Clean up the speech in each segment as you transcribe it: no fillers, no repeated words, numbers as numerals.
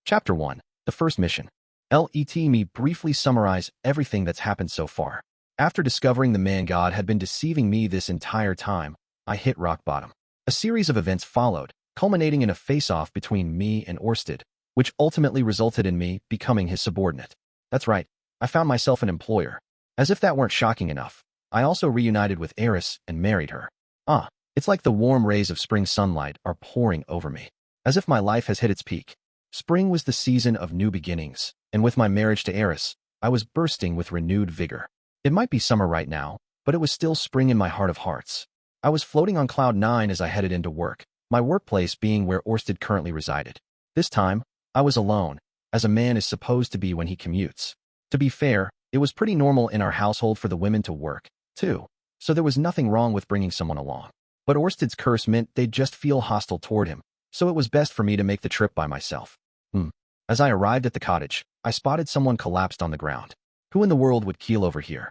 Chapter 1. The First Mission. Let me briefly summarize everything that's happened so far. After discovering the man-god had been deceiving me this entire time, I hit rock bottom. A series of events followed, culminating in a face-off between me and Orsted, which ultimately resulted in me becoming his subordinate. That's right, I found myself an employer. As if that weren't shocking enough, I also reunited with Eris and married her. It's like the warm rays of spring sunlight are pouring over me. As if my life has hit its peak. Spring was the season of new beginnings, and with my marriage to Eris, I was bursting with renewed vigor. It might be summer right now, but it was still spring in my heart of hearts. I was floating on cloud 9 as I headed into work, my workplace being where Orsted currently resided. This time, I was alone, as a man is supposed to be when he commutes. To be fair, it was pretty normal in our household for the women to work, too, so there was nothing wrong with bringing someone along. But Orsted's curse meant they'd just feel hostile toward him, so it was best for me to make the trip by myself. As I arrived at the cottage, I spotted someone collapsed on the ground. Who in the world would keel over here?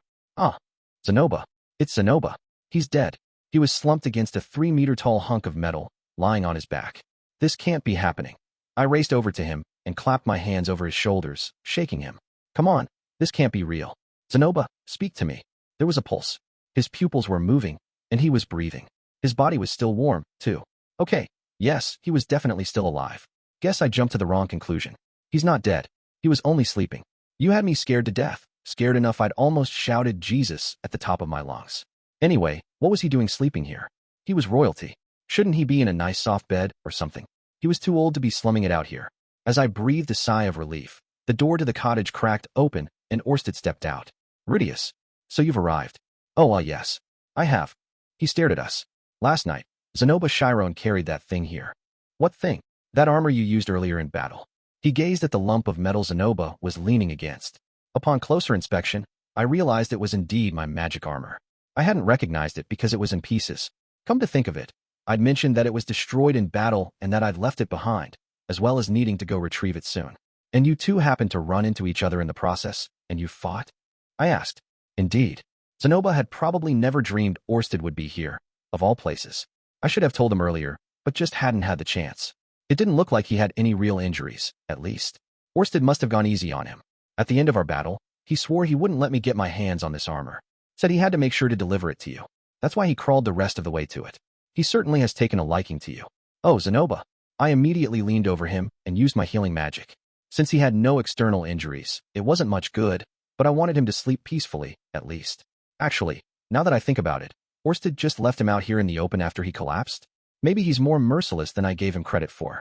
Zenoba. It's Zenoba. He's dead. He was slumped against a 3-meter-tall hunk of metal, lying on his back. This can't be happening. I raced over to him and clapped my hands over his shoulders, shaking him. Come on, this can't be real. Zenoba, speak to me. There was a pulse. His pupils were moving, and he was breathing. His body was still warm, too. Okay, yes, he was definitely still alive. Guess I jumped to the wrong conclusion. He's not dead. He was only sleeping. You had me scared to death, scared enough I'd almost shouted Jesus at the top of my lungs. Anyway, what was he doing sleeping here? He was royalty. Shouldn't he be in a nice soft bed or something? He was too old to be slumming it out here. As I breathed a sigh of relief, the door to the cottage cracked open and Orsted stepped out. Rudeus, so you've arrived. Oh, yes. I have. He stared at us. Last night, Zenoba Chiron carried that thing here. What thing? That armor you used earlier in battle. He gazed at the lump of metal Zenoba was leaning against. Upon closer inspection, I realized it was indeed my magic armor. I hadn't recognized it because it was in pieces. Come to think of it, I'd mentioned that it was destroyed in battle and that I'd left it behind, as well as needing to go retrieve it soon. And you two happened to run into each other in the process, and you fought? I asked. Indeed. Zenoba had probably never dreamed Orsted would be here, of all places. I should have told him earlier, but just hadn't had the chance. It didn't look like he had any real injuries, at least. Orsted must have gone easy on him. At the end of our battle, he swore he wouldn't let me get my hands on this armor. Said he had to make sure to deliver it to you. That's why he crawled the rest of the way to it. He certainly has taken a liking to you. Oh, Zenoba. I immediately leaned over him and used my healing magic. Since he had no external injuries, it wasn't much good, but I wanted him to sleep peacefully, at least. Actually, now that I think about it, Orsted just left him out here in the open after he collapsed? Maybe he's more merciless than I gave him credit for.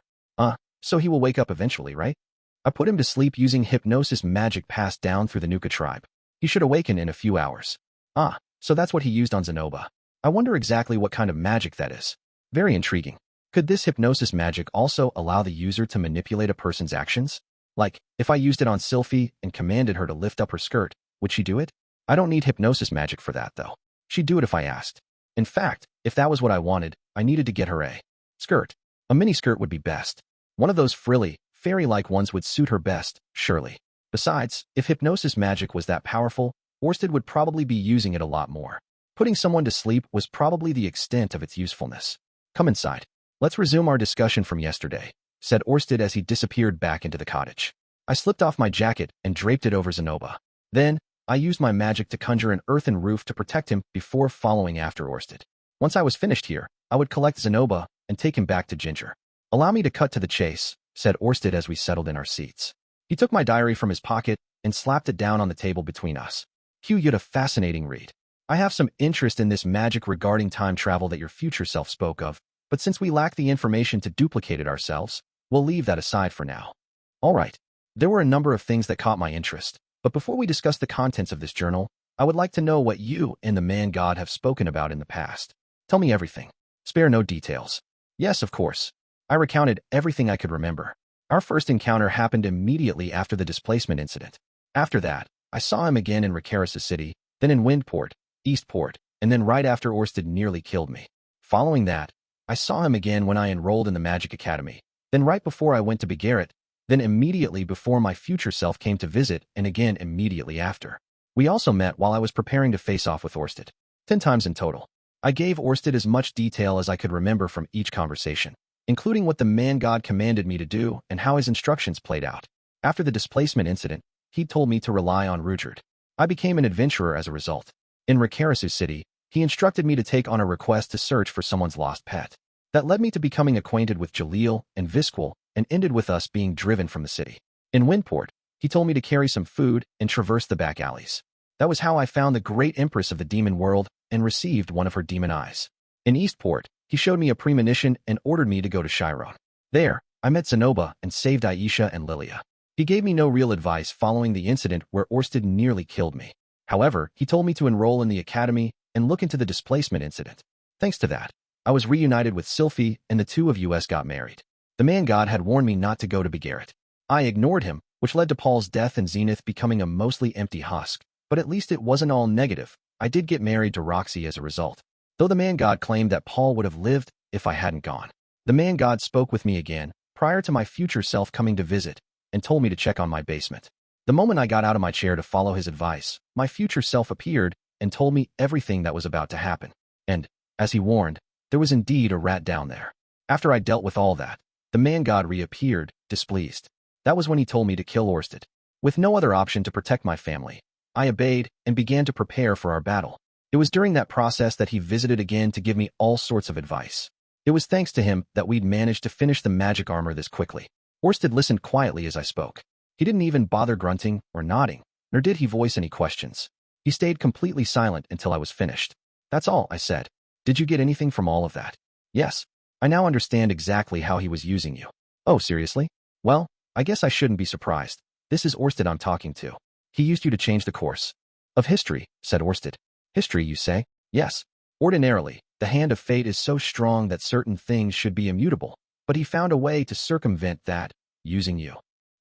So he will wake up eventually, right? I put him to sleep using hypnosis magic passed down through the Nuka tribe. He should awaken in a few hours. So that's what he used on Zenoba. I wonder exactly what kind of magic that is. Very intriguing. Could this hypnosis magic also allow the user to manipulate a person's actions? Like, if I used it on Sylphiette and commanded her to lift up her skirt, would she do it? I don't need hypnosis magic for that, though. She'd do it if I asked. In fact, if that was what I wanted, I needed to get her a skirt. A mini-skirt would be best. One of those frilly, fairy-like ones would suit her best, surely. Besides, if hypnosis magic was that powerful, Orsted would probably be using it a lot more. Putting someone to sleep was probably the extent of its usefulness. Come inside. Let's resume our discussion from yesterday, said Orsted as he disappeared back into the cottage. I slipped off my jacket and draped it over Zenoba. Then, I used my magic to conjure an earthen roof to protect him before following after Orsted. Once I was finished here, I would collect Zenoba and take him back to Ginger. Allow me to cut to the chase, said Orsted as we settled in our seats. He took my diary from his pocket and slapped it down on the table between us. Yet a fascinating read. I have some interest in this magic regarding time travel that your future self spoke of, but since we lack the information to duplicate it ourselves, we'll leave that aside for now. All right. There were a number of things that caught my interest, but before we discuss the contents of this journal, I would like to know what you and the man-god have spoken about in the past. Tell me everything. Spare no details. Yes, of course. I recounted everything I could remember. Our first encounter happened immediately after the displacement incident. After that, I saw him again in Reincarnation City, then in Windport, Eastport, and then right after Orsted nearly killed me. Following that, I saw him again when I enrolled in the Magic Academy, then right before I went to Begarit, then immediately before my future self came to visit, and again immediately after. We also met while I was preparing to face off with Orsted. 10 times in total. I gave Orsted as much detail as I could remember from each conversation. including what the man-god commanded me to do and how his instructions played out. After the displacement incident, he told me to rely on Rudeus. I became an adventurer as a result. In Reincarnation City, he instructed me to take on a request to search for someone's lost pet. That led me to becoming acquainted with Jalil and Visquil and ended with us being driven from the city. In Windport, he told me to carry some food and traverse the back alleys. That was how I found the great empress of the demon world and received one of her demon eyes. In Eastport, he showed me a premonition and ordered me to go to Chiron. There, I met Zenoba and saved Aisha and Lilia. He gave me no real advice following the incident where Orsted nearly killed me. However, he told me to enroll in the academy and look into the displacement incident. Thanks to that, I was reunited with Sylphiette and the two of us got married. The man-god had warned me not to go to Begarit. I ignored him, which led to Paul's death and Zenith becoming a mostly empty husk. But at least it wasn't all negative. I did get married to Roxy as a result, though the man-god claimed that Paul would have lived if I hadn't gone. The man-god spoke with me again, prior to my future self coming to visit, and told me to check on my basement. The moment I got out of my chair to follow his advice, my future self appeared and told me everything that was about to happen. And, as he warned, there was indeed a rat down there. After I dealt with all that, the man-god reappeared, displeased. That was when he told me to kill Orsted. With no other option to protect my family, I obeyed and began to prepare for our battle. It was during that process that he visited again to give me all sorts of advice. It was thanks to him that we'd managed to finish the magic armor this quickly. Orsted listened quietly as I spoke. He didn't even bother grunting or nodding, nor did he voice any questions. He stayed completely silent until I was finished. That's all, I said. Did you get anything from all of that? Yes. I now understand exactly how he was using you. Oh, seriously? Well, I guess I shouldn't be surprised. This is Orsted I'm talking to. He used you to change the course of history, said Orsted. History, you say? Yes. Ordinarily, the hand of fate is so strong that certain things should be immutable, but he found a way to circumvent that, using you.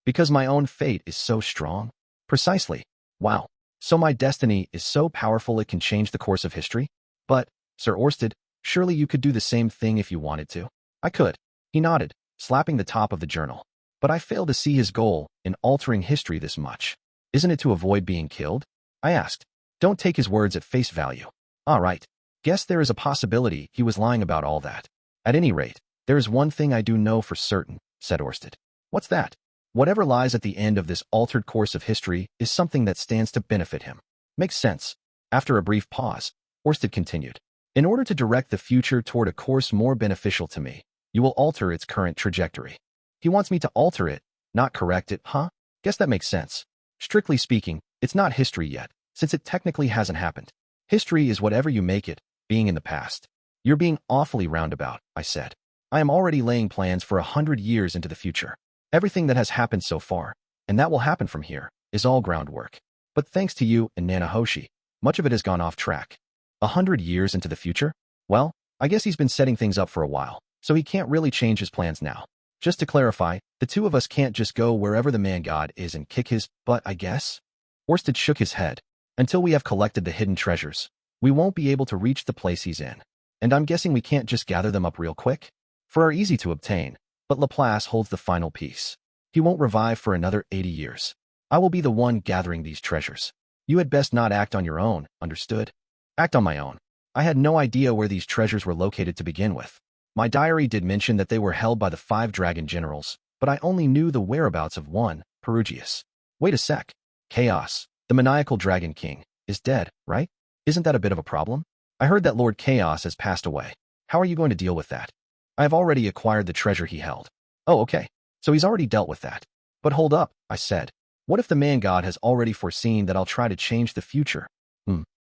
Because my own fate is so strong? Precisely. Wow. So my destiny is so powerful it can change the course of history? But, Sir Orsted, surely you could do the same thing if you wanted to. I could. He nodded, slapping the top of the journal. But I fail to see his goal in altering history this much. Isn't it to avoid being killed? I asked. Don't take his words at face value. All right. Guess there is a possibility he was lying about all that. At any rate, there is one thing I do know for certain, said Orsted. What's that? Whatever lies at the end of this altered course of history is something that stands to benefit him. Makes sense. After a brief pause, Orsted continued. In order to direct the future toward a course more beneficial to me, you will alter its current trajectory. He wants me to alter it, not correct it, huh? Guess that makes sense. Strictly speaking, it's not history yet, since it technically hasn't happened. History is whatever you make it, being in the past. You're being awfully roundabout, I said. I am already laying plans for 100 years into the future. Everything that has happened so far, and that will happen from here, is all groundwork. But thanks to you and Nanahoshi, much of it has gone off track. 100 years into the future? Well, I guess he's been setting things up for a while, so he can't really change his plans now. Just to clarify, the two of us can't just go wherever the man-god is and kick his butt, I guess? Orsted shook his head. Until we have collected the hidden treasures, we won't be able to reach the place he's in. And I'm guessing we can't just gather them up real quick? For are easy to obtain, but Laplace holds the final piece. He won't revive for another 80 years. I will be the one gathering these treasures. You had best not act on your own, understood? Act on my own. I had no idea where these treasures were located to begin with. My diary did mention that they were held by the 5 dragon generals, but I only knew the whereabouts of one, Perugius. Wait a sec. Chaos, the maniacal dragon king, is dead, right? Isn't that a bit of a problem? I heard that Lord Chaos has passed away. How are you going to deal with that? I have already acquired the treasure he held. Oh, okay. So he's already dealt with that. But hold up, I said. What if the man-god has already foreseen that I'll try to change the future?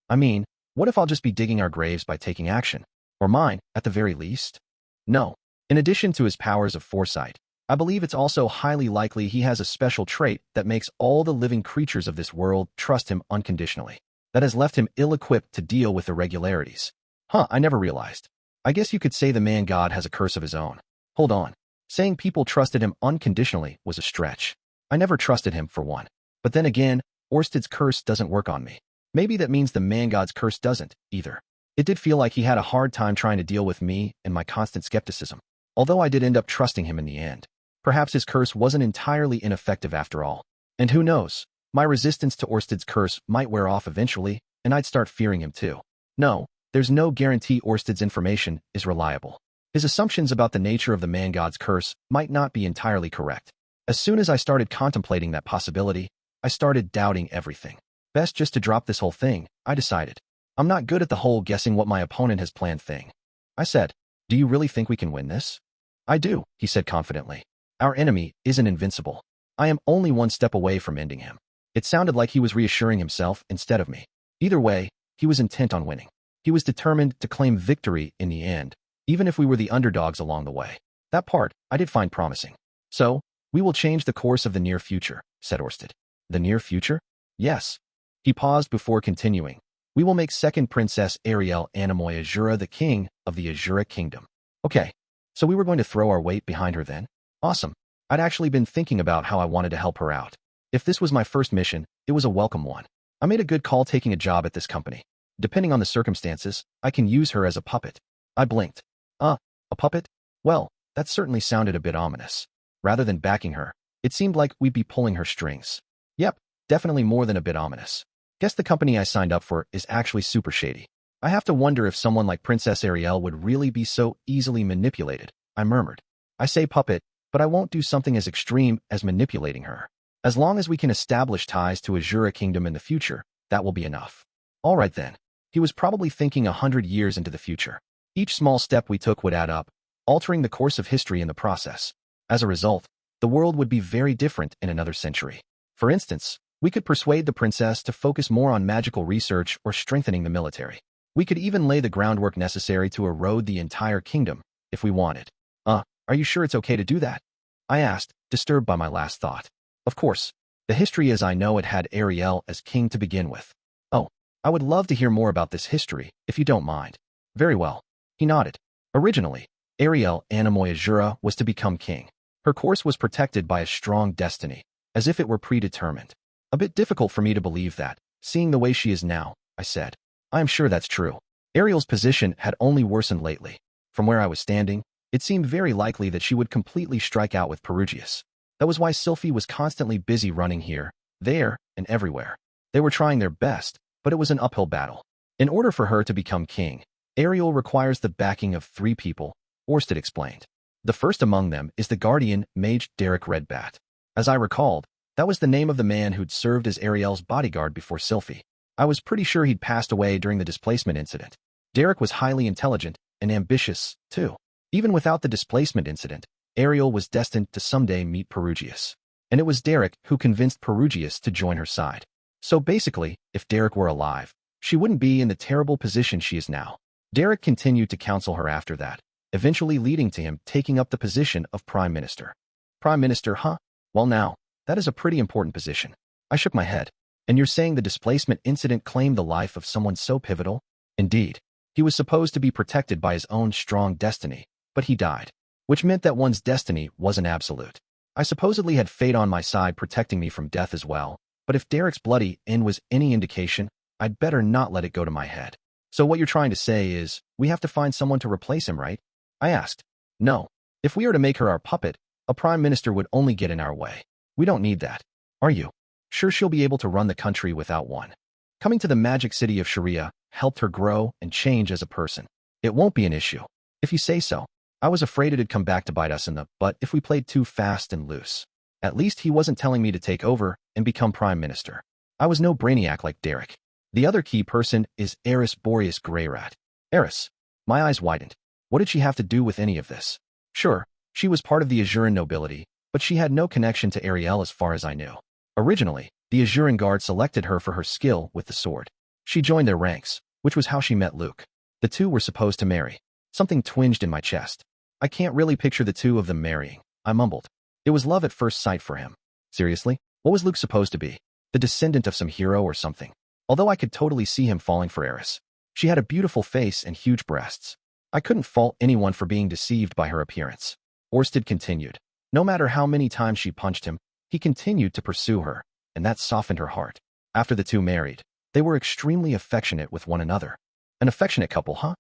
I mean, what if I'll just be digging our graves by taking action? Or mine, at the very least? No. In addition to his powers of foresight, I believe it's also highly likely he has a special trait that makes all the living creatures of this world trust him unconditionally. That has left him ill-equipped to deal with irregularities. I never realized. I guess you could say the man-god has a curse of his own. Hold on. Saying people trusted him unconditionally was a stretch. I never trusted him, for one. But then again, Orsted's curse doesn't work on me. Maybe that means the man-god's curse doesn't, either. It did feel like he had a hard time trying to deal with me and my constant skepticism. Although I did end up trusting him in the end. Perhaps his curse wasn't entirely ineffective after all. And who knows? My resistance to Orsted's curse might wear off eventually, and I'd start fearing him too. No, there's no guarantee Orsted's information is reliable. His assumptions about the nature of the man-god's curse might not be entirely correct. As soon as I started contemplating that possibility, I started doubting everything. Best just to drop this whole thing, I decided. I'm not good at the whole guessing what my opponent has planned thing. I said, "Do you really think we can win this?" "I do," he said confidently. "Our enemy isn't invincible. I am only one step away from ending him." It sounded like he was reassuring himself instead of me. Either way, he was intent on winning. He was determined to claim victory in the end, even if we were the underdogs along the way. That part, I did find promising. "So, we will change the course of the near future," said Orsted. "The near future?" "Yes." He paused before continuing. "We will make second Princess Ariel Anamoy Asura the king of the Asura kingdom." Okay, so we were going to throw our weight behind her then? Awesome. I'd actually been thinking about how I wanted to help her out. If this was my first mission, it was a welcome one. I made a good call taking a job at this company. Depending on the circumstances, I can use her as a puppet. I blinked. A puppet? Well, that certainly sounded a bit ominous. Rather than backing her, it seemed like we'd be pulling her strings. Yep, definitely more than a bit ominous. Guess the company I signed up for is actually super shady. I have to wonder if someone like Princess Ariel would really be so easily manipulated, I murmured. I say puppet, but I won't do something as extreme as manipulating her. As long as we can establish ties to Asura Kingdom in the future, that will be enough. All right then. He was probably thinking 100 years into the future. Each small step we took would add up, altering the course of history in the process. As a result, the world would be very different in another century. For instance, we could persuade the princess to focus more on magical research or strengthening the military. We could even lay the groundwork necessary to erode the entire kingdom, if we wanted. Are you sure it's okay to do that?" I asked, disturbed by my last thought. Of course. The history as I know it had Ariel as king to begin with. "Oh, I would love to hear more about this history, if you don't mind." "Very well." He nodded. Originally, Ariel Anamoy Asura was to become king. Her course was protected by a strong destiny, as if it were predetermined. "A bit difficult for me to believe that, seeing the way she is now," I said. "I am sure that's true." Ariel's position had only worsened lately. From where I was standing, it seemed very likely that she would completely strike out with Perugius. That was why Sylphiette was constantly busy running here, there, and everywhere. They were trying their best, but it was an uphill battle. In order for her to become king, Ariel requires the backing of 3 people, Orsted explained. The first among them is the guardian mage Derek Redbat. As I recalled, that was the name of the man who'd served as Ariel's bodyguard before Sylphiette. I was pretty sure he'd passed away during the displacement incident. Derek was highly intelligent and ambitious, too. Even without the displacement incident, Ariel was destined to someday meet Perugius. And it was Derek who convinced Perugius to join her side. So basically, if Derek were alive, she wouldn't be in the terrible position she is now. Derek continued to counsel her after that, eventually leading to him taking up the position of Prime Minister. Prime Minister, huh? Well now, that is a pretty important position. I shook my head. And you're saying the displacement incident claimed the life of someone so pivotal? Indeed. He was supposed to be protected by his own strong destiny, but he died. Which meant that one's destiny wasn't absolute. I supposedly had fate on my side protecting me from death as well, but if Derek's bloody end was any indication, I'd better not let it go to my head. So what you're trying to say is, we have to find someone to replace him, right? I asked. No. If we are to make her our puppet, a prime minister would only get in our way. We don't need that. Are you sure she'll be able to run the country without one? Coming to the magic city of Sharia helped her grow and change as a person. It won't be an issue. If you say so. I was afraid it'd come back to bite us in the butt if we played too fast and loose. At least he wasn't telling me to take over and become prime minister. I was no brainiac like Derek. The other key person is Eris Rudeus Greyrat. Eris. My eyes widened. What did she have to do with any of this? Sure, she was part of the Azuran nobility, but she had no connection to Ariel as far as I knew. Originally, the Azuran guard selected her for her skill with the sword. She joined their ranks, which was how she met Luke. The two were supposed to marry. Something twinged in my chest. I can't really picture the two of them marrying, I mumbled. It was love at first sight for him. Seriously? What was Luke supposed to be? The descendant of some hero or something? Although I could totally see him falling for Eris. She had a beautiful face and huge breasts. I couldn't fault anyone for being deceived by her appearance. Orsted continued. No matter how many times she punched him, he continued to pursue her, and that softened her heart. After the two married, they were extremely affectionate with one another. An affectionate couple, huh?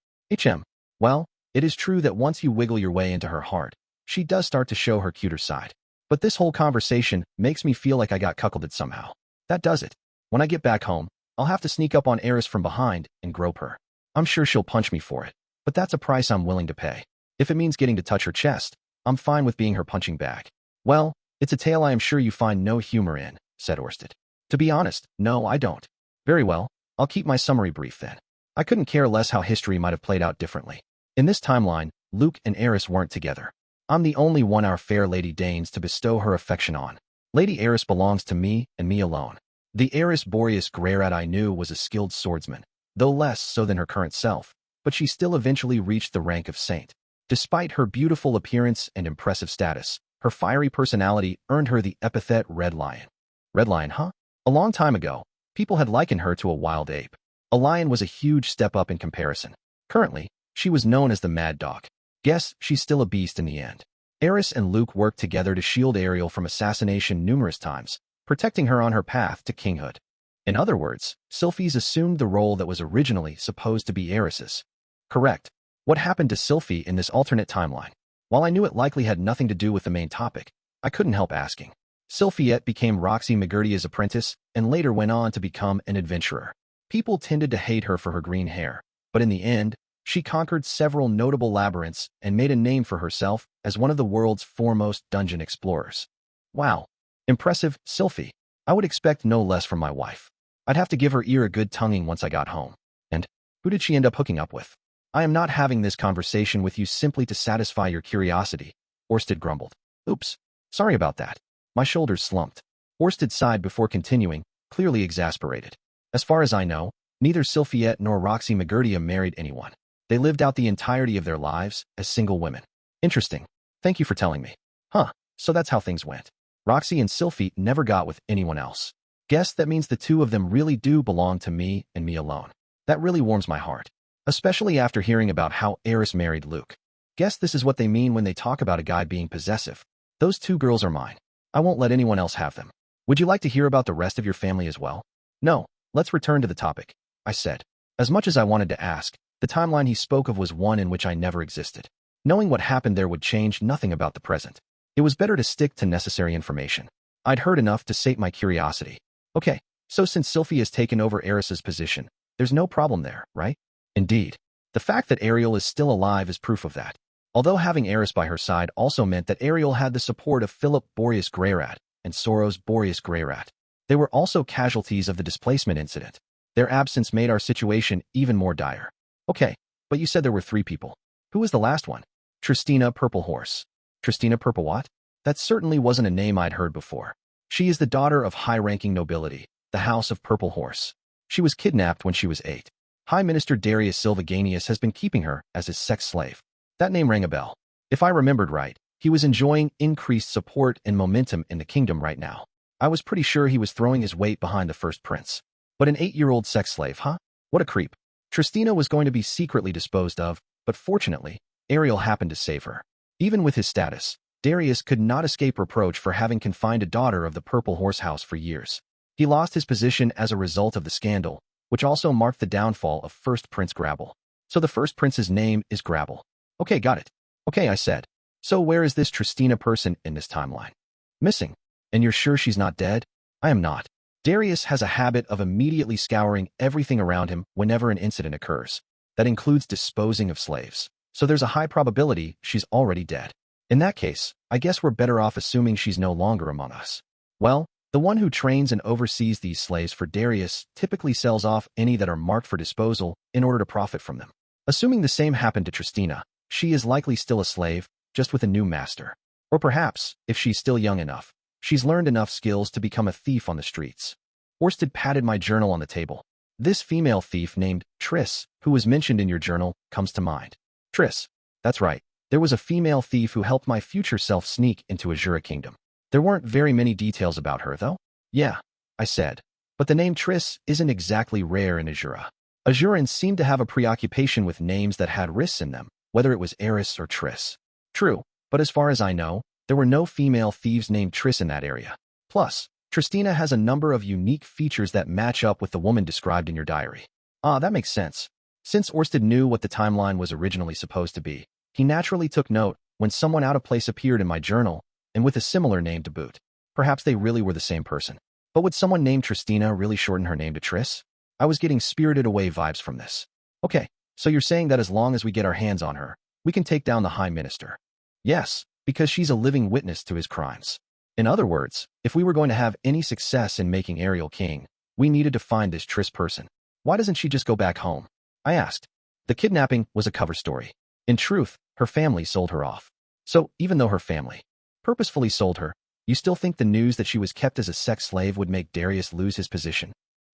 Well, it is true that once you wiggle your way into her heart, she does start to show her cuter side. But this whole conversation makes me feel like I got cuckolded somehow. That does it. When I get back home, I'll have to sneak up on Eris from behind and grope her. I'm sure she'll punch me for it, but that's a price I'm willing to pay. If it means getting to touch her chest, I'm fine with being her punching bag. Well, it's a tale I am sure you find no humor in, said Orsted. To be honest, no, I don't. Very well, I'll keep my summary brief then. I couldn't care less how history might have played out differently. In this timeline, Luke and Eris weren't together. I'm the only one our fair lady deigns to bestow her affection on. Lady Eris belongs to me and me alone. The Eris Rudeus Greyrat I knew was a skilled swordsman, though less so than her current self, but she still eventually reached the rank of saint. Despite her beautiful appearance and impressive status, her fiery personality earned her the epithet Red Lion. Red Lion, huh? A long time ago, people had likened her to a wild ape. A lion was a huge step up in comparison. Currently, she was known as the Mad Dog. Guess she's still a beast in the end. Eris and Luke worked together to shield Ariel from assassination numerous times, protecting her on her path to kinghood. In other words, Sylphiette assumed the role that was originally supposed to be Eris's. Correct. What happened to Sylphiette in this alternate timeline? While I knew it likely had nothing to do with the main topic, I couldn't help asking. Sylphiette became Roxy Migurdia's apprentice and later went on to become an adventurer. People tended to hate her for her green hair, but in the end, she conquered several notable labyrinths and made a name for herself as one of the world's foremost dungeon explorers. Wow. Impressive, Sylphiette. I would expect no less from my wife. I'd have to give her ear a good tonguing once I got home. And who did she end up hooking up with? I am not having this conversation with you simply to satisfy your curiosity, Orsted grumbled. Oops. Sorry about that. My shoulders slumped. Orsted sighed before continuing, clearly exasperated. As far as I know, neither Sylphiette nor Roxy Migurdia married anyone. They lived out the entirety of their lives as single women. Interesting. Thank you for telling me. Huh, so that's how things went. Roxy and Sylphiette never got with anyone else. Guess that means the two of them really do belong to me and me alone. That really warms my heart. Especially after hearing about how Eris married Luke. Guess this is what they mean when they talk about a guy being possessive. Those two girls are mine. I won't let anyone else have them. Would you like to hear about the rest of your family as well? No, let's return to the topic, I said. As much as I wanted to ask, the timeline he spoke of was one in which I never existed. Knowing what happened there would change nothing about the present. It was better to stick to necessary information. I'd heard enough to sate my curiosity. Okay, so since Sylphiette has taken over Eris's position, there's no problem there, right? Indeed. The fact that Ariel is still alive is proof of that. Although having Eris by her side also meant that Ariel had the support of Philip Rudeus Greyrat and Soros Rudeus Greyrat. They were also casualties of the displacement incident. Their absence made our situation even more dire. Okay, but you said there were 3 people. Who was the last one? Tristina Purple Horse. Tristina Purple what? That certainly wasn't a name I'd heard before. She is the daughter of high-ranking nobility, the House of Purple Horse. She was kidnapped when she was 8. High Minister Darius Silvaganius has been keeping her as his sex slave. That name rang a bell. If I remembered right, he was enjoying increased support and momentum in the kingdom right now. I was pretty sure he was throwing his weight behind the first prince. But an 8-year-old sex slave, huh? What a creep. Tristina was going to be secretly disposed of, but fortunately, Ariel happened to save her. Even with his status, Darius could not escape reproach for having confined a daughter of the Purple Horse House for years. He lost his position as a result of the scandal, which also marked the downfall of first Prince Grabble. So the first prince's name is Grabble. Okay, got it. Okay, I said. So where is this Tristina person in this timeline? Missing. And you're sure she's not dead? I am not. Darius has a habit of immediately scouring everything around him whenever an incident occurs. That includes disposing of slaves. So there's a high probability she's already dead. In that case, I guess we're better off assuming she's no longer among us. Well, the one who trains and oversees these slaves for Darius typically sells off any that are marked for disposal in order to profit from them. Assuming the same happened to Tristina, she is likely still a slave, just with a new master. Or perhaps, if she's still young enough, she's learned enough skills to become a thief on the streets. Orsted patted my journal on the table. This female thief named Triss, who was mentioned in your journal, comes to mind. Triss. That's right. There was a female thief who helped my future self sneak into Asura Kingdom. There weren't very many details about her, though. Yeah, I said. But the name Triss isn't exactly rare in Asura. Asurans seem to have a preoccupation with names that had Riss in them, whether it was Eris or Triss. True, but as far as I know, there were no female thieves named Triss in that area. Plus, Tristina has a number of unique features that match up with the woman described in your diary. Ah, that makes sense. Since Orsted knew what the timeline was originally supposed to be, he naturally took note when someone out of place appeared in my journal, and with a similar name to boot. Perhaps they really were the same person. But would someone named Tristina really shorten her name to Triss? I was getting Spirited Away vibes from this. Okay, so you're saying that as long as we get our hands on her, We can take down the High Minister. Yes, because she's a living witness to his crimes. In other words, if we were going to have any success in making Ariel king, we needed to find this Triss person. Why doesn't she just go back home? I asked. The kidnapping was a cover story. In truth, her family sold her off. So, even though her family purposefully sold her, you still think the news that she was kept as a sex slave would make Darius lose his position?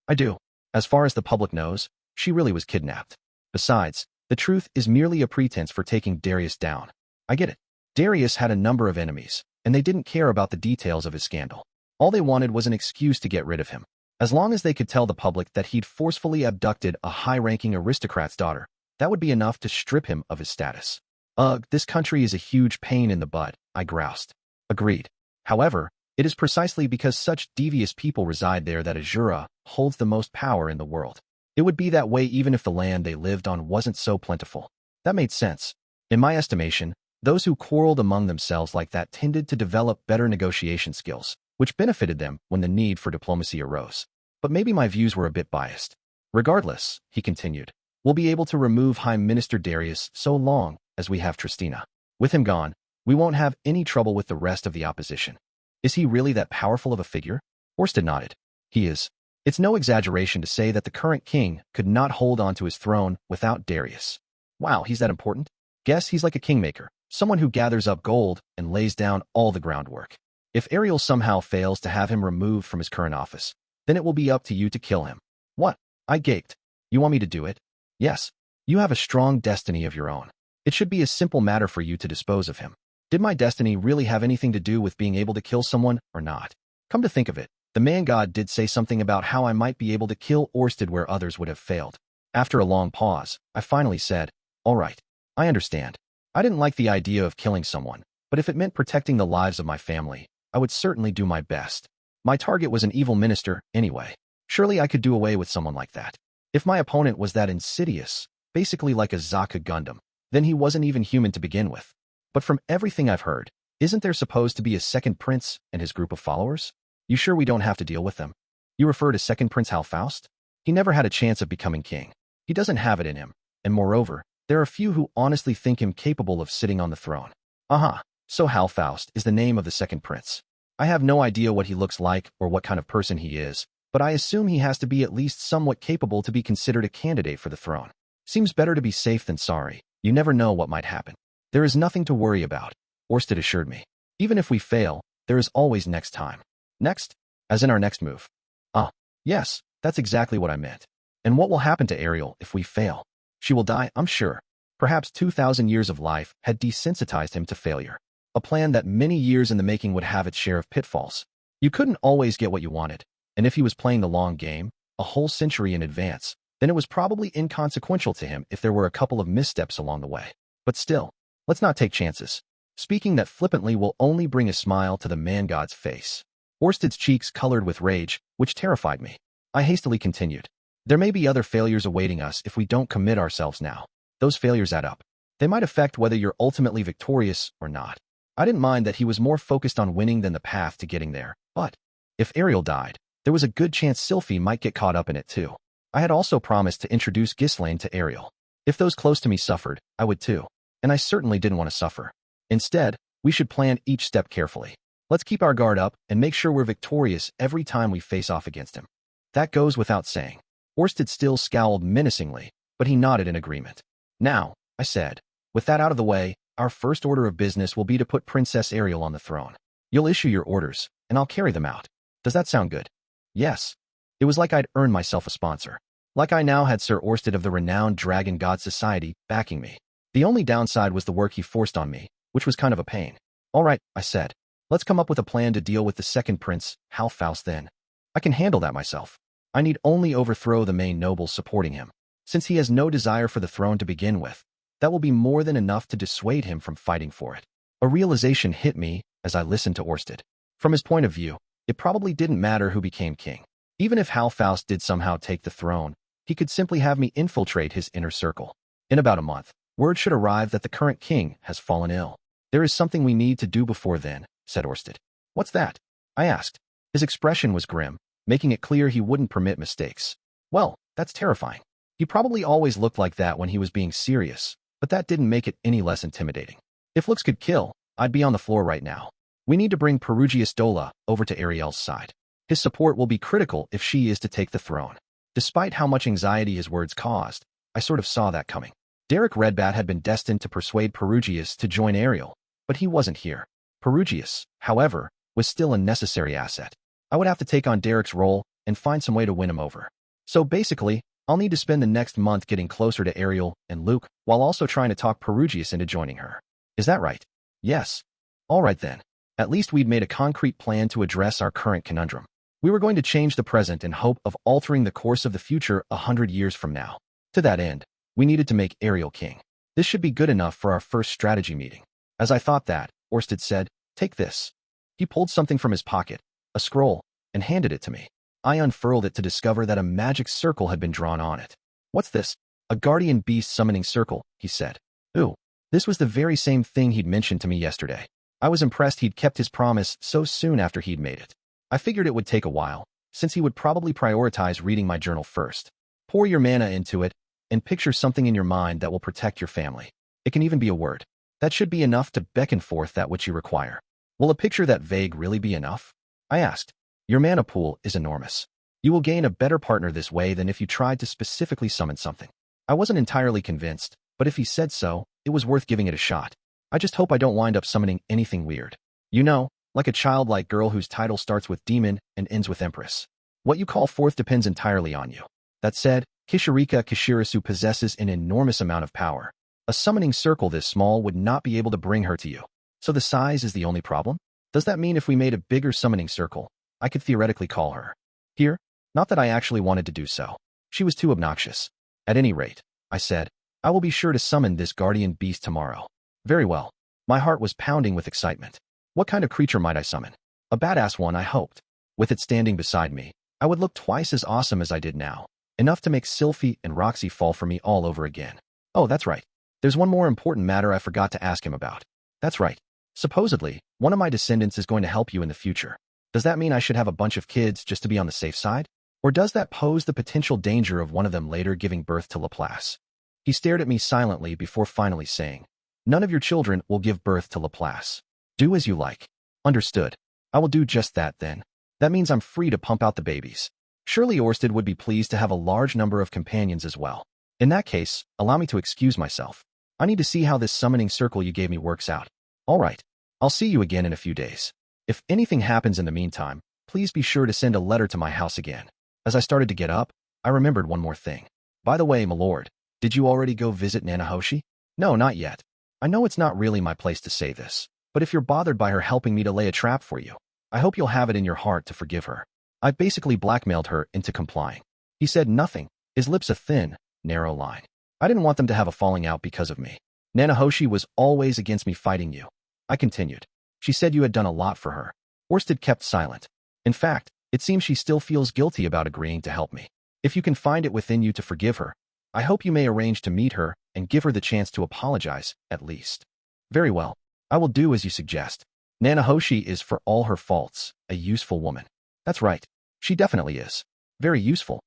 I do. As far as the public knows, she really was kidnapped. Besides, the truth is merely a pretense for taking Darius down. I get it. Darius had a number of enemies, and they didn't care about the details of his scandal. All they wanted was an excuse to get rid of him. As long as they could tell the public that he'd forcefully abducted a high-ranking aristocrat's daughter, that would be enough to strip him of his status. Ugh, this country is a huge pain in the butt, I groused. Agreed. However, it is precisely because such devious people reside there that Asura holds the most power in the world. It would be that way even if the land they lived on wasn't so plentiful. That made sense. In my estimation, those who quarreled among themselves like that tended to develop better negotiation skills, which benefited them when the need for diplomacy arose. But maybe my views were a bit biased. Regardless, he continued, we'll be able to remove High Minister Darius so long as we have Tristina. With him gone, we won't have any trouble with the rest of the opposition. Is he really that powerful of a figure? Orsted nodded. He is. It's no exaggeration to say that the current king could not hold on to his throne without Darius. Wow, he's that important? Guess he's like a kingmaker, someone who gathers up gold and lays down all the groundwork. If Ariel somehow fails to have him removed from his current office, then it will be up to you to kill him. What? I gaped. You want me to do it? Yes. You have a strong destiny of your own. It should be a simple matter for you to dispose of him. Did my destiny really have anything to do with being able to kill someone or not? Come to think of it, the man god did say something about how I might be able to kill Orsted where others would have failed. After a long pause, I finally said, all right, I understand. I didn't like the idea of killing someone, but if it meant protecting the lives of my family, I would certainly do my best. My target was an evil minister, anyway. Surely I could do away with someone like that. If my opponent was that insidious, basically like a Zaka Gundam, then he wasn't even human to begin with. But from everything I've heard, isn't there supposed to be a second prince and his group of followers? You sure we don't have to deal with them? You refer to second Prince Halfaust? He never had a chance of becoming king. He doesn't have it in him, and moreover, there are few who honestly think him capable of sitting on the throne. Aha, so Halfaust is the name of the second prince. I have no idea what he looks like or what kind of person he is, but I assume he has to be at least somewhat capable to be considered a candidate for the throne. Seems better to be safe than sorry. You never know what might happen. There is nothing to worry about, Orsted assured me. Even if we fail, there is always next time. Next? As in our next move. Ah, yes, that's exactly what I meant. And what will happen to Ariel if we fail? She will die, I'm sure. Perhaps 2,000 years of life had desensitized him to failure. A plan that many years in the making would have its share of pitfalls. You couldn't always get what you wanted, and if he was playing the long game, a whole century in advance, then it was probably inconsequential to him if there were a couple of missteps along the way. But still, let's not take chances. Speaking that flippantly will only bring a smile to the man-god's face. Orsted's cheeks colored with rage, which terrified me. I hastily continued. There may be other failures awaiting us if we don't commit ourselves now. Those failures add up. They might affect whether you're ultimately victorious or not. I didn't mind that he was more focused on winning than the path to getting there, but if Ariel died, there was a good chance Sylphie might get caught up in it too. I had also promised to introduce Ghislaine to Ariel. If those close to me suffered, I would too. And I certainly didn't want to suffer. Instead, we should plan each step carefully. Let's keep our guard up and make sure we're victorious every time we face off against him. That goes without saying. Orsted still scowled menacingly, but he nodded in agreement. Now, I said, with that out of the way, our first order of business will be to put Princess Ariel on the throne. You'll issue your orders, and I'll carry them out. Does that sound good? Yes. It was like I'd earned myself a sponsor. Like I now had Sir Orsted of the renowned Dragon God Society backing me. The only downside was the work he forced on me, which was kind of a pain. All right, I said. Let's come up with a plan to deal with the second prince, Halfaust then. I can handle that myself. I need only overthrow the main nobles supporting him. Since he has no desire for the throne to begin with, that will be more than enough to dissuade him from fighting for it. A realization hit me as I listened to Orsted. From his point of view, it probably didn't matter who became king. Even if Halfaust did somehow take the throne, he could simply have me infiltrate his inner circle. In about a month, word should arrive that the current king has fallen ill. There is something we need to do before then, said Orsted. What's that? I asked. His expression was grim, making it clear he wouldn't permit mistakes. Well, that's terrifying. He probably always looked like that when he was being serious, but that didn't make it any less intimidating. If looks could kill, I'd be on the floor right now. We need to bring Perugius Dola over to Ariel's side. His support will be critical if she is to take the throne. Despite how much anxiety his words caused, I sort of saw that coming. Derek Redbat had been destined to persuade Perugius to join Ariel, but he wasn't here. Perugius, however, was still a necessary asset. I would have to take on Derek's role and find some way to win him over. So basically, I'll need to spend the next month getting closer to Ariel and Luke while also trying to talk Perugius into joining her. Is that right? Yes. All right then. At least we'd made a concrete plan to address our current conundrum. We were going to change the present in hope of altering the course of the future 100 years from now. To that end, we needed to make Ariel king. This should be good enough for our first strategy meeting. As I thought that, Orsted said, "Take this." He pulled something from his pocket, a scroll, and handed it to me. I unfurled it to discover that a magic circle had been drawn on it. "What's this?" "A guardian beast summoning circle," he said. Ooh, this was the very same thing he'd mentioned to me yesterday. I was impressed he'd kept his promise so soon after he'd made it. I figured it would take a while, since he would probably prioritize reading my journal first. Pour your mana into it, and picture something in your mind that will protect your family. It can even be a word. That should be enough to beckon forth that which you require. Will a picture that vague really be enough? I asked. Your mana pool is enormous. You will gain a better partner this way than if you tried to specifically summon something. I wasn't entirely convinced, but if he said so, it was worth giving it a shot. I just hope I don't wind up summoning anything weird. You know, like a childlike girl whose title starts with demon and ends with empress. What you call forth depends entirely on you. That said, Kishirika Kishirisu possesses an enormous amount of power. A summoning circle this small would not be able to bring her to you. So the size is the only problem? Does that mean if we made a bigger summoning circle, I could theoretically call her here? Not that I actually wanted to do so. She was too obnoxious. At any rate, I said, I will be sure to summon this guardian beast tomorrow. Very well. My heart was pounding with excitement. What kind of creature might I summon? A badass one, I hoped. With it standing beside me, I would look twice as awesome as I did now. Enough to make Sylphiette and Roxy fall for me all over again. Oh, that's right. There's one more important matter I forgot to ask him about. That's right. Supposedly, one of my descendants is going to help you in the future. Does that mean I should have a bunch of kids just to be on the safe side? Or does that pose the potential danger of one of them later giving birth to Laplace? He stared at me silently before finally saying, None of your children will give birth to Laplace. Do as you like. Understood. I will do just that then. That means I'm free to pump out the babies. Surely Orsted would be pleased to have a large number of companions as well. In that case, allow me to excuse myself. I need to see how this summoning circle you gave me works out. All right. I'll see you again in a few days. If anything happens in the meantime, please be sure to send a letter to my house again. As I started to get up, I remembered one more thing. By the way, my lord, did you already go visit Nanahoshi? No, not yet. I know it's not really my place to say this, but if you're bothered by her helping me to lay a trap for you, I hope you'll have it in your heart to forgive her. I basically blackmailed her into complying. He said nothing, his lips a thin, narrow line. I didn't want them to have a falling out because of me. Nanahoshi was always against me fighting you. I continued. She said you had done a lot for her. Orsted kept silent. In fact, it seems she still feels guilty about agreeing to help me. If you can find it within you to forgive her, I hope you may arrange to meet her and give her the chance to apologize, at least. Very well. I will do as you suggest. Nanahoshi is, for all her faults, a useful woman. That's right. She definitely is. Very useful.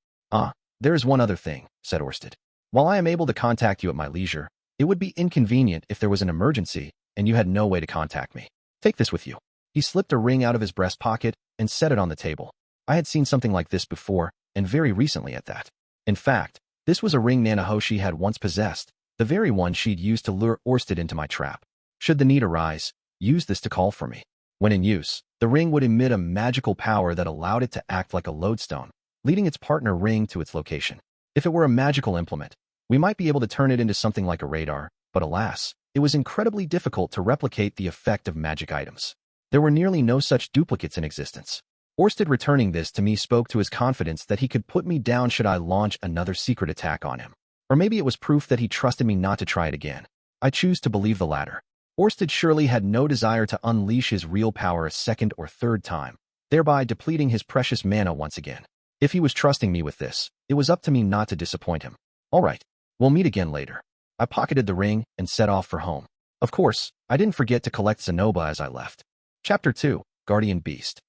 There is one other thing, said Orsted. While I am able to contact you at my leisure, it would be inconvenient if there was an emergency and you had no way to contact me. Take this with you. He slipped a ring out of his breast pocket and set it on the table. I had seen something like this before, and very recently at that. In fact, this was a ring Nanahoshi had once possessed, the very one she'd used to lure Orsted into my trap. Should the need arise, use this to call for me. When in use, the ring would emit a magical power that allowed it to act like a lodestone, leading its partner ring to its location. If it were a magical implement, we might be able to turn it into something like a radar, but alas, it was incredibly difficult to replicate the effect of magic items. There were nearly no such duplicates in existence. Orsted returning this to me spoke to his confidence that he could put me down should I launch another secret attack on him. Or maybe it was proof that he trusted me not to try it again. I choose to believe the latter. Orsted surely had no desire to unleash his real power a second or third time, thereby depleting his precious mana once again. If he was trusting me with this, it was up to me not to disappoint him. All right, we'll meet again later. I pocketed the ring and set off for home. Of course, I didn't forget to collect Zenoba as I left. Chapter 2, Guardian Beast.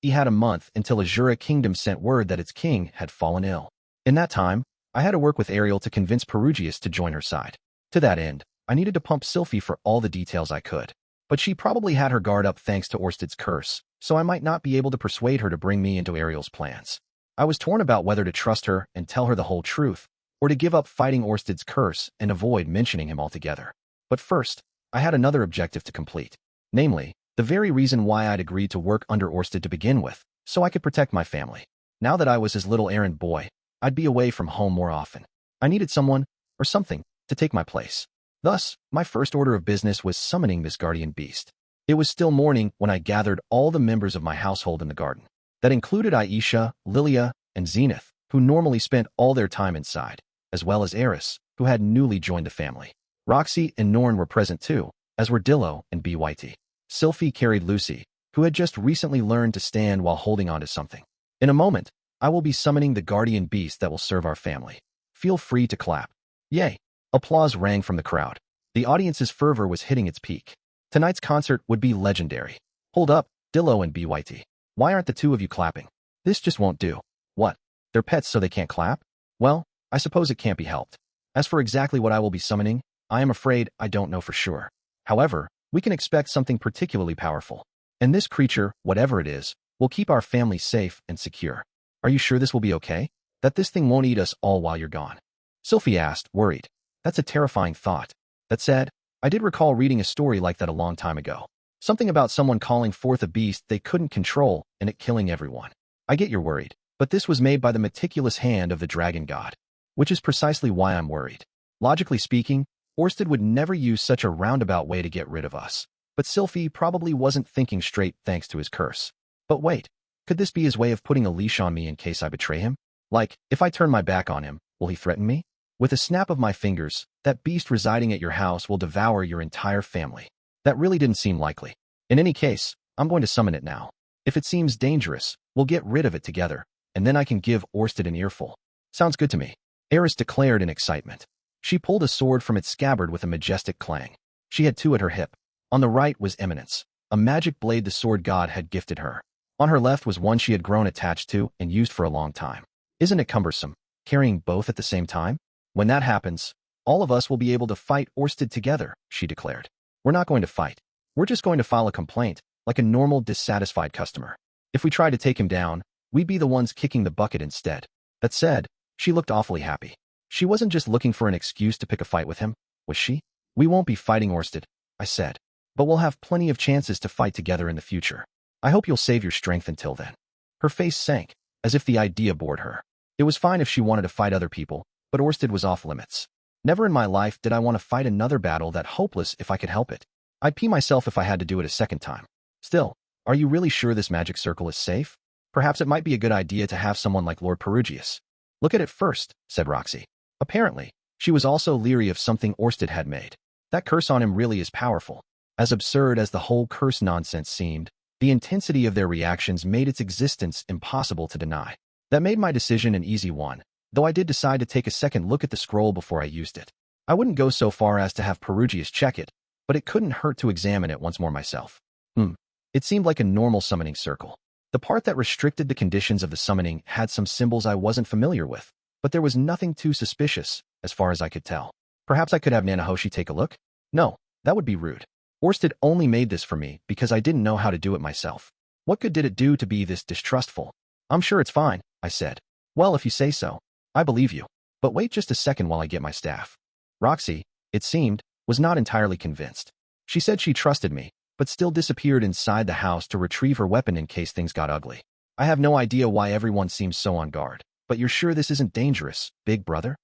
He had a month until Asura Kingdom sent word that its king had fallen ill. In that time, I had to work with Ariel to convince Perugius to join her side. To that end, I needed to pump Sylphie for all the details I could. But she probably had her guard up thanks to Orsted's curse, so I might not be able to persuade her to bring me into Ariel's plans. I was torn about whether to trust her and tell her the whole truth, or to give up fighting Orsted's curse and avoid mentioning him altogether. But first, I had another objective to complete. Namely, the very reason why I'd agreed to work under Orsted to begin with, so I could protect my family. Now that I was his little errand boy, I'd be away from home more often. I needed someone, or something, to take my place. Thus, my first order of business was summoning this guardian beast. It was still morning when I gathered all the members of my household in the garden. That included Aisha, Lilia, and Zenith, who normally spent all their time inside, as well as Eris, who had newly joined the family. Roxy and Norn were present too, as were Dillo and Byt. Sylphie carried Lucy, who had just recently learned to stand while holding onto something. In a moment, I will be summoning the guardian beast that will serve our family. Feel free to clap. Yay! Applause rang from the crowd. The audience's fervor was hitting its peak. Tonight's concert would be legendary. Hold up, Dillo and Byt. Why aren't the two of you clapping? This just won't do. What? They're pets so they can't clap? Well, I suppose it can't be helped. As for exactly what I will be summoning, I am afraid I don't know for sure. However, we can expect something particularly powerful. And this creature, whatever it is, will keep our family safe and secure. Are you sure this will be okay? That this thing won't eat us all while you're gone? Sylphie asked, worried. That's a terrifying thought. That said, I did recall reading a story like that a long time ago. Something about someone calling forth a beast they couldn't control and it killing everyone. I get you're worried, but this was made by the meticulous hand of the dragon god. Which is precisely why I'm worried. Logically speaking, Orsted would never use such a roundabout way to get rid of us. But Sylphie probably wasn't thinking straight thanks to his curse. But wait, could this be his way of putting a leash on me in case I betray him? Like, if I turn my back on him, will he threaten me? With a snap of my fingers, that beast residing at your house will devour your entire family. That really didn't seem likely. In any case, I'm going to summon it now. If it seems dangerous, we'll get rid of it together, and then I can give Orsted an earful. Sounds good to me. Eris declared in excitement. She pulled a sword from its scabbard with a majestic clang. She had two at her hip. On the right was Eminence, a magic blade the sword god had gifted her. On her left was one she had grown attached to and used for a long time. Isn't it cumbersome, carrying both at the same time? When that happens, all of us will be able to fight Orsted together, she declared. We're not going to fight. We're just going to file a complaint, like a normal dissatisfied customer. If we try to take him down, we'd be the ones kicking the bucket instead. That said, she looked awfully happy. She wasn't just looking for an excuse to pick a fight with him, was she? We won't be fighting Orsted, I said. But we'll have plenty of chances to fight together in the future. I hope you'll save your strength until then. Her face sank, as if the idea bored her. It was fine if she wanted to fight other people, but Orsted was off limits. Never in my life did I want to fight another battle that hopeless if I could help it. I'd pee myself if I had to do it a second time. Still, are you really sure this magic circle is safe? Perhaps it might be a good idea to have someone like Lord Perugius. Look at it first, said Roxy. Apparently, she was also leery of something Orsted had made. That curse on him really is powerful. As absurd as the whole curse nonsense seemed, the intensity of their reactions made its existence impossible to deny. That made my decision an easy one, though I did decide to take a second look at the scroll before I used it. I wouldn't go so far as to have Perugius check it, but it couldn't hurt to examine it once more myself. It seemed like a normal summoning circle. The part that restricted the conditions of the summoning had some symbols I wasn't familiar with, but there was nothing too suspicious, as far as I could tell. Perhaps I could have Nanahoshi take a look? No, that would be rude. Orsted only made this for me because I didn't know how to do it myself. What good did it do to be this distrustful? I'm sure it's fine, I said. Well, if you say so. I believe you. But wait just a second while I get my staff. Roxy, it seemed, was not entirely convinced. She said she trusted me, but still disappeared inside the house to retrieve her weapon in case things got ugly. I have no idea why everyone seems so on guard, but you're sure this isn't dangerous, big brother?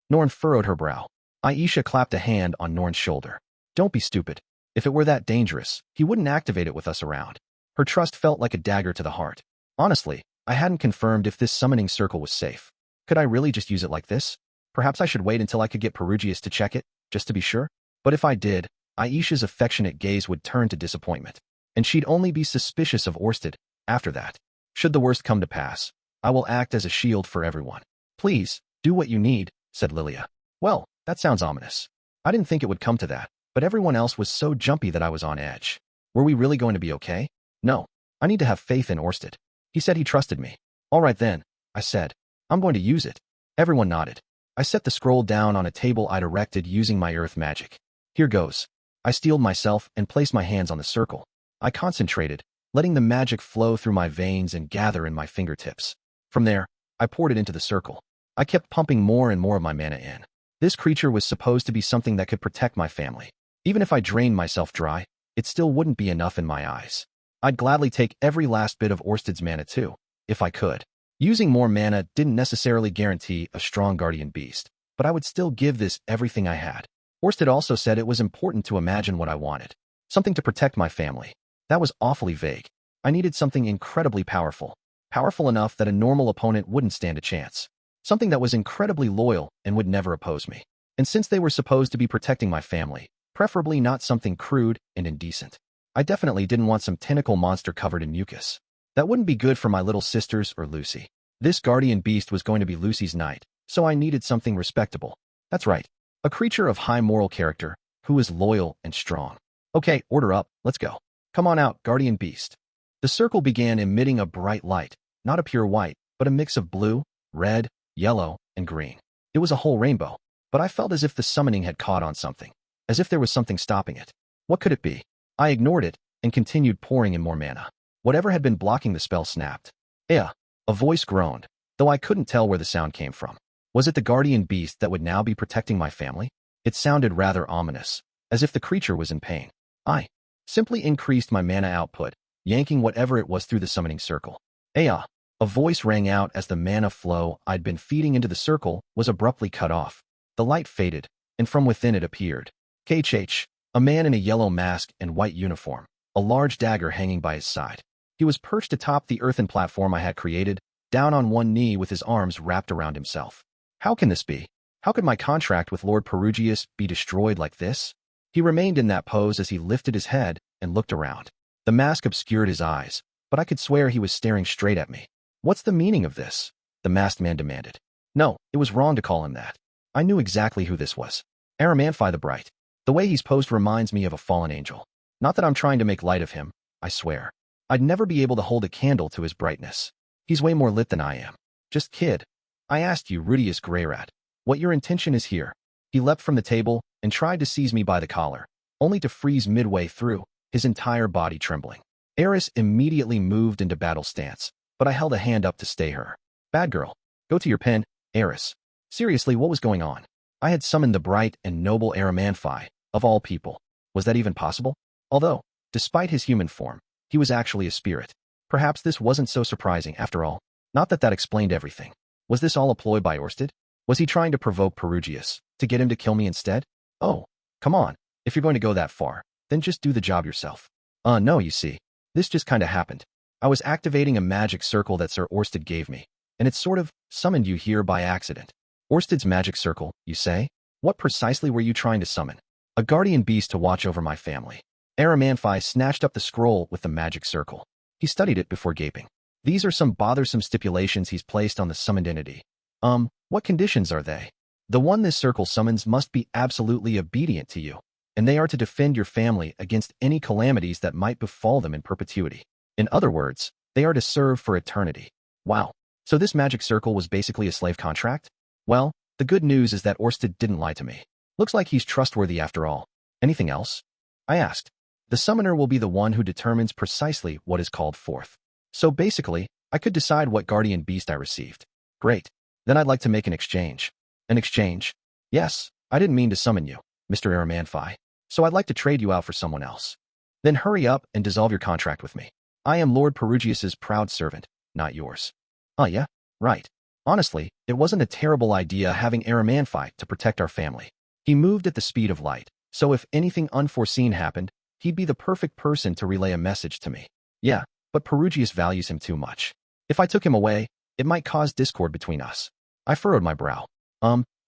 Norn furrowed her brow. Aisha clapped a hand on Norn's shoulder. Don't be stupid. If it were that dangerous, he wouldn't activate it with us around. Her trust felt like a dagger to the heart. Honestly, I hadn't confirmed if this summoning circle was safe. Could I really just use it like this? Perhaps I should wait until I could get Perugius to check it, just to be sure? But if I did, Aisha's affectionate gaze would turn to disappointment, and she'd only be suspicious of Orsted after that. Should the worst come to pass, I will act as a shield for everyone. Please, do what you need, said Lilia. Well, that sounds ominous. I didn't think it would come to that, but everyone else was so jumpy that I was on edge. Were we really going to be okay? No, I need to have faith in Orsted. He said he trusted me. All right then, I said. I'm going to use it. Everyone nodded. I set the scroll down on a table I'd erected using my earth magic. Here goes. I steeled myself and placed my hands on the circle. I concentrated, letting the magic flow through my veins and gather in my fingertips. From there, I poured it into the circle. I kept pumping more and more of my mana in. This creature was supposed to be something that could protect my family. Even if I drained myself dry, it still wouldn't be enough in my eyes. I'd gladly take every last bit of Orsted's mana too, if I could. Using more mana didn't necessarily guarantee a strong guardian beast, but I would still give this everything I had. Orsted also said it was important to imagine what I wanted. Something to protect my family. That was awfully vague. I needed something incredibly powerful. Powerful enough that a normal opponent wouldn't stand a chance. Something that was incredibly loyal and would never oppose me. And since they were supposed to be protecting my family, preferably not something crude and indecent. I definitely didn't want some tentacle monster covered in mucus. That wouldn't be good for my little sisters or Lucy. This guardian beast was going to be Lucy's knight, so I needed something respectable. That's right. A creature of high moral character, who is loyal and strong. Okay, order up, let's go. Come on out, guardian beast. The circle began emitting a bright light, not a pure white, but a mix of blue, red, yellow, and green. It was a whole rainbow, but I felt as if the summoning had caught on something, as if there was something stopping it. What could it be? I ignored it and continued pouring in more mana. Whatever had been blocking the spell snapped. Yeah, a voice groaned, though I couldn't tell where the sound came from. Was it the guardian beast that would now be protecting my family? It sounded rather ominous, as if the creature was in pain. I simply increased my mana output, yanking whatever it was through the summoning circle. Aya! A voice rang out as the mana flow I'd been feeding into the circle was abruptly cut off. The light faded, and from within it appeared KHH, a man in a yellow mask and white uniform, a large dagger hanging by his side. He was perched atop the earthen platform I had created, down on one knee with his arms wrapped around himself. How can this be? How could my contract with Lord Perugius be destroyed like this? He remained in that pose as he lifted his head and looked around. The mask obscured his eyes, but I could swear he was staring straight at me. What's the meaning of this? The masked man demanded. No, it was wrong to call him that. I knew exactly who this was. Aramanfi the Bright. The way he's posed reminds me of a fallen angel. Not that I'm trying to make light of him, I swear. I'd never be able to hold a candle to his brightness. He's way more lit than I am. Just kid. I asked you, Rudeus Greyrat, what your intention is here. He leapt from the table and tried to seize me by the collar, only to freeze midway through, his entire body trembling. Eris immediately moved into battle stance, but I held a hand up to stay her. Bad girl. Go to your pen, Eris. Seriously, what was going on? I had summoned the bright and noble Aramanfi, of all people. Was that even possible? Although, despite his human form, he was actually a spirit. Perhaps this wasn't so surprising after all. Not that explained everything. Was this all a ploy by Orsted? Was he trying to provoke Perugius, to get him to kill me instead? Oh, come on. If you're going to go that far, then just do the job yourself. No, you see. This just kinda happened. I was activating a magic circle that Sir Orsted gave me, and it sort of summoned you here by accident. Orsted's magic circle, you say? What precisely were you trying to summon? A guardian beast to watch over my family. Aramanfi snatched up the scroll with the magic circle. He studied it before gaping. These are some bothersome stipulations he's placed on the summoned entity. What conditions are they? The one this circle summons must be absolutely obedient to you, and they are to defend your family against any calamities that might befall them in perpetuity. In other words, they are to serve for eternity. Wow. So this magic circle was basically a slave contract? Well, the good news is that Orsted didn't lie to me. Looks like he's trustworthy after all. Anything else? I asked. The summoner will be the one who determines precisely what is called forth. So basically, I could decide what guardian beast I received. Great. Then I'd like to make an exchange. An exchange? Yes, I didn't mean to summon you, Mr. Aramanfi. So I'd like to trade you out for someone else. Then hurry up and dissolve your contract with me. I am Lord Perugius's proud servant, not yours. Oh yeah? Right. Honestly, it wasn't a terrible idea having Aramanfi to protect our family. He moved at the speed of light, so if anything unforeseen happened, he'd be the perfect person to relay a message to me. Yeah, but Perugius values him too much. If I took him away, it might cause discord between us. I furrowed my brow.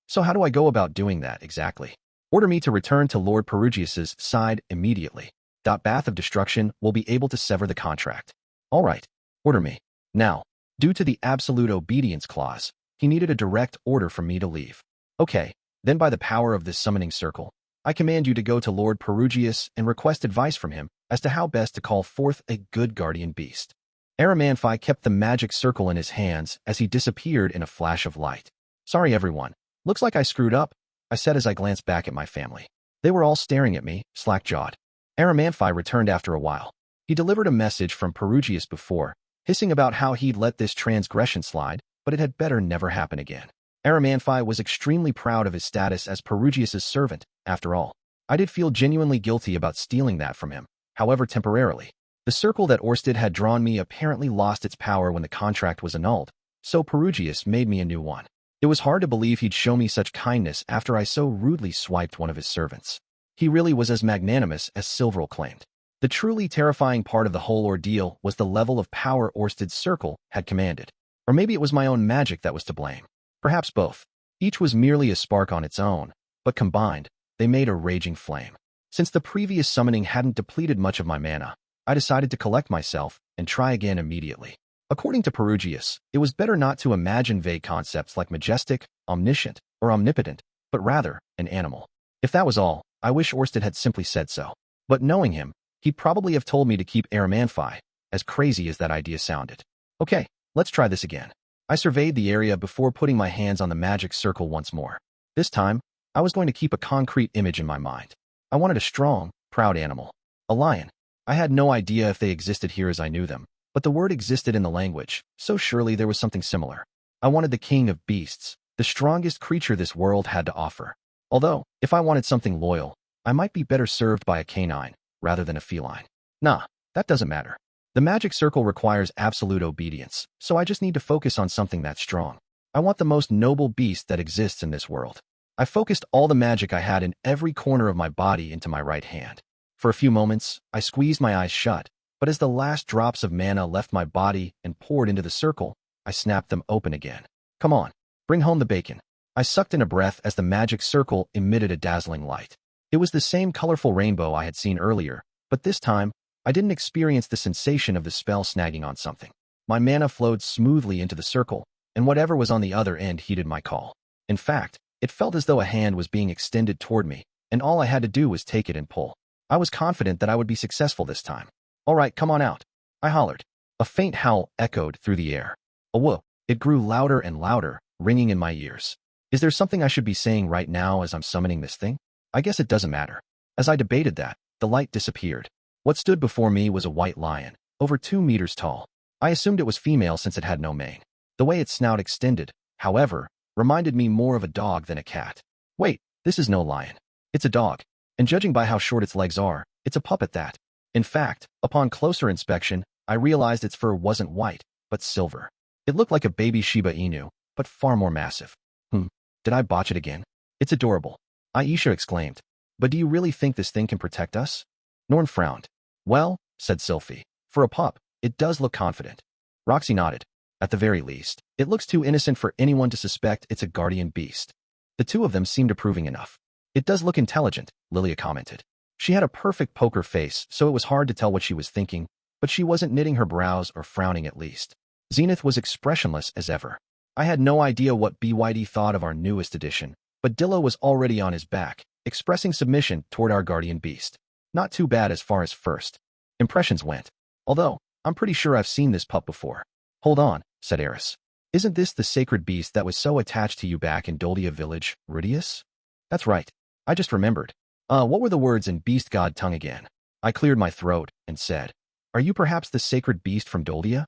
So how do I go about doing that exactly? Order me to return to Lord Perugius's side immediately. Bath of Destruction will be able to sever the contract. All right, order me. Now, due to the absolute obedience clause, he needed a direct order from me to leave. Okay, then by the power of this summoning circle, I command you to go to Lord Perugius and request advice from him as to how best to call forth a good guardian beast. Aramanfi kept the magic circle in his hands as he disappeared in a flash of light. Sorry everyone. Looks like I screwed up, I said as I glanced back at my family. They were all staring at me, slack-jawed. Aramanthi returned after a while. He delivered a message from Perugius before, hissing about how he'd let this transgression slide, but it had better never happen again. Aramanthi was extremely proud of his status as Perugius's servant, after all. I did feel genuinely guilty about stealing that from him, however temporarily. The circle that Orsted had drawn me apparently lost its power when the contract was annulled, so Perugius made me a new one. It was hard to believe he'd show me such kindness after I so rudely swiped one of his servants. He really was as magnanimous as Silverl claimed. The truly terrifying part of the whole ordeal was the level of power Orsted's circle had commanded. Or maybe it was my own magic that was to blame. Perhaps both. Each was merely a spark on its own, but combined, they made a raging flame. Since the previous summoning hadn't depleted much of my mana, I decided to collect myself and try again immediately. According to Perugius, it was better not to imagine vague concepts like majestic, omniscient, or omnipotent, but rather an animal. If that was all, I wish Orsted had simply said so. But knowing him, he'd probably have told me to keep Aramanthi, as crazy as that idea sounded. Okay, let's try this again. I surveyed the area before putting my hands on the magic circle once more. This time, I was going to keep a concrete image in my mind. I wanted a strong, proud animal. A lion. I had no idea if they existed here as I knew them, but the word existed in the language, so surely there was something similar. I wanted the king of beasts, the strongest creature this world had to offer. Although, if I wanted something loyal, I might be better served by a canine, rather than a feline. Nah, that doesn't matter. The magic circle requires absolute obedience, so I just need to focus on something that's strong. I want the most noble beast that exists in this world. I focused all the magic I had in every corner of my body into my right hand. For a few moments, I squeezed my eyes shut, but as the last drops of mana left my body and poured into the circle, I snapped them open again. Come on, bring home the bacon. I sucked in a breath as the magic circle emitted a dazzling light. It was the same colorful rainbow I had seen earlier, but this time, I didn't experience the sensation of the spell snagging on something. My mana flowed smoothly into the circle, and whatever was on the other end heeded my call. In fact, it felt as though a hand was being extended toward me, and all I had to do was take it and pull. I was confident that I would be successful this time. All right, come on out. I hollered. A faint howl echoed through the air. A whoop. It grew louder and louder, ringing in my ears. Is there something I should be saying right now as I'm summoning this thing? I guess it doesn't matter. As I debated that, the light disappeared. What stood before me was a white lion, over 2 meters tall. I assumed it was female since it had no mane. The way its snout extended, however, reminded me more of a dog than a cat. Wait, this is no lion. It's a dog. And judging by how short its legs are, it's a pup at that. In fact, upon closer inspection, I realized its fur wasn't white, but silver. It looked like a baby Shiba Inu, but far more massive. Did I botch it again? It's adorable. Aisha exclaimed. But do you really think this thing can protect us? Norn frowned. Well, said Sylphiette, for a pup, it does look confident. Roxy nodded. At the very least, it looks too innocent for anyone to suspect it's a guardian beast. The two of them seemed approving enough. It does look intelligent, Lilia commented. She had a perfect poker face, so it was hard to tell what she was thinking, but she wasn't knitting her brows or frowning at least. Zenith was expressionless as ever. I had no idea what BYD thought of our newest addition, but Dillo was already on his back, expressing submission toward our guardian beast. Not too bad as far as first impressions went. Although, I'm pretty sure I've seen this pup before. Hold on, said Eris. Isn't this the sacred beast that was so attached to you back in Doldia village, Rudeus? That's right. I just remembered. What were the words in beast god tongue again? I cleared my throat and said, Are you perhaps the sacred beast from Doldia?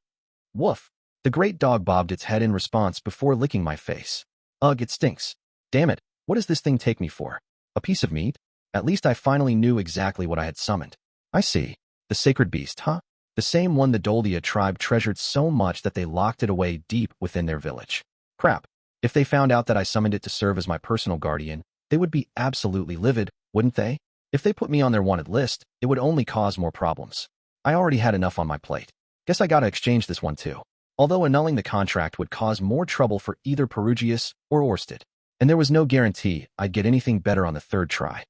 Woof. The great dog bobbed its head in response before licking my face. Ugh, it stinks. Damn it, what does this thing take me for? A piece of meat? At least I finally knew exactly what I had summoned. I see. The sacred beast, huh? The same one the Doldia tribe treasured so much that they locked it away deep within their village. Crap. If they found out that I summoned it to serve as my personal guardian, they would be absolutely livid, wouldn't they? If they put me on their wanted list, it would only cause more problems. I already had enough on my plate. Guess I gotta exchange this one too. Although annulling the contract would cause more trouble for either Perugius or Orsted. And there was no guarantee I'd get anything better on the third try.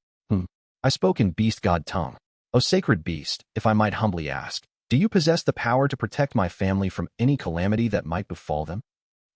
I spoke in beast god tongue. O sacred beast, if I might humbly ask, do you possess the power to protect my family from any calamity that might befall them?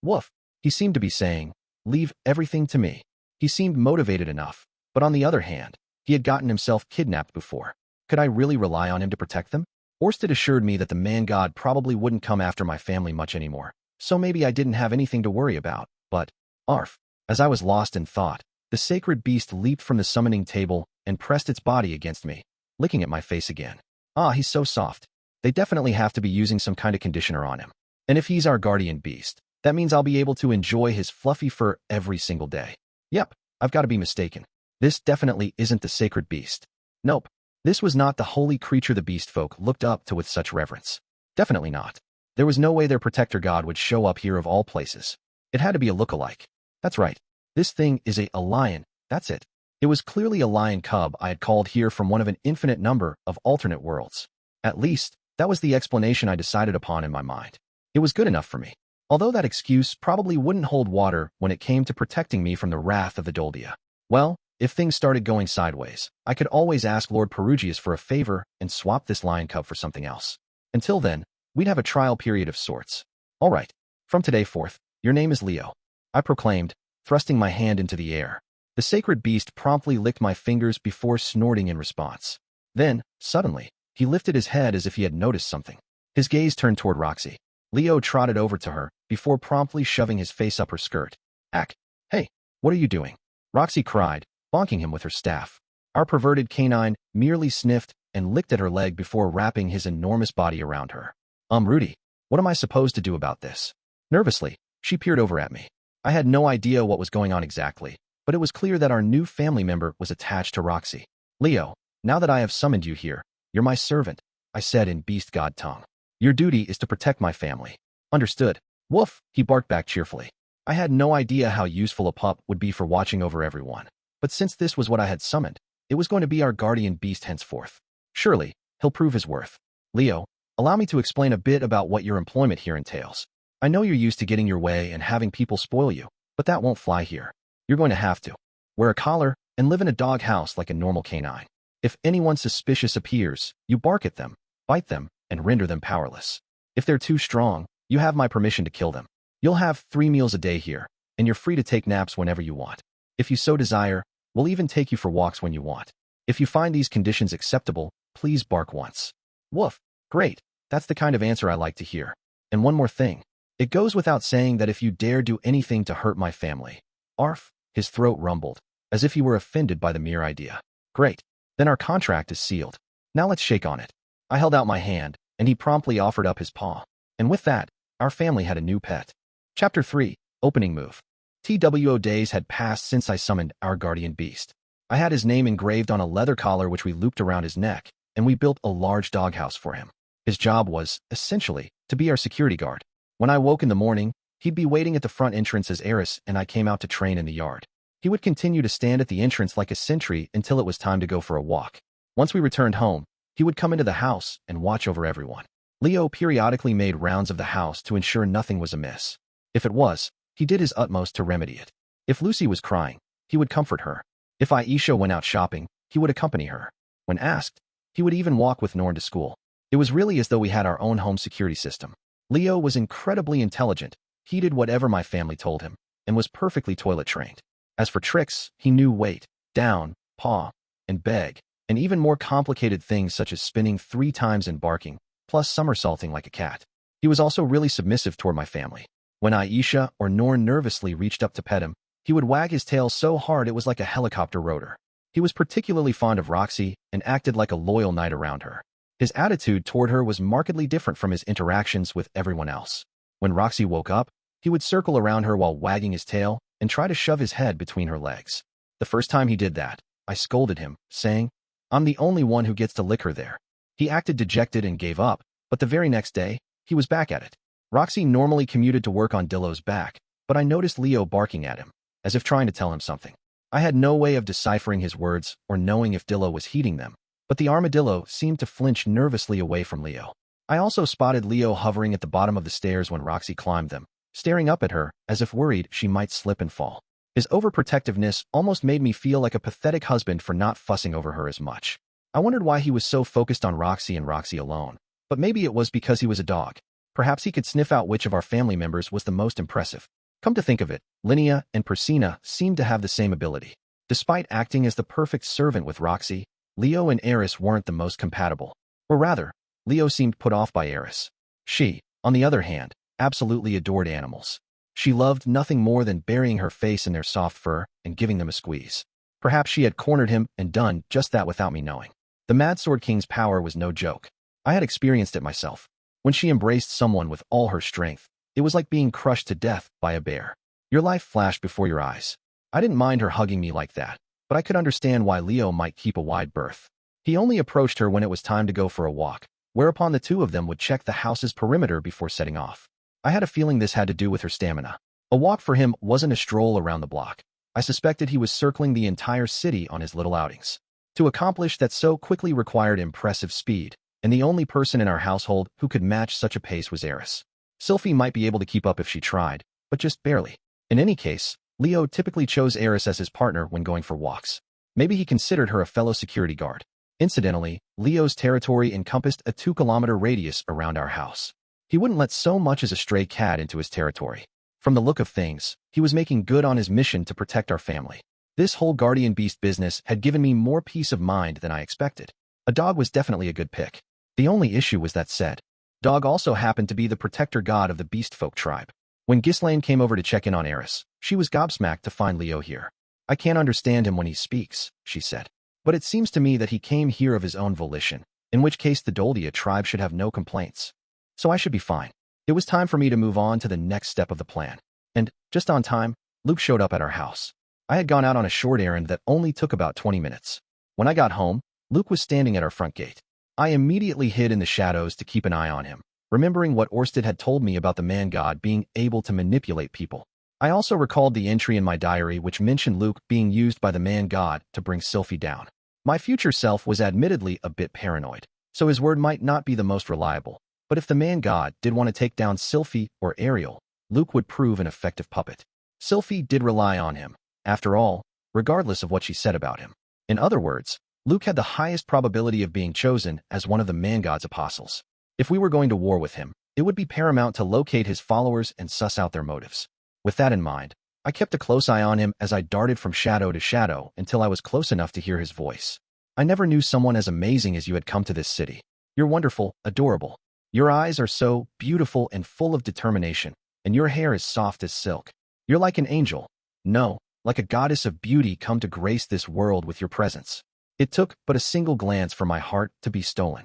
Woof. He seemed to be saying, leave everything to me. He seemed motivated enough, but on the other hand, he had gotten himself kidnapped before. Could I really rely on him to protect them? Orsted assured me that the man-god probably wouldn't come after my family much anymore, so maybe I didn't have anything to worry about, but, arf, As I was lost in thought, the sacred beast leaped from the summoning table and pressed its body against me, licking at my face again. Ah, he's so soft. They definitely have to be using some kind of conditioner on him. And if he's our guardian beast, that means I'll be able to enjoy his fluffy fur every single day. Yep, I've got to be mistaken. This definitely isn't the sacred beast. Nope, this was not the holy creature the beast folk looked up to with such reverence. Definitely not. There was no way their protector god would show up here of all places. It had to be a look-alike. That's right. This thing is a lion, that's it. It was clearly a lion cub I had called here from one of an infinite number of alternate worlds. At least, that was the explanation I decided upon in my mind. It was good enough for me. Although that excuse probably wouldn't hold water when it came to protecting me from the wrath of the Doldia. Well, if things started going sideways, I could always ask Lord Perugius for a favor and swap this lion cub for something else. Until then, we'd have a trial period of sorts. All right, from today forth, your name is Leo, I proclaimed, thrusting my hand into the air. The sacred beast promptly licked my fingers before snorting in response. Then, suddenly, he lifted his head as if he had noticed something. His gaze turned toward Roxy. Leo trotted over to her, before promptly shoving his face up her skirt. Ack! Hey, what are you doing? Roxy cried, bonking him with her staff. Our perverted canine merely sniffed and licked at her leg before wrapping his enormous body around her. Rudy, what am I supposed to do about this? Nervously, she peered over at me. I had no idea what was going on exactly, but it was clear that our new family member was attached to Roxy. Leo, now that I have summoned you here, you're my servant, I said in beast god tongue. Your duty is to protect my family. Understood. Woof, he barked back cheerfully. I had no idea how useful a pup would be for watching over everyone, but since this was what I had summoned, it was going to be our guardian beast henceforth. Surely, he'll prove his worth. Leo, allow me to explain a bit about what your employment here entails. I know you're used to getting your way and having people spoil you, but that won't fly here. You're going to have to wear a collar and live in a dog house like a normal canine. If anyone suspicious appears, you bark at them, bite them, and render them powerless. If they're too strong, you have my permission to kill them. You'll have 3 meals a day here, and you're free to take naps whenever you want. If you so desire, we'll even take you for walks when you want. If you find these conditions acceptable, please bark once. Woof. Great. That's the kind of answer I like to hear. And one more thing. It goes without saying that if you dare do anything to hurt my family. Arf, his throat rumbled, as if he were offended by the mere idea. Great. Then our contract is sealed. Now let's shake on it. I held out my hand, and he promptly offered up his paw. And with that, our family had a new pet. Chapter 3, Opening Move. TWO days had passed since I summoned our guardian beast. I had his name engraved on a leather collar which we looped around his neck, and we built a large doghouse for him. His job was, essentially, to be our security guard. When I woke in the morning, he'd be waiting at the front entrance as Eris and I came out to train in the yard. He would continue to stand at the entrance like a sentry until it was time to go for a walk. Once we returned home, he would come into the house and watch over everyone. Leo periodically made rounds of the house to ensure nothing was amiss. If it was, he did his utmost to remedy it. If Lucy was crying, he would comfort her. If Aisha went out shopping, he would accompany her. When asked, he would even walk with Norn to school. It was really as though we had our own home security system. Leo was incredibly intelligent. He did whatever my family told him, and was perfectly toilet trained. As for tricks, he knew wait, down, paw, and beg, and even more complicated things such as spinning 3 times and barking, plus somersaulting like a cat. He was also really submissive toward my family. When Aisha or Norn nervously reached up to pet him, he would wag his tail so hard it was like a helicopter rotor. He was particularly fond of Roxy and acted like a loyal knight around her. His attitude toward her was markedly different from his interactions with everyone else. When Roxy woke up, he would circle around her while wagging his tail and try to shove his head between her legs. The first time he did that, I scolded him, saying, "I'm the only one who gets to lick her there." He acted dejected and gave up, but the very next day, he was back at it. Roxy normally commuted to work on Dillo's back, but I noticed Leo barking at him, as if trying to tell him something. I had no way of deciphering his words or knowing if Dillo was heeding them, but the armadillo seemed to flinch nervously away from Leo. I also spotted Leo hovering at the bottom of the stairs when Roxy climbed them, staring up at her as if worried she might slip and fall. His overprotectiveness almost made me feel like a pathetic husband for not fussing over her as much. I wondered why he was so focused on Roxy and Roxy alone, but maybe it was because he was a dog. Perhaps he could sniff out which of our family members was the most impressive. Come to think of it, Linnea and Persina seemed to have the same ability. Despite acting as the perfect servant with Roxy, Leo and Eris weren't the most compatible. Or rather, Leo seemed put off by Eris. She, on the other hand, absolutely adored animals. She loved nothing more than burying her face in their soft fur and giving them a squeeze. Perhaps she had cornered him and done just that without me knowing. The Mad Sword King's power was no joke. I had experienced it myself. When she embraced someone with all her strength, it was like being crushed to death by a bear. Your life flashed before your eyes. I didn't mind her hugging me like that, but I could understand why Leo might keep a wide berth. He only approached her when it was time to go for a walk, whereupon the two of them would check the house's perimeter before setting off. I had a feeling this had to do with her stamina. A walk for him wasn't a stroll around the block. I suspected he was circling the entire city on his little outings. To accomplish that so quickly required impressive speed, and the only person in our household who could match such a pace was Eris. Sylphie might be able to keep up if she tried, but just barely. In any case, Leo typically chose Eris as his partner when going for walks. Maybe he considered her a fellow security guard. Incidentally, Leo's territory encompassed a 2-kilometer radius around our house. He wouldn't let so much as a stray cat into his territory. From the look of things, he was making good on his mission to protect our family. This whole guardian beast business had given me more peace of mind than I expected. A dog was definitely a good pick. The only issue was that said dog also happened to be the protector god of the beast folk tribe. When Ghislaine came over to check in on Eris, she was gobsmacked to find Leo here. I can't understand him when he speaks, she said. But it seems to me that he came here of his own volition, in which case the Doldia tribe should have no complaints. So I should be fine. It was time for me to move on to the next step of the plan. And, just on time, Luke showed up at our house. I had gone out on a short errand that only took about 20 minutes. When I got home, Luke was standing at our front gate. I immediately hid in the shadows to keep an eye on him, remembering what Orsted had told me about the man-god being able to manipulate people. I also recalled the entry in my diary which mentioned Luke being used by the man-god to bring Sylphie down. My future self was admittedly a bit paranoid, so his word might not be the most reliable. But if the man-god did want to take down Sylphie or Ariel, Luke would prove an effective puppet. Sylphie did rely on him, after all, regardless of what she said about him. In other words, Luke had the highest probability of being chosen as one of the man-god's apostles. If we were going to war with him, it would be paramount to locate his followers and suss out their motives. With that in mind, I kept a close eye on him as I darted from shadow to shadow until I was close enough to hear his voice. I never knew someone as amazing as you had come to this city. You're wonderful, adorable. Your eyes are so beautiful and full of determination, and your hair is soft as silk. You're like an angel. No, like a goddess of beauty come to grace this world with your presence. It took but a single glance for my heart to be stolen.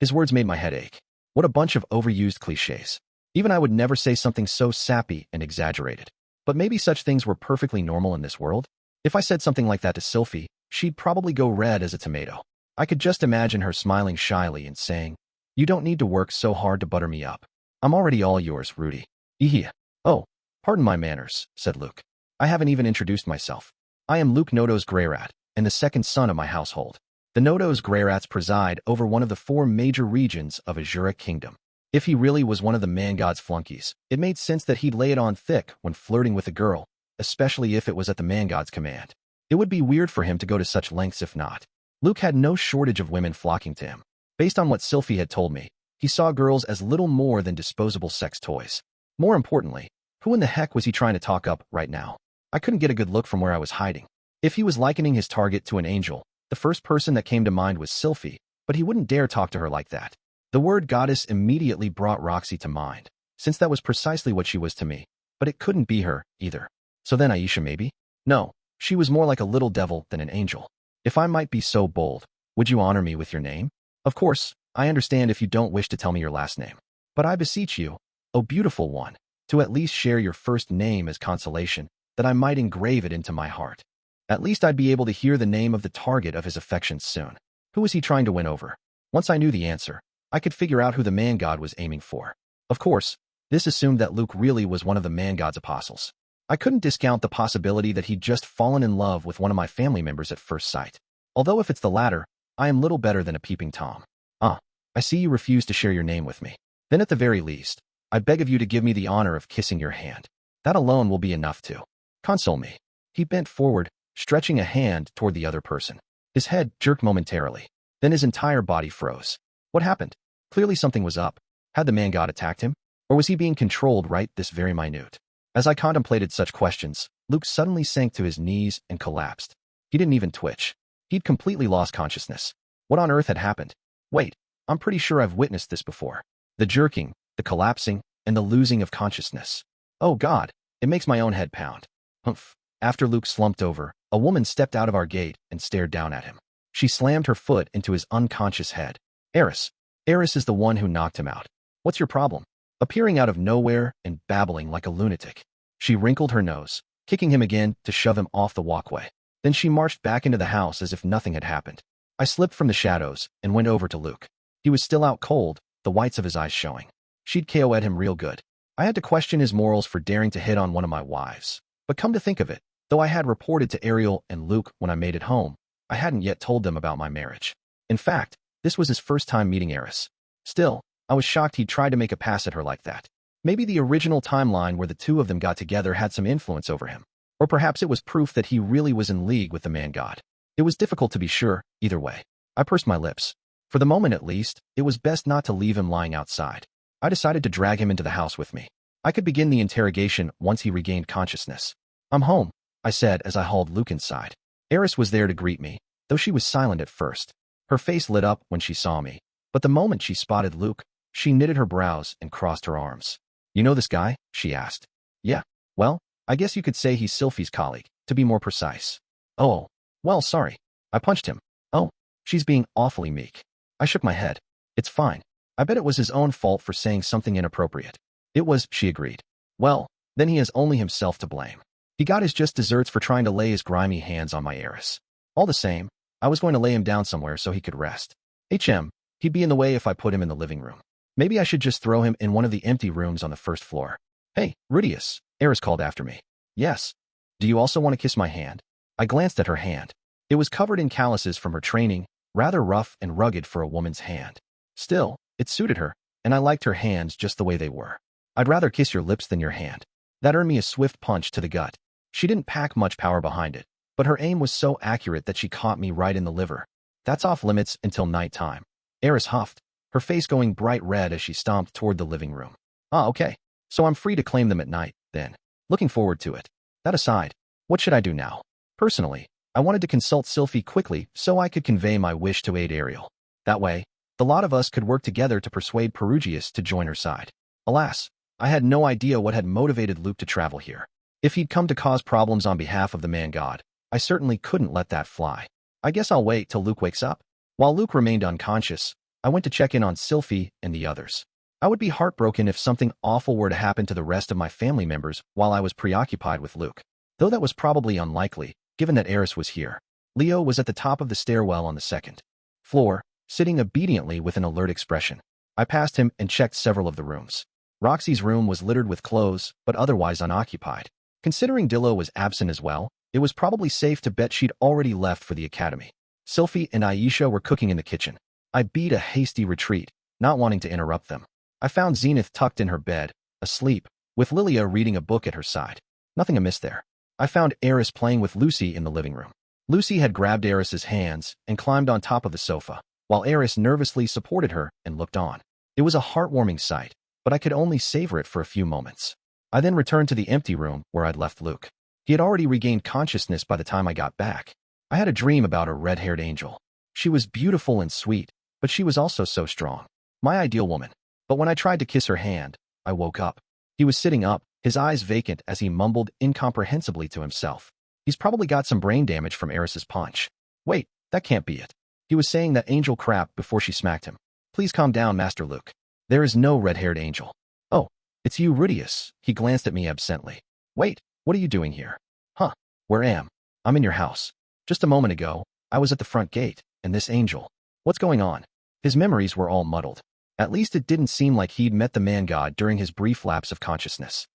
His words made my head ache. What a bunch of overused cliches. Even I would never say something so sappy and exaggerated. But maybe such things were perfectly normal in this world? If I said something like that to Sylphie, she'd probably go red as a tomato. I could just imagine her smiling shyly and saying, "You don't need to work so hard to butter me up. I'm already all yours, Rudy." "Yeah. Oh, pardon my manners," said Luke. "I haven't even introduced myself. I am Luke Rudeus Greyrat, and the second son of my household. The Rudeus Greyrats preside over one of the 4 major regions of Asura Kingdom. If he really was one of the man-god's flunkies, it made sense that he'd lay it on thick when flirting with a girl, especially if it was at the man-god's command. It would be weird for him to go to such lengths if not. Luke had no shortage of women flocking to him. Based on what Sylphie had told me, he saw girls as little more than disposable sex toys. More importantly, who in the heck was he trying to talk up right now? I couldn't get a good look from where I was hiding. If he was likening his target to an angel, the first person that came to mind was Sylphie, but he wouldn't dare talk to her like that. The word goddess immediately brought Roxy to mind, since that was precisely what she was to me, but it couldn't be her, either. So then Aisha maybe? No, she was more like a little devil than an angel. If I might be so bold, would you honor me with your name? Of course, I understand if you don't wish to tell me your last name. But I beseech you, O beautiful one, to at least share your first name as consolation, that I might engrave it into my heart. At least I'd be able to hear the name of the target of his affections soon. Who was he trying to win over? Once I knew the answer, I could figure out who the man-god was aiming for. Of course, this assumed that Luke really was one of the man-god's apostles. I couldn't discount the possibility that he'd just fallen in love with one of my family members at first sight. Although if it's the latter, I am little better than a peeping Tom. I see you refuse to share your name with me. Then at the very least, I beg of you to give me the honor of kissing your hand. That alone will be enough to console me. He bent forward, stretching a hand toward the other person. His head jerked momentarily. Then his entire body froze. What happened? Clearly something was up. Had the man-god attacked him? Or was he being controlled right this very minute? As I contemplated such questions, Luke suddenly sank to his knees and collapsed. He didn't even twitch. He'd completely lost consciousness. What on earth had happened? Wait, I'm pretty sure I've witnessed this before. The jerking, the collapsing, and the losing of consciousness. Oh God, It makes my own head pound. Humph. After Luke slumped over, a woman stepped out of our gate and stared down at him. She slammed her foot into his unconscious head. Eris. Eris is the one who knocked him out. What's your problem? Appearing out of nowhere and babbling like a lunatic. She wrinkled her nose, kicking him again to shove him off the walkway. Then she marched back into the house as if nothing had happened. I slipped from the shadows and went over to Luke. He was still out cold, the whites of his eyes showing. She'd KO'd him real good. I had to question his morals for daring to hit on one of my wives. But come to think of it, though I had reported to Ariel and Luke when I made it home, I hadn't yet told them about my marriage. In fact, this was his first time meeting Eris. Still, I was shocked he'd tried to make a pass at her like that. Maybe the original timeline where the two of them got together had some influence over him. Or perhaps it was proof that he really was in league with the man-god. It was difficult to be sure, either way. I pursed my lips. For the moment at least, it was best not to leave him lying outside. I decided to drag him into the house with me. I could begin the interrogation once he regained consciousness. I'm home, I said as I hauled Luke inside. Eris was there to greet me, though she was silent at first. Her face lit up when she saw me. But the moment she spotted Luke, she knitted her brows and crossed her arms. You know this guy? She asked. Yeah. Well, I guess you could say he's Sylphie's colleague, to be more precise. Oh. Well, sorry. I punched him. Oh. She's being awfully meek. I shook my head. It's fine. I bet it was his own fault for saying something inappropriate. It was, she agreed. Well, then he has only himself to blame. He got his just desserts for trying to lay his grimy hands on my Eris. All the same, I was going to lay him down somewhere so he could rest. He'd be in the way if I put him in the living room. Maybe I should just throw him in one of the empty rooms on the first floor. Hey, Rudeus, Eris called after me. Yes. Do you also want to kiss my hand? I glanced at her hand. It was covered in calluses from her training, rather rough and rugged for a woman's hand. Still, it suited her, and I liked her hands just the way they were. I'd rather kiss your lips than your hand. That earned me a swift punch to the gut. She didn't pack much power behind it, but her aim was so accurate that she caught me right in the liver. That's off limits until nighttime. Eris huffed, her face going bright red as she stomped toward the living room. Okay. So I'm free to claim them at night, then. Looking forward to it. That aside, what should I do now? Personally, I wanted to consult Sylphie quickly so I could convey my wish to aid Ariel. That way, the lot of us could work together to persuade Perugius to join her side. Alas, I had no idea what had motivated Luke to travel here. If he'd come to cause problems on behalf of the man-god, I certainly couldn't let that fly. I guess I'll wait till Luke wakes up. While Luke remained unconscious, I went to check in on Sylphie and the others. I would be heartbroken if something awful were to happen to the rest of my family members while I was preoccupied with Luke. Though that was probably unlikely, given that Eris was here. Leo was at the top of the stairwell on the second floor, sitting obediently with an alert expression. I passed him and checked several of the rooms. Roxy's room was littered with clothes, but otherwise unoccupied. Considering Dillo was absent as well, it was probably safe to bet she'd already left for the academy. Sylphie and Aisha were cooking in the kitchen. I beat a hasty retreat, not wanting to interrupt them. I found Zenith tucked in her bed, asleep, with Lilia reading a book at her side. Nothing amiss there. I found Eris playing with Lucy in the living room. Lucy had grabbed Eris's hands and climbed on top of the sofa, while Eris nervously supported her and looked on. It was a heartwarming sight, but I could only savor it for a few moments. I then returned to the empty room where I'd left Luke. He had already regained consciousness by the time I got back. I had a dream about a red-haired angel. She was beautiful and sweet, but she was also so strong. My ideal woman. But when I tried to kiss her hand, I woke up. He was sitting up, his eyes vacant as he mumbled incomprehensibly to himself. He's probably got some brain damage from Eris's punch. Wait, that can't be it. He was saying that angel crap before she smacked him. Please calm down, Master Luke. There is no red-haired angel. Oh, it's you, Rudeus. He glanced at me absently. Wait, what are you doing here? Huh, where am? I'm in your house. Just a moment ago, I was at the front gate, and this angel. What's going on? His memories were all muddled. At least it didn't seem like he'd met the man-god during his brief lapse of consciousness.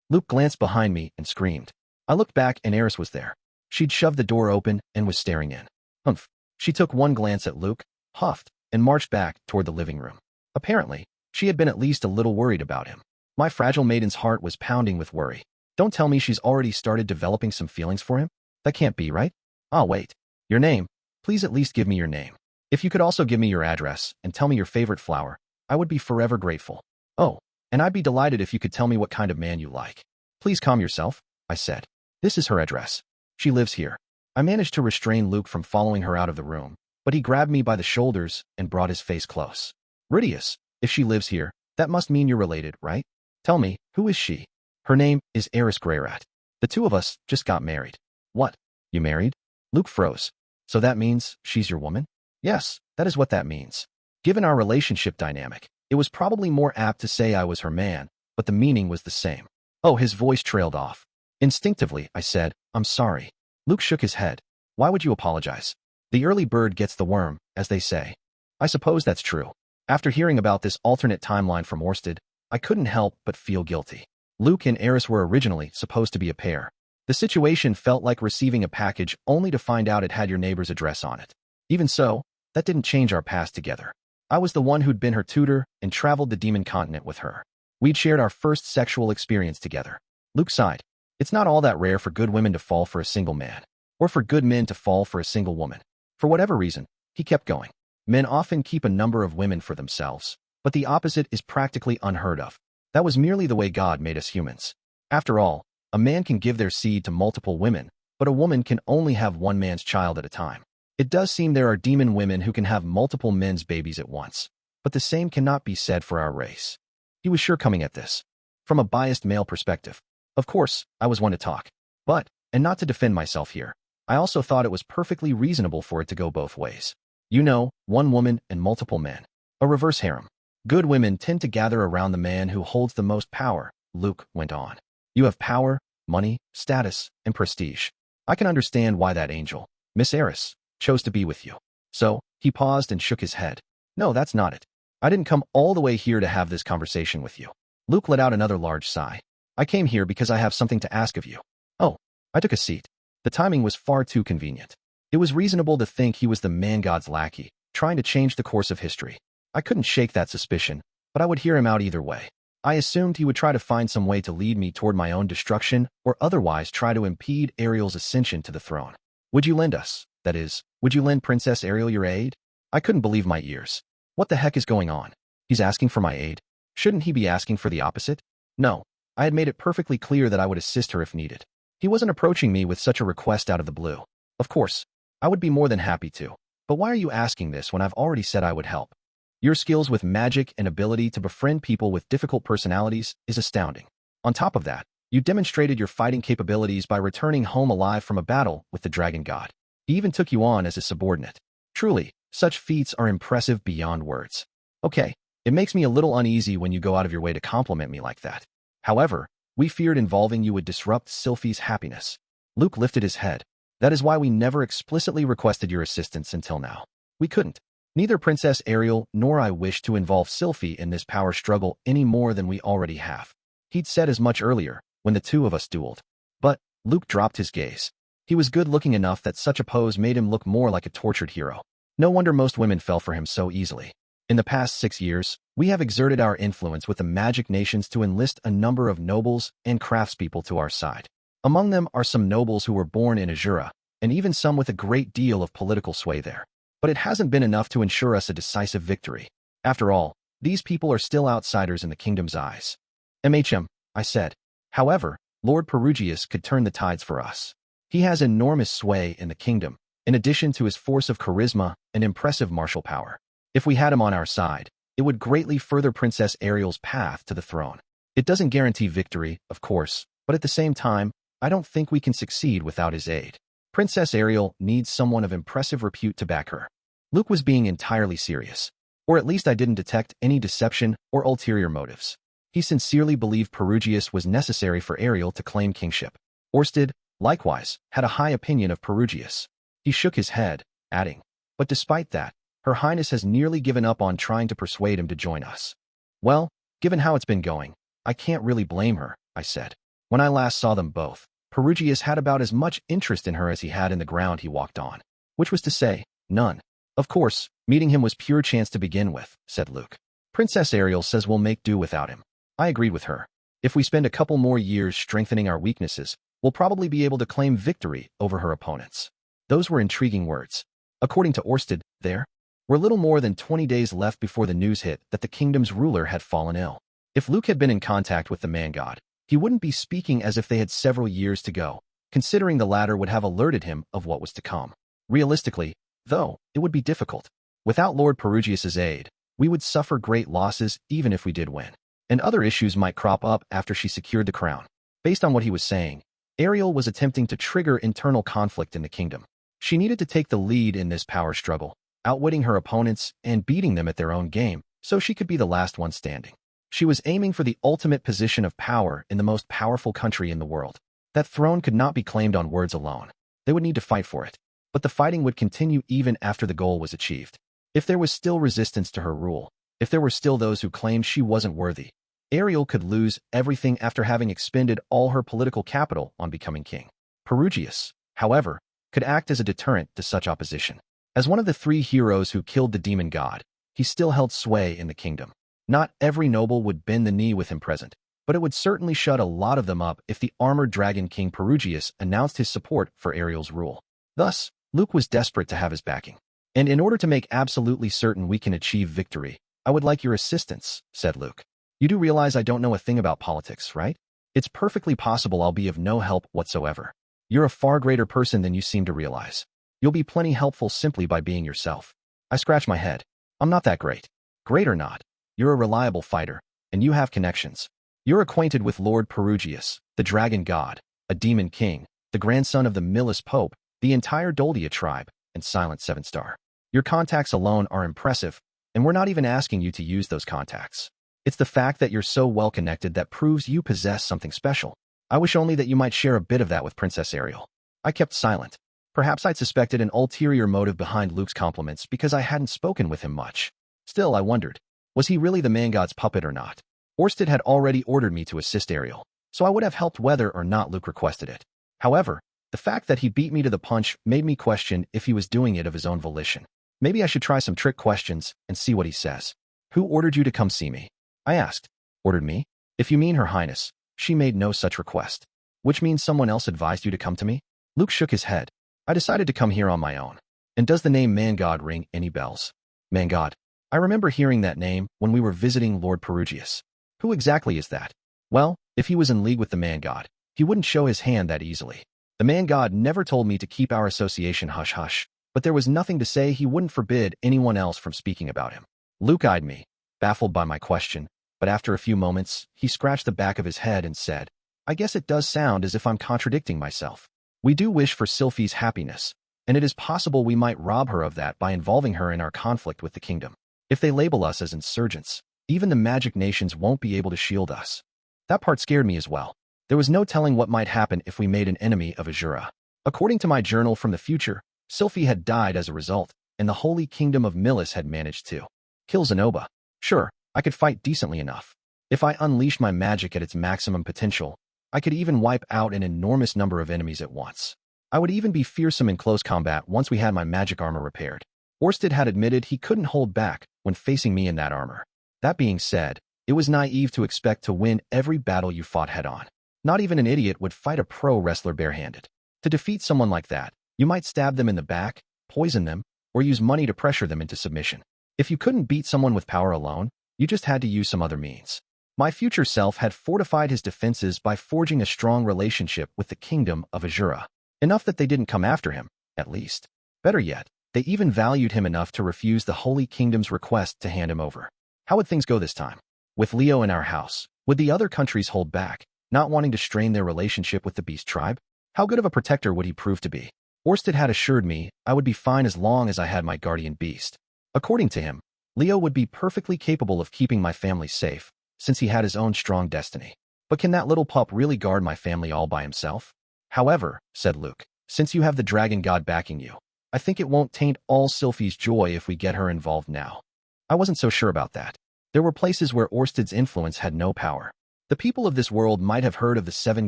Luke glanced behind me and screamed. I looked back and Eris was there. She'd shoved the door open and was staring in. Humph. She took one glance at Luke, huffed, and marched back toward the living room. Apparently, she had been at least a little worried about him. My fragile maiden's heart was pounding with worry. Don't tell me she's already started developing some feelings for him? That can't be, right? Wait. Your name. Please at least give me your name. If you could also give me your address and tell me your favorite flower, I would be forever grateful. Oh, and I'd be delighted if you could tell me what kind of man you like. Please calm yourself, I said. This is her address. She lives here. I managed to restrain Luke from following her out of the room, but he grabbed me by the shoulders and brought his face close. Rudeus, if she lives here, that must mean you're related, right? Tell me, who is she? Her name is Rudeus Greyrat. The two of us just got married. What? You married? Luke froze. So that means she's your woman? Yes, that is what that means. Given our relationship dynamic, it was probably more apt to say I was her man, but the meaning was the same. Oh, his voice trailed off. Instinctively, I said, I'm sorry. Luke shook his head. Why would you apologize? The early bird gets the worm, as they say. I suppose that's true. After hearing about this alternate timeline from Orsted, I couldn't help but feel guilty. Luke and Eris were originally supposed to be a pair. The situation felt like receiving a package only to find out it had your neighbor's address on it. Even so, that didn't change our past together. I was the one who'd been her tutor and traveled the demon continent with her. We'd shared our first sexual experience together. Luke sighed. It's not all that rare for good women to fall for a single man, or for good men to fall for a single woman. For whatever reason, he kept going. Men often keep a number of women for themselves, but the opposite is practically unheard of. That was merely the way God made us humans. After all, a man can give their seed to multiple women, but a woman can only have one man's child at a time. It does seem there are demon women who can have multiple men's babies at once, but the same cannot be said for our race. He was sure coming at this from a biased male perspective. Of course, I was one to talk. But, and not to defend myself here, I also thought it was perfectly reasonable for it to go both ways. You know, one woman and multiple men. A reverse harem. Good women tend to gather around the man who holds the most power, Luke went on. You have power, money, status, and prestige. I can understand why that angel, Miss Eris, chose to be with you. So, he paused and shook his head. No, that's not it. I didn't come all the way here to have this conversation with you. Luke let out another large sigh. I came here because I have something to ask of you. Oh, I took a seat. The timing was far too convenient. It was reasonable to think he was the man-god's lackey, trying to change the course of history. I couldn't shake that suspicion, but I would hear him out either way. I assumed he would try to find some way to lead me toward my own destruction or otherwise try to impede Ariel's ascension to the throne. Would you lend us, that is, would you lend Princess Ariel your aid? I couldn't believe my ears. What the heck is going on? He's asking for my aid. Shouldn't he be asking for the opposite? No, I had made it perfectly clear that I would assist her if needed. He wasn't approaching me with such a request out of the blue. Of course, I would be more than happy to. But why are you asking this when I've already said I would help? Your skills with magic and ability to befriend people with difficult personalities is astounding. On top of that, you demonstrated your fighting capabilities by returning home alive from a battle with the dragon god. He even took you on as a subordinate. Truly, such feats are impressive beyond words. Okay, it makes me a little uneasy when you go out of your way to compliment me like that. However, we feared involving you would disrupt Sylphie's happiness. Luke lifted his head. That is why we never explicitly requested your assistance until now. We couldn't. Neither Princess Ariel nor I wish to involve Sylphie in this power struggle any more than we already have. He'd said as much earlier, when the two of us dueled. But, Luke dropped his gaze. He was good-looking enough that such a pose made him look more like a tortured hero. No wonder most women fell for him so easily. In the past 6 years, we have exerted our influence with the magic nations to enlist a number of nobles and craftspeople to our side. Among them are some nobles who were born in Asura, and even some with a great deal of political sway there. But it hasn't been enough to ensure us a decisive victory. After all, these people are still outsiders in the kingdom's eyes. I said. However, Lord Perugius could turn the tides for us. He has enormous sway in the kingdom, in addition to his force of charisma and impressive martial power. If we had him on our side, it would greatly further Princess Ariel's path to the throne. It doesn't guarantee victory, of course, but at the same time, I don't think we can succeed without his aid. Princess Ariel needs someone of impressive repute to back her. Luke was being entirely serious. Or at least I didn't detect any deception or ulterior motives. He sincerely believed Perugius was necessary for Ariel to claim kingship. Orsted, likewise, had a high opinion of Perugius. He shook his head, adding, but despite that, Her Highness has nearly given up on trying to persuade him to join us. Well, given how it's been going, I can't really blame her, I said. When I last saw them both, Perugius had about as much interest in her as he had in the ground he walked on. Which was to say, none. Of course, meeting him was pure chance to begin with, said Luke. Princess Ariel says we'll make do without him. I agreed with her. If we spend a couple more years strengthening our weaknesses, we'll probably be able to claim victory over her opponents. Those were intriguing words. According to Orsted, there were little more than 20 days left before the news hit that the kingdom's ruler had fallen ill. If Luke had been in contact with the man-god, he wouldn't be speaking as if they had several years to go, considering the latter would have alerted him of what was to come. Realistically, though, it would be difficult. Without Lord Perugius's aid, we would suffer great losses even if we did win. And other issues might crop up after she secured the crown. Based on what he was saying, Ariel was attempting to trigger internal conflict in the kingdom. She needed to take the lead in this power struggle, outwitting her opponents and beating them at their own game, so she could be the last one standing. She was aiming for the ultimate position of power in the most powerful country in the world. That throne could not be claimed on words alone. They would need to fight for it. But the fighting would continue even after the goal was achieved. If there was still resistance to her rule, if there were still those who claimed she wasn't worthy, Ariel could lose everything after having expended all her political capital on becoming king. Perugius, however, could act as a deterrent to such opposition. As one of the 3 heroes who killed the demon god, he still held sway in the kingdom. Not every noble would bend the knee with him present, but it would certainly shut a lot of them up if the armored dragon King Perugius announced his support for Ariel's rule. Thus, Luke was desperate to have his backing. And in order to make absolutely certain we can achieve victory, I would like your assistance, said Luke. You do realize I don't know a thing about politics, right? It's perfectly possible I'll be of no help whatsoever. You're a far greater person than you seem to realize. You'll be plenty helpful simply by being yourself. I scratch my head. I'm not that great. Great or not, you're a reliable fighter, and you have connections. You're acquainted with Lord Perugius, the dragon god, a demon king, the grandson of the Millis Pope, the entire Doldia tribe, and Silent 7-Star. Your contacts alone are impressive, and we're not even asking you to use those contacts. It's the fact that you're so well-connected that proves you possess something special. I wish only that you might share a bit of that with Princess Ariel. I kept silent. Perhaps I'd suspected an ulterior motive behind Luke's compliments because I hadn't spoken with him much. Still, I wondered, was he really the man-god's puppet or not? Orsted had already ordered me to assist Ariel, so I would have helped whether or not Luke requested it. However, the fact that he beat me to the punch made me question if he was doing it of his own volition. Maybe I should try some trick questions and see what he says. Who ordered you to come see me? I asked. Ordered me? If you mean Her Highness, she made no such request. Which means someone else advised you to come to me? Luke shook his head. I decided to come here on my own. And does the name Man-God ring any bells? Man-God. I remember hearing that name when we were visiting Lord Perugius. Who exactly is that? Well, if he was in league with the Man-God, he wouldn't show his hand that easily. The Man-God never told me to keep our association hush-hush, but there was nothing to say he wouldn't forbid anyone else from speaking about him. Luke eyed me, baffled by my question, but after a few moments, he scratched the back of his head and said, I guess it does sound as if I'm contradicting myself. We do wish for Sylphie's happiness, and it is possible we might rob her of that by involving her in our conflict with the kingdom. If they label us as insurgents, even the magic nations won't be able to shield us. That part scared me as well. There was no telling what might happen if we made an enemy of Asura. According to my journal from the future, Sylphie had died as a result, and the holy kingdom of Millis had managed to kill Zenoba. Sure, I could fight decently enough. If I unleashed my magic at its maximum potential, I could even wipe out an enormous number of enemies at once. I would even be fearsome in close combat once we had my magic armor repaired. Orsted had admitted he couldn't hold back when facing me in that armor. That being said, it was naive to expect to win every battle you fought head-on. Not even an idiot would fight a pro wrestler barehanded. To defeat someone like that, you might stab them in the back, poison them, or use money to pressure them into submission. If you couldn't beat someone with power alone, you just had to use some other means. My future self had fortified his defenses by forging a strong relationship with the kingdom of Asura. Enough that they didn't come after him, at least. Better yet, they even valued him enough to refuse the Holy Kingdom's request to hand him over. How would things go this time? With Leo in our house, would the other countries hold back, not wanting to strain their relationship with the Beast tribe? How good of a protector would he prove to be? Orsted had assured me I would be fine as long as I had my guardian beast. According to him, Leo would be perfectly capable of keeping my family safe, since he had his own strong destiny. But can that little pup really guard my family all by himself? However, said Luke, since you have the dragon god backing you, I think it won't taint all Sylphie's joy if we get her involved now. I wasn't so sure about that. There were places where Orsted's influence had no power. The people of this world might have heard of the 7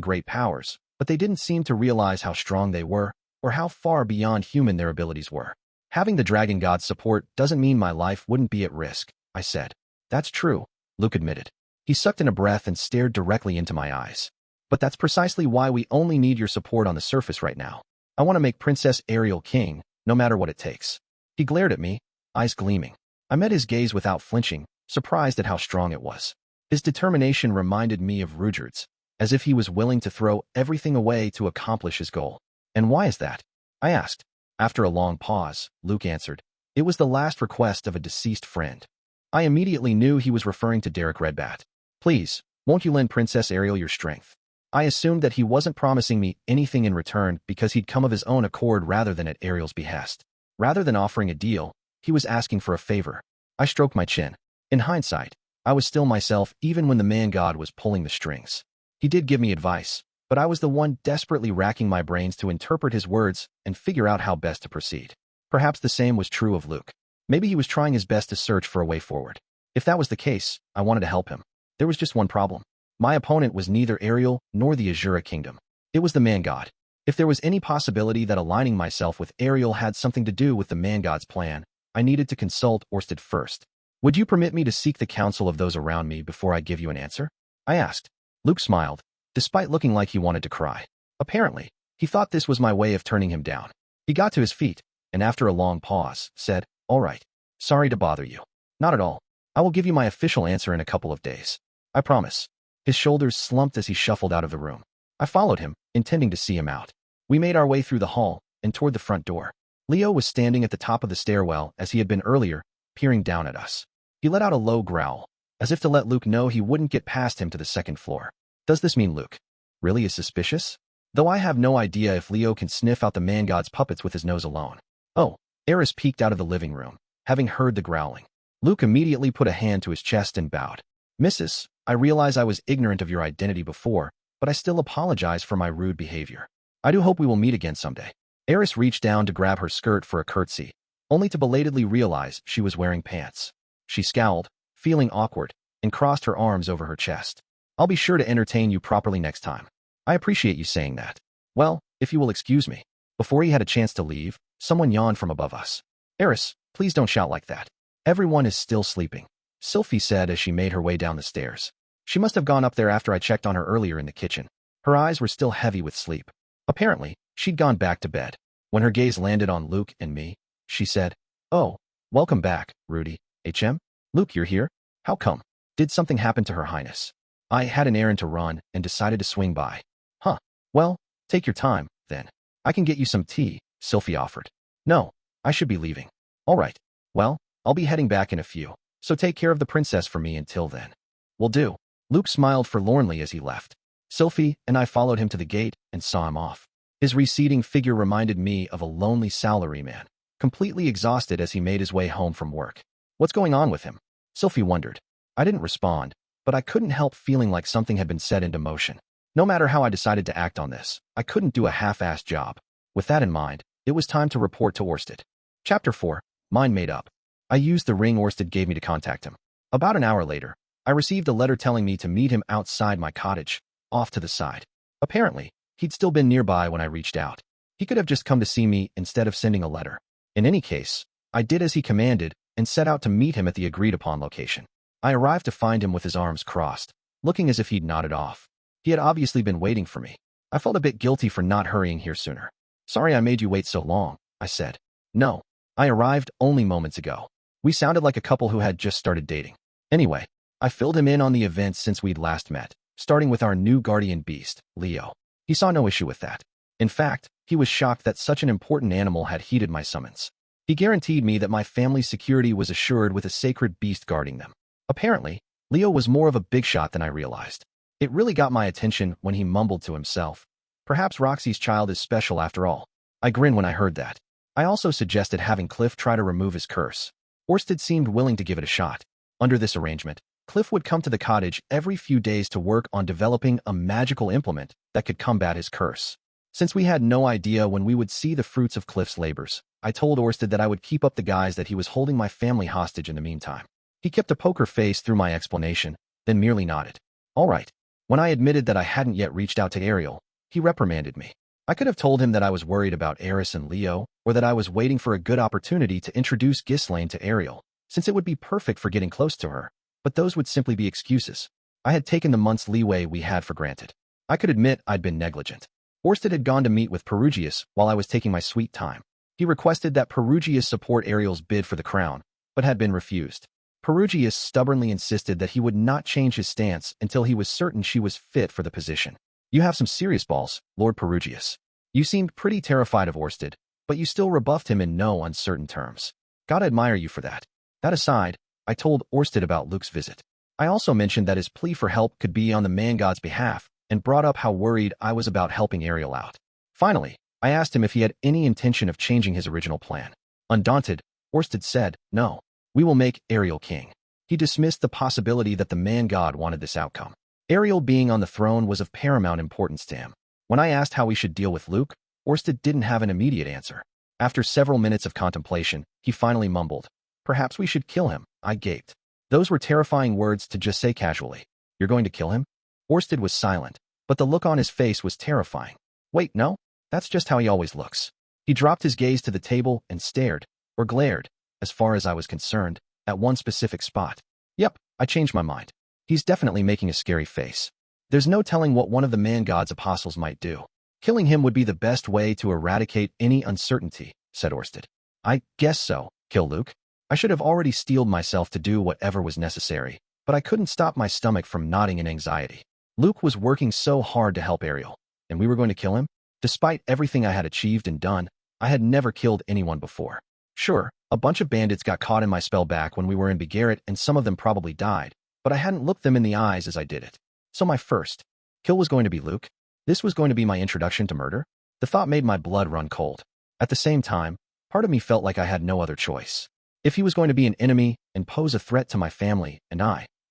great powers, but they didn't seem to realize how strong they were, or how far beyond human their abilities were. Having the dragon god's support doesn't mean my life wouldn't be at risk, I said. That's true, Luke admitted. He sucked in a breath and stared directly into my eyes. But that's precisely why we only need your support on the surface right now. I want to make Princess Ariel king, no matter what it takes. He glared at me, eyes gleaming. I met his gaze without flinching, surprised at how strong it was. His determination reminded me of Rudeus, as if he was willing to throw everything away to accomplish his goal. And why is that? I asked. After a long pause, Luke answered, it was the last request of a deceased friend. I immediately knew he was referring to Derek Redbat. Please, won't you lend Princess Ariel your strength? I assumed that he wasn't promising me anything in return because he'd come of his own accord rather than at Ariel's behest. Rather than offering a deal, he was asking for a favor. I stroked my chin. In hindsight, I was still myself even when the man-god was pulling the strings. He did give me advice, but I was the one desperately racking my brains to interpret his words and figure out how best to proceed. Perhaps the same was true of Luke. Maybe he was trying his best to search for a way forward. If that was the case, I wanted to help him. There was just one problem. My opponent was neither Ariel nor the Asura kingdom. It was the man-god. If there was any possibility that aligning myself with Ariel had something to do with the man-god's plan, I needed to consult Orsted first. Would you permit me to seek the counsel of those around me before I give you an answer? I asked. Luke smiled, despite looking like he wanted to cry. Apparently, he thought this was my way of turning him down. He got to his feet, and after a long pause, said, "All right. Sorry to bother you. Not at all. I will give you my official answer in a couple of days. I promise." His shoulders slumped as he shuffled out of the room. I followed him, intending to see him out. We made our way through the hall and toward the front door. Leo was standing at the top of the stairwell as he had been earlier, peering down at us. He let out a low growl, as if to let Luke know he wouldn't get past him to the second floor. Does this mean Luke really is suspicious? Though I have no idea if Leo can sniff out the man-god's puppets with his nose alone. Oh, Eris peeked out of the living room, having heard the growling. Luke immediately put a hand to his chest and bowed. "Mrs., I realize I was ignorant of your identity before, but I still apologize for my rude behavior. I do hope we will meet again someday." Eris reached down to grab her skirt for a curtsy, only to belatedly realize she was wearing pants. She scowled, feeling awkward, and crossed her arms over her chest. "I'll be sure to entertain you properly next time. I appreciate you saying that. Well, if you will excuse me." Before he had a chance to leave, someone yawned from above us. "Eris, please don't shout like that. Everyone is still sleeping," Sylphiette said as she made her way down the stairs. She must have gone up there after I checked on her earlier in the kitchen. Her eyes were still heavy with sleep. Apparently, she'd gone back to bed. When her gaze landed on Luke and me, she said, "Oh, welcome back, Rudy. HM? Luke, you're here? How come? Did something happen to Her Highness?" "I had an errand to run and decided to swing by." "Huh. Well, take your time, then. I can get you some tea," Sylphiette offered. "No, I should be leaving." "All right. Well, I'll be heading back in a few, so take care of the princess for me until then." "Will do." Luke smiled forlornly as he left. Sylphiette and I followed him to the gate and saw him off. His receding figure reminded me of a lonely salaryman, completely exhausted as he made his way home from work. "What's going on with him?" Sylphiette wondered. I didn't respond, but I couldn't help feeling like something had been set into motion. No matter how I decided to act on this, I couldn't do a half-assed job. With that in mind, it was time to report to Orsted. Chapter 4. Mind made up. I used the ring Orsted gave me to contact him. About an hour later, I received a letter telling me to meet him outside my cottage, off to the side. Apparently, he'd still been nearby when I reached out. He could have just come to see me instead of sending a letter. In any case, I did as he commanded and set out to meet him at the agreed-upon location. I arrived to find him with his arms crossed, looking as if he'd nodded off. He had obviously been waiting for me. I felt a bit guilty for not hurrying here sooner. "Sorry I made you wait so long," I said. "No, I arrived only moments ago." We sounded like a couple who had just started dating. Anyway, I filled him in on the events since we'd last met, starting with our new guardian beast, Leo. He saw no issue with that. In fact, he was shocked that such an important animal had heeded my summons. He guaranteed me that my family's security was assured with a sacred beast guarding them. Apparently, Leo was more of a big shot than I realized. It really got my attention when he mumbled to himself, "Perhaps Roxy's child is special after all." I grinned when I heard that. I also suggested having Cliff try to remove his curse. Orsted seemed willing to give it a shot. Under this arrangement, Cliff would come to the cottage every few days to work on developing a magical implement that could combat his curse. Since we had no idea when we would see the fruits of Cliff's labors, I told Orsted that I would keep up the guise that he was holding my family hostage in the meantime. He kept a poker face through my explanation, then merely nodded. "All right." When I admitted that I hadn't yet reached out to Ariel, he reprimanded me. I could have told him that I was worried about Eris and Leo, or that I was waiting for a good opportunity to introduce Ghislaine to Ariel, since it would be perfect for getting close to her, but those would simply be excuses. I had taken the month's leeway we had for granted. I could admit I'd been negligent. Orsted had gone to meet with Perugius while I was taking my sweet time. He requested that Perugius support Ariel's bid for the crown, but had been refused. Perugius stubbornly insisted that he would not change his stance until he was certain she was fit for the position. "You have some serious balls, Lord Perugius. You seemed pretty terrified of Orsted, but you still rebuffed him in no uncertain terms. Gotta admire you for that." That aside, I told Orsted about Luke's visit. I also mentioned that his plea for help could be on the man-god's behalf, and brought up how worried I was about helping Ariel out. Finally, I asked him if he had any intention of changing his original plan. Undaunted, Orsted said, "No. We will make Ariel king." He dismissed the possibility that the man-god wanted this outcome. Ariel being on the throne was of paramount importance to him. When I asked how we should deal with Luke, Orsted didn't have an immediate answer. After several minutes of contemplation, he finally mumbled, "Perhaps we should kill him." I gaped. Those were terrifying words to just say casually. "You're going to kill him?" Orsted was silent, but the look on his face was terrifying. "Wait, no? That's just how he always looks." He dropped his gaze to the table and stared, or glared, as far as I was concerned, at one specific spot. "Yep, I changed my mind. He's definitely making a scary face. There's no telling what one of the man-god's apostles might do. Killing him would be the best way to eradicate any uncertainty," said Orsted. "I guess so. Kill Luke? I should have already steeled myself to do whatever was necessary, but I couldn't stop my stomach from knotting in anxiety. Luke was working so hard to help Ariel, and we were going to kill him? Despite everything I had achieved and done, I had never killed anyone before. Sure, a bunch of bandits got caught in my spell back when we were in Begarit, and some of them probably died, but I hadn't looked them in the eyes as I did it. So my first kill was going to be Luke? This was going to be my introduction to murder? The thought made my blood run cold. At the same time, part of me felt like I had no other choice. If he was going to be an enemy and pose a threat to my family and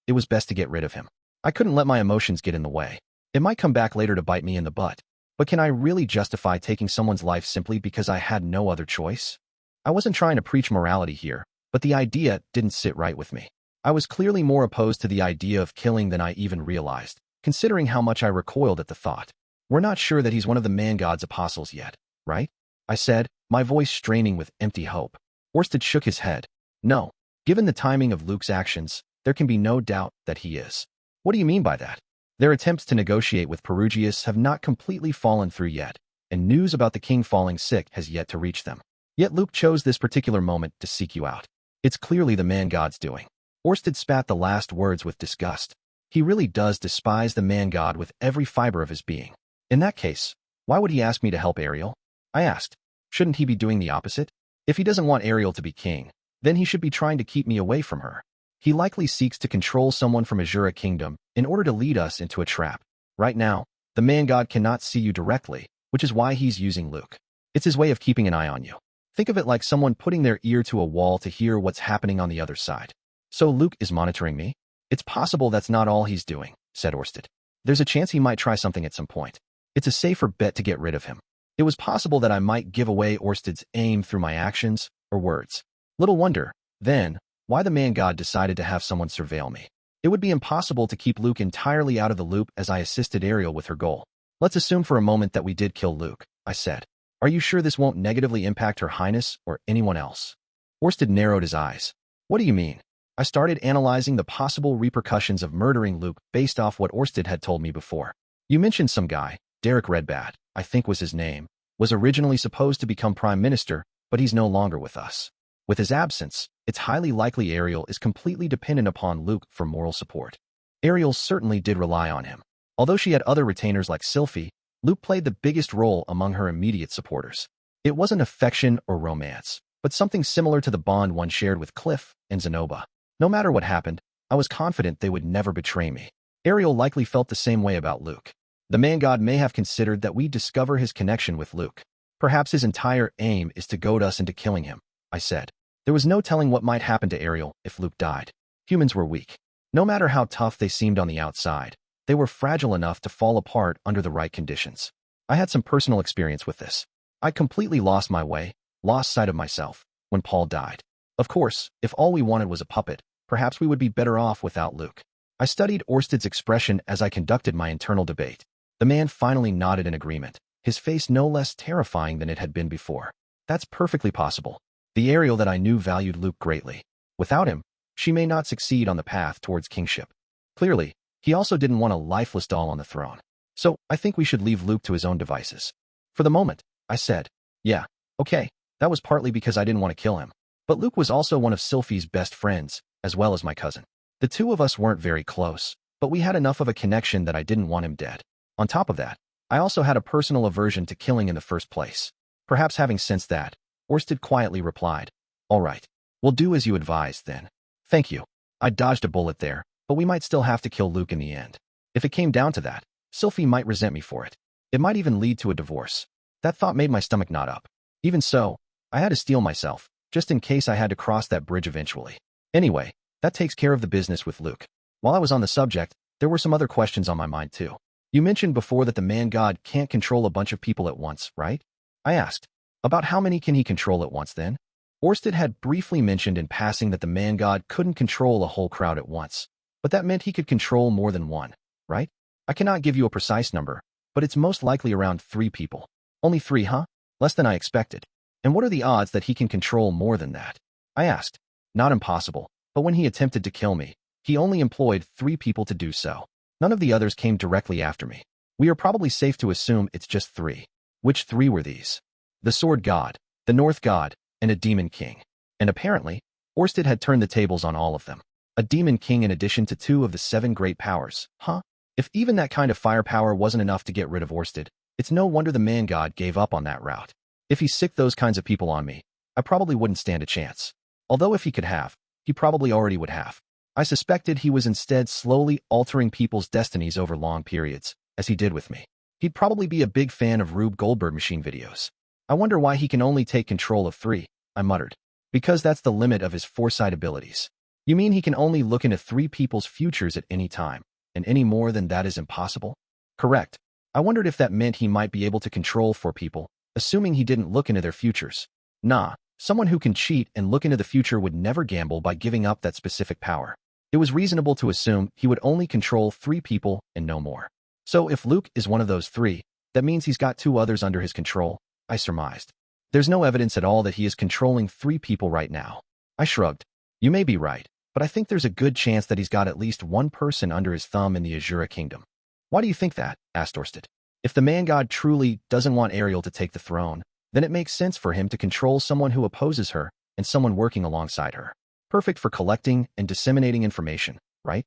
it was best to get rid of him. I couldn't let my emotions get in the way. It might come back later to bite me in the butt, but can I really justify taking someone's life simply because I had no other choice? I wasn't trying to preach morality here, but the idea didn't sit right with me. I was clearly more opposed to the idea of killing than I even realized, considering how much I recoiled at the thought. "We're not sure that he's one of the man-god's apostles yet, right?" I said, my voice straining with empty hope. Orsted shook his head. "No. Given the timing of Luke's actions, there can be no doubt that he is." "What do you mean by that?" "Their attempts to negotiate with Perugius have not completely fallen through yet, and news about the king falling sick has yet to reach them. Yet Luke chose this particular moment to seek you out. It's clearly the man-god's doing." Orsted spat the last words with disgust. He really does despise the man-god with every fiber of his being. "In that case, why would he ask me to help Ariel?" I asked. "Shouldn't he be doing the opposite? If he doesn't want Ariel to be king, then he should be trying to keep me away from her. He likely seeks to control someone from Asura Kingdom in order to lead us into a trap. Right now, the man-god cannot see you directly, which is why he's using Luke. It's his way of keeping an eye on you. Think of it like someone putting their ear to a wall to hear what's happening on the other side. So Luke is monitoring me? It's possible that's not all he's doing," said Orsted. "There's a chance he might try something at some point. It's a safer bet to get rid of him." It was possible that I might give away Orsted's aim through my actions or words. Little wonder, then, why the man-god decided to have someone surveil me. It would be impossible to keep Luke entirely out of the loop as I assisted Ariel with her goal. "Let's assume for a moment that we did kill Luke," I said. "Are you sure this won't negatively impact Her Highness or anyone else?" Orsted narrowed his eyes. "What do you mean?" I started analyzing the possible repercussions of murdering Luke based off what Orsted had told me before. "You mentioned some guy, Derek Redbat, I think was his name, was originally supposed to become prime minister, but he's no longer with us. With his absence, it's highly likely Ariel is completely dependent upon Luke for moral support. Ariel certainly did rely on him. Although she had other retainers like Sylphiette, Luke played the biggest role among her immediate supporters. It wasn't affection or romance, but something similar to the bond one shared with Cliff and Zenoba. No matter what happened, I was confident they would never betray me. Ariel likely felt the same way about Luke. The man-god may have considered that we discover his connection with Luke. Perhaps his entire aim is to goad us into killing him," I said. There was no telling what might happen to Ariel if Luke died. Humans were weak. No matter how tough they seemed on the outside, they were fragile enough to fall apart under the right conditions. I had some personal experience with this. I completely lost my way, lost sight of myself, when Paul died. Of course, if all we wanted was a puppet, perhaps we would be better off without Luke. I studied Orsted's expression as I conducted my internal debate. The man finally nodded in agreement, his face no less terrifying than it had been before. That's perfectly possible. The Ariel that I knew valued Luke greatly. Without him, she may not succeed on the path towards kingship. Clearly, he also didn't want a lifeless doll on the throne. So, I think we should leave Luke to his own devices. For the moment, I said. Yeah, okay, that was partly because I didn't want to kill him. But Luke was also one of Sylphie's best friends, as well as my cousin. The two of us weren't very close, but we had enough of a connection that I didn't want him dead. On top of that, I also had a personal aversion to killing in the first place. Perhaps having sensed that, Orsted quietly replied, "All right, we'll do as you advised then. Thank you. I dodged a bullet there, but we might still have to kill Luke in the end. If it came down to that, Sylphie might resent me for it. It might even lead to a divorce. That thought made my stomach knot up. Even so, I had to steel myself, just in case I had to cross that bridge eventually. Anyway, that takes care of the business with Luke. While I was on the subject, there were some other questions on my mind too. You mentioned before that the man-god can't control a bunch of people at once, right? I asked. About how many can he control at once then? Orsted had briefly mentioned in passing that the man-god couldn't control a whole crowd at once, but that meant he could control more than one, right? I cannot give you a precise number, but it's most likely around 3 people. Only 3, huh? Less than I expected. And what are the odds that he can control more than that? I asked. Not impossible, but when he attempted to kill me, he only employed 3 people to do so. None of the others came directly after me. We are probably safe to assume it's just 3. Which 3 were these? The sword god, the north god, and a demon king. And apparently, Orsted had turned the tables on all of them. A demon king in addition to 2 of the 7 great powers, huh? If even that kind of firepower wasn't enough to get rid of Orsted, it's no wonder the man-god gave up on that route. If he sicked those kinds of people on me, I probably wouldn't stand a chance. Although if he could have, he probably already would have. I suspected he was instead slowly altering people's destinies over long periods, as he did with me. He'd probably be a big fan of Rube Goldberg machine videos. I wonder why he can only take control of 3, I muttered. Because that's the limit of his foresight abilities. You mean he can only look into 3 people's futures at any time, and any more than that is impossible? Correct. I wondered if that meant he might be able to control 4 people, assuming he didn't look into their futures. Nah, someone who can cheat and look into the future would never gamble by giving up that specific power. It was reasonable to assume he would only control 3 people and no more. So if Luke is one of those 3, that means he's got 2 others under his control, I surmised. There's no evidence at all that he is controlling 3 people right now. I shrugged. You may be right, but I think there's a good chance that he's got at least 1 person under his thumb in the Asura kingdom. Why do you think that? Asked Orsted. If the man-god truly doesn't want Ariel to take the throne, then it makes sense for him to control someone who opposes her and someone working alongside her. Perfect for collecting and disseminating information, right?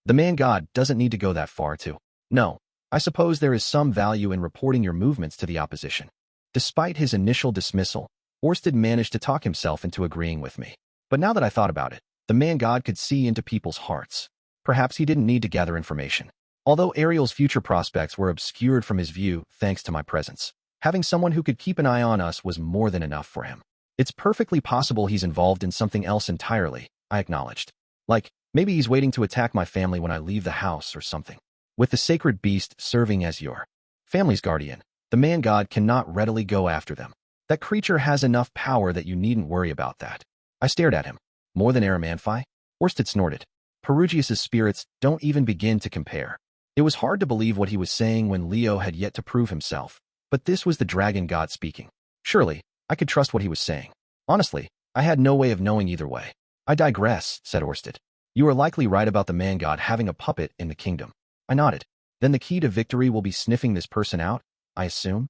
The man-god doesn't need to go that far to. No, I suppose there is some value in reporting your movements to the opposition. Despite his initial dismissal, Orsted managed to talk himself into agreeing with me. But now that I thought about it, the man-god could see into people's hearts. Perhaps he didn't need to gather information. Although Ariel's future prospects were obscured from his view thanks to my presence, having someone who could keep an eye on us was more than enough for him. It's perfectly possible he's involved in something else entirely, I acknowledged. Like, maybe he's waiting to attack my family when I leave the house or something. With the sacred beast serving as your family's guardian, the man-god cannot readily go after them. That creature has enough power that you needn't worry about that. I stared at him. More than Aramanfi? Orsted snorted. Perugius's spirits don't even begin to compare. It was hard to believe what he was saying when Leo had yet to prove himself, but this was the dragon god speaking. Surely, I could trust what he was saying. Honestly, I had no way of knowing either way. I digress, said Orsted. You are likely right about the man-god having a puppet in the kingdom. I nodded. Then the key to victory will be sniffing this person out, I assume?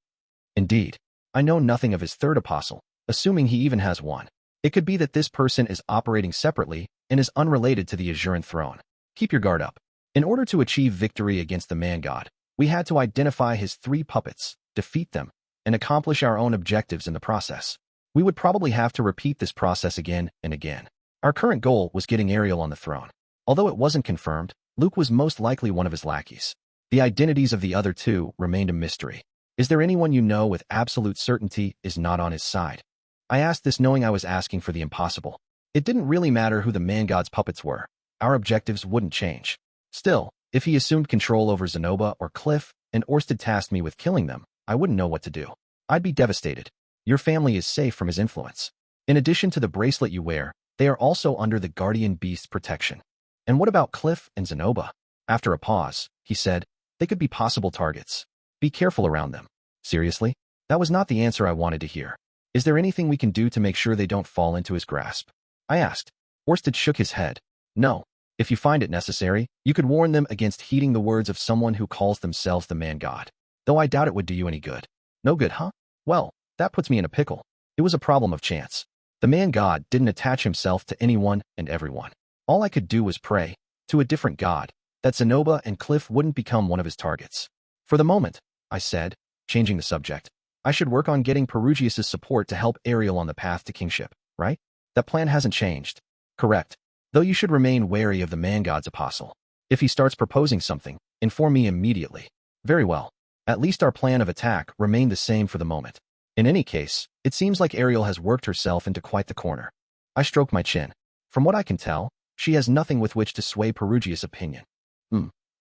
Indeed. I know nothing of his 3rd apostle, assuming he even has one. It could be that this person is operating separately and is unrelated to the Asuran throne. Keep your guard up. In order to achieve victory against the man-god, we had to identify his 3 puppets, defeat them, and accomplish our own objectives in the process. We would probably have to repeat this process again and again. Our current goal was getting Ariel on the throne. Although it wasn't confirmed, Luke was most likely one of his lackeys. The identities of the other 2 remained a mystery. Is there anyone you know with absolute certainty is not on his side? I asked this knowing I was asking for the impossible. It didn't really matter who the man-god's puppets were. Our objectives wouldn't change. Still, if he assumed control over Zenoba or Cliff and Orsted tasked me with killing them, I wouldn't know what to do. I'd be devastated. Your family is safe from his influence. In addition to the bracelet you wear, they are also under the guardian beast's protection. And what about Cliff and Zenoba? After a pause, he said, they could be possible targets. Be careful around them. Seriously? That was not the answer I wanted to hear. Is there anything we can do to make sure they don't fall into his grasp? I asked. Orsted shook his head. No. If you find it necessary, you could warn them against heeding the words of someone who calls themselves the man-god. Though I doubt it would do you any good. No good, huh? Well, that puts me in a pickle. It was a problem of chance. The man-god didn't attach himself to anyone and everyone. All I could do was pray, to a different god, that Zenoba and Cliff wouldn't become one of his targets. For the moment, I said, changing the subject, I should work on getting Perugius's support to help Ariel on the path to kingship, right? That plan hasn't changed. Correct. Though you should remain wary of the man-god's apostle. If he starts proposing something, inform me immediately. Very well. At least our plan of attack remained the same for the moment. In any case, it seems like Ariel has worked herself into quite the corner. I stroked my chin. From what I can tell, she has nothing with which to sway Perugia's opinion.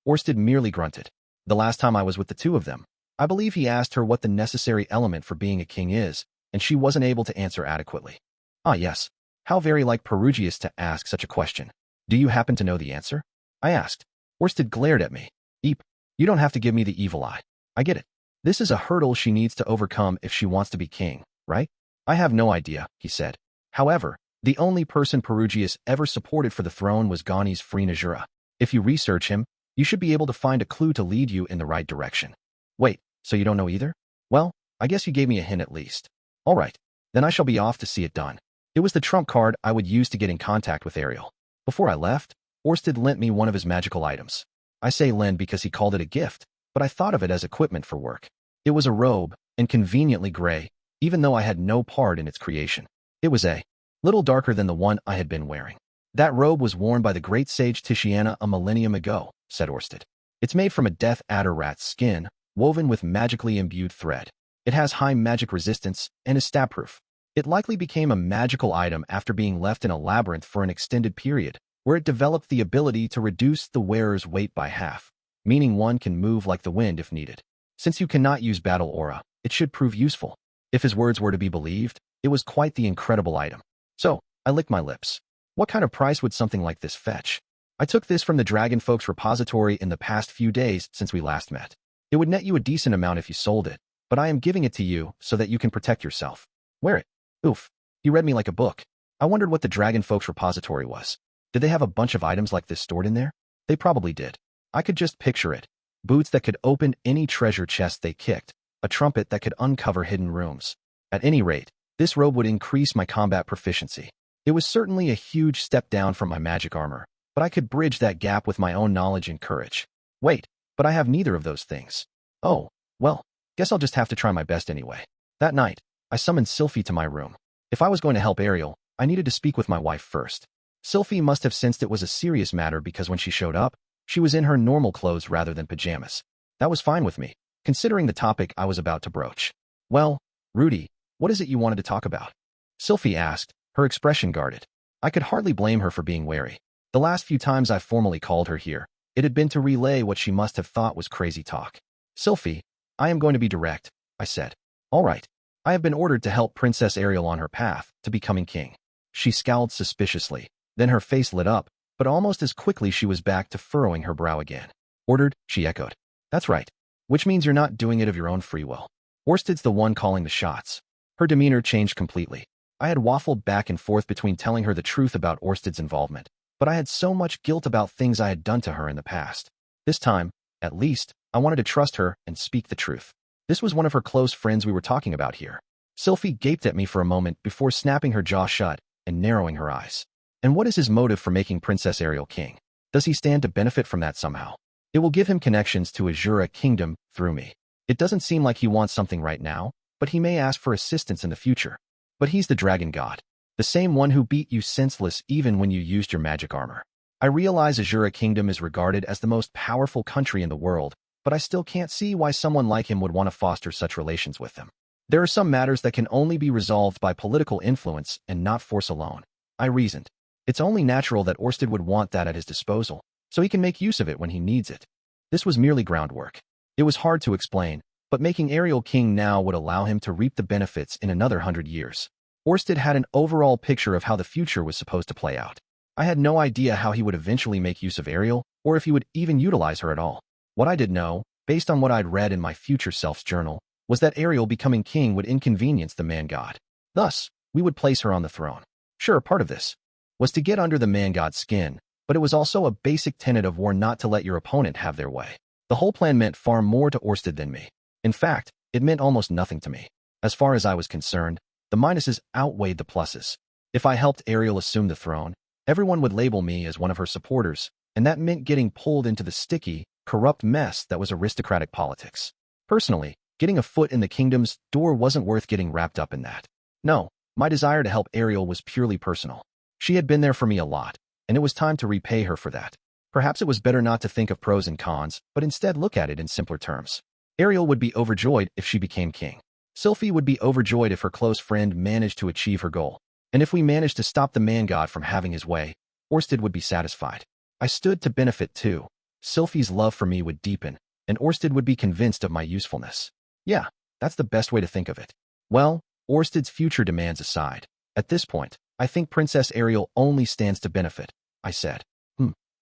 Orsted merely grunted. The last time I was with the two of them, I believe he asked her what the necessary element for being a king is, and she wasn't able to answer adequately. Ah yes, how very like Perugius to ask such a question. Do you happen to know the answer? I asked. Orsted glared at me. Eep, you don't have to give me the evil eye. I get it. This is a hurdle she needs to overcome if she wants to be king, right? I have no idea, he said. However, the only person Perugius ever supported for the throne was Gani's free Asura. If you research him, you should be able to find a clue to lead you in the right direction. Wait, so you don't know either? Well, I guess you gave me a hint at least. All right, then I shall be off to see it done. It was the trump card I would use to get in contact with Ariel. Before I left, Orsted lent me one of his magical items. I say lend because he called it a gift, but I thought of it as equipment for work. It was a robe, and conveniently gray, even though I had no part in its creation. It was a little darker than the one I had been wearing. That robe was worn by the great sage Titiana a millennium ago, said Orsted. It's made from a death adder rat's skin, woven with magically imbued thread. It has high magic resistance and is stab-proof. It likely became a magical item after being left in a labyrinth for an extended period, where it developed the ability to reduce the wearer's weight by half, meaning one can move like the wind if needed. Since you cannot use battle aura, it should prove useful. If his words were to be believed, it was quite the incredible item. So, I licked my lips. What kind of price would something like this fetch? I took this from the Dragonfolk's repository in the past few days since we last met. It would net you a decent amount if you sold it, but I am giving it to you so that you can protect yourself. Wear it. Oof. He read me like a book. I wondered what the Dragonfolk's repository was. Did they have a bunch of items like this stored in there? They probably did. I could just picture it. Boots that could open any treasure chest they kicked, a trumpet that could uncover hidden rooms. At any rate, this robe would increase my combat proficiency. It was certainly a huge step down from my magic armor, but I could bridge that gap with my own knowledge and courage. Wait, but I have neither of those things. Oh, well, guess I'll just have to try my best anyway. That night, I summoned Sylphiette to my room. If I was going to help Ariel, I needed to speak with my wife first. Sylphiette must have sensed it was a serious matter because when she showed up, she was in her normal clothes rather than pajamas. That was fine with me, considering the topic I was about to broach. Well, Rudy, what is it you wanted to talk about? Sylphiette asked, her expression guarded. I could hardly blame her for being wary. The last few times I formally called her here, it had been to relay what she must have thought was crazy talk. Sylphiette, I am going to be direct, I said. All right. I have been ordered to help Princess Ariel on her path to becoming king. She scowled suspiciously. Then her face lit up, but almost as quickly she was back to furrowing her brow again. Ordered, she echoed. That's right. Which means you're not doing it of your own free will. Orsted's the one calling the shots. Her demeanor changed completely. I had waffled back and forth between telling her the truth about Orsted's involvement, but I had so much guilt about things I had done to her in the past. This time, at least, I wanted to trust her and speak the truth. This was one of her close friends we were talking about here. Sylphiette gaped at me for a moment before snapping her jaw shut and narrowing her eyes. And what is his motive for making Princess Ariel king? Does he stand to benefit from that somehow? It will give him connections to Asura Kingdom through me. It doesn't seem like he wants something right now, but he may ask for assistance in the future. But he's the dragon god, the same one who beat you senseless even when you used your magic armor. I realize Asura Kingdom is regarded as the most powerful country in the world, but I still can't see why someone like him would want to foster such relations with them. There are some matters that can only be resolved by political influence and not force alone, I reasoned. It's only natural that Orsted would want that at his disposal, so he can make use of it when he needs it. This was merely groundwork. It was hard to explain, but making Ariel king now would allow him to reap the benefits in another 100 years. Orsted had an overall picture of how the future was supposed to play out. I had no idea how he would eventually make use of Ariel, or if he would even utilize her at all. What I did know, based on what I'd read in my future self's journal, was that Ariel becoming king would inconvenience the man-god. Thus, we would place her on the throne. Sure, part of this was to get under the man-god's skin, but it was also a basic tenet of war not to let your opponent have their way. The whole plan meant far more to Orsted than me. In fact, it meant almost nothing to me. As far as I was concerned, the minuses outweighed the pluses. If I helped Ariel assume the throne, everyone would label me as one of her supporters, and that meant getting pulled into the sticky, corrupt mess that was aristocratic politics. Personally, getting a foot in the kingdom's door wasn't worth getting wrapped up in that. No, my desire to help Ariel was purely personal. She had been there for me a lot, and it was time to repay her for that. Perhaps it was better not to think of pros and cons, but instead look at it in simpler terms. Ariel would be overjoyed if she became king. Sylphie would be overjoyed if her close friend managed to achieve her goal. And if we managed to stop the man-god from having his way, Orsted would be satisfied. I stood to benefit too. Sylphie's love for me would deepen, and Orsted would be convinced of my usefulness. Yeah, that's the best way to think of it. Well, Orsted's future demands aside, at this point, I think Princess Ariel only stands to benefit, I said.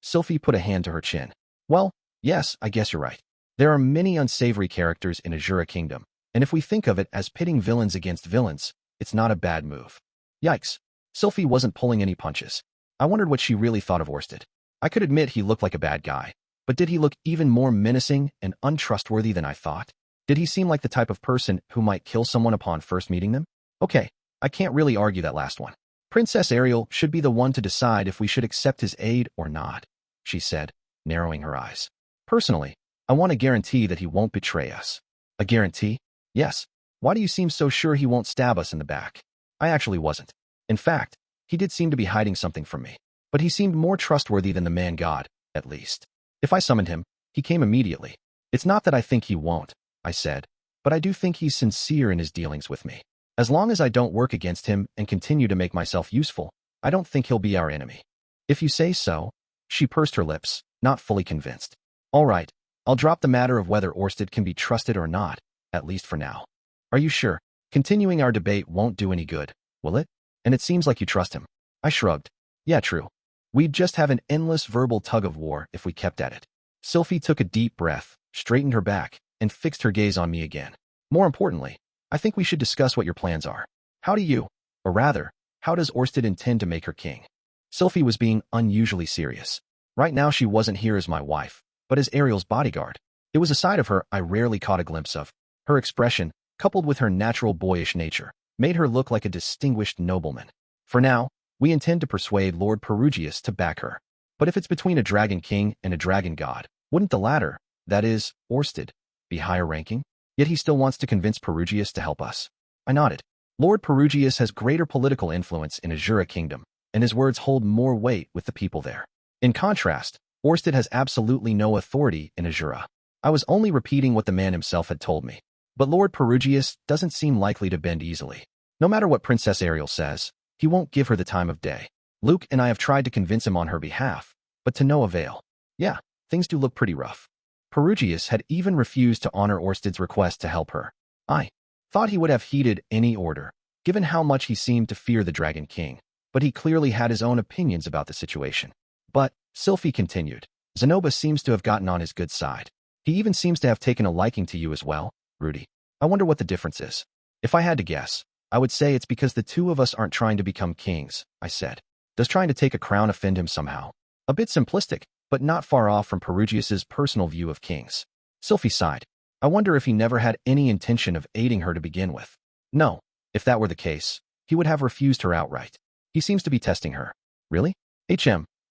Sylphie put a hand to her chin. Well, yes, I guess you're right. There are many unsavory characters in Asura Kingdom, and if we think of it as pitting villains against villains, it's not a bad move. Yikes. Sylphie wasn't pulling any punches. I wondered what she really thought of Orsted. I could admit he looked like a bad guy, but did he look even more menacing and untrustworthy than I thought? Did he seem like the type of person who might kill someone upon first meeting them? Okay, I can't really argue that last one. Princess Ariel should be the one to decide if we should accept his aid or not, she said, narrowing her eyes. Personally, I want a guarantee that he won't betray us. A guarantee? Yes. Why do you seem so sure he won't stab us in the back? I actually wasn't. In fact, he did seem to be hiding something from me. But he seemed more trustworthy than the man-god, at least. If I summoned him, he came immediately. It's not that I think he won't, I said, but I do think he's sincere in his dealings with me. As long as I don't work against him and continue to make myself useful, I don't think he'll be our enemy. If you say so, she pursed her lips, not fully convinced. All right, I'll drop the matter of whether Orsted can be trusted or not, at least for now. Are you sure? Continuing our debate won't do any good, will it? And it seems like you trust him. I shrugged. Yeah, true. We'd just have an endless verbal tug-of-war if we kept at it. Sylphie took a deep breath, straightened her back, and fixed her gaze on me again. More importantly, I think we should discuss what your plans are. How do you, or rather, how does Orsted intend to make her king? Sylphie was being unusually serious. Right now she wasn't here as my wife, but as Ariel's bodyguard. It was a side of her I rarely caught a glimpse of. Her expression, coupled with her natural boyish nature, made her look like a distinguished nobleman. For now, we intend to persuade Lord Perugius to back her. But if it's between a dragon king and a dragon god, wouldn't the latter, that is, Orsted, be higher ranking? Yet he still wants to convince Perugius to help us. I nodded. Lord Perugius has greater political influence in Asura Kingdom, and his words hold more weight with the people there. In contrast, Orsted has absolutely no authority in Asura. I was only repeating what the man himself had told me. But Lord Perugius doesn't seem likely to bend easily. No matter what Princess Ariel says, he won't give her the time of day. Luke and I have tried to convince him on her behalf, but to no avail. Yeah, things do look pretty rough. Perugius had even refused to honor Orsted's request to help her. I thought he would have heeded any order, given how much he seemed to fear the Dragon King, but he clearly had his own opinions about the situation. But, Sylphie continued, Zenobia seems to have gotten on his good side. He even seems to have taken a liking to you as well, Rudy. I wonder what the difference is. If I had to guess, I would say it's because the two of us aren't trying to become kings, I said. Does trying to take a crown offend him somehow? A bit simplistic, but not far off from Perugius's personal view of kings. Sylphie sighed. I wonder if he never had any intention of aiding her to begin with. No, if that were the case, he would have refused her outright. He seems to be testing her. Really?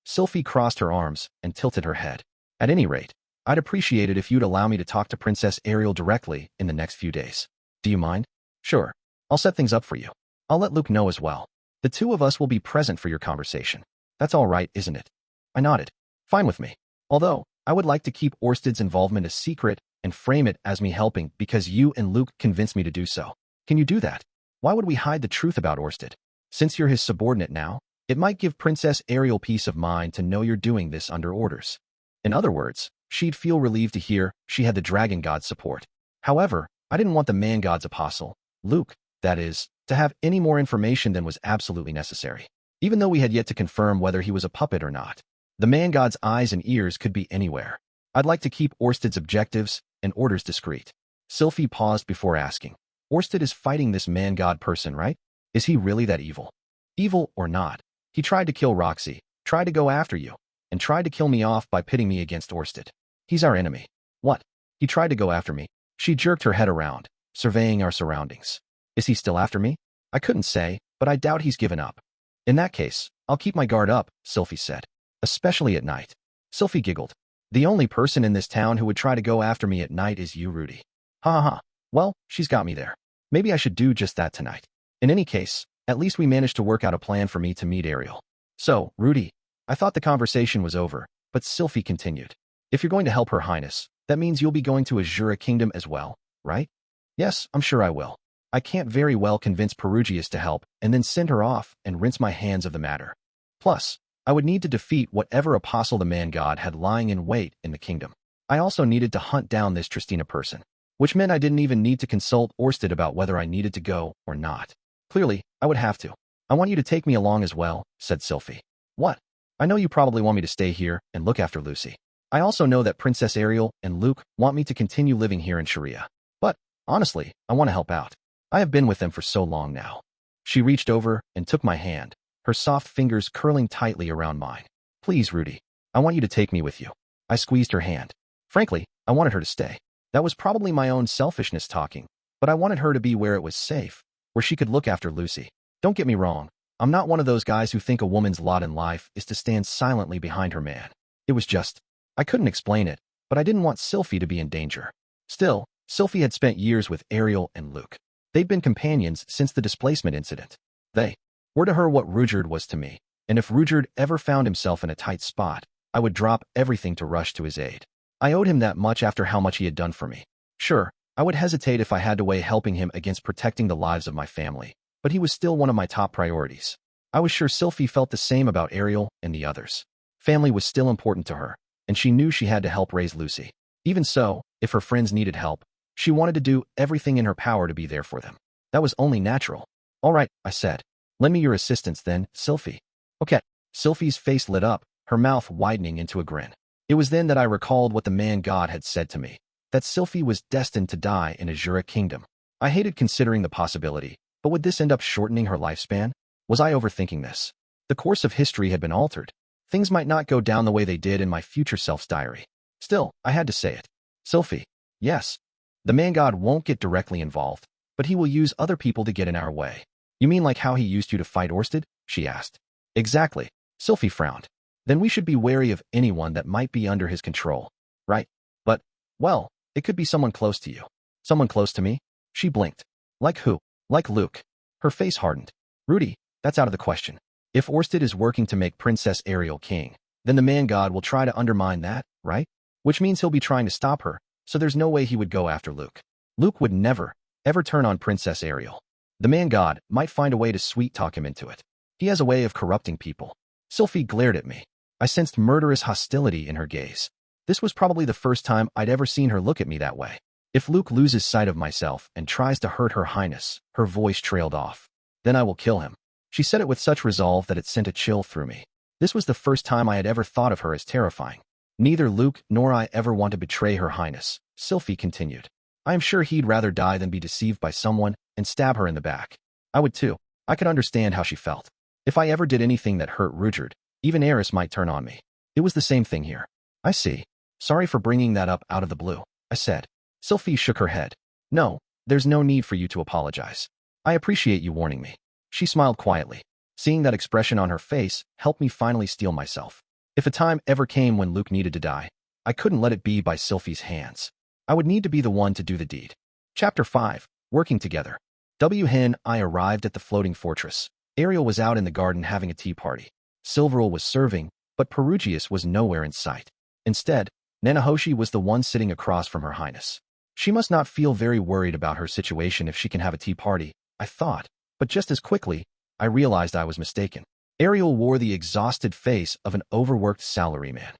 Sylphie crossed her arms and tilted her head. At any rate, I'd appreciate it if you'd allow me to talk to Princess Ariel directly in the next few days. Do you mind? Sure. I'll set things up for you. I'll let Luke know as well. The two of us will be present for your conversation. That's all right, isn't it? I nodded. Fine with me. Although, I would like to keep Orsted's involvement a secret and frame it as me helping because you and Luke convinced me to do so. Can you do that? Why would we hide the truth about Orsted? Since you're his subordinate now, it might give Princess Ariel peace of mind to know you're doing this under orders. In other words, she'd feel relieved to hear she had the dragon god's support. However, I didn't want the man god's apostle, Luke, that is, to have any more information than was absolutely necessary, even though we had yet to confirm whether he was a puppet or not. The man god's eyes and ears could be anywhere. I'd like to keep Orsted's objectives and orders discreet. Sylphie paused before asking, Orsted is fighting this man god person, right? Is he really that evil? Evil or not, he tried to kill Roxy, tried to go after you, and tried to kill me off by pitting me against Orsted. He's our enemy. What? He tried to go after me? She jerked her head around, surveying our surroundings. Is he still after me? I couldn't say, but I doubt he's given up. In that case, I'll keep my guard up, Sylphie said. Especially at night. Sylphie giggled. The only person in this town who would try to go after me at night is you, Rudy. Ha ha ha. Well, she's got me there. Maybe I should do just that tonight. In any case, at least we managed to work out a plan for me to meet Ariel. So, Rudy, I thought the conversation was over, But Sylphie continued. If you're going to help Her Highness, that means you'll be going to Asura Kingdom as well, right? Yes, I'm sure I will. I can't very well convince Perugius to help and then send her off and rinse my hands of the matter. Plus, I would need to defeat whatever apostle the man-god had lying in wait in the kingdom. I also needed to hunt down this Tristina person, which meant I didn't even need to consult Orsted about whether I needed to go or not. Clearly, I would have to. I want you to take me along as well, said Sylphie. What? I know you probably want me to stay here and look after Lucy. I also know that Princess Ariel and Luke want me to continue living here in Sharia. But, honestly, I want to help out. I have been with them for so long now. She reached over and took my hand, her soft fingers curling tightly around mine. Please, Rudy. I want you to take me with you. I squeezed her hand. Frankly, I wanted her to stay. That was probably my own selfishness talking, but I wanted her to be where it was safe, where she could look after Lucy. Don't get me wrong. I'm not one of those guys who think a woman's lot in life is to stand silently behind her man. It was just, I couldn't explain it, but I didn't want Sylphie to be in danger. Still, Sylphie had spent years with Ariel and Luke. They'd been companions since the displacement incident. They were to her what Rudeus was to me, and if Rudeus ever found himself in a tight spot, I would drop everything to rush to his aid. I owed him that much after how much he had done for me. Sure, I would hesitate if I had to weigh helping him against protecting the lives of my family, but he was still one of my top priorities. I was sure Sylphie felt the same about Ariel and the others. Family was still important to her, and she knew she had to help raise Lucy. Even so, if her friends needed help, she wanted to do everything in her power to be there for them. That was only natural. All right, I said. Lend me your assistance then, Sylphie. Okay. Sylphie's face lit up, her mouth widening into a grin. It was then that I recalled what the man-god had said to me, that Sylphie was destined to die in Asura Kingdom. I hated considering the possibility, but would this end up shortening her lifespan? Was I overthinking this? The course of history had been altered. Things might not go down the way they did in my future self's diary. Still, I had to say it. Sylphie. Yes. The man-god won't get directly involved, but he will use other people to get in our way. You mean like how he used you to fight Orsted? She asked. Exactly. Sylphie frowned. Then we should be wary of anyone that might be under his control, right? But, well, it could be someone close to you. Someone close to me? She blinked. Like who? Like Luke. Her face hardened. Rudy, that's out of the question. If Orsted is working to make Princess Ariel king, then the man-god will try to undermine that, right? Which means he'll be trying to stop her, so there's no way he would go after Luke. Luke would never, ever turn on Princess Ariel. The man-god might find a way to sweet-talk him into it. He has a way of corrupting people. Sylphie glared at me. I sensed murderous hostility in her gaze. This was probably the first time I'd ever seen her look at me that way. If Luke loses sight of myself and tries to hurt Her Highness, her voice trailed off. Then I will kill him. She said it with such resolve that it sent a chill through me. This was the first time I had ever thought of her as terrifying. Neither Luke nor I ever want to betray Her Highness, Sylphie continued. I am sure he'd rather die than be deceived by someone and stab her in the back. I would too. I could understand how she felt. If I ever did anything that hurt Rudeus, even Eris might turn on me. It was the same thing here. I see. Sorry for bringing that up out of the blue, I said. Sylphie shook her head. No, there's no need for you to apologize. I appreciate you warning me. She smiled quietly. Seeing that expression on her face helped me finally steel myself. If a time ever came when Luke needed to die, I couldn't let it be by Sylphie's hands. I would need to be the one to do the deed. Chapter 5. Working Together. I arrived at the floating fortress. Ariel was out in the garden having a tea party. Silveril was serving, but Perugius was nowhere in sight. Instead, Nanahoshi was the one sitting across from Her Highness. She must not feel very worried about her situation if she can have a tea party, I thought, but just as quickly, I realized I was mistaken. Ariel wore the exhausted face of an overworked salaryman.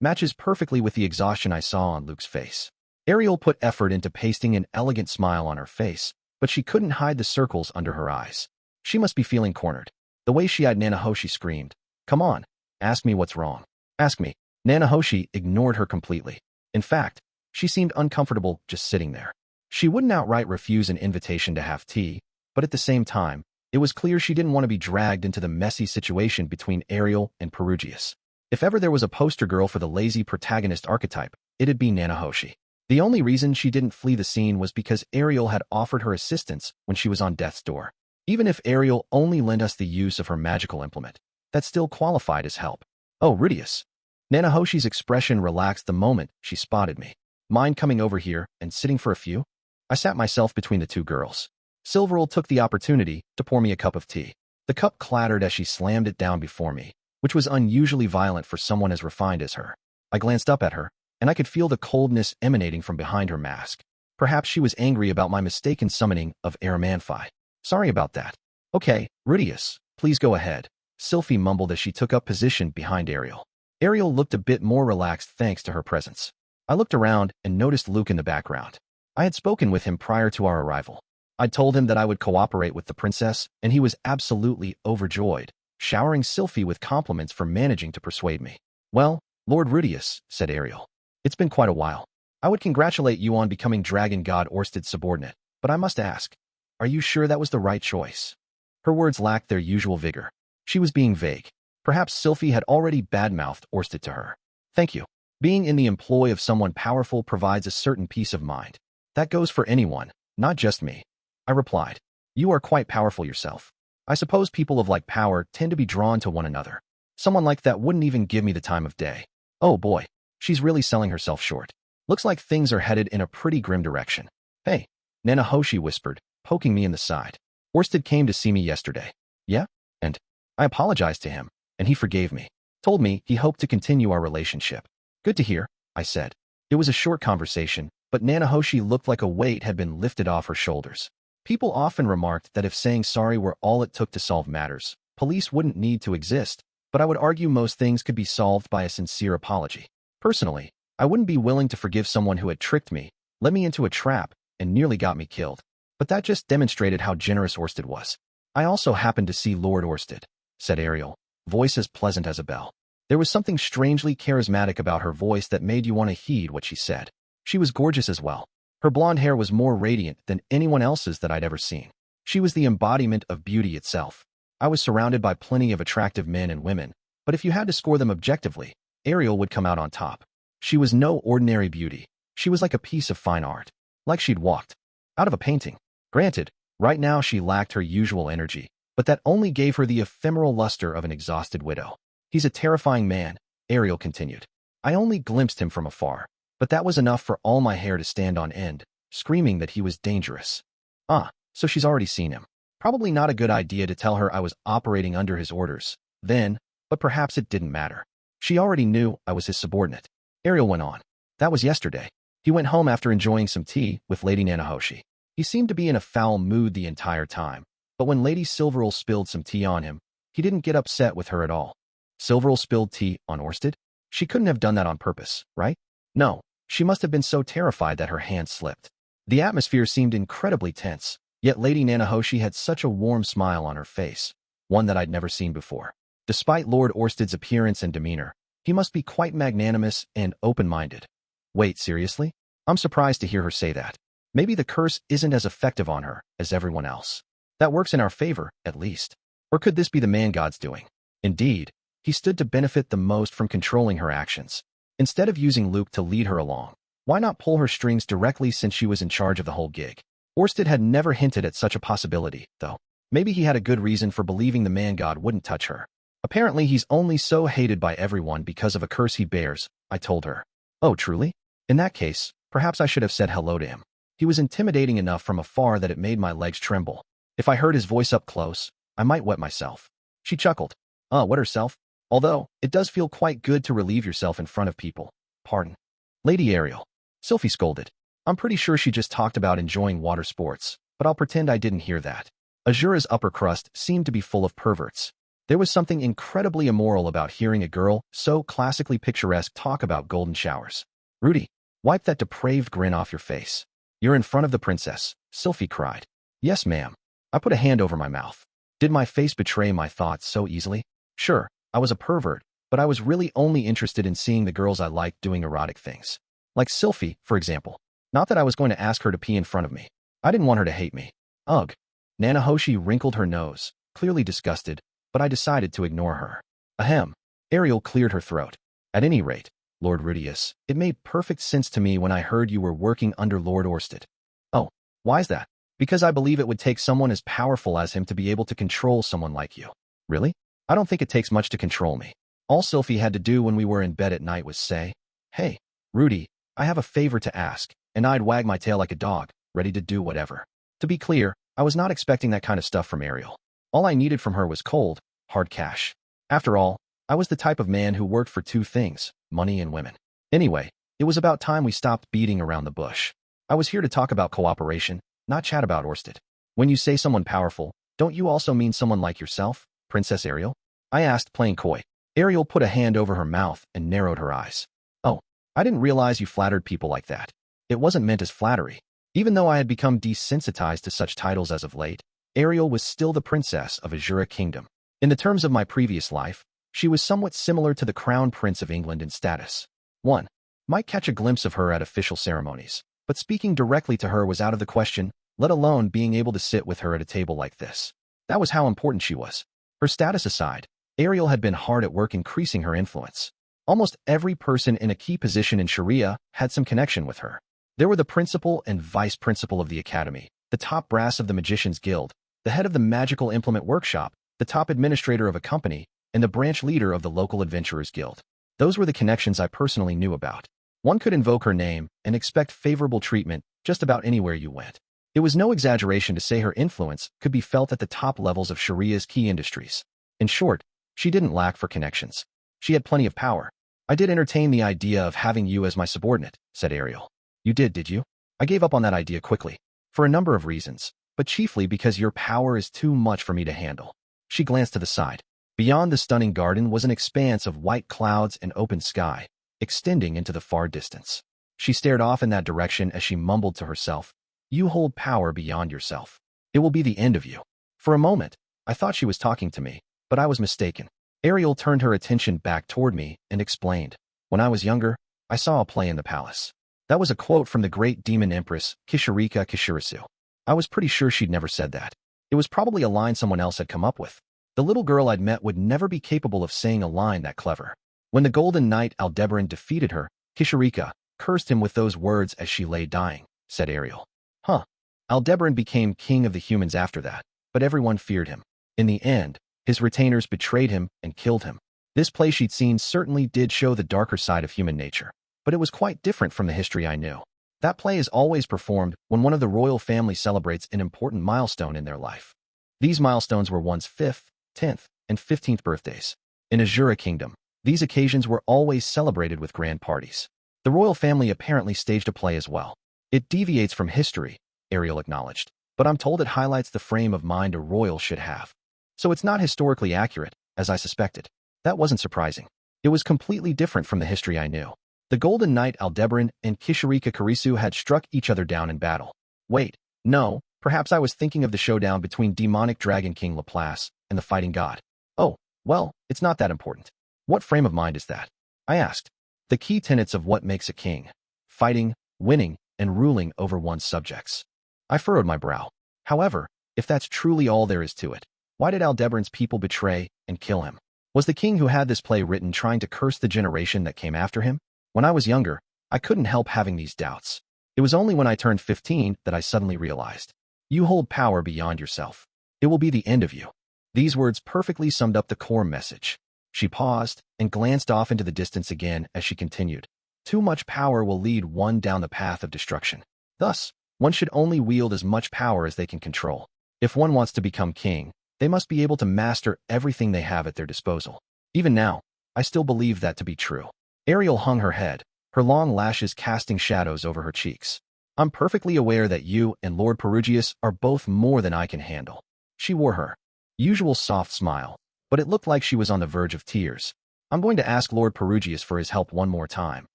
Matches perfectly with the exhaustion I saw on Luke's face. Ariel put effort into pasting an elegant smile on her face, but she couldn't hide the circles under her eyes. She must be feeling cornered. The way she eyed Nanahoshi screamed, "Come on, ask me what's wrong. Ask me." Nanahoshi ignored her completely. In fact, she seemed uncomfortable just sitting there. She wouldn't outright refuse an invitation to have tea, but at the same time, it was clear she didn't want to be dragged into the messy situation between Ariel and Perugius. If ever there was a poster girl for the lazy protagonist archetype, it'd be Nanahoshi. The only reason she didn't flee the scene was because Ariel had offered her assistance when she was on death's door. Even if Ariel only lent us the use of her magical implement, that still qualified as help. Oh, Rudeus. Nanahoshi's expression relaxed the moment she spotted me. Mind coming over here and sitting for a few? I sat myself between the two girls. Silveril took the opportunity to pour me a cup of tea. The cup clattered as she slammed it down before me, which was unusually violent for someone as refined as her. I glanced up at her, and I could feel the coldness emanating from behind her mask. Perhaps she was angry about my mistaken summoning of Aramanthi. Sorry about that. Okay, Rudeus, please go ahead, Sylphie mumbled as she took up position behind Ariel. Ariel looked a bit more relaxed thanks to her presence. I looked around and noticed Luke in the background. I had spoken with him prior to our arrival. I'd told him that I would cooperate with the princess, and he was absolutely overjoyed, showering Sylphie with compliments for managing to persuade me. Well, Lord Rudeus, said Ariel, it's been quite a while. I would congratulate you on becoming Dragon God Orsted's subordinate, but I must ask, are you sure that was the right choice? Her words lacked their usual vigor. She was being vague. Perhaps Sylphie had already badmouthed Orsted to her. Thank you. Being in the employ of someone powerful provides a certain peace of mind. That goes for anyone, not just me. I replied. You are quite powerful yourself. I suppose people of like power tend to be drawn to one another. Someone like that wouldn't even give me the time of day. Oh boy, she's really selling herself short. Looks like things are headed in a pretty grim direction. Hey, Nanahoshi whispered, poking me in the side. Orsted came to see me yesterday. Yeah? And I apologized to him, and he forgave me. Told me he hoped to continue our relationship. Good to hear, I said. It was a short conversation, but Nanahoshi looked like a weight had been lifted off her shoulders. People often remarked that if saying sorry were all it took to solve matters, police wouldn't need to exist, but I would argue most things could be solved by a sincere apology. Personally, I wouldn't be willing to forgive someone who had tricked me, led me into a trap, and nearly got me killed. But that just demonstrated how generous Orsted was. I also happened to see Lord Orsted, said Ariel, voice as pleasant as a bell. There was something strangely charismatic about her voice that made you want to heed what she said. She was gorgeous as well. Her blonde hair was more radiant than anyone else's that I'd ever seen. She was the embodiment of beauty itself. I was surrounded by plenty of attractive men and women, but if you had to score them objectively, Ariel would come out on top. She was no ordinary beauty. She was like a piece of fine art. Like she'd walked out of a painting. Granted, right now she lacked her usual energy, but that only gave her the ephemeral luster of an exhausted widow. He's a terrifying man, Ariel continued. I only glimpsed him from afar, but that was enough for all my hair to stand on end, screaming that he was dangerous. Ah, so she's already seen him. Probably not a good idea to tell her I was operating under his orders then, but perhaps it didn't matter. She already knew I was his subordinate. Ariel went on. That was yesterday. He went home after enjoying some tea with Lady Nanahoshi. He seemed to be in a foul mood the entire time, but when Lady Silverel spilled some tea on him, he didn't get upset with her at all. Silverel spilled tea on Orsted? She couldn't have done that on purpose, right? No, she must have been so terrified that her hand slipped. The atmosphere seemed incredibly tense, yet Lady Nanahoshi had such a warm smile on her face, one that I'd never seen before. Despite Lord Orsted's appearance and demeanor, he must be quite magnanimous and open-minded. Wait, seriously? I'm surprised to hear her say that. Maybe the curse isn't as effective on her as everyone else. That works in our favor, at least. Or could this be the man God's doing? Indeed, he stood to benefit the most from controlling her actions. Instead of using Luke to lead her along, why not pull her strings directly since she was in charge of the whole gig? Orsted had never hinted at such a possibility, though. Maybe he had a good reason for believing the man God wouldn't touch her. Apparently he's only so hated by everyone because of a curse he bears, I told her. Oh, truly? In that case, perhaps I should have said hello to him. He was intimidating enough from afar that it made my legs tremble. If I heard his voice up close, I might wet myself. She chuckled. Wet herself? Although, it does feel quite good to relieve yourself in front of people. Pardon. Lady Ariel. Sylphie scolded. I'm pretty sure she just talked about enjoying water sports, but I'll pretend I didn't hear that. Asura's upper crust seemed to be full of perverts. There was something incredibly immoral about hearing a girl so classically picturesque talk about golden showers. Rudy, wipe that depraved grin off your face. You're in front of the princess, Sylphie cried. Yes, ma'am. I put a hand over my mouth. Did my face betray my thoughts so easily? Sure, I was a pervert, but I was really only interested in seeing the girls I liked doing erotic things. Like Sylphie, for example. Not that I was going to ask her to pee in front of me. I didn't want her to hate me. Ugh. Nanahoshi wrinkled her nose, clearly disgusted, but I decided to ignore her. Ahem. Ariel cleared her throat. At any rate, Lord Rudeus, it made perfect sense to me when I heard you were working under Lord Orsted. Oh, why's that? Because I believe it would take someone as powerful as him to be able to control someone like you. Really? I don't think it takes much to control me. All Sylphie had to do when we were in bed at night was say, Hey, Rudy, I have a favor to ask, and I'd wag my tail like a dog, ready to do whatever. To be clear, I was not expecting that kind of stuff from Ariel. All I needed from her was cold, hard cash. After all, I was the type of man who worked for two things, money and women. Anyway, it was about time we stopped beating around the bush. I was here to talk about cooperation, not chat about Orsted. When you say someone powerful, don't you also mean someone like yourself, Princess Ariel? I asked, playing coy. Ariel put a hand over her mouth and narrowed her eyes. Oh, I didn't realize you flattered people like that. It wasn't meant as flattery. Even though I had become desensitized to such titles as of late, Ariel was still the princess of Asura Kingdom. In the terms of my previous life, she was somewhat similar to the Crown Prince of England in status. One might catch a glimpse of her at official ceremonies, but speaking directly to her was out of the question, let alone being able to sit with her at a table like this. That was how important she was. Her status aside, Ariel had been hard at work increasing her influence. Almost every person in a key position in Sharia had some connection with her. There were the principal and vice principal of the academy, the top brass of the Magicians Guild, the head of the Magical Implement Workshop, the top administrator of a company, and the branch leader of the local Adventurers Guild. Those were the connections I personally knew about. One could invoke her name and expect favorable treatment just about anywhere you went. It was no exaggeration to say her influence could be felt at the top levels of Sharia's key industries. In short, she didn't lack for connections. She had plenty of power. I did entertain the idea of having you as my subordinate, said Ariel. You did you? I gave up on that idea quickly. For a number of reasons, but chiefly because your power is too much for me to handle. She glanced to the side. Beyond the stunning garden was an expanse of white clouds and open sky, extending into the far distance. She stared off in that direction as she mumbled to herself, You hold power beyond yourself. It will be the end of you. For a moment, I thought she was talking to me, but I was mistaken. Ariel turned her attention back toward me and explained, When I was younger, I saw a play in the palace. That was a quote from the great demon empress, Kishirika Kishirisu. I was pretty sure she'd never said that. It was probably a line someone else had come up with. The little girl I'd met would never be capable of saying a line that clever. When the Golden Knight Aldebaran defeated her, Kishirika cursed him with those words as she lay dying, said Ariel. Huh. Aldebaran became king of the humans after that, but everyone feared him. In the end, his retainers betrayed him and killed him. This play she'd seen certainly did show the darker side of human nature, but it was quite different from the history I knew. That play is always performed when one of the royal family celebrates an important milestone in their life. These milestones were one's 5th, 10th, and 15th birthdays. In Asura Kingdom, these occasions were always celebrated with grand parties. The royal family apparently staged a play as well. It deviates from history, Ariel acknowledged, but I'm told it highlights the frame of mind a royal should have. So it's not historically accurate, as I suspected. That wasn't surprising. It was completely different from the history I knew. The Golden Knight Aldebaran and Kishirika Kurisu had struck each other down in battle. Wait, no, perhaps I was thinking of the showdown between demonic Dragon King Laplace and the fighting god. Oh, well, it's not that important. What frame of mind is that? I asked. The key tenets of what makes a king. Fighting, winning, and ruling over one's subjects. I furrowed my brow. However, if that's truly all there is to it, why did Aldebaran's people betray and kill him? Was the king who had this play written trying to curse the generation that came after him? When I was younger, I couldn't help having these doubts. It was only when I turned 15 that I suddenly realized. You hold power beyond yourself. It will be the end of you. These words perfectly summed up the core message. She paused and glanced off into the distance again as she continued. Too much power will lead one down the path of destruction. Thus, one should only wield as much power as they can control. If one wants to become king, they must be able to master everything they have at their disposal. Even now, I still believe that to be true. Ariel hung her head, her long lashes casting shadows over her cheeks. I'm perfectly aware that you and Lord Perugius are both more than I can handle. She wore her usual soft smile, but it looked like she was on the verge of tears. I'm going to ask Lord Perugius for his help one more time,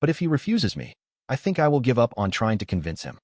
but if he refuses me, I think I will give up on trying to convince him.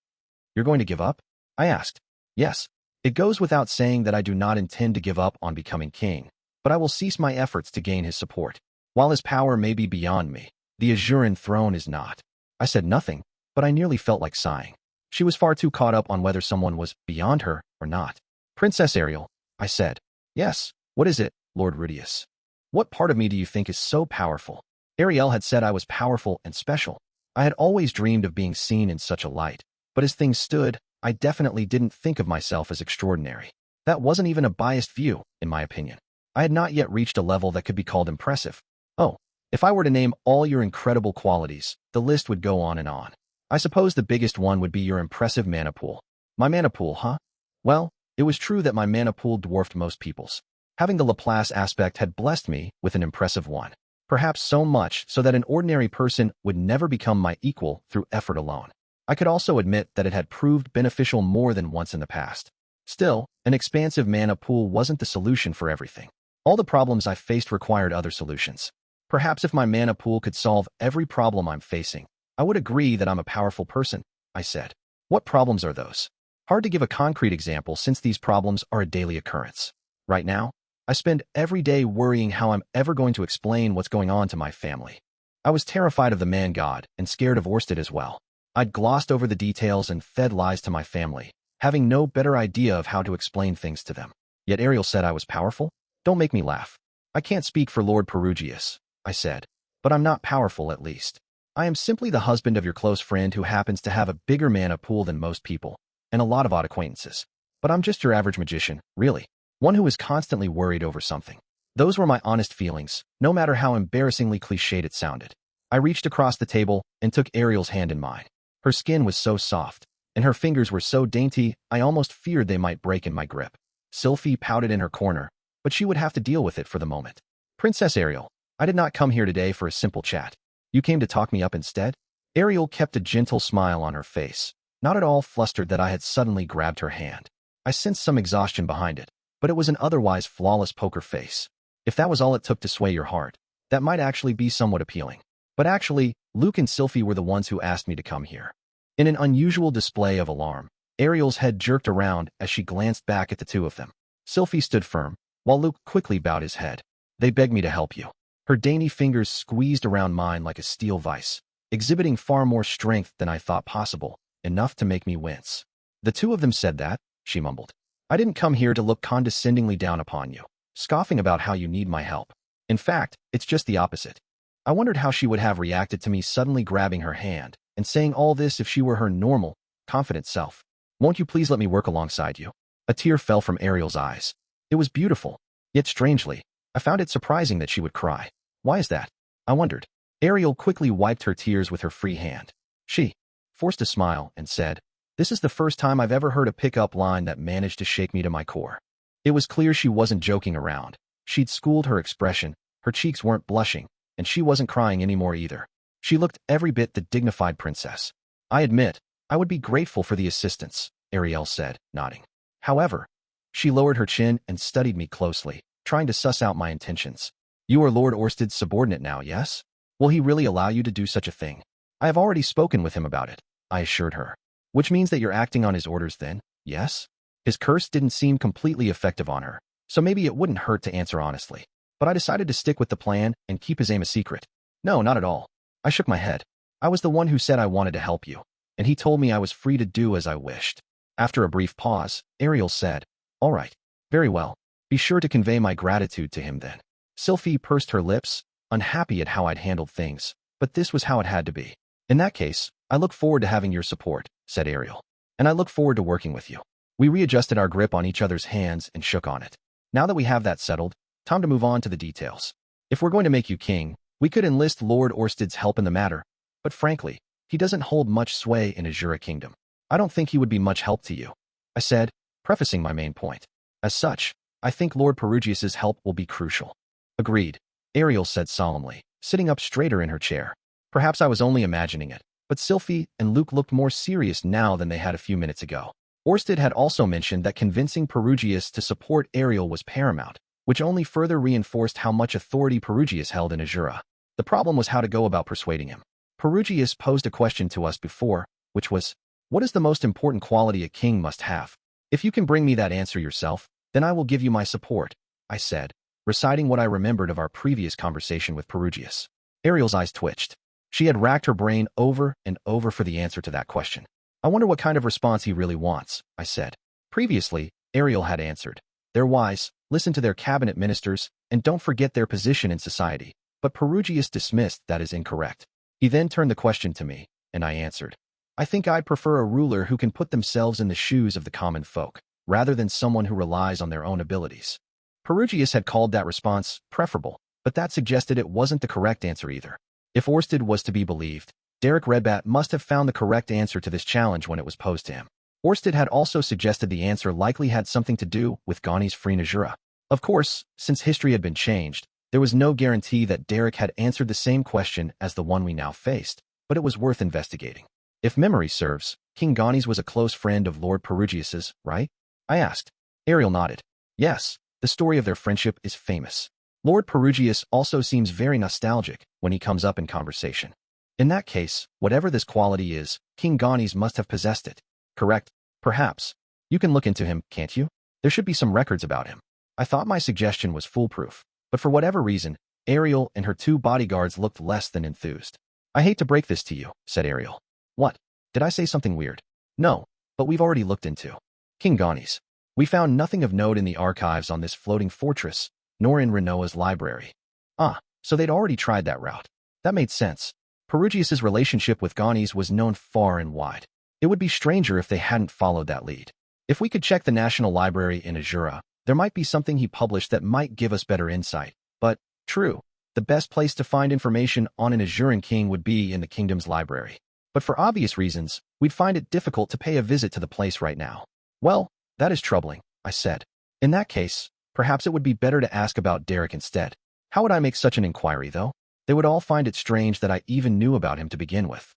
You're going to give up? I asked. Yes. It goes without saying that I do not intend to give up on becoming king, but I will cease my efforts to gain his support. While his power may be beyond me, the Azuran throne is not. I said nothing, but I nearly felt like sighing. She was far too caught up on whether someone was beyond her or not. Princess Ariel, I said. Yes, what is it, Lord Rudeus? What part of me do you think is so powerful? Ariel had said I was powerful and special. I had always dreamed of being seen in such a light, but as things stood, I definitely didn't think of myself as extraordinary. That wasn't even a biased view, in my opinion. I had not yet reached a level that could be called impressive. Oh, if I were to name all your incredible qualities, the list would go on and on. I suppose the biggest one would be your impressive mana pool. My mana pool, huh? Well, it was true that my mana pool dwarfed most people's. Having the Laplace aspect had blessed me with an impressive one. Perhaps so much so that an ordinary person would never become my equal through effort alone. I could also admit that it had proved beneficial more than once in the past. Still, an expansive mana pool wasn't the solution for everything. All the problems I faced required other solutions. Perhaps if my mana pool could solve every problem I'm facing, I would agree that I'm a powerful person, I said. What problems are those? Hard to give a concrete example since these problems are a daily occurrence. Right now, I spend every day worrying how I'm ever going to explain what's going on to my family. I was terrified of the man god and scared of Orsted as well. I'd glossed over the details and fed lies to my family, having no better idea of how to explain things to them. Yet Ariel said I was powerful? Don't make me laugh. I can't speak for Lord Perugius, I said, but I'm not powerful at least. I am simply the husband of your close friend who happens to have a bigger mana pool than most people, and a lot of odd acquaintances. But I'm just your average magician, really. One who is constantly worried over something. Those were my honest feelings, no matter how embarrassingly cliched it sounded. I reached across the table and took Ariel's hand in mine. Her skin was so soft, and her fingers were so dainty, I almost feared they might break in my grip. Sylphie pouted in her corner, but she would have to deal with it for the moment. Princess Ariel, I did not come here today for a simple chat. You came to talk me up instead? Ariel kept a gentle smile on her face, not at all flustered that I had suddenly grabbed her hand. I sensed some exhaustion behind it, but it was an otherwise flawless poker face. If that was all it took to sway your heart, that might actually be somewhat appealing. But actually, Luke and Sylphie were the ones who asked me to come here. In an unusual display of alarm, Ariel's head jerked around as she glanced back at the two of them. Sylphie stood firm, while Luke quickly bowed his head. They begged me to help you. Her dainty fingers squeezed around mine like a steel vice, exhibiting far more strength than I thought possible, enough to make me wince. The two of them said that, she mumbled. I didn't come here to look condescendingly down upon you, scoffing about how you need my help. In fact, it's just the opposite. I wondered how she would have reacted to me suddenly grabbing her hand and saying all this if she were her normal, confident self. Won't you please let me work alongside you? A tear fell from Ariel's eyes. It was beautiful, yet strangely, I found it surprising that she would cry. Why is that? I wondered. Ariel quickly wiped her tears with her free hand. She forced a smile and said, "This is the first time I've ever heard a pick-up line that managed to shake me to my core." It was clear she wasn't joking around. She'd schooled her expression, her cheeks weren't blushing, and she wasn't crying anymore either. She looked every bit the dignified princess. I admit, I would be grateful for the assistance, Ariel said, nodding. However, she lowered her chin and studied me closely, trying to suss out my intentions. You are Lord Orsted's subordinate now, yes? Will he really allow you to do such a thing? I have already spoken with him about it, I assured her. Which means that you're acting on his orders then, yes? His curse didn't seem completely effective on her, so maybe it wouldn't hurt to answer honestly. But I decided to stick with the plan and keep his aim a secret. No, not at all. I shook my head. I was the one who said I wanted to help you, and he told me I was free to do as I wished. After a brief pause, Ariel said, All right, very well. Be sure to convey my gratitude to him then. Sylphie pursed her lips, unhappy at how I'd handled things, but this was how it had to be. In that case, I look forward to having your support, said Ariel. And I look forward to working with you. We readjusted our grip on each other's hands and shook on it. Now that we have that settled, time to move on to the details. If we're going to make you king, we could enlist Lord Orsted's help in the matter, but frankly, he doesn't hold much sway in Asura Kingdom. I don't think he would be much help to you, I said, prefacing my main point. As such, I think Lord Perugius's help will be crucial. Agreed, Ariel said solemnly, sitting up straighter in her chair. Perhaps I was only imagining it, but Sylphie and Luke looked more serious now than they had a few minutes ago. Orsted had also mentioned that convincing Perugius to support Ariel was paramount, which only further reinforced how much authority Perugius held in Asura. The problem was how to go about persuading him. Perugius posed a question to us before, which was, what is the most important quality a king must have? If you can bring me that answer yourself, then I will give you my support, I said, reciting what I remembered of our previous conversation with Perugius. Ariel's eyes twitched. She had racked her brain over and over for the answer to that question. I wonder what kind of response he really wants, I said. Previously, Ariel had answered. They're wise, listen to their cabinet ministers, and don't forget their position in society. But Perugius dismissed that as incorrect. He then turned the question to me, and I answered. I think I'd prefer a ruler who can put themselves in the shoes of the common folk, rather than someone who relies on their own abilities. Perugius had called that response preferable, but that suggested it wasn't the correct answer either. If Orsted was to be believed, Derek Redbat must have found the correct answer to this challenge when it was posed to him. Orsted had also suggested the answer likely had something to do with Gani's free Najura. Of course, since history had been changed, there was no guarantee that Derek had answered the same question as the one we now faced, but it was worth investigating. If memory serves, King Ganes was a close friend of Lord Perugius's, right? I asked. Ariel nodded. Yes, the story of their friendship is famous. Lord Perugius also seems very nostalgic when he comes up in conversation. In that case, whatever this quality is, King Ganes must have possessed it. Correct? Perhaps. You can look into him, can't you? There should be some records about him. I thought my suggestion was foolproof, but for whatever reason, Ariel and her 2 bodyguards looked less than enthused. I hate to break this to you, said Ariel. What? Did I say something weird? No, but we've already looked into King Ganes. We found nothing of note in the archives on this floating fortress, nor in Renoa's library. Ah, so they'd already tried that route. That made sense. Perugius's relationship with Ganes was known far and wide. It would be stranger if they hadn't followed that lead. If we could check the National Library in Asura, there might be something he published that might give us better insight. But, true, the best place to find information on an Asuran king would be in the kingdom's library. But for obvious reasons, we'd find it difficult to pay a visit to the place right now. Well, that is troubling, I said. In that case, perhaps it would be better to ask about Derek instead. How would I make such an inquiry, though? They would all find it strange that I even knew about him to begin with.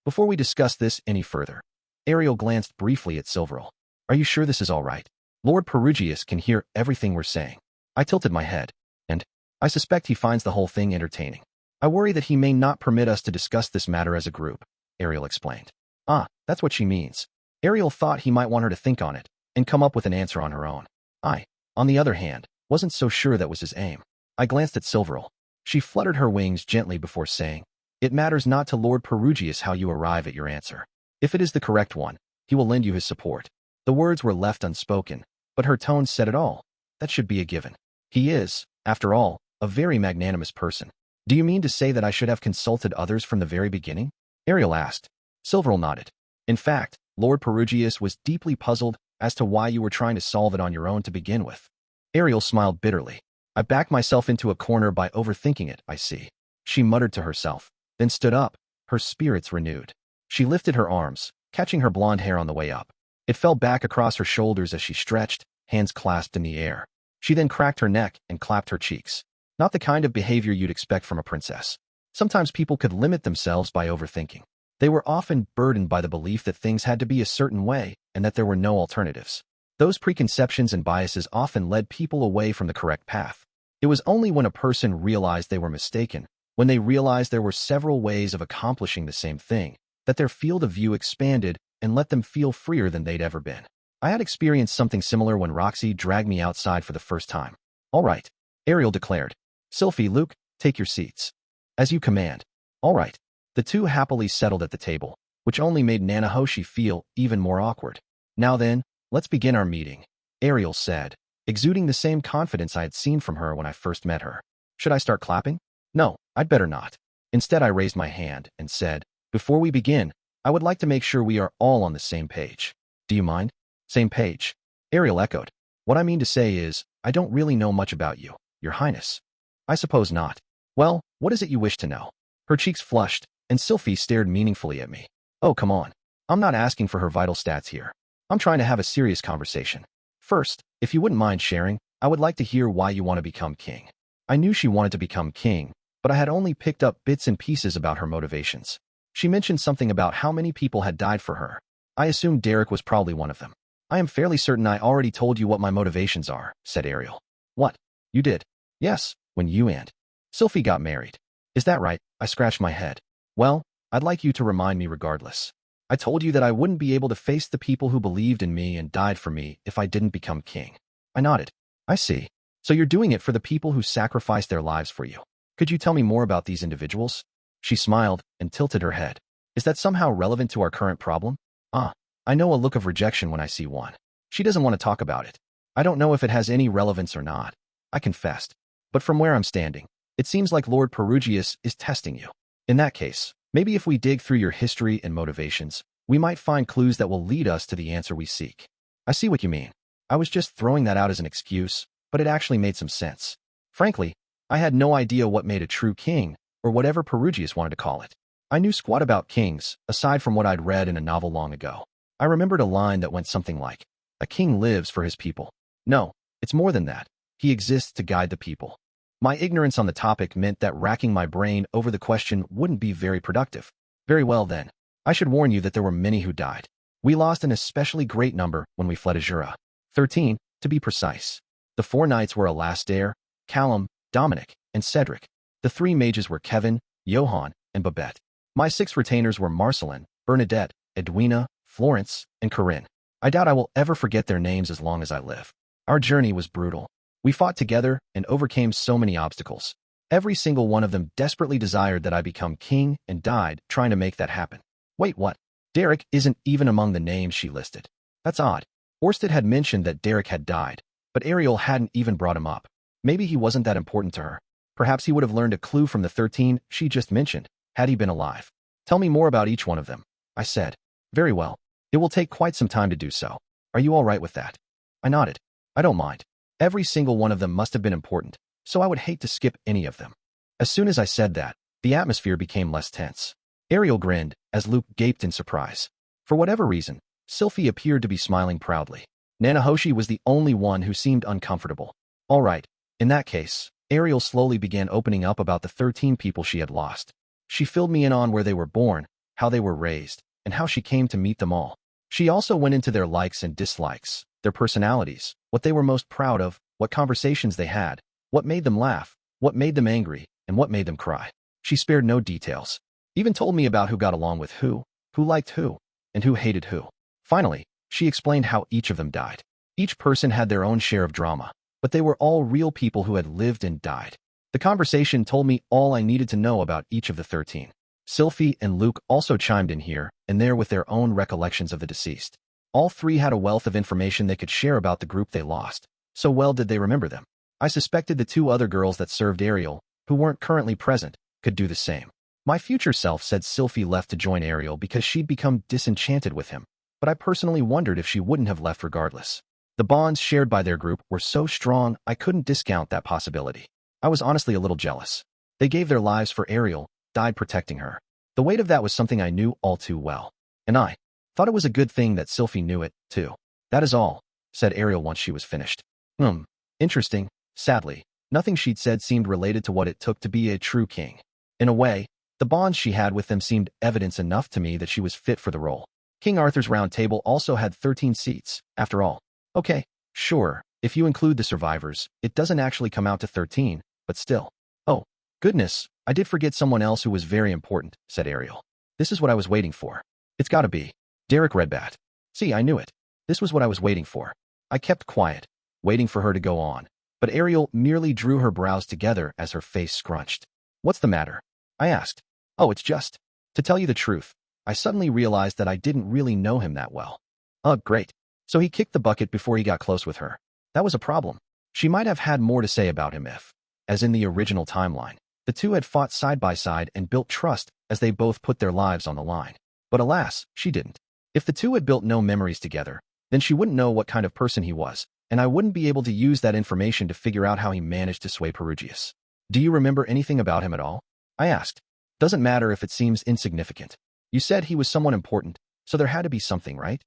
Before we discuss this any further, Ariel glanced briefly at Silverl. Are you sure this is all right? Lord Perugius can hear everything we're saying. I tilted my head, and I suspect he finds the whole thing entertaining. I worry that he may not permit us to discuss this matter as a group, Ariel explained. Ah, that's what she means. Ariel thought he might want her to think on it and come up with an answer on her own. I, on the other hand, wasn't so sure that was his aim. I glanced at Silverl. She fluttered her wings gently before saying, It matters not to Lord Perugius how you arrive at your answer. If it is the correct one, he will lend you his support. The words were left unspoken, but her tone said it all. That should be a given. He is, after all, a very magnanimous person. Do you mean to say that I should have consulted others from the very beginning? Ariel asked. Silverl nodded. In fact, Lord Perugius was deeply puzzled as to why you were trying to solve it on your own to begin with. Ariel smiled bitterly. I backed myself into a corner by overthinking it, I see. She muttered to herself, then stood up, her spirits renewed. She lifted her arms, catching her blonde hair on the way up. It fell back across her shoulders as she stretched, hands clasped in the air. She then cracked her neck and clapped her cheeks. Not the kind of behavior you'd expect from a princess. Sometimes people could limit themselves by overthinking. They were often burdened by the belief that things had to be a certain way and that there were no alternatives. Those preconceptions and biases often led people away from the correct path. It was only when a person realized they were mistaken, when they realized there were several ways of accomplishing the same thing, that their field of view expanded and let them feel freer than they'd ever been. I had experienced something similar when Roxy dragged me outside for the first time. All right, Ariel declared. Sylphie, Luke, take your seats. As you command. All right. The two happily settled at the table, which only made Nanahoshi feel even more awkward. Now then, let's begin our meeting, Ariel said, exuding the same confidence I had seen from her when I first met her. Should I start clapping? No, I'd better not. Instead, I raised my hand and said, Before we begin, I would like to make sure we are all on the same page. Do you mind? Same page. Ariel echoed. What I mean to say is, I don't really know much about you, Your Highness. I suppose not. Well, what is it you wish to know? Her cheeks flushed, and Sylphie stared meaningfully at me. Oh, come on. I'm not asking for her vital stats here. I'm trying to have a serious conversation. First, if you wouldn't mind sharing, I would like to hear why you want to become king. I knew she wanted to become king, but I had only picked up bits and pieces about her motivations. She mentioned something about how many people had died for her. I assumed Derek was probably one of them. I am fairly certain I already told you what my motivations are, said Ariel. What? You did? Yes, when you and Sylphie got married. Is that right? I scratched my head. Well, I'd like you to remind me regardless. I told you that I wouldn't be able to face the people who believed in me and died for me if I didn't become king. I nodded. I see. So you're doing it for the people who sacrificed their lives for you. Could you tell me more about these individuals? She smiled and tilted her head. Is that somehow relevant to our current problem? I know a look of rejection when I see one. She doesn't want to talk about it. I don't know if it has any relevance or not. I confessed. But from where I'm standing, it seems like Lord Perugius is testing you. In that case, maybe if we dig through your history and motivations, we might find clues that will lead us to the answer we seek. I see what you mean. I was just throwing that out as an excuse, but it actually made some sense. Frankly, I had no idea what made a true king, or whatever Perugius wanted to call it. I knew squat about kings, aside from what I'd read in a novel long ago. I remembered a line that went something like, "A king lives for his people." No, it's more than that. He exists to guide the people. My ignorance on the topic meant that racking my brain over the question wouldn't be very productive. Very well then. I should warn you that there were many who died. We lost an especially great number when we fled Asura. 13, to be precise. The 4 knights were Alastair, Callum, Dominic, and Cedric. The 3 mages were Kevin, Johan, and Babette. My 6 retainers were Marceline, Bernadette, Edwina, Florence, and Corinne. I doubt I will ever forget their names as long as I live. Our journey was brutal. We fought together and overcame so many obstacles. Every single one of them desperately desired that I become king and died trying to make that happen. Wait, what? Derek isn't even among the names she listed. That's odd. Orsted had mentioned that Derek had died, but Ariel hadn't even brought him up. Maybe he wasn't that important to her. Perhaps he would have learned a clue from the 13 she just mentioned, had he been alive. Tell me more about each one of them, I said. Very well. It will take quite some time to do so. Are you all right with that? I nodded. I don't mind. Every single one of them must have been important, so I would hate to skip any of them. As soon as I said that, the atmosphere became less tense. Ariel grinned, as Luke gaped in surprise. For whatever reason, Sylphie appeared to be smiling proudly. Nanahoshi was the only one who seemed uncomfortable. All right, in that case, Ariel slowly began opening up about the 13 people she had lost. She filled me in on where they were born, how they were raised, and how she came to meet them all. She also went into their likes and dislikes, their personalities, what they were most proud of, what conversations they had, what made them laugh, what made them angry, and what made them cry. She spared no details. Even told me about who got along with who liked who, and who hated who. Finally, she explained how each of them died. Each person had their own share of drama, but they were all real people who had lived and died. The conversation told me all I needed to know about each of the 13. Sylphie and Luke also chimed in here and there with their own recollections of the deceased. All 3 had a wealth of information they could share about the group they lost. So well did they remember them. I suspected the 2 other girls that served Ariel, who weren't currently present, could do the same. My future self said Sylphie left to join Ariel because she'd become disenchanted with him, but I personally wondered if she wouldn't have left regardless. The bonds shared by their group were so strong I couldn't discount that possibility. I was honestly a little jealous. They gave their lives for Ariel, died protecting her. The weight of that was something I knew all too well. And I thought it was a good thing that Sylphie knew it, too. That is all, said Ariel once she was finished. Interesting. Sadly, nothing she'd said seemed related to what it took to be a true king. In a way, the bonds she had with them seemed evidence enough to me that she was fit for the role. King Arthur's Round Table also had 13 seats, after all. Okay, sure, if you include the survivors, it doesn't actually come out to 13, but still. Oh, goodness, I did forget someone else who was very important, said Ariel. This is what I was waiting for. It's gotta be Derek Redbat. See, I knew it. This was what I was waiting for. I kept quiet, waiting for her to go on, but Ariel merely drew her brows together as her face scrunched. What's the matter? I asked. Oh, it's just. To tell you the truth, I suddenly realized that I didn't really know him that well. Great. So he kicked the bucket before he got close with her. That was a problem. She might have had more to say about him if, as in the original timeline, the 2 had fought side by side and built trust as they both put their lives on the line. But alas, she didn't. If the 2 had built no memories together, then she wouldn't know what kind of person he was, and I wouldn't be able to use that information to figure out how he managed to sway Perugius. Do you remember anything about him at all? I asked. Doesn't matter if it seems insignificant. You said he was someone important, so there had to be something, right?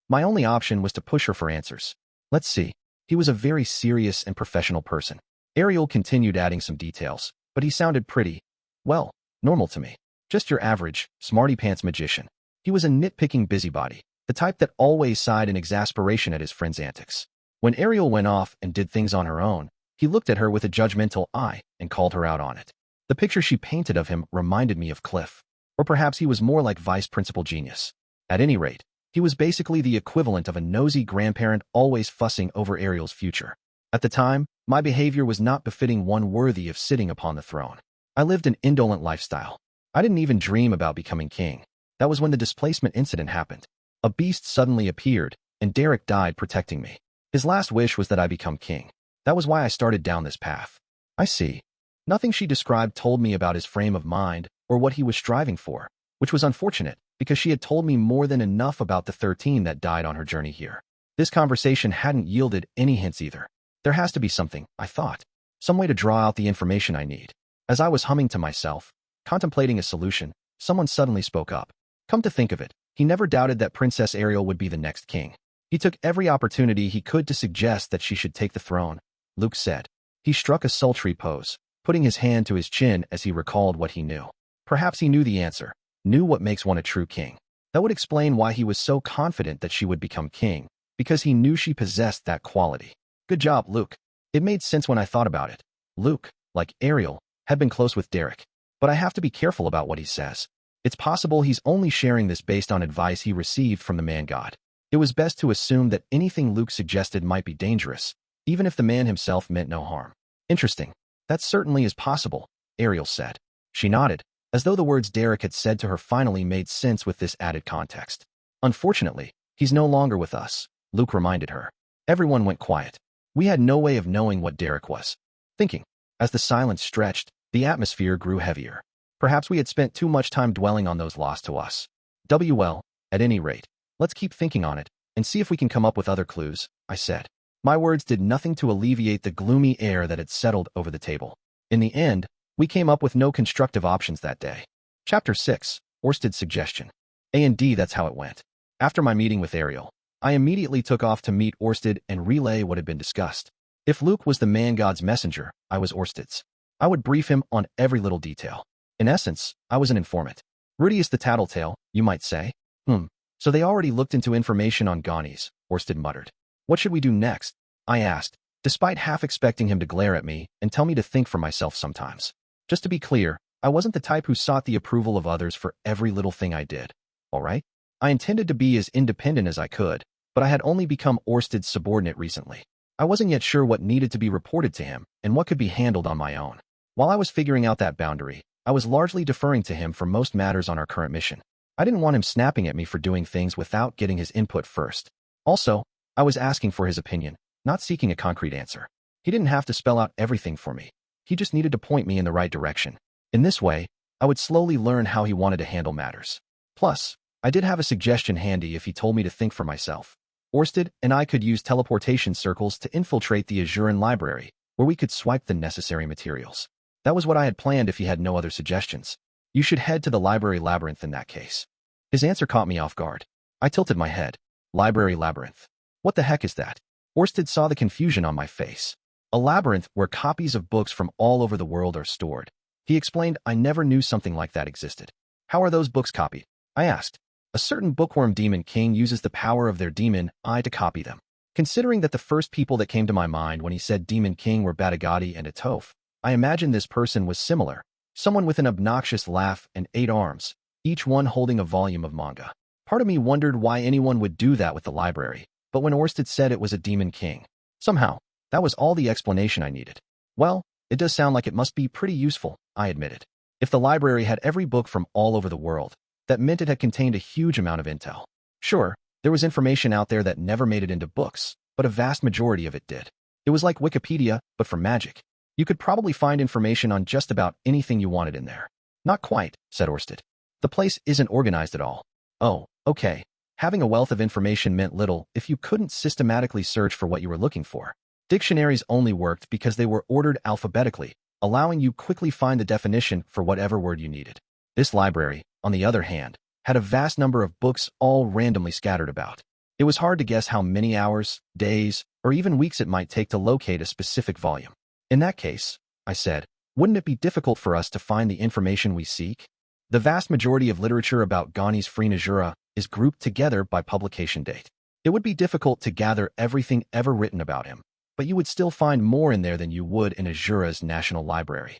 My only option was to push her for answers. Let's see. He was a very serious and professional person. Ariel continued adding some details, but he sounded pretty, well, normal to me. Just your average, smarty-pants magician. He was a nitpicking busybody, the type that always sighed in exasperation at his friend's antics. When Ariel went off and did things on her own, he looked at her with a judgmental eye and called her out on it. The picture she painted of him reminded me of Cliff. Or perhaps he was more like Vice Principal Genius. At any rate, he was basically the equivalent of a nosy grandparent always fussing over Ariel's future. At the time, my behavior was not befitting one worthy of sitting upon the throne. I lived an indolent lifestyle. I didn't even dream about becoming king. That was when the displacement incident happened. A beast suddenly appeared, and Derek died protecting me. His last wish was that I become king. That was why I started down this path. I see. Nothing she described told me about his frame of mind or what he was striving for, which was unfortunate because she had told me more than enough about the 13 that died on her journey here. This conversation hadn't yielded any hints either. There has to be something, I thought. Some way to draw out the information I need. As I was humming to myself, contemplating a solution, someone suddenly spoke up. Come to think of it, he never doubted that Princess Ariel would be the next king. He took every opportunity he could to suggest that she should take the throne, Luke said. He struck a sultry pose, putting his hand to his chin as he recalled what he knew. Perhaps he knew the answer, knew what makes one a true king. That would explain why he was so confident that she would become king, because he knew she possessed that quality. Good job, Luke. It made sense when I thought about it. Luke, like Ariel, had been close with Derek. But I have to be careful about what he says. It's possible he's only sharing this based on advice he received from the man-god. It was best to assume that anything Luke suggested might be dangerous, even if the man himself meant no harm. Interesting. That certainly is possible, Ariel said. She nodded, as though the words Derek had said to her finally made sense with this added context. Unfortunately, he's no longer with us, Luke reminded her. Everyone went quiet. We had no way of knowing what Derek was thinking. As the silence stretched, the atmosphere grew heavier. Perhaps we had spent too much time dwelling on those lost to us. Well, at any rate, let's keep thinking on it and see if we can come up with other clues, I said. My words did nothing to alleviate the gloomy air that had settled over the table. In the end, we came up with no constructive options that day. Chapter 6, Orsted's Suggestion. A&D, that's how it went. After my meeting with Ariel, I immediately took off to meet Orsted and relay what had been discussed. If Luke was the man-god's messenger, I was Orsted's. I would brief him on every little detail. In essence, I was an informant. Rudeus the tattletale, you might say. So they already looked into information on Ganis, Orsted muttered. What should we do next? I asked, despite half expecting him to glare at me and tell me to think for myself sometimes. Just to be clear, I wasn't the type who sought the approval of others for every little thing I did. All right? I intended to be as independent as I could, but I had only become Orsted's subordinate recently. I wasn't yet sure what needed to be reported to him and what could be handled on my own. While I was figuring out that boundary, I was largely deferring to him for most matters on our current mission. I didn't want him snapping at me for doing things without getting his input first. Also, I was asking for his opinion, not seeking a concrete answer. He didn't have to spell out everything for me. He just needed to point me in the right direction. In this way, I would slowly learn how he wanted to handle matters. Plus, I did have a suggestion handy if he told me to think for myself. Orsted and I could use teleportation circles to infiltrate the Azuran library, where we could swipe the necessary materials. That was what I had planned if he had no other suggestions. You should head to the library labyrinth in that case. His answer caught me off guard. I tilted my head. Library labyrinth. What the heck is that? Orsted saw the confusion on my face. A labyrinth where copies of books from all over the world are stored. He explained I never knew something like that existed. How are those books copied? I asked. A certain bookworm demon king uses the power of their demon eye to copy them. Considering that the first people that came to my mind when he said demon king were Batagati and Atoph, I imagined this person was similar. Someone with an obnoxious laugh and 8 arms, each one holding a volume of manga. Part of me wondered why anyone would do that with the library, but when Orsted said it was a demon king, somehow, that was all the explanation I needed. Well, it does sound like it must be pretty useful, I admitted. If the library had every book from all over the world, that meant it had contained a huge amount of intel. Sure, there was information out there that never made it into books, but a vast majority of it did. It was like Wikipedia, but for magic. You could probably find information on just about anything you wanted in there. Not quite, said Orsted. The place isn't organized at all. Oh, okay. Having a wealth of information meant little if you couldn't systematically search for what you were looking for. Dictionaries only worked because they were ordered alphabetically, allowing you quickly find the definition for whatever word you needed. This library, on the other hand, had a vast number of books all randomly scattered about. It was hard to guess how many hours, days, or even weeks it might take to locate a specific volume. In that case, I said, wouldn't it be difficult for us to find the information we seek? The vast majority of literature about Gani's free Asura is grouped together by publication date. It would be difficult to gather everything ever written about him, but you would still find more in there than you would in Asura's national library.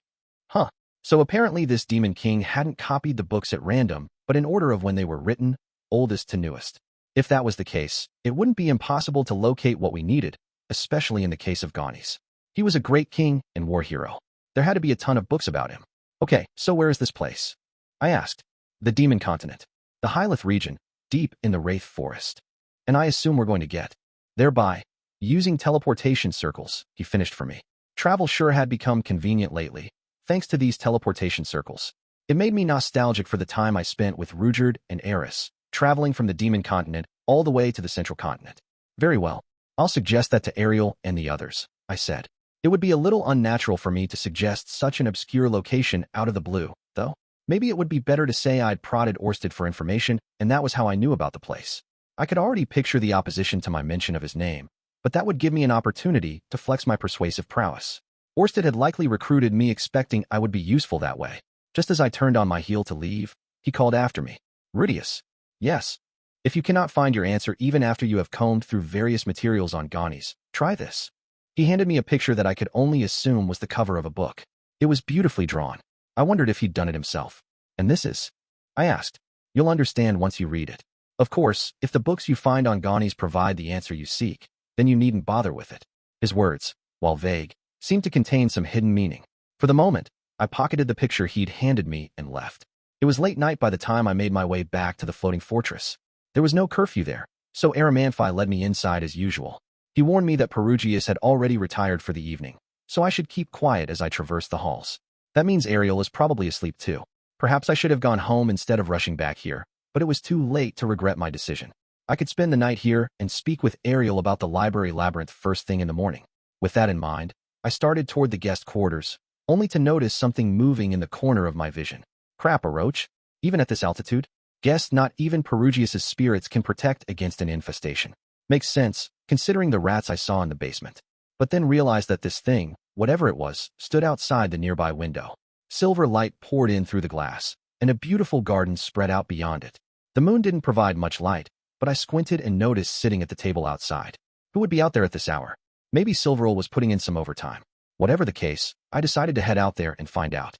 Huh. So apparently this demon king hadn't copied the books at random, but in order of when they were written, oldest to newest. If that was the case, it wouldn't be impossible to locate what we needed, especially in the case of Gani's. He was a great king and war hero. There had to be a ton of books about him. Okay, so where is this place? I asked. The Demon Continent. The Hylith region, deep in the Wraith Forest. And I assume we're going to get. Thereby, using teleportation circles, he finished for me. Travel sure had become convenient lately, thanks to these teleportation circles. It made me nostalgic for the time I spent with Rudeus and Eris, traveling from the Demon Continent all the way to the Central Continent. Very well. I'll suggest that to Ariel and the others, I said. It would be a little unnatural for me to suggest such an obscure location out of the blue, though. Maybe it would be better to say I'd prodded Orsted for information, and that was how I knew about the place. I could already picture the opposition to my mention of his name. but that would give me an opportunity to flex my persuasive prowess. Orsted had likely recruited me expecting I would be useful that way. Just as I turned on my heel to leave, he called after me. Rudeus. Yes. If you cannot find your answer even after you have combed through various materials on Ghani's, try this. He handed me a picture that I could only assume was the cover of a book. It was beautifully drawn. I wondered if he'd done it himself. And this is? I asked. You'll understand once you read it. Of course, if the books you find on Ghani's provide the answer you seek, then you needn't bother with it. His words, while vague, seemed to contain some hidden meaning. For the moment, I pocketed the picture he'd handed me and left. It was late night by the time I made my way back to the floating fortress. There was no curfew there, so Aramanfi led me inside as usual. He warned me that Perugius had already retired for the evening, so I should keep quiet as I traversed the halls. That means Ariel is probably asleep too. Perhaps I should have gone home instead of rushing back here, but it was too late to regret my decision. I could spend the night here and speak with Ariel about the library labyrinth first thing in the morning. With that in mind, I started toward the guest quarters, only to notice something moving in the corner of my vision. Crap, a roach? Even at this altitude? Guess not even Perugius's spirits can protect against an infestation. Makes sense, considering the rats I saw in the basement. But then realized that this thing, whatever it was, stood outside the nearby window. Silver light poured in through the glass, and a beautiful garden spread out beyond it. The moon didn't provide much light, but I squinted and noticed sitting at the table outside. Who would be out there at this hour? Maybe Silveril was putting in some overtime. Whatever the case, I decided to head out there and find out.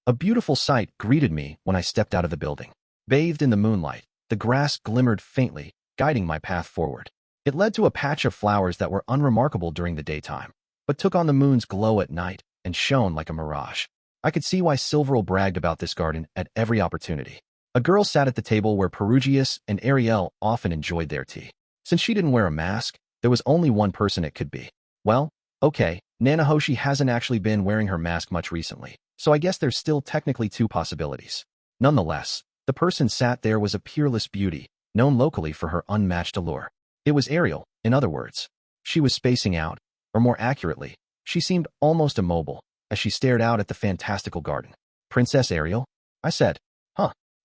A beautiful sight greeted me when I stepped out of the building. Bathed in the moonlight, the grass glimmered faintly, guiding my path forward. It led to a patch of flowers that were unremarkable during the daytime, but took on the moon's glow at night and shone like a mirage. I could see why Silveril bragged about this garden at every opportunity. A girl sat at the table where Perugius and Ariel often enjoyed their tea. Since she didn't wear a mask, there was only one person it could be. Well, okay, Nanahoshi hasn't actually been wearing her mask much recently, so I guess there's still technically two possibilities. Nonetheless, the person sat there was a peerless beauty, known locally for her unmatched allure. It was Ariel, in other words. She was spacing out, or more accurately, she seemed almost immobile as she stared out at the fantastical garden. Princess Ariel? I said.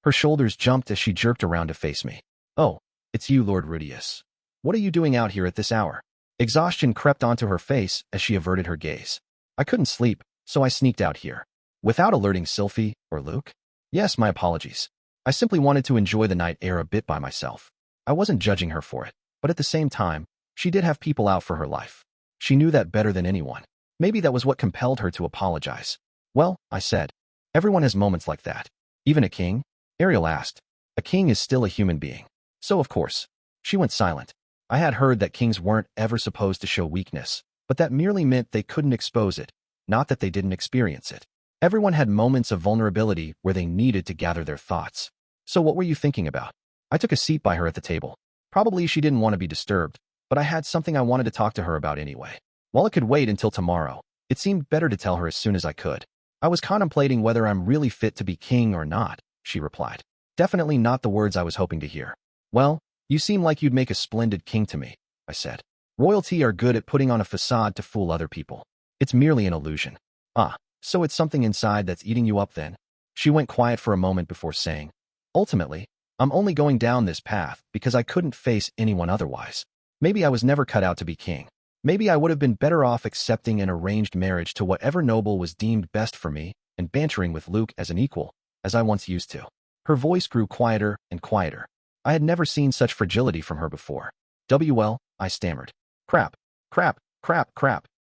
Her shoulders jumped as she jerked around to face me. Oh, it's you, Lord Rudeus. What are you doing out here at this hour? Exhaustion crept onto her face as she averted her gaze. I couldn't sleep, so I sneaked out here. Without alerting Sylphiette or Luke? Yes, my apologies. I simply wanted to enjoy the night air a bit by myself. I wasn't judging her for it, but at the same time, she did have people out for her life. She knew that better than anyone. Maybe that was what compelled her to apologize. Well, I said, everyone has moments like that. Even a king? Ariel asked. A king is still a human being. So of course. She went silent. I had heard that kings weren't ever supposed to show weakness, but that merely meant they couldn't expose it, not that they didn't experience it. Everyone had moments of vulnerability where they needed to gather their thoughts. So what were you thinking about? I took a seat by her at the table. Probably she didn't want to be disturbed, but I had something I wanted to talk to her about anyway. While it could wait until tomorrow, it seemed better to tell her as soon as I could. I was contemplating whether I'm really fit to be king or not, she replied. Definitely not the words I was hoping to hear. Well, you seem like you'd make a splendid king to me, I said. Royalty are good at putting on a facade to fool other people. It's merely an illusion. So it's something inside that's eating you up then? She went quiet for a moment before saying, ultimately, I'm only going down this path because I couldn't face anyone otherwise. Maybe I was never cut out to be king. Maybe I would have been better off accepting an arranged marriage to whatever noble was deemed best for me and bantering with Luke as an equal, as I once used to. Her voice grew quieter and quieter. I had never seen such fragility from her before. I stammered. Crap.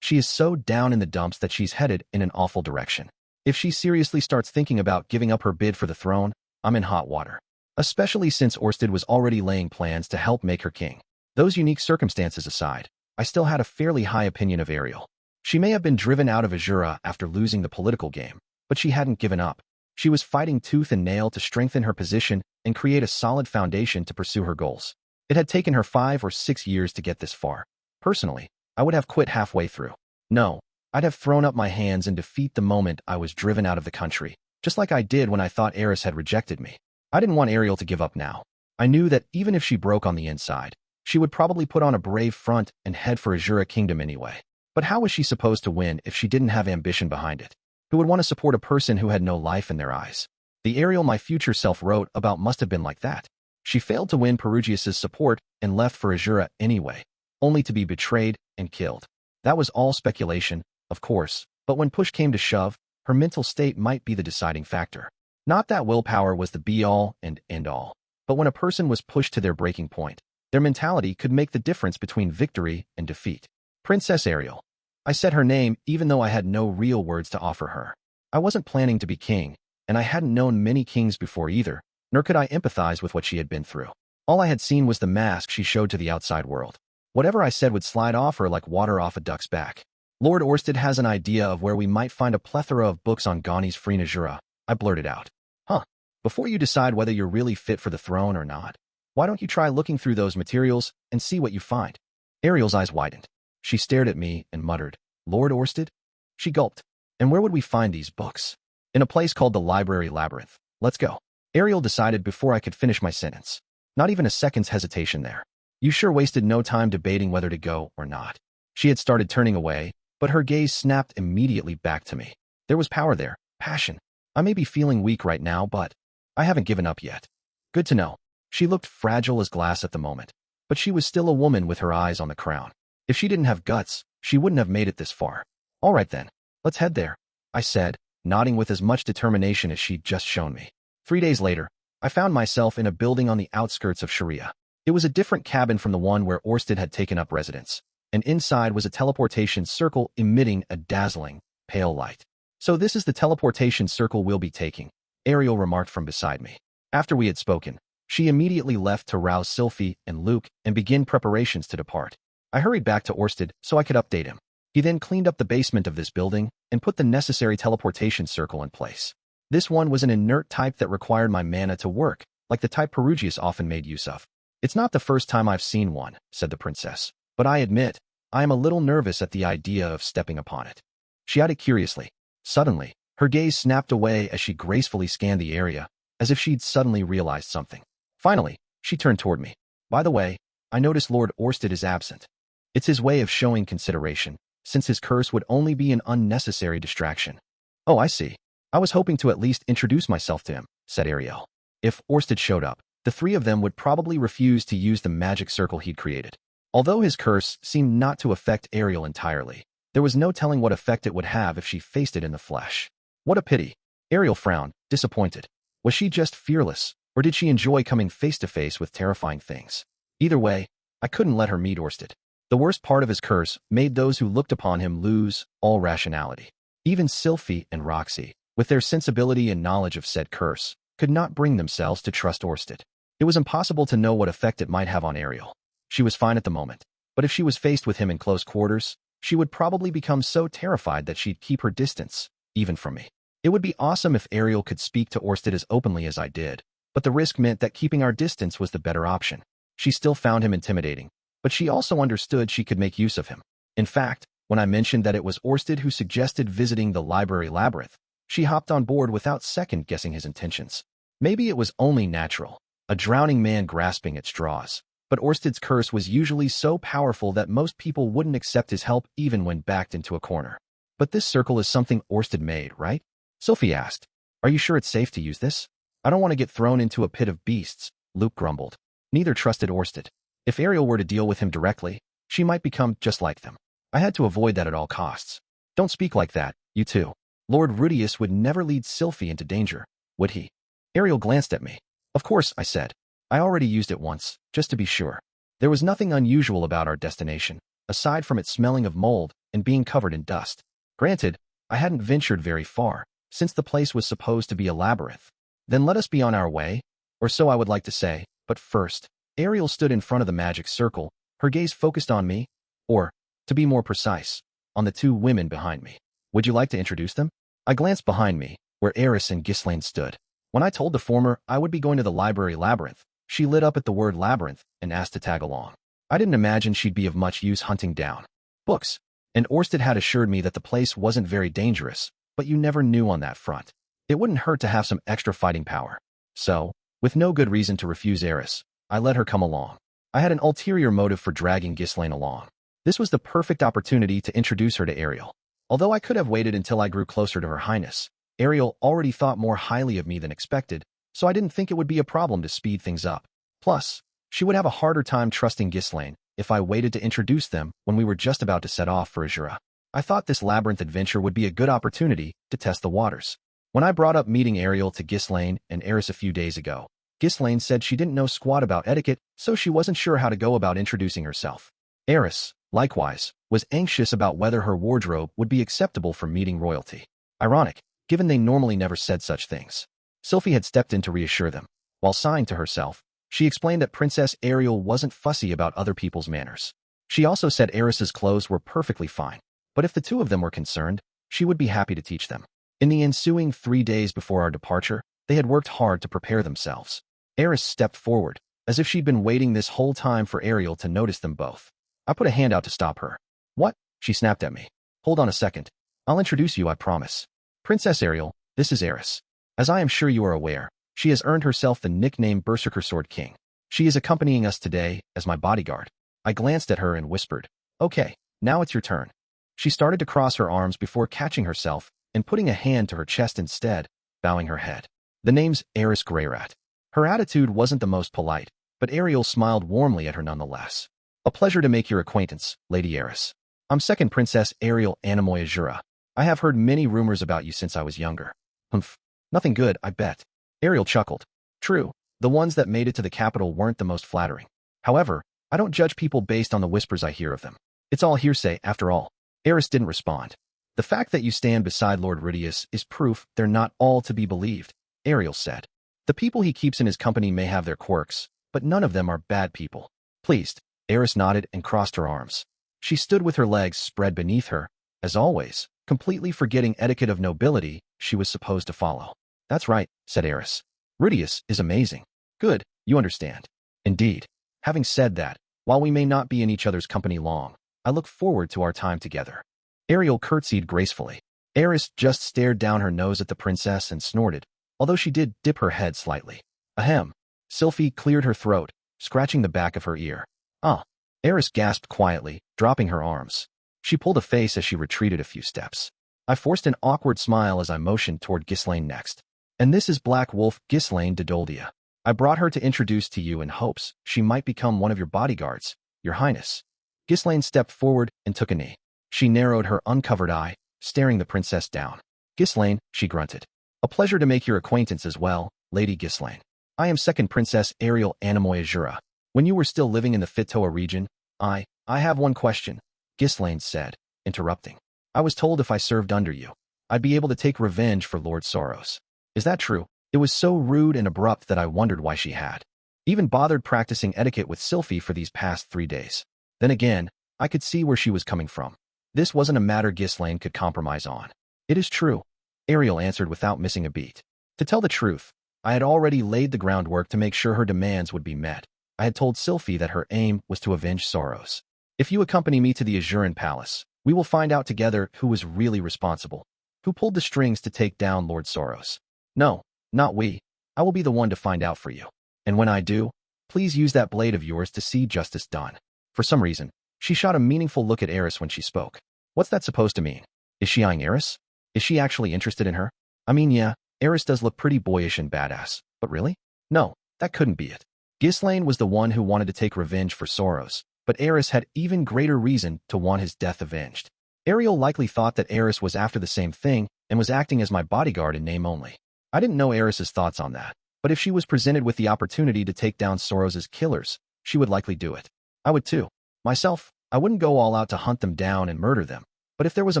She is so down in the dumps that she's headed in an awful direction. If she seriously starts thinking about giving up her bid for the throne, I'm in hot water. Especially since Orsted was already laying plans to help make her king. Those unique circumstances aside, I still had a fairly high opinion of Ariel. She may have been driven out of Asura after losing the political game, but she hadn't given up. She was fighting tooth and nail to strengthen her position and create a solid foundation to pursue her goals. It had taken her 5 or 6 years to get this far. Personally, I would have quit halfway through. No, I'd have thrown up my hands in defeat the moment I was driven out of the country, just like I did when I thought Eris had rejected me. I didn't want Ariel to give up now. I knew that even if she broke on the inside, she would probably put on a brave front and head for Asura Kingdom anyway. But how was she supposed to win if she didn't have ambition behind it? Who would want to support a person who had no life in their eyes? The Ariel my future self wrote about must have been like that. She failed to win Perugius's support and left for Asura anyway. only to be betrayed and killed. That was all speculation, of course, but when push came to shove, her mental state might be the deciding factor. Not that willpower was the be-all and end-all, but when a person was pushed to their breaking point, their mentality could make the difference between victory and defeat. Princess Ariel. I said her name even though I had no real words to offer her. I wasn't planning to be king, and I hadn't known many kings before either, nor could I empathize with what she had been through. All I had seen was the mask she showed to the outside world. Whatever I said would slide off her like water off a duck's back. Lord Orsted has an idea of where we might find a plethora of books on Ghani's free Najura, I blurted out. Huh. Before you decide whether you're really fit for the throne or not, why don't you try looking through those materials and see what you find? Ariel's eyes widened. She stared at me and muttered, Lord Orsted? She gulped. And where would we find these books? In a place called the Labyrinth. Let's go. Ariel decided before I could finish my sentence. Not even a second's hesitation there. You sure wasted no time debating whether to go or not. She had started turning away, but her gaze snapped immediately back to me. There was power there, passion. I may be feeling weak right now, but I haven't given up yet. Good to know. She looked fragile as glass at the moment, but she was still a woman with her eyes on the crown. If she didn't have guts, she wouldn't have made it this far. All right then, let's head there, I said, nodding with as much determination as she'd just shown me. 3 days later, I found myself in a building on the outskirts of Sharia. It was a different cabin from the one where Orsted had taken up residence, and inside was a teleportation circle emitting a dazzling, pale light. So this is the teleportation circle we'll be taking, Ariel remarked from beside me. After we had spoken, she immediately left to rouse Sylphiette and Luke and begin preparations to depart. I hurried back to Orsted so I could update him. He then cleaned up the basement of this building and put the necessary teleportation circle in place. This one was an inert type that required my mana to work, like the type Perugius often made use of. It's not the first time I've seen one, said the princess, but I admit, I am a little nervous at the idea of stepping upon it. She eyed it curiously. Suddenly, her gaze snapped away as she gracefully scanned the area, as if she'd suddenly realized something. Finally, she turned toward me. By the way, I noticed Lord Orsted is absent. It's his way of showing consideration, since his curse would only be an unnecessary distraction. Oh, I see. I was hoping to at least introduce myself to him, said Ariel. If Orsted showed up, the three of them would probably refuse to use the magic circle he'd created. Although his curse seemed not to affect Ariel entirely, there was no telling what effect it would have if she faced it in the flesh. What a pity. Ariel frowned, disappointed. Was she just fearless, or did she enjoy coming face to face with terrifying things? Either way, I couldn't let her meet Orsted. The worst part of his curse made those who looked upon him lose all rationality. Even Sylphiette and Roxy, with their sensibility and knowledge of said curse, could not bring themselves to trust Orsted. It was impossible to know what effect it might have on Ariel. She was fine at the moment, but if she was faced with him in close quarters, she would probably become so terrified that she'd keep her distance, even from me. It would be awesome if Ariel could speak to Orsted as openly as I did, but the risk meant that keeping our distance was the better option. She still found him intimidating, but she also understood she could make use of him. In fact, when I mentioned that it was Orsted who suggested visiting the Labyrinth, she hopped on board without second-guessing his intentions. Maybe it was only natural, a drowning man grasping at straws, but Orsted's curse was usually so powerful that most people wouldn't accept his help even when backed into a corner. But this circle is something Orsted made, right? Sophie asked. Are you sure it's safe to use this? I don't want to get thrown into a pit of beasts, Luke grumbled. Neither trusted Orsted. If Ariel were to deal with him directly, she might become just like them. I had to avoid that at all costs. Don't speak like that, you two. Lord Rudeus would never lead Sylphiette into danger, would he? Ariel glanced at me. Of course, I said. I already used it once, just to be sure. There was nothing unusual about our destination, aside from it smelling of mold and being covered in dust. Granted, I hadn't ventured very far, since the place was supposed to be a labyrinth. Then let us be on our way, or so I would like to say, but first, Ariel stood in front of the magic circle, her gaze focused on me, or, to be more precise, on the two women behind me. Would you like to introduce them? I glanced behind me, where Eris and Ghislaine stood. When I told the former I would be going to the Labyrinth, she lit up at the word labyrinth and asked to tag along. I didn't imagine she'd be of much use hunting down books, and Orsted had assured me that the place wasn't very dangerous, but you never knew on that front. It wouldn't hurt to have some extra fighting power. So, with no good reason to refuse Eris, I let her come along. I had an ulterior motive for dragging Ghislaine along. This was the perfect opportunity to introduce her to Ariel. Although I could have waited until I grew closer to Her Highness, Ariel already thought more highly of me than expected, so I didn't think it would be a problem to speed things up. Plus, she would have a harder time trusting Ghislaine, if I waited to introduce them when we were just about to set off for Asura. I thought this labyrinth adventure would be a good opportunity to test the waters. When I brought up meeting Ariel to Ghislaine and Eris a few days ago, Ghislaine said she didn't know squat about etiquette, so she wasn't sure how to go about introducing herself. Eris, likewise, was anxious about whether her wardrobe would be acceptable for meeting royalty. Ironic, given they normally never said such things. Sylphie had stepped in to reassure them. While sighing to herself, she explained that Princess Ariel wasn't fussy about other people's manners. She also said Eris's clothes were perfectly fine, but if the two of them were concerned, she would be happy to teach them. In the ensuing 3 days before our departure, they had worked hard to prepare themselves. Eris stepped forward, as if she'd been waiting this whole time for Ariel to notice them both. I put a hand out to stop her. "What?" she snapped at me. "Hold on a second. I'll introduce you, I promise. Princess Ariel, this is Eris. As I am sure you are aware, she has earned herself the nickname Berserker Sword King. She is accompanying us today as my bodyguard." I glanced at her and whispered, "Okay, now it's your turn." She started to cross her arms before catching herself and putting a hand to her chest instead, bowing her head. The name's Rudeus Greyrat. Her attitude wasn't the most polite, but Ariel smiled warmly at her nonetheless. "A pleasure to make your acquaintance, Lady Eris. I'm second Princess Ariel Anemoy Asura. I have heard many rumors about you since I was younger." "Humph. Nothing good, I bet." Ariel chuckled. "True, the ones that made it to the capital weren't the most flattering. However, I don't judge people based on the whispers I hear of them. It's all hearsay, after all." Eris didn't respond. "The fact that you stand beside Lord Rudeus is proof they're not all to be believed," Ariel said. "The people he keeps in his company may have their quirks, but none of them are bad people." Pleased, Eris nodded and crossed her arms. She stood with her legs spread beneath her, as always, completely forgetting etiquette of nobility she was supposed to follow. "That's right," said Eris. "Rudeus is amazing." "Good, you understand." "Indeed. Having said that, while we may not be in each other's company long, I look forward to our time together." Ariel curtsied gracefully. Eris just stared down her nose at the princess and snorted, although she did dip her head slightly. "Ahem." Sylphie cleared her throat, scratching the back of her ear. "Ah." Eris gasped quietly, dropping her arms. She pulled a face as she retreated a few steps. I forced an awkward smile as I motioned toward Ghislaine next. "And this is Black Wolf Ghislaine de Doldia. I brought her to introduce to you in hopes she might become one of your bodyguards, Your Highness." Ghislaine stepped forward and took a knee. She narrowed her uncovered eye, staring the princess down. "Ghislaine," she grunted. "A pleasure to make your acquaintance as well, Lady Ghislaine. I am second Princess Ariel Anemoy Asura. When you were still living in the Fitoa region, I have one question," Ghislaine said, interrupting. "I was told if I served under you, I'd be able to take revenge for Lord Soros. Is that true?" It was so rude and abrupt that I wondered why she had even bothered practicing etiquette with Sylphie for these past 3 days. Then again, I could see where she was coming from. This wasn't a matter Ghislaine could compromise on. "It is true," Ariel answered without missing a beat. To tell the truth, I had already laid the groundwork to make sure her demands would be met. I had told Sylphie that her aim was to avenge Soros. "If you accompany me to the Azuran Palace, we will find out together who was really responsible, who pulled the strings to take down Lord Soros. No, not we. I will be the one to find out for you. And when I do, please use that blade of yours to see justice done." For some reason, she shot a meaningful look at Eris when she spoke. What's that supposed to mean? Is she eyeing Eris? Is she actually interested in her? I mean, yeah, Eris does look pretty boyish and badass, but really? No, that couldn't be it. Ghislaine was the one who wanted to take revenge for Soros, but Eris had even greater reason to want his death avenged. Ariel likely thought that Eris was after the same thing and was acting as my bodyguard in name only. I didn't know Eris's thoughts on that, but if she was presented with the opportunity to take down Soros's killers, she would likely do it. I would too. Myself, I wouldn't go all out to hunt them down and murder them, but if there was a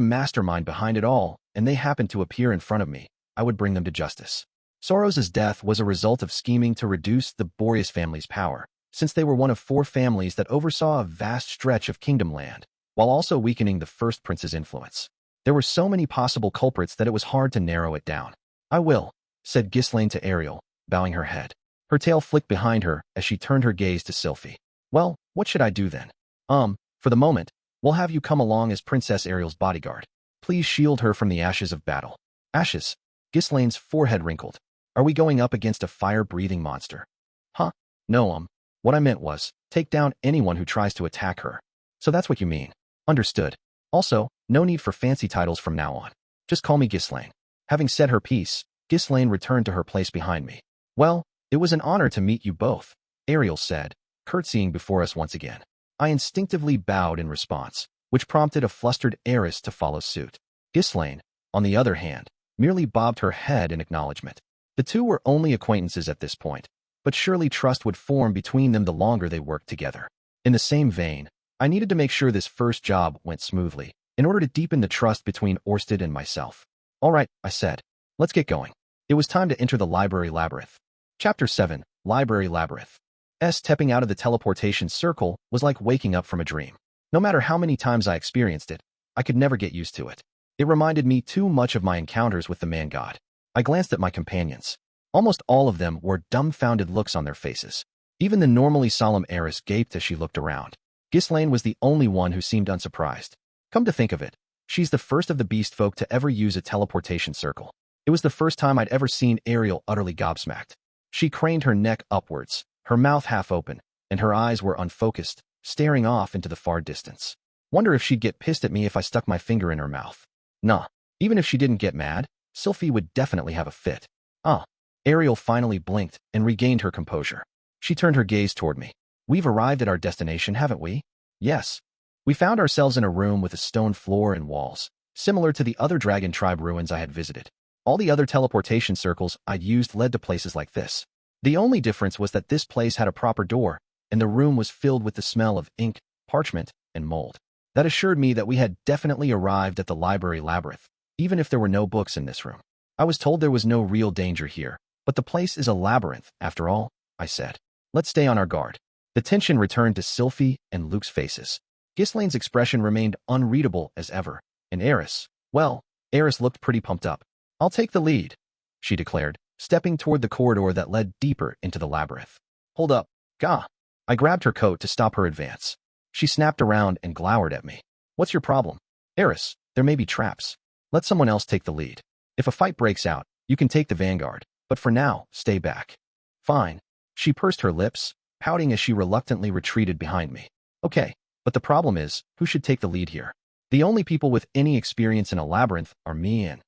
mastermind behind it all, and they happened to appear in front of me, I would bring them to justice. Soros's death was a result of scheming to reduce the Boreas family's power, since they were one of 4 families that oversaw a vast stretch of kingdom land, while also weakening the first prince's influence. There were so many possible culprits that it was hard to narrow it down. "I will," said Ghislaine to Ariel, bowing her head. Her tail flicked behind her as she turned her gaze to Sylphie. "Well, what should I do then?" For the moment, we'll have you come along as Princess Ariel's bodyguard. Please shield her from the ashes of battle." "Ashes?" Ghislaine's forehead wrinkled. "Are we going up against a fire-breathing monster?" "Huh? No, what I meant was, take down anyone who tries to attack her." "So that's what you mean." "Understood. Also, no need for fancy titles from now on. Just call me Ghislaine." Having said her piece, Ghislaine returned to her place behind me. "Well, it was an honor to meet you both," Ariel said, curtsying before us once again. I instinctively bowed in response, which prompted a flustered Eris to follow suit. Ghislaine, on the other hand, merely bobbed her head in acknowledgement. The two were only acquaintances at this point, but surely trust would form between them the longer they worked together. In the same vein, I needed to make sure this first job went smoothly, in order to deepen the trust between Orsted and myself. All right, I said. Let's get going. It was time to enter the library labyrinth. Chapter 7, Library Labyrinth. Stepping out of the teleportation circle was like waking up from a dream. No matter how many times I experienced it, I could never get used to it. It reminded me too much of my encounters with the man god. I glanced at my companions. Almost all of them wore dumbfounded looks on their faces. Even the normally solemn Eris gaped as she looked around. Ghislaine was the only one who seemed unsurprised. Come to think of it, she's the first of the beast folk to ever use a teleportation circle. It was the first time I'd ever seen Ariel utterly gobsmacked. She craned her neck upwards, her mouth half open, and her eyes were unfocused, staring off into the far distance. Wonder if she'd get pissed at me if I stuck my finger in her mouth. Nah, even if she didn't get mad, Sylphie would definitely have a fit. Ariel finally blinked and regained her composure. She turned her gaze toward me. We've arrived at our destination, haven't we? Yes. We found ourselves in a room with a stone floor and walls, similar to the other dragon tribe ruins I had visited. All the other teleportation circles I'd used led to places like this. The only difference was that this place had a proper door, and the room was filled with the smell of ink, parchment, and mold. That assured me that we had definitely arrived at the library labyrinth, even if there were no books in this room. I was told there was no real danger here, but the place is a labyrinth, after all, I said. Let's stay on our guard. The tension returned to Sylphie and Luke's faces. Ghislaine's expression remained unreadable as ever, and Eris looked pretty pumped up. I'll take the lead, she declared, stepping toward the corridor that led deeper into the labyrinth. Hold up, gah. I grabbed her coat to stop her advance. She snapped around and glowered at me. What's your problem? Eris, there may be traps. Let someone else take the lead. If a fight breaks out, you can take the vanguard, but for now, stay back. Fine. She pursed her lips, pouting as she reluctantly retreated behind me. Okay, but the problem is, who should take the lead here? The only people with any experience in a labyrinth are me and…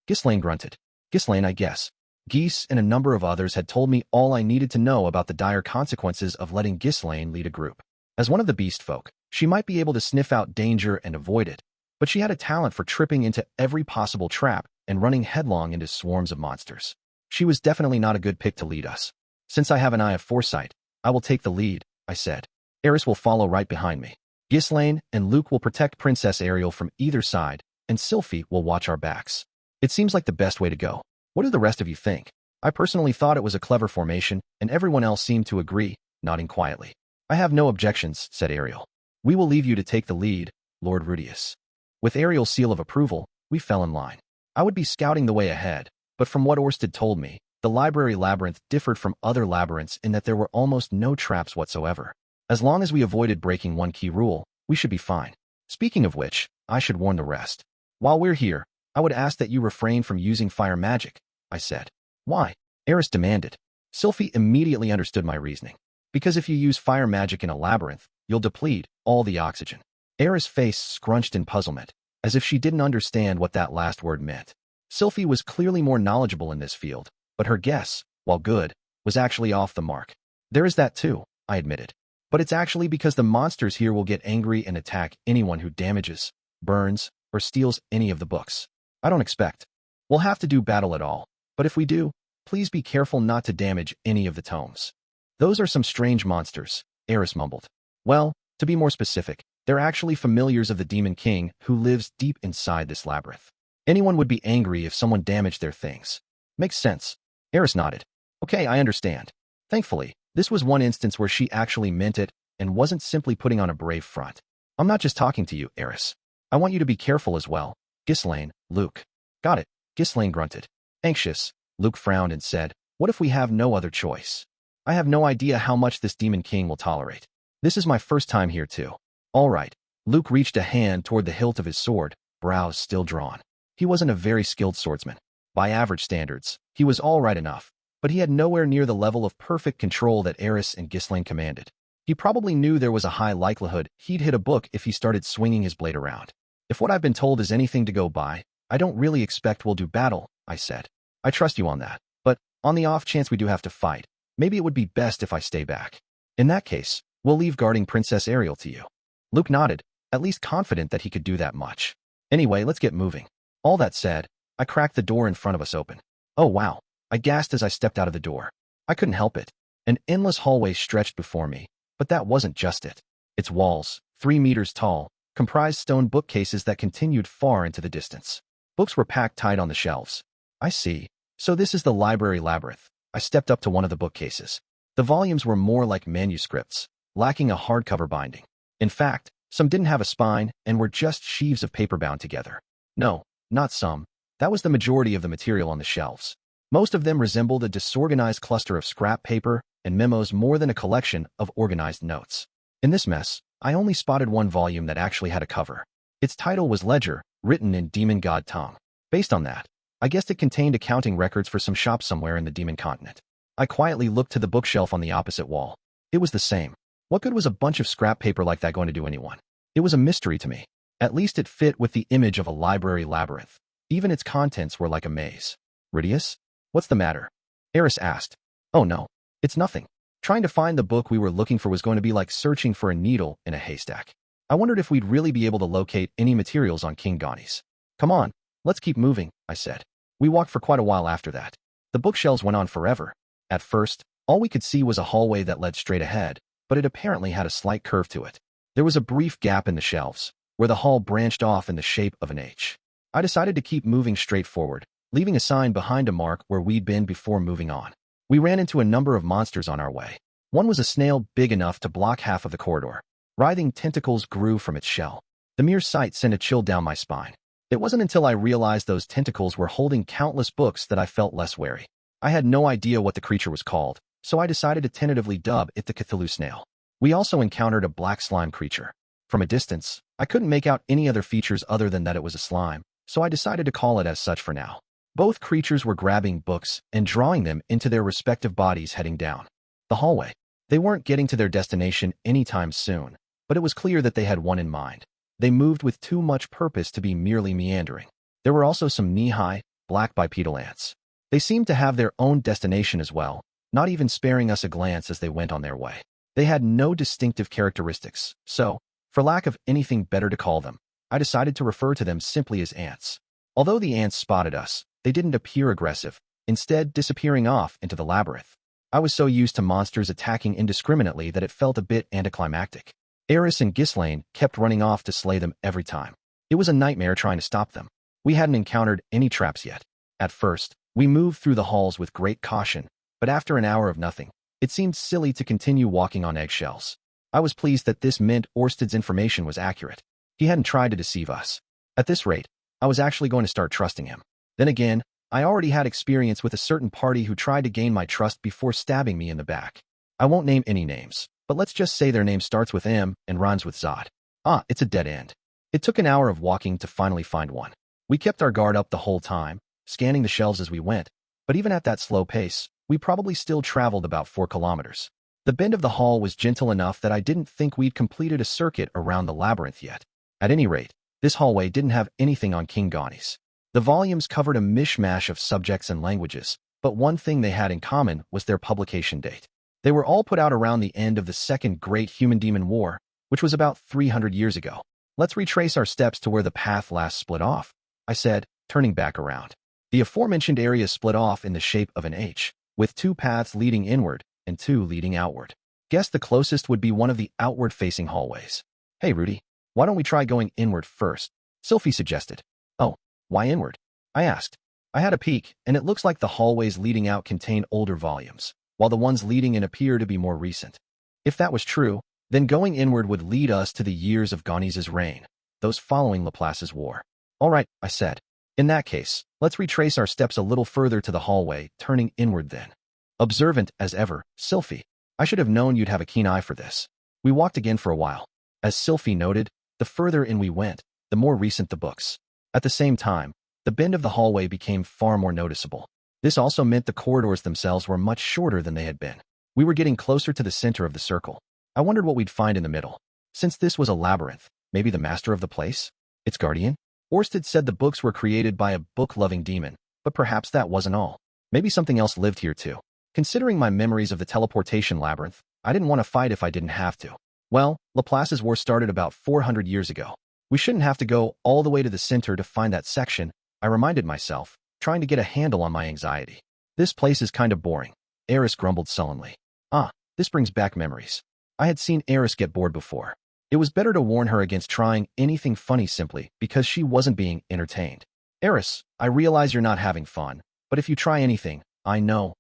Ghislaine grunted. Ghislaine, I guess. Geese and a number of others had told me all I needed to know about the dire consequences of letting Ghislaine lead a group. As one of the beast folk, she might be able to sniff out danger and avoid it, but she had a talent for tripping into every possible trap and running headlong into swarms of monsters. She was definitely not a good pick to lead us. Since I have an eye of foresight, I will take the lead, I said. Eris will follow right behind me. Ghislaine and Luke will protect Princess Ariel from either side, and Sylphie will watch our backs. It seems like the best way to go. What do the rest of you think? I personally thought it was a clever formation, and everyone else seemed to agree, nodding quietly. I have no objections, said Ariel. We will leave you to take the lead, Lord Rudeus. With Ariel's seal of approval, we fell in line. I would be scouting the way ahead, but from what Orsted told me, the library labyrinth differed from other labyrinths in that there were almost no traps whatsoever. As long as we avoided breaking one key rule, we should be fine. Speaking of which, I should warn the rest. While we're here, I would ask that you refrain from using fire magic, I said. Why? Eris demanded. Sylphie immediately understood my reasoning. Because if you use fire magic in a labyrinth, you'll deplete all the oxygen. Eris' face scrunched in puzzlement, as if she didn't understand what that last word meant. Sylphie was clearly more knowledgeable in this field, but her guess, while good, was actually off the mark. There is that too, I admitted. But it's actually because the monsters here will get angry and attack anyone who damages, burns, or steals any of the books. I don't expect we'll have to do battle at all, but if we do, please be careful not to damage any of the tomes. Those are some strange monsters, Eris mumbled. Well, to be more specific, they're actually familiars of the Demon King who lives deep inside this labyrinth. Anyone would be angry if someone damaged their things. Makes sense. Eris nodded. Okay, I understand. Thankfully, this was one instance where she actually meant it and wasn't simply putting on a brave front. I'm not just talking to you, Eris. I want you to be careful as well. Ghislaine, Luke. Got it, Ghislaine grunted. Anxious, Luke frowned and said, what if we have no other choice? I have no idea how much this Demon King will tolerate. This is my first time here too. All right. Luke reached a hand toward the hilt of his sword, brows still drawn. He wasn't a very skilled swordsman. By average standards, he was all right enough, but he had nowhere near the level of perfect control that Eris and Ghislaine commanded. He probably knew there was a high likelihood he'd hit a book if he started swinging his blade around. If what I've been told is anything to go by, I don't really expect we'll do battle, I said. I trust you on that, but on the off chance we do have to fight, maybe it would be best if I stay back. In that case, We'll leave guarding Princess Ariel to you. Luke nodded, at least confident that he could do that much. Anyway, let's get moving. All that said, I cracked the door in front of us open. Oh wow, I gasped as I stepped out of the door. I couldn't help it. An endless hallway stretched before me, but that wasn't just it. Its walls, 3 meters tall, comprised stone bookcases that continued far into the distance. Books were packed tight on the shelves. I see. So this is the library labyrinth. I stepped up to one of the bookcases. The volumes were more like manuscripts, lacking a hardcover binding. In fact, some didn't have a spine and were just sheaves of paper bound together. No, not some. That was the majority of the material on the shelves. Most of them resembled a disorganized cluster of scrap paper and memos more than a collection of organized notes. In this mess, I only spotted one volume that actually had a cover. Its title was Ledger, written in demon god tongue. Based on that, I guessed it contained accounting records for some shop somewhere in the demon continent. I quietly looked to the bookshelf on the opposite wall. It was the same. What good was a bunch of scrap paper like that going to do anyone? It was a mystery to me. At least it fit with the image of a library labyrinth. Even its contents were like a maze. Rudeus? What's the matter? Eris asked. Oh no, it's nothing. Trying to find the book we were looking for was going to be like searching for a needle in a haystack. I wondered if we'd really be able to locate any materials on King Gani's. Come on, let's keep moving, I said. We walked for quite a while after that. The bookshelves went on forever. At first, all we could see was a hallway that led straight ahead, but it apparently had a slight curve to it. There was a brief gap in the shelves, where the hall branched off in the shape of an H. I decided to keep moving straight forward, leaving a sign behind a mark where we'd been before moving on. We ran into a number of monsters on our way. One was a snail big enough to block half of the corridor. Writhing tentacles grew from its shell. The mere sight sent a chill down my spine. It wasn't until I realized those tentacles were holding countless books that I felt less wary. I had no idea what the creature was called, so I decided to tentatively dub it the Cthulhu snail. We also encountered a black slime creature. From a distance, I couldn't make out any other features other than that it was a slime, so I decided to call it as such for now. Both creatures were grabbing books and drawing them into their respective bodies heading down the hallway. They weren't getting to their destination anytime soon, but it was clear that they had one in mind. They moved with too much purpose to be merely meandering. There were also some knee-high, black bipedal ants. They seemed to have their own destination as well, not even sparing us a glance as they went on their way. They had no distinctive characteristics, so, for lack of anything better to call them, I decided to refer to them simply as ants. Although the ants spotted us, they didn't appear aggressive, instead disappearing off into the labyrinth. I was so used to monsters attacking indiscriminately that it felt a bit anticlimactic. Eris and Ghislaine kept running off to slay them every time. It was a nightmare trying to stop them. We hadn't encountered any traps yet. At first, we moved through the halls with great caution, but after an hour of nothing, it seemed silly to continue walking on eggshells. I was pleased that this meant Orsted's information was accurate. He hadn't tried to deceive us. At this rate, I was actually going to start trusting him. Then again, I already had experience with a certain party who tried to gain my trust before stabbing me in the back. I won't name any names, but let's just say their name starts with M and rhymes with Zod. Ah, it's a dead end. It took an hour of walking to finally find one. We kept our guard up the whole time, scanning the shelves as we went, but even at that slow pace, we probably still traveled about 4 kilometers. The bend of the hall was gentle enough that I didn't think we'd completed a circuit around the labyrinth yet. At any rate, this hallway didn't have anything on King Gani's. The volumes covered a mishmash of subjects and languages, but one thing they had in common was their publication date. They were all put out around the end of the Second Great Human-Demon War, which was about 300 years ago. Let's retrace our steps to where the path last split off, I said, turning back around. The aforementioned area split off in the shape of an H, with 2 paths leading inward and 2 leading outward. Guess the closest would be one of the outward-facing hallways. Hey, Rudy, why don't we try going inward first? Sylphie suggested. Oh, why inward? I asked. I had a peek, and it looks like the hallways leading out contain older volumes, while the ones leading in appear to be more recent. If that was true, then going inward would lead us to the years of Gani's reign, those following Laplace's war. All right, I said. In that case, let's retrace our steps a little further to the hallway, turning inward then. Observant as ever, Sylphie. I should have known you'd have a keen eye for this. We walked again for a while. As Sylphie noted, the further in we went, the more recent the books. At the same time, the bend of the hallway became far more noticeable. This also meant the corridors themselves were much shorter than they had been. We were getting closer to the center of the circle. I wondered what we'd find in the middle. Since this was a labyrinth, maybe the master of the place? Its guardian? Orsted said the books were created by a book-loving demon, but perhaps that wasn't all. Maybe something else lived here too. Considering my memories of the teleportation labyrinth, I didn't want to fight if I didn't have to. Well, Laplace's war started about 400 years ago. We shouldn't have to go all the way to the center to find that section, I reminded myself, trying to get a handle on my anxiety. This place is kind of boring, Eris grumbled sullenly. Ah, this brings back memories. I had seen Eris get bored before. It was better to warn her against trying anything funny simply because she wasn't being entertained. Eris, I realize you're not having fun, but if you try anything, I know,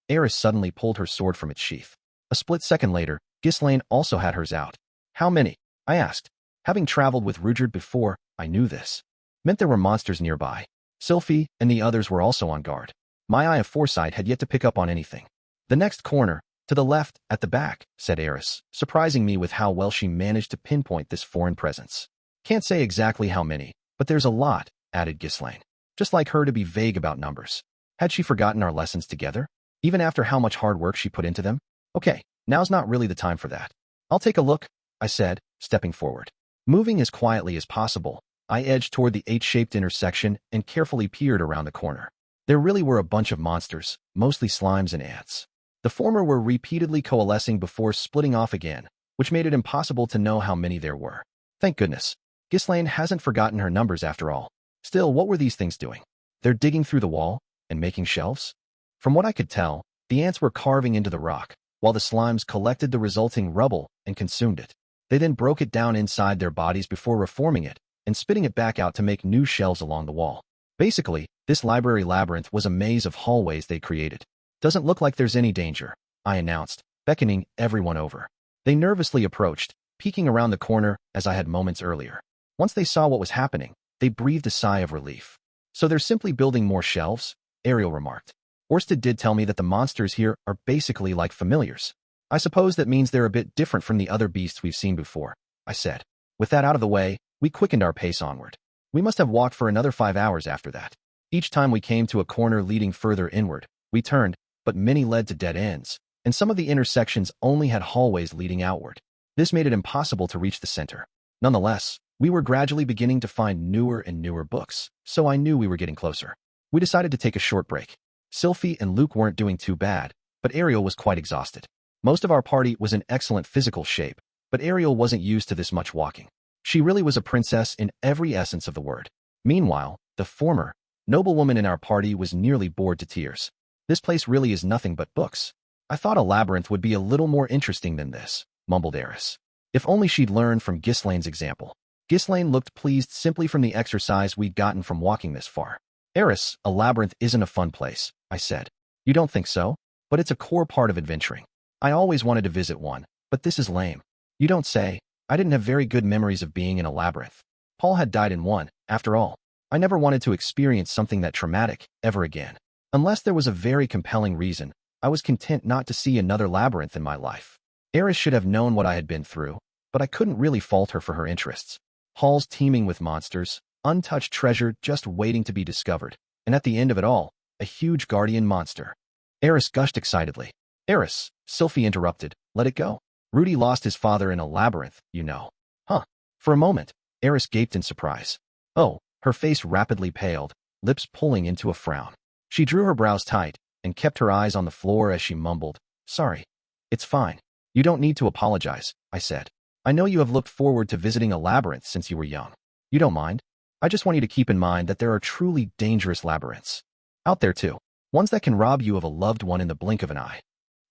Eris suddenly pulled her sword from its sheath. A split second later, Ghislaine also had hers out. How many? I asked. Having traveled with Rudeus before, I knew this. Meant there were monsters nearby. Sylphiette and the others were also on guard. My eye of foresight had yet to pick up on anything. The next corner, to the left, at the back, said Eris, surprising me with how well she managed to pinpoint this foreign presence. Can't say exactly how many, but there's a lot, added Ghislaine. Just like her to be vague about numbers. Had she forgotten our lessons together? Even after how much hard work she put into them? Okay, now's not really the time for that. I'll take a look, I said, stepping forward. Moving as quietly as possible, I edged toward the H-shaped intersection and carefully peered around the corner. There really were a bunch of monsters, mostly slimes and ants. The former were repeatedly coalescing before splitting off again, which made it impossible to know how many there were. Thank goodness. Ghislaine hasn't forgotten her numbers after all. Still, what were these things doing? They're digging through the wall and making shelves? From what I could tell, the ants were carving into the rock, while the slimes collected the resulting rubble and consumed it. They then broke it down inside their bodies before reforming it and spitting it back out to make new shelves along the wall. Basically, this library labyrinth was a maze of hallways they created. Doesn't look like there's any danger, I announced, beckoning everyone over. They nervously approached, peeking around the corner as I had moments earlier. Once they saw what was happening, they breathed a sigh of relief. So they're simply building more shelves? Ariel remarked. Orsted did tell me that the monsters here are basically like familiars. I suppose that means they're a bit different from the other beasts we've seen before, I said. With that out of the way, we quickened our pace onward. We must have walked for another 5 hours after that. Each time we came to a corner leading further inward, we turned, but many led to dead ends, and some of the intersections only had hallways leading outward. This made it impossible to reach the center. Nonetheless, we were gradually beginning to find newer and newer books, so I knew we were getting closer. We decided to take a short break. Sylphiette and Luke weren't doing too bad, but Ariel was quite exhausted. Most of our party was in excellent physical shape, but Ariel wasn't used to this much walking. She really was a princess in every essence of the word. Meanwhile, the former, noblewoman in our party was nearly bored to tears. This place really is nothing but books. I thought a labyrinth would be a little more interesting than this, mumbled Eris. If only she'd learned from Ghislaine's example. Ghislaine looked pleased simply from the exercise we'd gotten from walking this far. Eris, a labyrinth isn't a fun place, I said. You don't think so? But it's a core part of adventuring. I always wanted to visit one, but this is lame. You don't say. I didn't have very good memories of being in a labyrinth. Paul had died in one, after all. I never wanted to experience something that traumatic, ever again. Unless there was a very compelling reason, I was content not to see another labyrinth in my life. Eris should have known what I had been through, but I couldn't really fault her for her interests. Halls teeming with monsters, untouched treasure just waiting to be discovered, and at the end of it all, a huge guardian monster. Eris gushed excitedly. Eris, Sylphiette interrupted, let it go. Rudy lost his father in a labyrinth, you know. Huh. For a moment, Eris gaped in surprise. Oh, her face rapidly paled, lips pulling into a frown. She drew her brows tight and kept her eyes on the floor as she mumbled, sorry. It's fine. You don't need to apologize, I said. I know you have looked forward to visiting a labyrinth since you were young. You don't mind? I just want you to keep in mind that there are truly dangerous labyrinths. Out there too. Ones that can rob you of a loved one in the blink of an eye.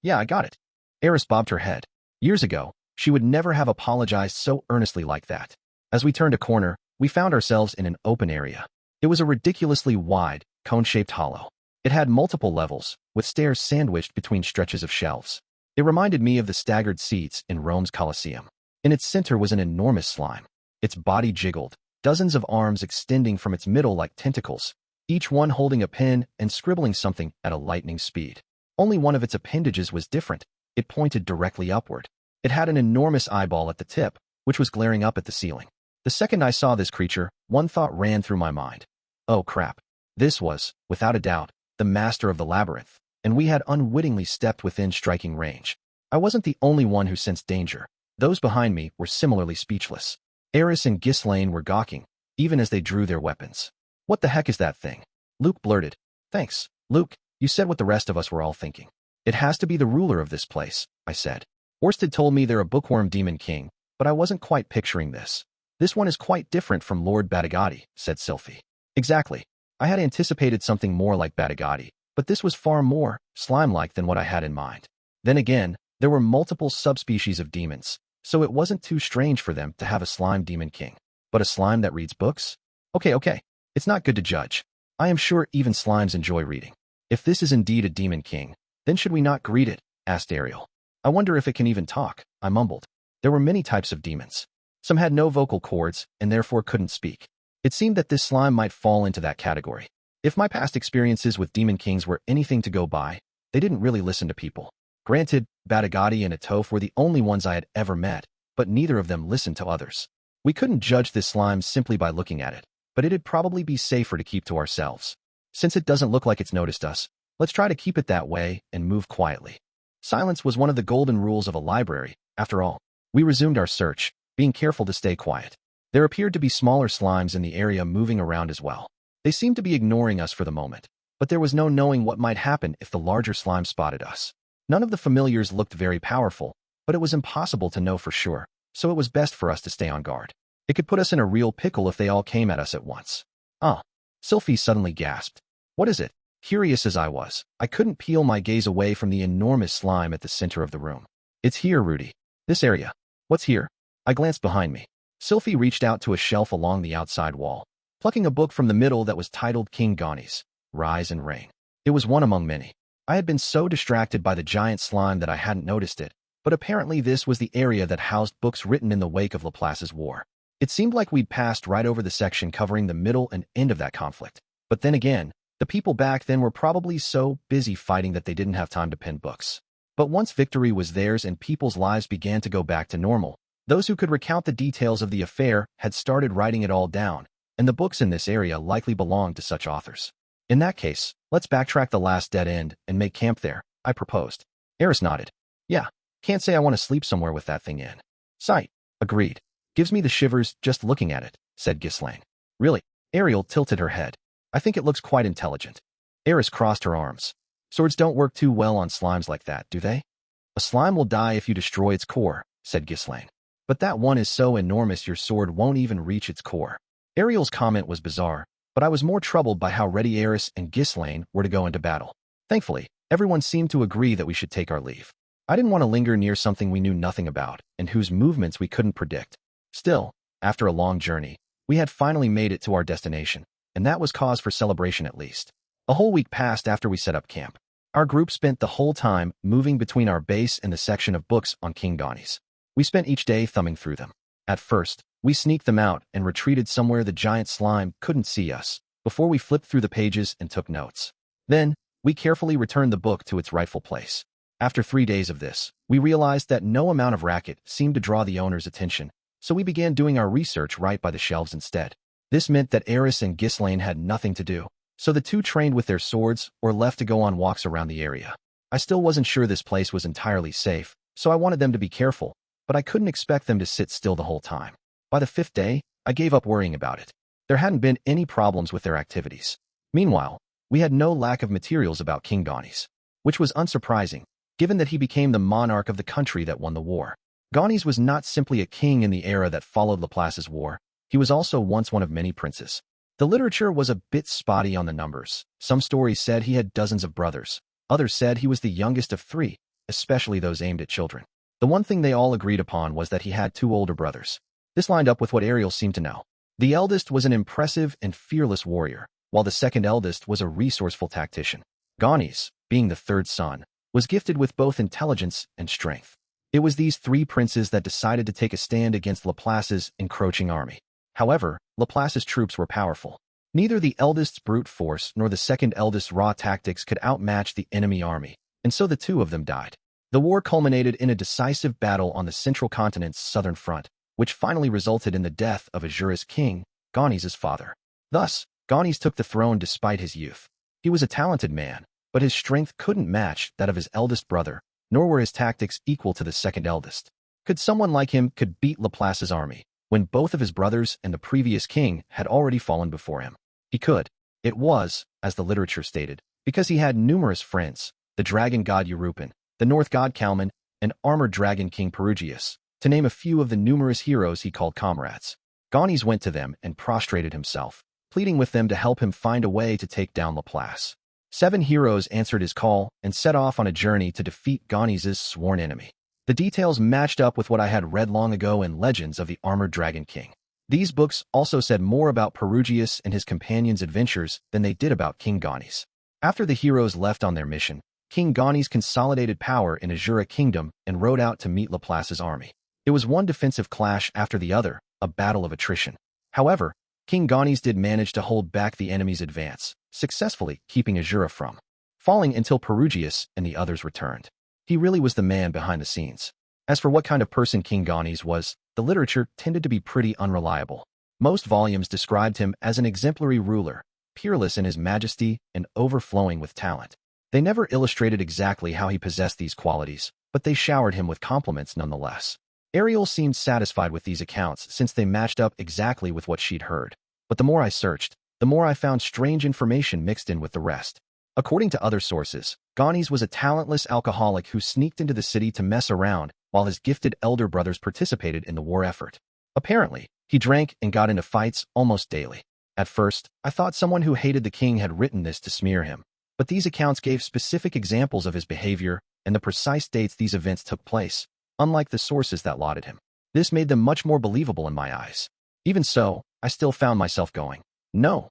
Yeah, I got it. Eris bobbed her head. Years ago, she would never have apologized so earnestly like that. As we turned a corner, we found ourselves in an open area. It was a ridiculously wide, cone-shaped hollow. It had multiple levels, with stairs sandwiched between stretches of shelves. It reminded me of the staggered seats in Rome's Colosseum. In its center was an enormous slime. Its body jiggled, dozens of arms extending from its middle like tentacles, each one holding a pen and scribbling something at a lightning speed. Only one of its appendages was different. It pointed directly upward. It had an enormous eyeball at the tip, which was glaring up at the ceiling. The second I saw this creature, one thought ran through my mind. Oh crap. This was, without a doubt, the master of the labyrinth, and we had unwittingly stepped within striking range. I wasn't the only one who sensed danger. Those behind me were similarly speechless. Eris and Ghislaine were gawking, even as they drew their weapons. What the heck is that thing? Luke blurted. Thanks, Luke, you said what the rest of us were all thinking. It has to be the ruler of this place, I said. Orsted told me they're a bookworm demon king, but I wasn't quite picturing this. This one is quite different from Lord Batagati, said Sylphiette. Exactly. I had anticipated something more like Batagati, but this was far more slime-like than what I had in mind. Then again, there were multiple subspecies of demons, so it wasn't too strange for them to have a slime demon king. But a slime that reads books? Okay. It's not good to judge. I am sure even slimes enjoy reading. If this is indeed a demon king, then should we not greet it? Asked Ariel. I wonder if it can even talk, I mumbled. There were many types of demons. Some had no vocal cords and therefore couldn't speak. It seemed that this slime might fall into that category. If my past experiences with demon kings were anything to go by, they didn't really listen to people. Granted, Batagati and Atoph were the only ones I had ever met, but neither of them listened to others. We couldn't judge this slime simply by looking at it, but it'd probably be safer to keep to ourselves. Since it doesn't look like it's noticed us, let's try to keep it that way and move quietly. Silence was one of the golden rules of a library, after all. We resumed our search, being careful to stay quiet. There appeared to be smaller slimes in the area moving around as well. They seemed to be ignoring us for the moment, but there was no knowing what might happen if the larger slime spotted us. None of the familiars looked very powerful, but it was impossible to know for sure, so it was best for us to stay on guard. It could put us in a real pickle if they all came at us at once. Ah! Sylphiette suddenly gasped. What is it? Curious as I was, I couldn't peel my gaze away from the enormous slime at the center of the room. It's here, Rudy. This area. What's here? I glanced behind me. Sylphiette reached out to a shelf along the outside wall, plucking a book from the middle that was titled King Gani's Rise and Reign. It was one among many. I had been so distracted by the giant slime that I hadn't noticed it, but apparently this was the area that housed books written in the wake of Laplace's war. It seemed like we'd passed right over the section covering the middle and end of that conflict. But then again, the people back then were probably so busy fighting that they didn't have time to pen books. But once victory was theirs and people's lives began to go back to normal, those who could recount the details of the affair had started writing it all down, and the books in this area likely belonged to such authors. In that case, let's backtrack the last dead end and make camp there, I proposed. Eris nodded. Yeah, can't say I want to sleep somewhere with that thing in sight. Agreed. Gives me the shivers just looking at it, said Ghislaine. Really? Ariel tilted her head. I think it looks quite intelligent. Eris crossed her arms. Swords don't work too well on slimes like that, do they? A slime will die if you destroy its core, said Ghislaine. But that one is so enormous your sword won't even reach its core. Ariel's comment was bizarre, but I was more troubled by how ready Eris and Ghislaine were to go into battle. Thankfully, everyone seemed to agree that we should take our leave. I didn't want to linger near something we knew nothing about and whose movements we couldn't predict. Still, after a long journey, we had finally made it to our destination, and that was cause for celebration at least. A whole week passed after we set up camp. Our group spent the whole time moving between our base and the section of books on King Gani's. We spent each day thumbing through them. At first, we sneaked them out and retreated somewhere the giant slime couldn't see us, before we flipped through the pages and took notes. Then, we carefully returned the book to its rightful place. After 3 days of this, we realized that no amount of racket seemed to draw the owner's attention, so we began doing our research right by the shelves instead. This meant that Eris and Ghislaine had nothing to do, so the two trained with their swords or left to go on walks around the area. I still wasn't sure this place was entirely safe, so I wanted them to be careful, but I couldn't expect them to sit still the whole time. By the 5th day, I gave up worrying about it. There hadn't been any problems with their activities. Meanwhile, we had no lack of materials about King Gani's, which was unsurprising, given that he became the monarch of the country that won the war. Gani's was not simply a king in the era that followed Laplace's war, he was also once one of many princes. The literature was a bit spotty on the numbers. Some stories said he had dozens of brothers. Others said he was the youngest of 3, especially those aimed at children. The one thing they all agreed upon was that he had 2 older brothers. This lined up with what Ariel seemed to know. The eldest was an impressive and fearless warrior, while the second eldest was a resourceful tactician. Gani's, being the 3rd son, was gifted with both intelligence and strength. It was these 3 princes that decided to take a stand against Laplace's encroaching army. However, Laplace's troops were powerful. Neither the eldest's brute force nor the second eldest's raw tactics could outmatch the enemy army, and so the 2 of them died. The war culminated in a decisive battle on the central continent's southern front, which finally resulted in the death of Asura's king, Gani's father. Thus, Gani's took the throne despite his youth. He was a talented man, but his strength couldn't match that of his eldest brother, nor were his tactics equal to the second eldest. Could someone like him could beat Laplace's army, when both of his brothers and the previous king had already fallen before him? He could. It was, as the literature stated, because he had numerous friends, the dragon god Eurupan, the north god Kalman, and armored dragon king Perugius, to name a few of the numerous heroes he called comrades. Gaunis went to them and prostrated himself, pleading with them to help him find a way to take down Laplace. 7 heroes answered his call and set off on a journey to defeat Gaunis' sworn enemy. The details matched up with what I had read long ago in Legends of the Armored Dragon King. These books also said more about Perugius and his companions' adventures than they did about King Gaunis. After the heroes left on their mission, King Gaunis consolidated power in Asura Kingdom and rode out to meet Laplace's army. It was one defensive clash after the other, a battle of attrition. However, King Gaunis did manage to hold back the enemy's advance, successfully keeping Asura from falling until Perugius and the others returned. He really was the man behind the scenes. As for what kind of person King Gaunis was, the literature tended to be pretty unreliable. Most volumes described him as an exemplary ruler, peerless in his majesty and overflowing with talent. They never illustrated exactly how he possessed these qualities, but they showered him with compliments nonetheless. Ariel seemed satisfied with these accounts since they matched up exactly with what she'd heard. But the more I searched, the more I found strange information mixed in with the rest. According to other sources, Gaunis was a talentless alcoholic who sneaked into the city to mess around while his gifted elder brothers participated in the war effort. Apparently, he drank and got into fights almost daily. At first, I thought someone who hated the king had written this to smear him, but these accounts gave specific examples of his behavior and the precise dates these events took place, unlike the sources that lauded him. This made them much more believable in my eyes. Even so, I still found myself going, no,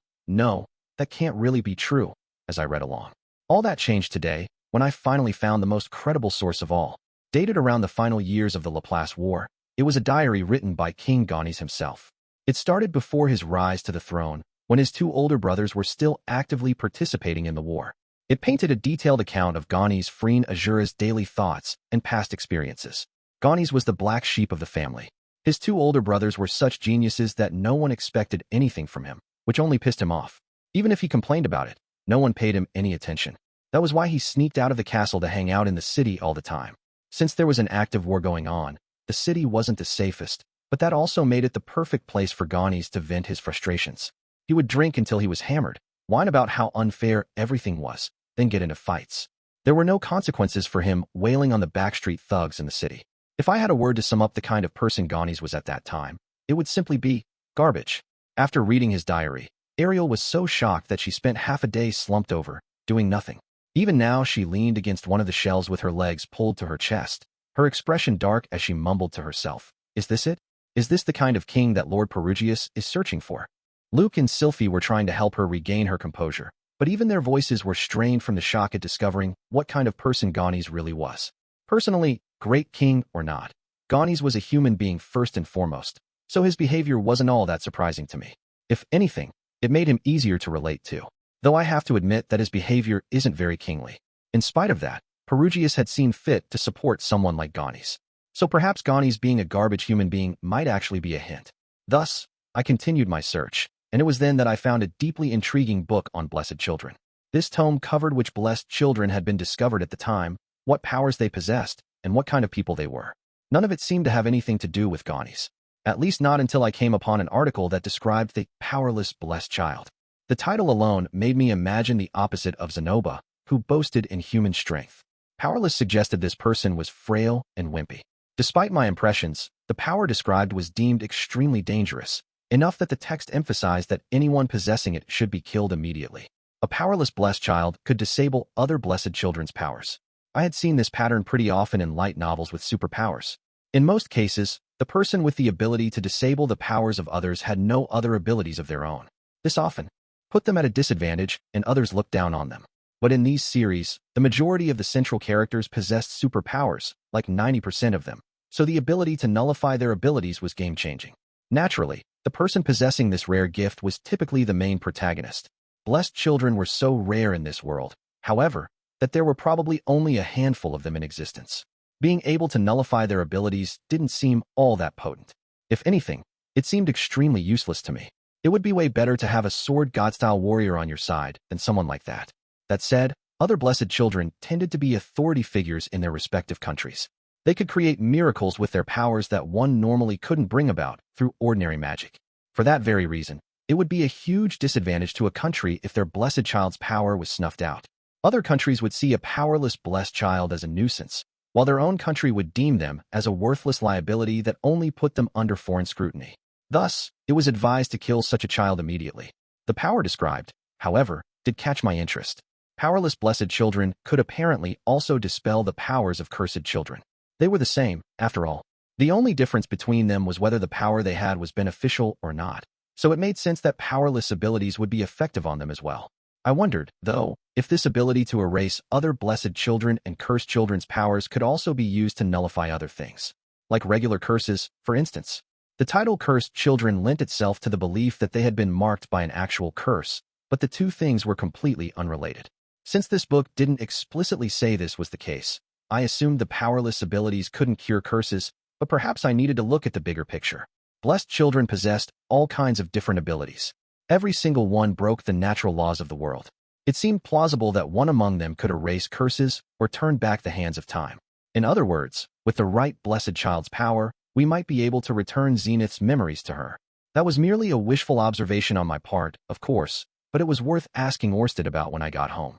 that can't really be true, as I read along. All that changed today, when I finally found the most credible source of all. Dated around the final years of the Laplace War, it was a diary written by King Gaunis himself. It started before his rise to the throne, when his 2 older brothers were still actively participating in the war. It painted a detailed account of Gaunis freeing Asura's daily thoughts and past experiences. Gaunis was the black sheep of the family. His 2 older brothers were such geniuses that no one expected anything from him, which only pissed him off. Even if he complained about it, no one paid him any attention. That was why he sneaked out of the castle to hang out in the city all the time. Since there was an active war going on, the city wasn't the safest, but that also made it the perfect place for Gaunis to vent his frustrations. He would drink until he was hammered, whine about how unfair everything was, then get into fights. There were no consequences for him wailing on the backstreet thugs in the city. If I had a word to sum up the kind of person Gaunis was at that time, it would simply be garbage. After reading his diary, Ariel was so shocked that she spent half a day slumped over, doing nothing. Even now, she leaned against one of the shelves with her legs pulled to her chest, her expression dark as she mumbled to herself, "Is this it? Is this the kind of king that Lord Perugius is searching for?" Luke and Sylphiette were trying to help her regain her composure, but even their voices were strained from the shock at discovering what kind of person Gaunis really was. Personally, great king or not, Gaunis was a human being first and foremost, so his behavior wasn't all that surprising to me. If anything, it made him easier to relate to, though I have to admit that his behavior isn't very kingly. In spite of that, Perugius had seen fit to support someone like Gaunis. So perhaps Gaunis being a garbage human being might actually be a hint. Thus, I continued my search, and it was then that I found a deeply intriguing book on blessed children. This tome covered which blessed children had been discovered at the time, what powers they possessed, and what kind of people they were. None of it seemed to have anything to do with Gaunis. At least not until I came upon an article that described the powerless blessed child. The title alone made me imagine the opposite of Zenoba, who boasted inhuman strength. Powerless suggested this person was frail and wimpy. Despite my impressions, the power described was deemed extremely dangerous, enough that the text emphasized that anyone possessing it should be killed immediately. A powerless blessed child could disable other blessed children's powers. I had seen this pattern pretty often in light novels with superpowers. In most cases, the person with the ability to disable the powers of others had no other abilities of their own. This often put them at a disadvantage and others looked down on them. But in these series, the majority of the central characters possessed superpowers, like 90% of them, so the ability to nullify their abilities was game-changing. Naturally, the person possessing this rare gift was typically the main protagonist. Blessed children were so rare in this world, however, that there were probably only a handful of them in existence. Being able to nullify their abilities didn't seem all that potent. If anything, it seemed extremely useless to me. It would be way better to have a sword god-style warrior on your side than someone like that. That said, other blessed children tended to be authority figures in their respective countries. They could create miracles with their powers that one normally couldn't bring about through ordinary magic. For that very reason, it would be a huge disadvantage to a country if their blessed child's power was snuffed out. Other countries would see a powerless blessed child as a nuisance, while their own country would deem them as a worthless liability that only put them under foreign scrutiny. Thus, it was advised to kill such a child immediately. The power described, however, did catch my interest. Powerless blessed children could apparently also dispel the powers of cursed children. They were the same, after all. The only difference between them was whether the power they had was beneficial or not, so it made sense that powerless abilities would be effective on them as well. I wondered, though, if this ability to erase other blessed children and cursed children's powers could also be used to nullify other things, like regular curses, for instance. The title Cursed Children lent itself to the belief that they had been marked by an actual curse, but the two things were completely unrelated. Since this book didn't explicitly say this was the case, I assumed the powerless abilities couldn't cure curses, but perhaps I needed to look at the bigger picture. Blessed children possessed all kinds of different abilities. Every single one broke the natural laws of the world. It seemed plausible that one among them could erase curses or turn back the hands of time. In other words, with the right blessed child's power, we might be able to return Zenith's memories to her. That was merely a wishful observation on my part, of course, but it was worth asking Orsted about when I got home.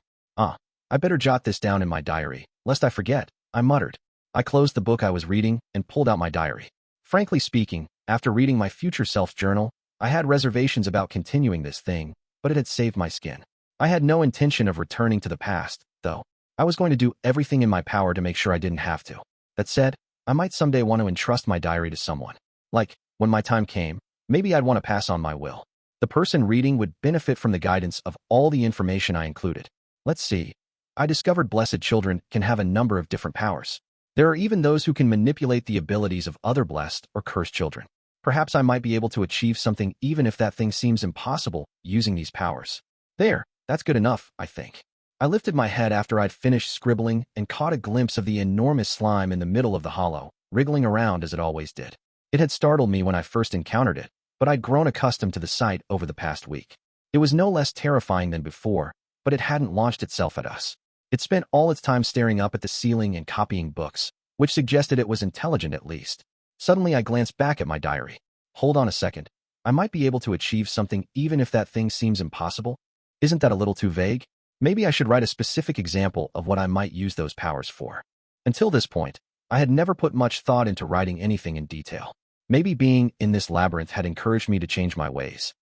I better jot this down in my diary, lest I forget, I muttered. I closed the book I was reading and pulled out my diary. Frankly speaking, after reading my future self's journal, I had reservations about continuing this thing, but it had saved my skin. I had no intention of returning to the past, though. I was going to do everything in my power to make sure I didn't have to. That said, I might someday want to entrust my diary to someone. Like, when my time came, maybe I'd want to pass on my will. The person reading would benefit from the guidance of all the information I included. Let's see. I discovered blessed children can have a number of different powers. There are even those who can manipulate the abilities of other blessed or cursed children. Perhaps I might be able to achieve something even if that thing seems impossible using these powers. There, that's good enough, I think. I lifted my head after I'd finished scribbling and caught a glimpse of the enormous slime in the middle of the hollow, wriggling around as it always did. It had startled me when I first encountered it, but I'd grown accustomed to the sight over the past week. It was no less terrifying than before, but it hadn't launched itself at us. It spent all its time staring up at the ceiling and copying books, which suggested it was intelligent at least. Suddenly I glanced back at my diary. Hold on a second. I might be able to achieve something even if that thing seems impossible. Isn't that a little too vague? Maybe I should write a specific example of what I might use those powers for. Until this point, I had never put much thought into writing anything in detail. Maybe being in this labyrinth had encouraged me to change my ways.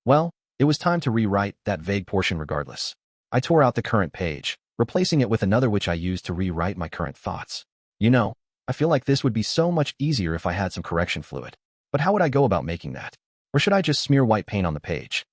Well, it was time to rewrite that vague portion regardless. I tore out the current page, replacing it with another which I used to rewrite my current thoughts. You know, I feel like this would be so much easier if I had some correction fluid. But how would I go about making that? Or should I just smear white paint on the page?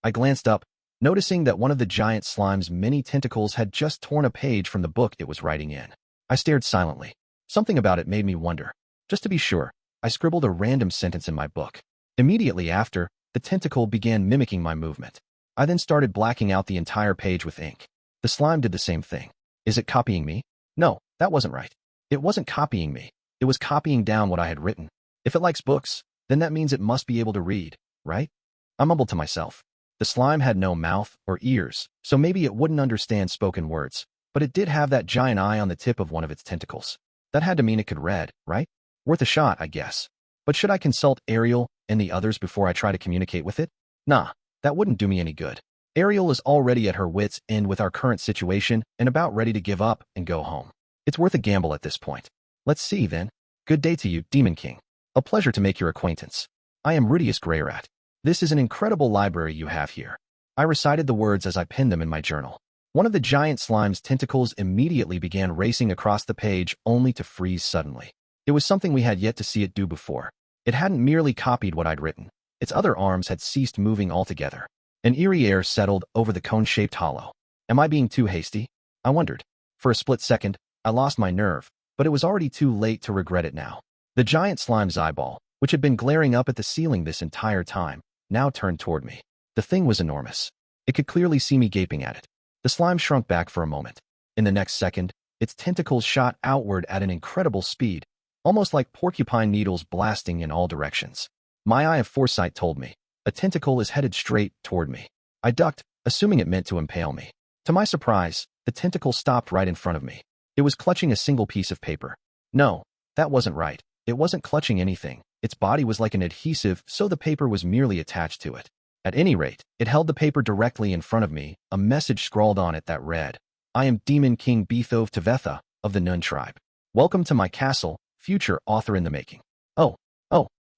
I glanced up, noticing that one of the giant slime's many tentacles had just torn a page from the book it was writing in. I stared silently. Something about it made me wonder. Just to be sure, I scribbled a random sentence in my book. Immediately after, the tentacle began mimicking my movement. I then started blacking out the entire page with ink. The slime did the same thing. Is it copying me? No, that wasn't right. It wasn't copying me. It was copying down what I had written. If it likes books, then that means it must be able to read, right? I mumbled to myself. The slime had no mouth or ears, so maybe it wouldn't understand spoken words, but it did have that giant eye on the tip of one of its tentacles. That had to mean it could read, right? Worth a shot, I guess. But should I consult Ariel and the others before I try to communicate with it? Nah, that wouldn't do me any good. Ariel is already at her wits' end with our current situation and about ready to give up and go home. It's worth a gamble at this point. Let's see, then. Good day to you, Demon King. A pleasure to make your acquaintance. I am Rudeus Greyrat. This is an incredible library you have here. I recited the words as I penned them in my journal. One of the giant slime's tentacles immediately began racing across the page only to freeze suddenly. It was something we had yet to see it do before. It hadn't merely copied what I'd written. Its other arms had ceased moving altogether. An eerie air settled over the cone-shaped hollow. Am I being too hasty? I wondered. For a split second, I lost my nerve, but it was already too late to regret it now. The giant slime's eyeball, which had been glaring up at the ceiling this entire time, now turned toward me. The thing was enormous. It could clearly see me gaping at it. The slime shrunk back for a moment. In the next second, its tentacles shot outward at an incredible speed, almost like porcupine needles blasting in all directions. My eye of foresight told me, a tentacle is headed straight toward me. I ducked, assuming it meant to impale me. To my surprise, the tentacle stopped right in front of me. It was clutching a single piece of paper. No, that wasn't right. It wasn't clutching anything. Its body was like an adhesive, so the paper was merely attached to it. At any rate, it held the paper directly in front of me, a message scrawled on it that read, I am Demon King Beethove Tevetha of the Nun tribe. Welcome to my castle, future author in the making. Oh,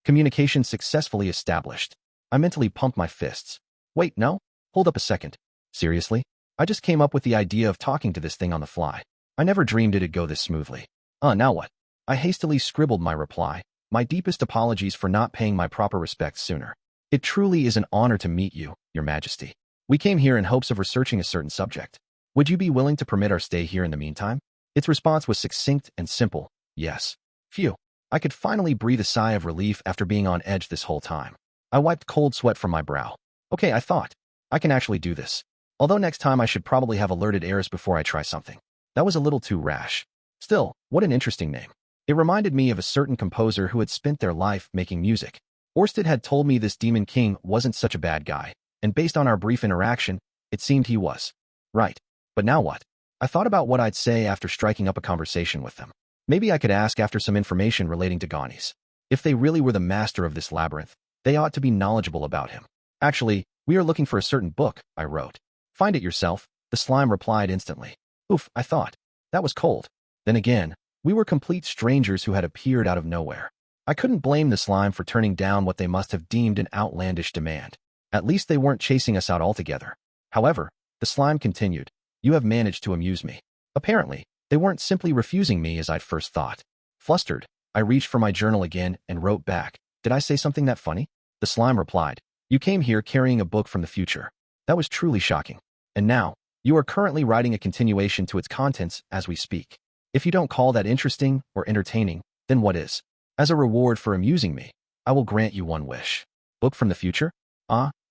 communication successfully established. I mentally pumped my fists. Wait, no? Hold up a second. Seriously? I just came up with the idea of talking to this thing on the fly. I never dreamed it'd go this smoothly. Now what? I hastily scribbled my reply. My deepest apologies for not paying my proper respects sooner. It truly is an honor to meet you, Your Majesty. We came here in hopes of researching a certain subject. Would you be willing to permit our stay here in the meantime? Its response was succinct and simple. Yes. Phew. I could finally breathe a sigh of relief after being on edge this whole time. I wiped cold sweat from my brow. Okay, I thought. I can actually do this. Although next time I should probably have alerted Eris before I try something. That was a little too rash. Still, what an interesting name. It reminded me of a certain composer who had spent their life making music. Orsted had told me this Demon King wasn't such a bad guy, and based on our brief interaction, it seemed he was. Right. But now what? I thought about what I'd say after striking up a conversation with them. Maybe I could ask after some information relating to Ganis. If they really were the master of this labyrinth, they ought to be knowledgeable about him. Actually, we are looking for a certain book, I wrote. Find it yourself, the slime replied instantly. Oof, I thought. That was cold. Then again, we were complete strangers who had appeared out of nowhere. I couldn't blame the slime for turning down what they must have deemed an outlandish demand. At least they weren't chasing us out altogether. However, the slime continued. You have managed to amuse me. Apparently, they weren't simply refusing me as I'd first thought. Flustered, I reached for my journal again and wrote back. Did I say something that funny? The slime replied. You came here carrying a book from the future. That was truly shocking. And now, you are currently writing a continuation to its contents as we speak. If you don't call that interesting or entertaining, then what is? As a reward for amusing me, I will grant you one wish. Book from the future?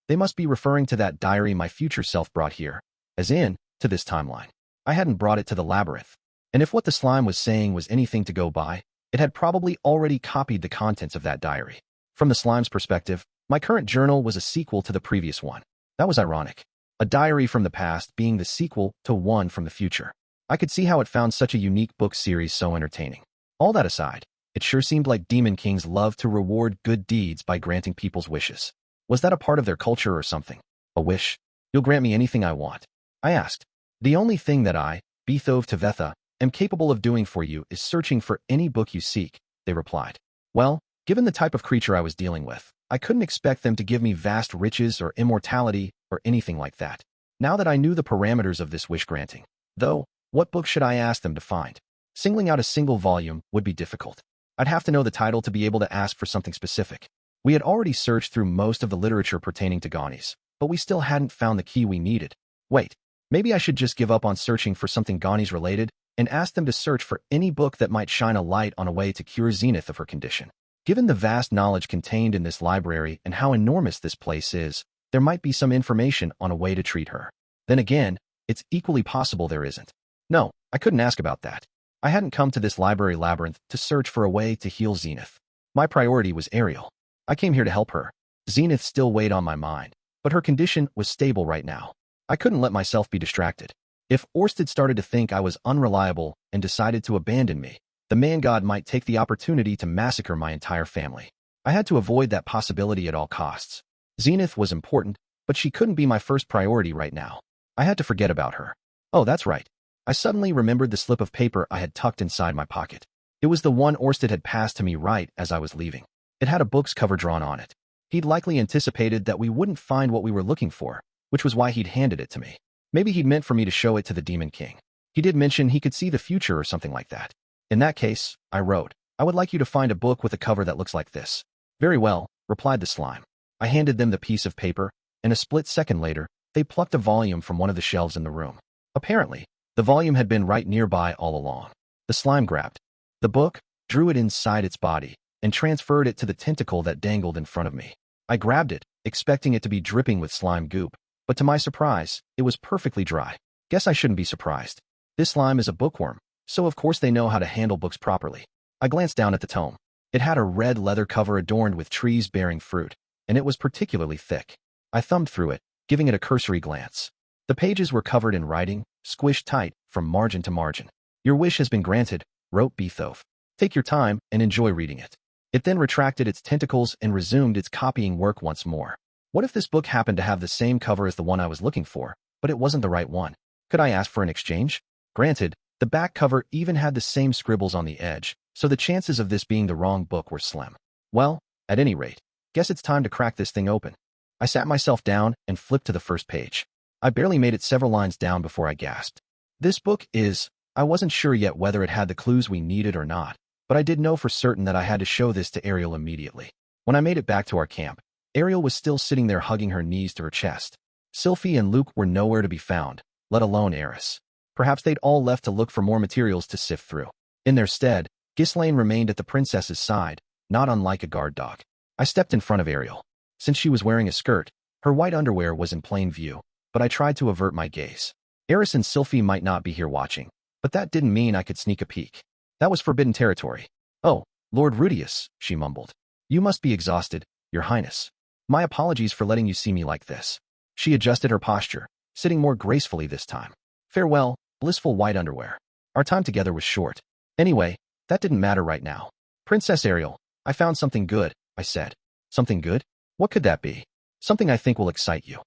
They must be referring to that diary my future self brought here. As in, to this timeline. I hadn't brought it to the labyrinth. And if what the slime was saying was anything to go by, it had probably already copied the contents of that diary. From the slime's perspective, my current journal was a sequel to the previous one. That was ironic. A diary from the past being the sequel to one from the future. I could see how it found such a unique book series so entertaining. All that aside, it sure seemed like Demon Kings love to reward good deeds by granting people's wishes. Was that a part of their culture or something? A wish? You'll grant me anything I want? I asked. The only thing that I, Beethove Tevetha, am capable of doing for you is searching for any book you seek, they replied. Well, given the type of creature I was dealing with, I couldn't expect them to give me vast riches or immortality or anything like that. Now that I knew the parameters of this wish granting, though, what book should I ask them to find? Singling out a single volume would be difficult. I'd have to know the title to be able to ask for something specific. We had already searched through most of the literature pertaining to Ganis, but we still hadn't found the key we needed. Wait, maybe I should just give up on searching for something Ganis related and ask them to search for any book that might shine a light on a way to cure Zenith of her condition. Given the vast knowledge contained in this library and how enormous this place is, there might be some information on a way to treat her. Then again, it's equally possible there isn't. No, I couldn't ask about that. I hadn't come to this library labyrinth to search for a way to heal Zenith. My priority was Ariel. I came here to help her. Zenith still weighed on my mind, but her condition was stable right now. I couldn't let myself be distracted. If Orsted started to think I was unreliable and decided to abandon me, the man-god might take the opportunity to massacre my entire family. I had to avoid that possibility at all costs. Zenith was important, but she couldn't be my first priority right now. I had to forget about her. Oh, that's right. I suddenly remembered the slip of paper I had tucked inside my pocket. It was the one Orsted had passed to me right as I was leaving. It had a book's cover drawn on it. He'd likely anticipated that we wouldn't find what we were looking for, which was why he'd handed it to me. Maybe he'd meant for me to show it to the Demon King. He did mention he could see the future or something like that. In that case, I wrote, I would like you to find a book with a cover that looks like this. Very well, replied the slime. I handed them the piece of paper, and a split second later, they plucked a volume from one of the shelves in the room. Apparently, the volume had been right nearby all along. The slime grabbed the book, drew it inside its body, and transferred it to the tentacle that dangled in front of me. I grabbed it, expecting it to be dripping with slime goop, but to my surprise, it was perfectly dry. Guess I shouldn't be surprised. This slime is a bookworm, so of course they know how to handle books properly. I glanced down at the tome. It had a red leather cover adorned with trees bearing fruit, and it was particularly thick. I thumbed through it, giving it a cursory glance. The pages were covered in writing, squished tight from margin to margin. Your wish has been granted, wrote Beethove. Take your time and enjoy reading it. It then retracted its tentacles and resumed its copying work once more. What if this book happened to have the same cover as the one I was looking for, but it wasn't the right one? Could I ask for an exchange? Granted, the back cover even had the same scribbles on the edge, so the chances of this being the wrong book were slim. Well, at any rate, guess it's time to crack this thing open. I sat myself down and flipped to the first page. I barely made it several lines down before I gasped. This book is... I wasn't sure yet whether it had the clues we needed or not, but I did know for certain that I had to show this to Ariel immediately. When I made it back to our camp, Ariel was still sitting there hugging her knees to her chest. Sylphie and Luke were nowhere to be found, let alone Eris. Perhaps they'd all left to look for more materials to sift through. In their stead, Ghislaine remained at the princess's side, not unlike a guard dog. I stepped in front of Ariel. Since she was wearing a skirt, her white underwear was in plain view, but I tried to avert my gaze. Eris and Sylphie might not be here watching, but that didn't mean I could sneak a peek. That was forbidden territory. "Oh, Lord Rudeus," she mumbled. "You must be exhausted, Your Highness. My apologies for letting you see me like this." She adjusted her posture, sitting more gracefully this time. "Farewell, blissful white underwear. Our time together was short. Anyway, that didn't matter right now. Princess Ariel, I found something good," I said. "Something good? What could that be?" "Something I think will excite you."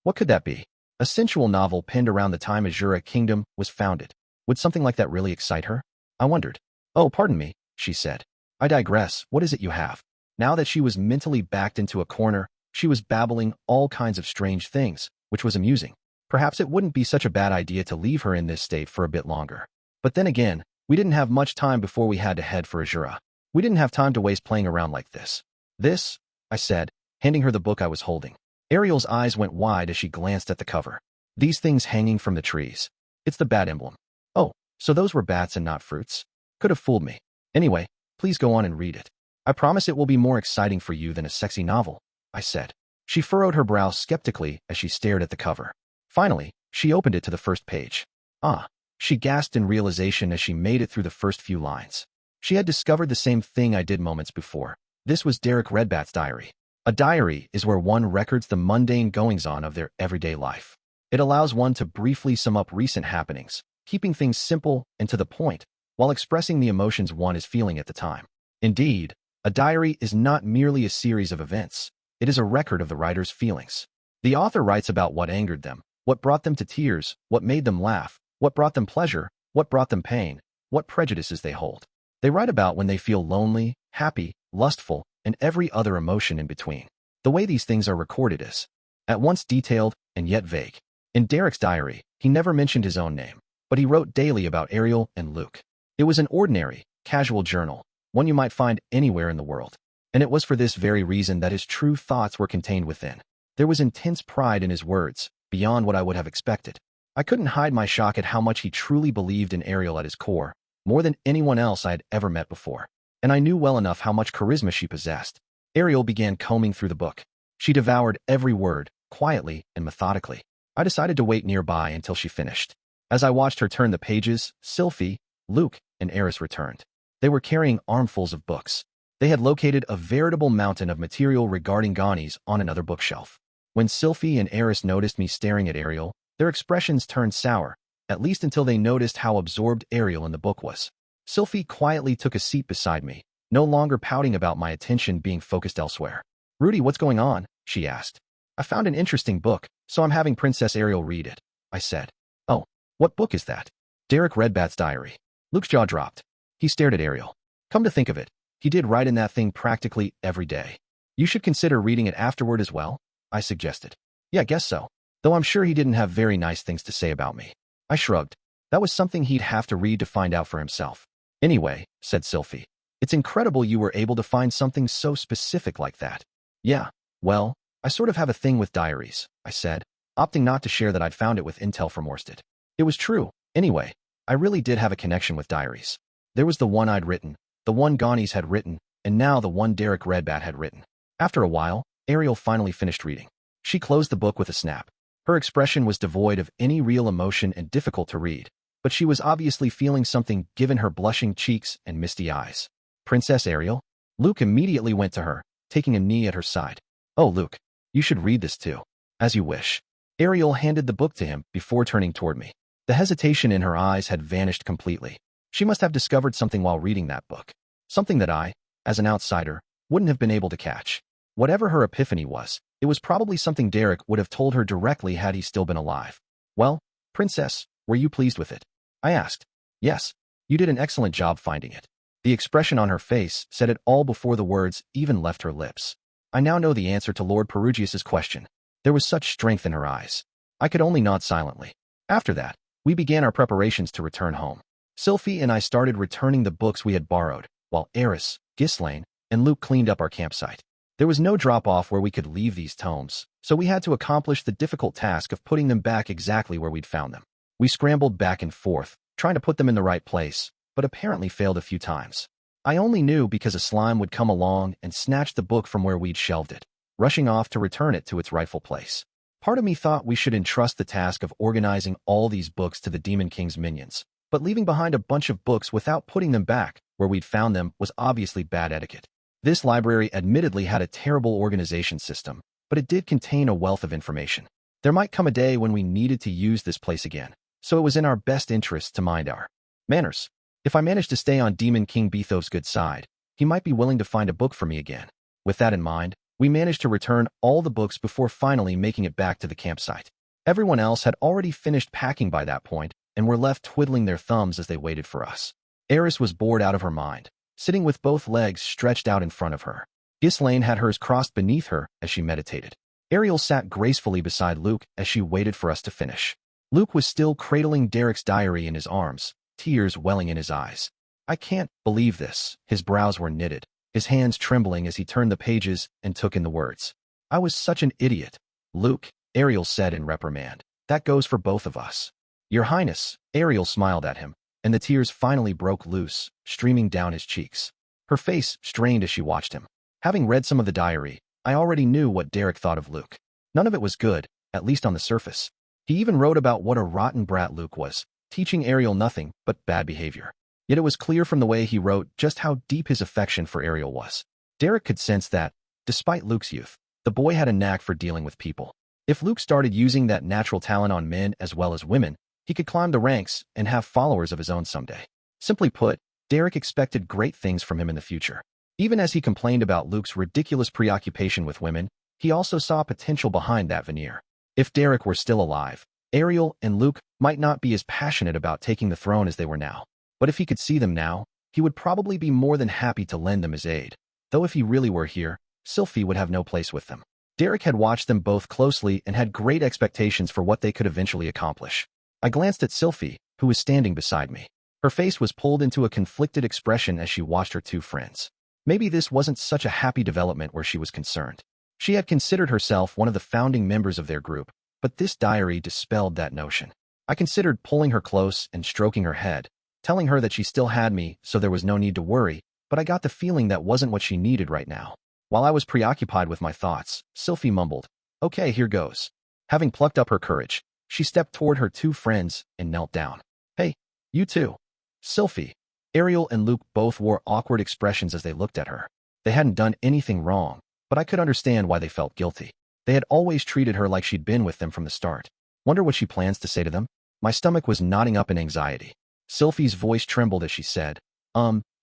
What could that be?" "A sensual novel pinned around the time Asura Kingdom was founded. Would something like that really excite her?" I wondered. "Oh, pardon me," she said. "I digress. What is it you have?" Now that she was mentally backed into a corner, she was babbling all kinds of strange things, which was amusing. Perhaps it wouldn't be such a bad idea to leave her in this state for a bit longer. But then again, we didn't have much time before we had to head for Asura. We didn't have time to waste playing around like this. "This," I said, handing her the book I was holding. Ariel's eyes went wide as she glanced at the cover. "These things hanging from the trees. It's the bat emblem." "Oh, so those were bats and not fruits? Could have fooled me. Anyway, please go on and read it. I promise it will be more exciting for you than a sexy novel," I said. She furrowed her brow skeptically as she stared at the cover. Finally, she opened it to the first page. "Ah," she gasped in realization as she made it through the first few lines. She had discovered the same thing I did moments before. This was Derek Redbat's diary. A diary is where one records the mundane goings-on of their everyday life. It allows one to briefly sum up recent happenings, keeping things simple and to the point, while expressing the emotions one is feeling at the time. Indeed, a diary is not merely a series of events. It is a record of the writer's feelings. The author writes about what angered them, what brought them to tears, what made them laugh, what brought them pleasure, what brought them pain, what prejudices they hold. They write about when they feel lonely, happy, lustful, and every other emotion in between. The way these things are recorded is at once detailed and yet vague. In Derek's diary, he never mentioned his own name, but he wrote daily about Ariel and Luke. It was an ordinary, casual journal, one you might find anywhere in the world. And it was for this very reason that his true thoughts were contained within. There was intense pride in his words, beyond what I would have expected. I couldn't hide my shock at how much he truly believed in Ariel at his core, more than anyone else I had ever met before. And I knew well enough how much charisma she possessed. Ariel began combing through the book. She devoured every word, quietly and methodically. I decided to wait nearby until she finished. As I watched her turn the pages, Sylphie, Luke, and Eris returned. They were carrying armfuls of books. They had located a veritable mountain of material regarding Ganis on another bookshelf. When Sylphie and Eris noticed me staring at Ariel, their expressions turned sour, at least until they noticed how absorbed Ariel in the book was. Sylphie quietly took a seat beside me, no longer pouting about my attention being focused elsewhere. "Rudy, what's going on?" she asked. "I found an interesting book, so I'm having Princess Ariel read it," I said. "Oh, what book is that?" "Derek Redbat's diary." Luke's jaw dropped. He stared at Ariel. "Come to think of it, he did write in that thing practically every day. You should consider reading it afterward as well," I suggested. "Yeah, I guess so. Though I'm sure he didn't have very nice things to say about me." I shrugged. That was something he'd have to read to find out for himself. "Anyway," said Sylphie, "it's incredible you were able to find something so specific like that." "Yeah, well, I sort of have a thing with diaries," I said, opting not to share that I'd found it with intel from Orsted. It was true. Anyway, I really did have a connection with diaries. There was the one I'd written, the one Ganis had written, and now the one Derek Redbat had written. After a while, Ariel finally finished reading. She closed the book with a snap. Her expression was devoid of any real emotion and difficult to read, but she was obviously feeling something given her blushing cheeks and misty eyes. "Princess Ariel?" Luke immediately went to her, taking a knee at her side. "Oh, Luke, you should read this too." "As you wish." Ariel handed the book to him before turning toward me. The hesitation in her eyes had vanished completely. She must have discovered something while reading that book. Something that I, as an outsider, wouldn't have been able to catch. Whatever her epiphany was, it was probably something Derek would have told her directly had he still been alive. "Well, Princess, were you pleased with it?" I asked. "Yes, you did an excellent job finding it." The expression on her face said it all before the words even left her lips. I now know the answer to Lord Perugius's question. There was such strength in her eyes. I could only nod silently. After that, we began our preparations to return home. Sylphie and I started returning the books we had borrowed, while Eris, Ghislaine, and Luke cleaned up our campsite. There was no drop-off where we could leave these tomes, so we had to accomplish the difficult task of putting them back exactly where we'd found them. We scrambled back and forth, trying to put them in the right place, but apparently failed a few times. I only knew because a slime would come along and snatch the book from where we'd shelved it, rushing off to return it to its rightful place. Part of me thought we should entrust the task of organizing all these books to the Demon King's minions, but leaving behind a bunch of books without putting them back where we'd found them was obviously bad etiquette. This library admittedly had a terrible organization system, but it did contain a wealth of information. There might come a day when we needed to use this place again, so it was in our best interest to mind our manners. If I managed to stay on Demon King Beethoven's good side, he might be willing to find a book for me again. With that in mind, we managed to return all the books before finally making it back to the campsite. Everyone else had already finished packing by that point and were left twiddling their thumbs as they waited for us. Eris was bored out of her mind, sitting with both legs stretched out in front of her. Ghislaine had hers crossed beneath her as she meditated. Ariel sat gracefully beside Luke as she waited for us to finish. Luke was still cradling Derek's diary in his arms, tears welling in his eyes. "I can't believe this." His brows were knitted, his hands trembling as he turned the pages and took in the words. "I was such an idiot." "Luke," Ariel said in reprimand, "that goes for both of us." "Your Highness," Ariel smiled at him, and the tears finally broke loose, streaming down his cheeks. Her face strained as she watched him. Having read some of the diary, I already knew what Derek thought of Luke. None of it was good, at least on the surface. He even wrote about what a rotten brat Luke was, teaching Ariel nothing but bad behavior. Yet it was clear from the way he wrote just how deep his affection for Ariel was. Derek could sense that, despite Luke's youth, the boy had a knack for dealing with people. If Luke started using that natural talent on men as well as women, he could climb the ranks and have followers of his own someday. Simply put, Derek expected great things from him in the future. Even as he complained about Luke's ridiculous preoccupation with women, he also saw potential behind that veneer. If Derek were still alive, Ariel and Luke might not be as passionate about taking the throne as they were now. But if he could see them now, he would probably be more than happy to lend them his aid. Though if he really were here, Sylphie would have no place with them. Derek had watched them both closely and had great expectations for what they could eventually accomplish. I glanced at Sylphie, who was standing beside me. Her face was pulled into a conflicted expression as she watched her two friends. Maybe this wasn't such a happy development where she was concerned. She had considered herself one of the founding members of their group, but this diary dispelled that notion. I considered pulling her close and stroking her head, telling her that she still had me, so there was no need to worry, but I got the feeling that wasn't what she needed right now. While I was preoccupied with my thoughts, Sylphie mumbled, "Okay, here goes." Having plucked up her courage, she stepped toward her two friends and knelt down. "Hey, you two." Sylphie, Ariel and Luke both wore awkward expressions as they looked at her. They hadn't done anything wrong, but I could understand why they felt guilty. They had always treated her like she'd been with them from the start. Wonder what she plans to say to them? My stomach was knotting up in anxiety. Sylphie's voice trembled as she said,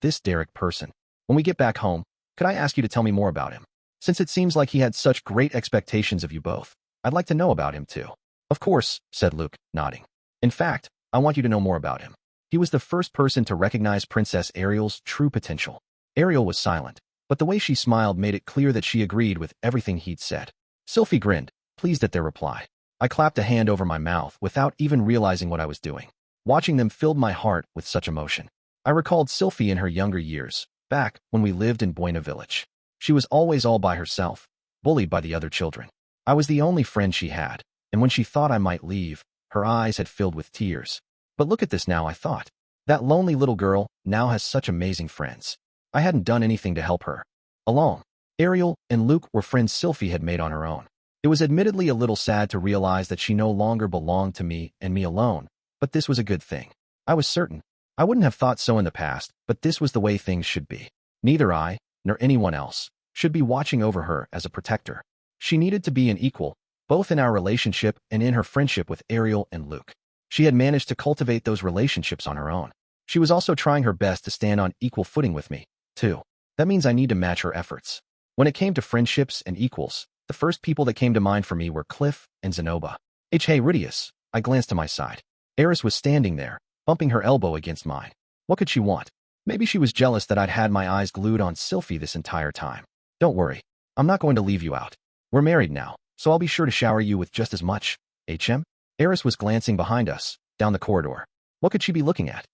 This Derek person. When we get back home, could I ask you to tell me more about him? Since it seems like he had such great expectations of you both, I'd like to know about him too." "Of course," said Luke, nodding. "In fact, I want you to know more about him. He was the first person to recognize Princess Ariel's true potential." Ariel was silent, but the way she smiled made it clear that she agreed with everything he'd said. Sylphie grinned, pleased at their reply. I clapped a hand over my mouth without even realizing what I was doing. Watching them filled my heart with such emotion. I recalled Sylphie in her younger years, back when we lived in Buena Village. She was always all by herself, bullied by the other children. I was the only friend she had, and when she thought I might leave, her eyes had filled with tears. But look at this now, I thought. That lonely little girl now has such amazing friends. I hadn't done anything to help her along. Ariel and Luke were friends Sylphie had made on her own. It was admittedly a little sad to realize that she no longer belonged to me and me alone, but this was a good thing. I was certain. I wouldn't have thought so in the past, but this was the way things should be. Neither I, nor anyone else, should be watching over her as a protector. She needed to be an equal, both in our relationship and in her friendship with Ariel and Luke. She had managed to cultivate those relationships on her own. She was also trying her best to stand on equal footing with me, too. That means I need to match her efforts. When it came to friendships and equals, the first people that came to mind for me were Cliff and Zenoba. Hey Rudeus, I glanced to my side. Eris was standing there, bumping her elbow against mine. What could she want? Maybe she was jealous that I'd had my eyes glued on Sylphiette this entire time. Don't worry, I'm not going to leave you out. We're married now, so I'll be sure to shower you with just as much. HM? Eris was glancing behind us, down the corridor. What could she be looking at?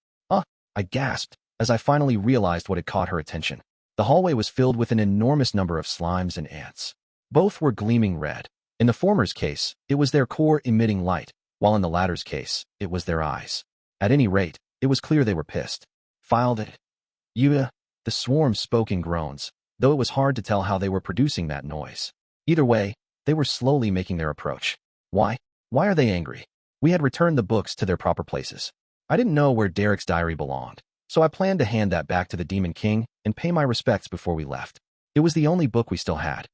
I gasped, as I finally realized what had caught her attention. The hallway was filled with an enormous number of slimes and ants. Both were gleaming red. In the former's case, it was their core emitting light, while in the latter's case, it was their eyes. At any rate, it was clear they were pissed. Filed it. The swarm spoke in groans, though it was hard to tell how they were producing that noise. Either way, they were slowly making their approach. Why? Why are they angry? We had returned the books to their proper places. I didn't know where Derek's diary belonged, so I planned to hand that back to the Demon King and pay my respects before we left. It was the only book we still had.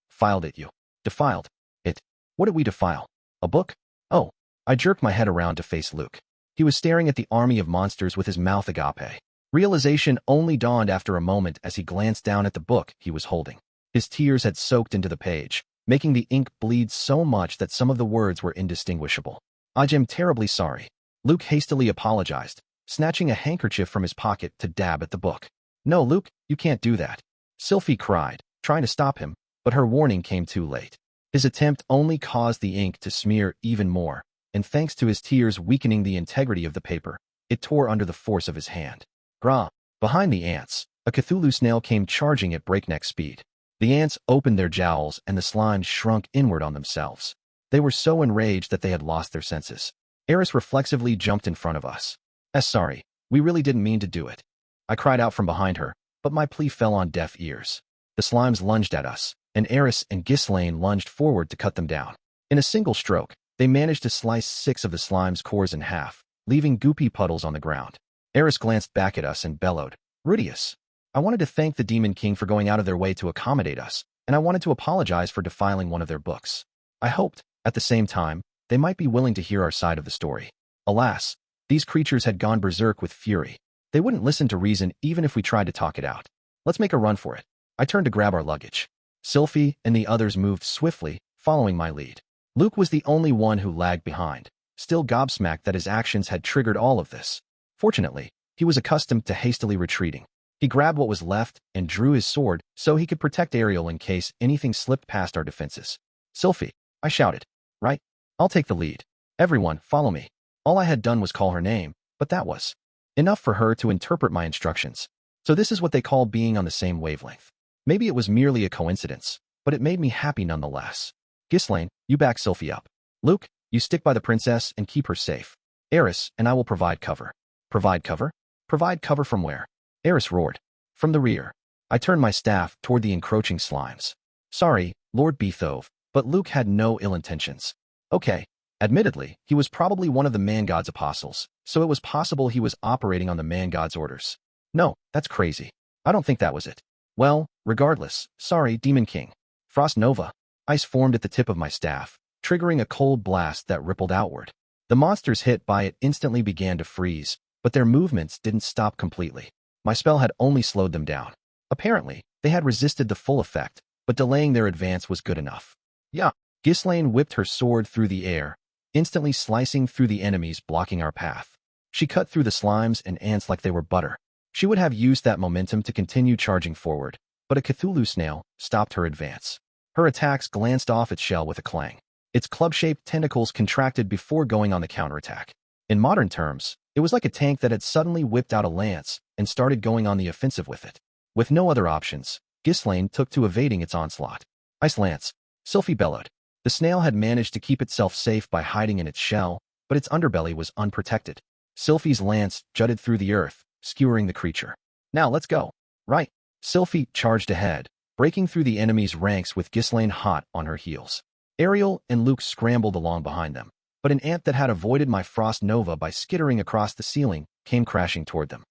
Filed it. Defiled it. What did we defile? A book? Oh. I jerked my head around to face Luke. He was staring at the army of monsters with his mouth agape. Realization only dawned after a moment as he glanced down at the book he was holding. His tears had soaked into the page, making the ink bleed so much that some of the words were indistinguishable. I'm terribly sorry. Luke hastily apologized, snatching a handkerchief from his pocket to dab at the book. No, Luke, you can't do that. Sylphie cried, trying to stop him, but her warning came too late. His attempt only caused the ink to smear even more, and thanks to his tears weakening the integrity of the paper, it tore under the force of his hand. Grah! Behind the ants, a Cthulhu snail came charging at breakneck speed. The ants opened their jowls and the slimes shrunk inward on themselves. They were so enraged that they had lost their senses. Eris reflexively jumped in front of us. Sorry, we really didn't mean to do it. I cried out from behind her, but my plea fell on deaf ears. The slimes lunged at us, and Eris and Ghislaine lunged forward to cut them down. In a single stroke, they managed to slice 6 of the slime's cores in half, leaving goopy puddles on the ground. Eris glanced back at us and bellowed, Rudeus, I wanted to thank the Demon King for going out of their way to accommodate us, and I wanted to apologize for defiling one of their books. I hoped, at the same time, they might be willing to hear our side of the story. Alas, these creatures had gone berserk with fury. They wouldn't listen to reason even if we tried to talk it out. Let's make a run for it. I turned to grab our luggage. Sylphie and the others moved swiftly, following my lead. Luke was the only one who lagged behind, still gobsmacked that his actions had triggered all of this. Fortunately, he was accustomed to hastily retreating. He grabbed what was left and drew his sword so he could protect Ariel in case anything slipped past our defenses. Sylphie, I shouted. Right? I'll take the lead. Everyone, follow me. All I had done was call her name, but that was enough for her to interpret my instructions. So this is what they call being on the same wavelength. Maybe it was merely a coincidence, but it made me happy nonetheless. Ghislaine, you back Sylphie up. Luke, you stick by the princess and keep her safe. Eris and I will provide cover. Provide cover? Provide cover from where? Eris roared. From the rear. I turned my staff toward the encroaching slimes. Sorry, Lord Beethove, but Luke had no ill intentions. Okay. Admittedly, he was probably one of the man-god's apostles, so it was possible he was operating on the man-god's orders. No, that's crazy. I don't think that was it. Well, regardless, sorry, Demon King. Frost Nova. Ice formed at the tip of my staff, triggering a cold blast that rippled outward. The monsters hit by it instantly began to freeze, but their movements didn't stop completely. My spell had only slowed them down. Apparently, they had resisted the full effect, but delaying their advance was good enough. Yeah. Ghislaine whipped her sword through the air, instantly slicing through the enemies blocking our path. She cut through the slimes and ants like they were butter. She would have used that momentum to continue charging forward, but a Cthulhu snail stopped her advance. Her attacks glanced off its shell with a clang. Its club-shaped tentacles contracted before going on the counterattack. In modern terms, it was like a tank that had suddenly whipped out a lance and started going on the offensive with it. With no other options, Ghislaine took to evading its onslaught. Ice Lance, Sylphie bellowed. The snail had managed to keep itself safe by hiding in its shell, but its underbelly was unprotected. Sylphie's lance jutted through the earth, skewering the creature. Now let's go. Right. Sylphie charged ahead, breaking through the enemy's ranks with Ghislaine hot on her heels. Ariel and Luke scrambled along behind them, but an ant that had avoided my Frost Nova by skittering across the ceiling came crashing toward them.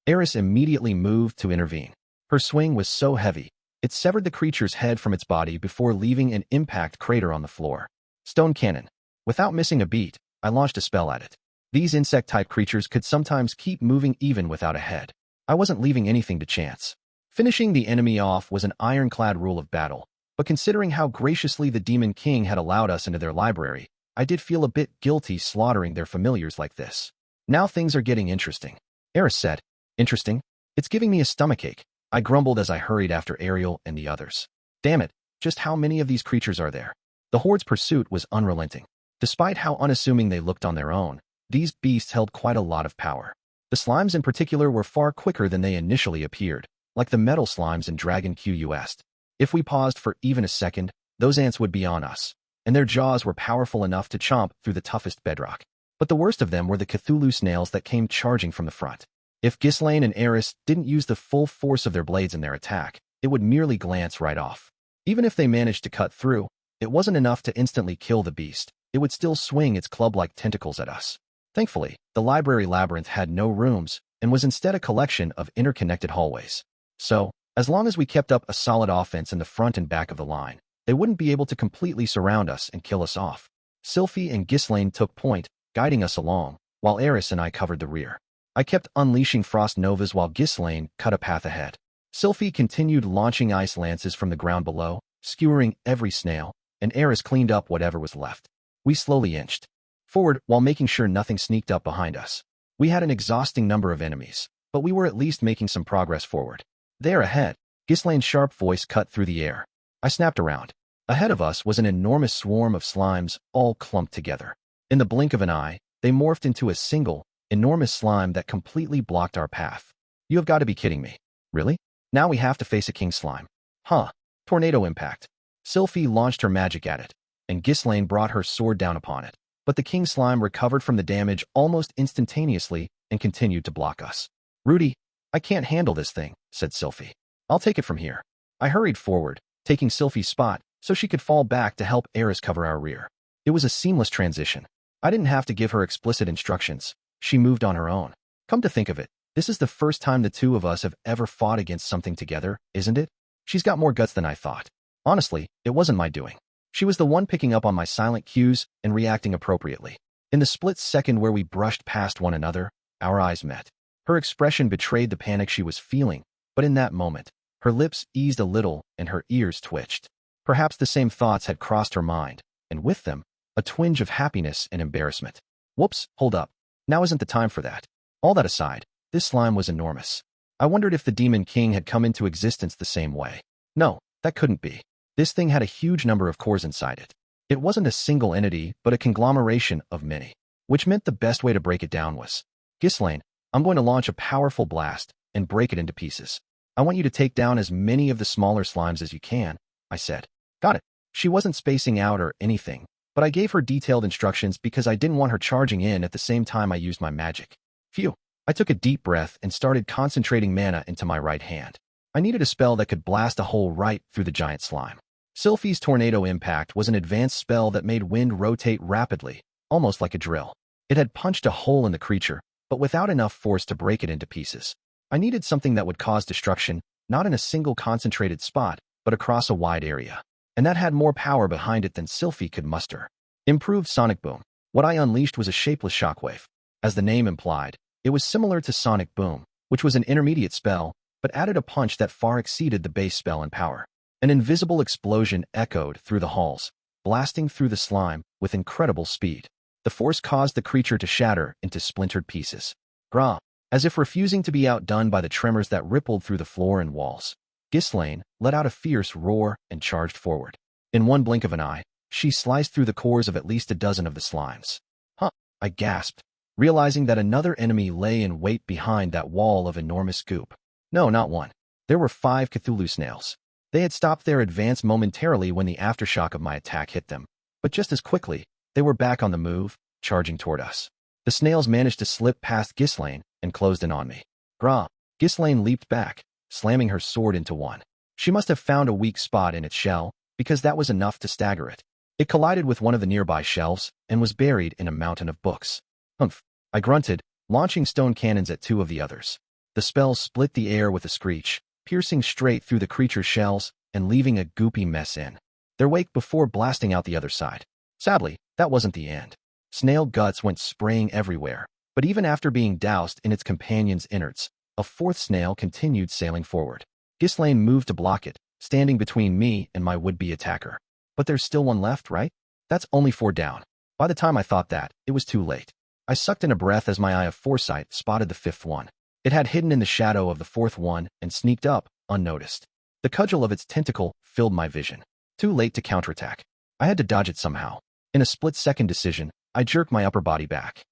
Eris immediately moved to intervene. Her swing was so heavy, it severed the creature's head from its body before leaving an impact crater on the floor. Stone Cannon. Without missing a beat, I launched a spell at it. These insect-type creatures could sometimes keep moving even without a head. I wasn't leaving anything to chance. Finishing the enemy off was an ironclad rule of battle, but considering how graciously the Demon King had allowed us into their library, I did feel a bit guilty slaughtering their familiars like this. Now things are getting interesting. Eris said. Interesting? It's giving me a stomachache, I grumbled as I hurried after Ariel and the others. Damn it, just how many of these creatures are there? The Horde's pursuit was unrelenting. Despite how unassuming they looked on their own, these beasts held quite a lot of power. The slimes in particular were far quicker than they initially appeared, like the metal slimes in Dragon Quest. If we paused for even a second, those ants would be on us, and their jaws were powerful enough to chomp through the toughest bedrock. But the worst of them were the Cthulhu snails that came charging from the front. If Ghislaine and Eris didn't use the full force of their blades in their attack, it would merely glance right off. Even if they managed to cut through, it wasn't enough to instantly kill the beast. It would still swing its club-like tentacles at us. Thankfully, the library labyrinth had no rooms and was instead a collection of interconnected hallways. So, as long as we kept up a solid offense in the front and back of the line, they wouldn't be able to completely surround us and kill us off. Sylphiette and Ghislaine took point, guiding us along, while Eris and I covered the rear. I kept unleashing frost novas while Ghislaine cut a path ahead. Sylphiette continued launching ice lances from the ground below, skewering every snail, and Eris cleaned up whatever was left. We slowly inched forward while making sure nothing sneaked up behind us. We had an exhausting number of enemies, but we were at least making some progress forward. There ahead, Ghislaine's sharp voice cut through the air. I snapped around. Ahead of us was an enormous swarm of slimes, all clumped together. In the blink of an eye, they morphed into a single, enormous slime that completely blocked our path. You have got to be kidding me. Really? Now we have to face a king slime. Huh. Tornado impact. Sylphiette launched her magic at it, and Ghislaine brought her sword down upon it. But the king slime recovered from the damage almost instantaneously and continued to block us. Rudy, I can't handle this thing, said Sylphiette. I'll take it from here. I hurried forward, taking Sylphie's spot so she could fall back to help Eris cover our rear. It was a seamless transition. I didn't have to give her explicit instructions. She moved on her own. Come to think of it, this is the first time the two of us have ever fought against something together, isn't it? She's got more guts than I thought. Honestly, it wasn't my doing. She was the one picking up on my silent cues and reacting appropriately. In the split second where we brushed past one another, our eyes met. Her expression betrayed the panic she was feeling, but in that moment, her lips eased a little and her ears twitched. Perhaps the same thoughts had crossed her mind, and with them, a twinge of happiness and embarrassment. Whoops, hold up. Now isn't the time for that. All that aside, this slime was enormous. I wondered if the Demon King had come into existence the same way. No, that couldn't be. This thing had a huge number of cores inside it. It wasn't a single entity, but a conglomeration of many, which meant the best way to break it down was, Ghislaine, I'm going to launch a powerful blast and break it into pieces. I want you to take down as many of the smaller slimes as you can, I said. Got it. She wasn't spacing out or anything, but I gave her detailed instructions because I didn't want her charging in at the same time I used my magic. Phew. I took a deep breath and started concentrating mana into my right hand. I needed a spell that could blast a hole right through the giant slime. Sylphie's Tornado Impact was an advanced spell that made wind rotate rapidly, almost like a drill. It had punched a hole in the creature, but without enough force to break it into pieces. I needed something that would cause destruction, not in a single concentrated spot, but across a wide area. And that had more power behind it than Sylphiette could muster. Improved Sonic Boom. What I unleashed was a shapeless shockwave. As the name implied, it was similar to Sonic Boom, which was an intermediate spell, but added a punch that far exceeded the base spell in power. An invisible explosion echoed through the halls, blasting through the slime with incredible speed. The force caused the creature to shatter into splintered pieces. Grah, as if refusing to be outdone by the tremors that rippled through the floor and walls. Ghislaine let out a fierce roar and charged forward. In one blink of an eye, she sliced through the cores of at least a dozen of the slimes. Huh, I gasped, realizing that another enemy lay in wait behind that wall of enormous goop. No, not one. There were 5 Cthulhu snails. They had stopped their advance momentarily when the aftershock of my attack hit them, but just as quickly, they were back on the move, charging toward us. The snails managed to slip past Ghislaine and closed in on me. Grah, Ghislaine leaped back, slamming her sword into one. She must have found a weak spot in its shell, because that was enough to stagger it. It collided with one of the nearby shelves and was buried in a mountain of books. Humph, I grunted, launching stone cannons at 2 of the others. The spell split the air with a screech, piercing straight through the creature's shells and leaving a goopy mess in their wake before blasting out the other side. Sadly, that wasn't the end. Snail guts went spraying everywhere, but even after being doused in its companion's innards, a 4th snail continued sailing forward. Ghislaine moved to block it, standing between me and my would-be attacker. But there's still one left, right? That's only 4 down. By the time I thought that, it was too late. I sucked in a breath as my eye of foresight spotted the 5th one. It had hidden in the shadow of the 4th one and sneaked up, unnoticed. The cudgel of its tentacle filled my vision. Too late to counterattack. I had to dodge it somehow. In a split-second decision, I jerked my upper body back.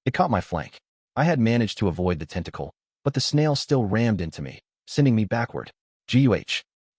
It caught my flank. I had managed to avoid the tentacle, but the snail still rammed into me, sending me backward. Guh.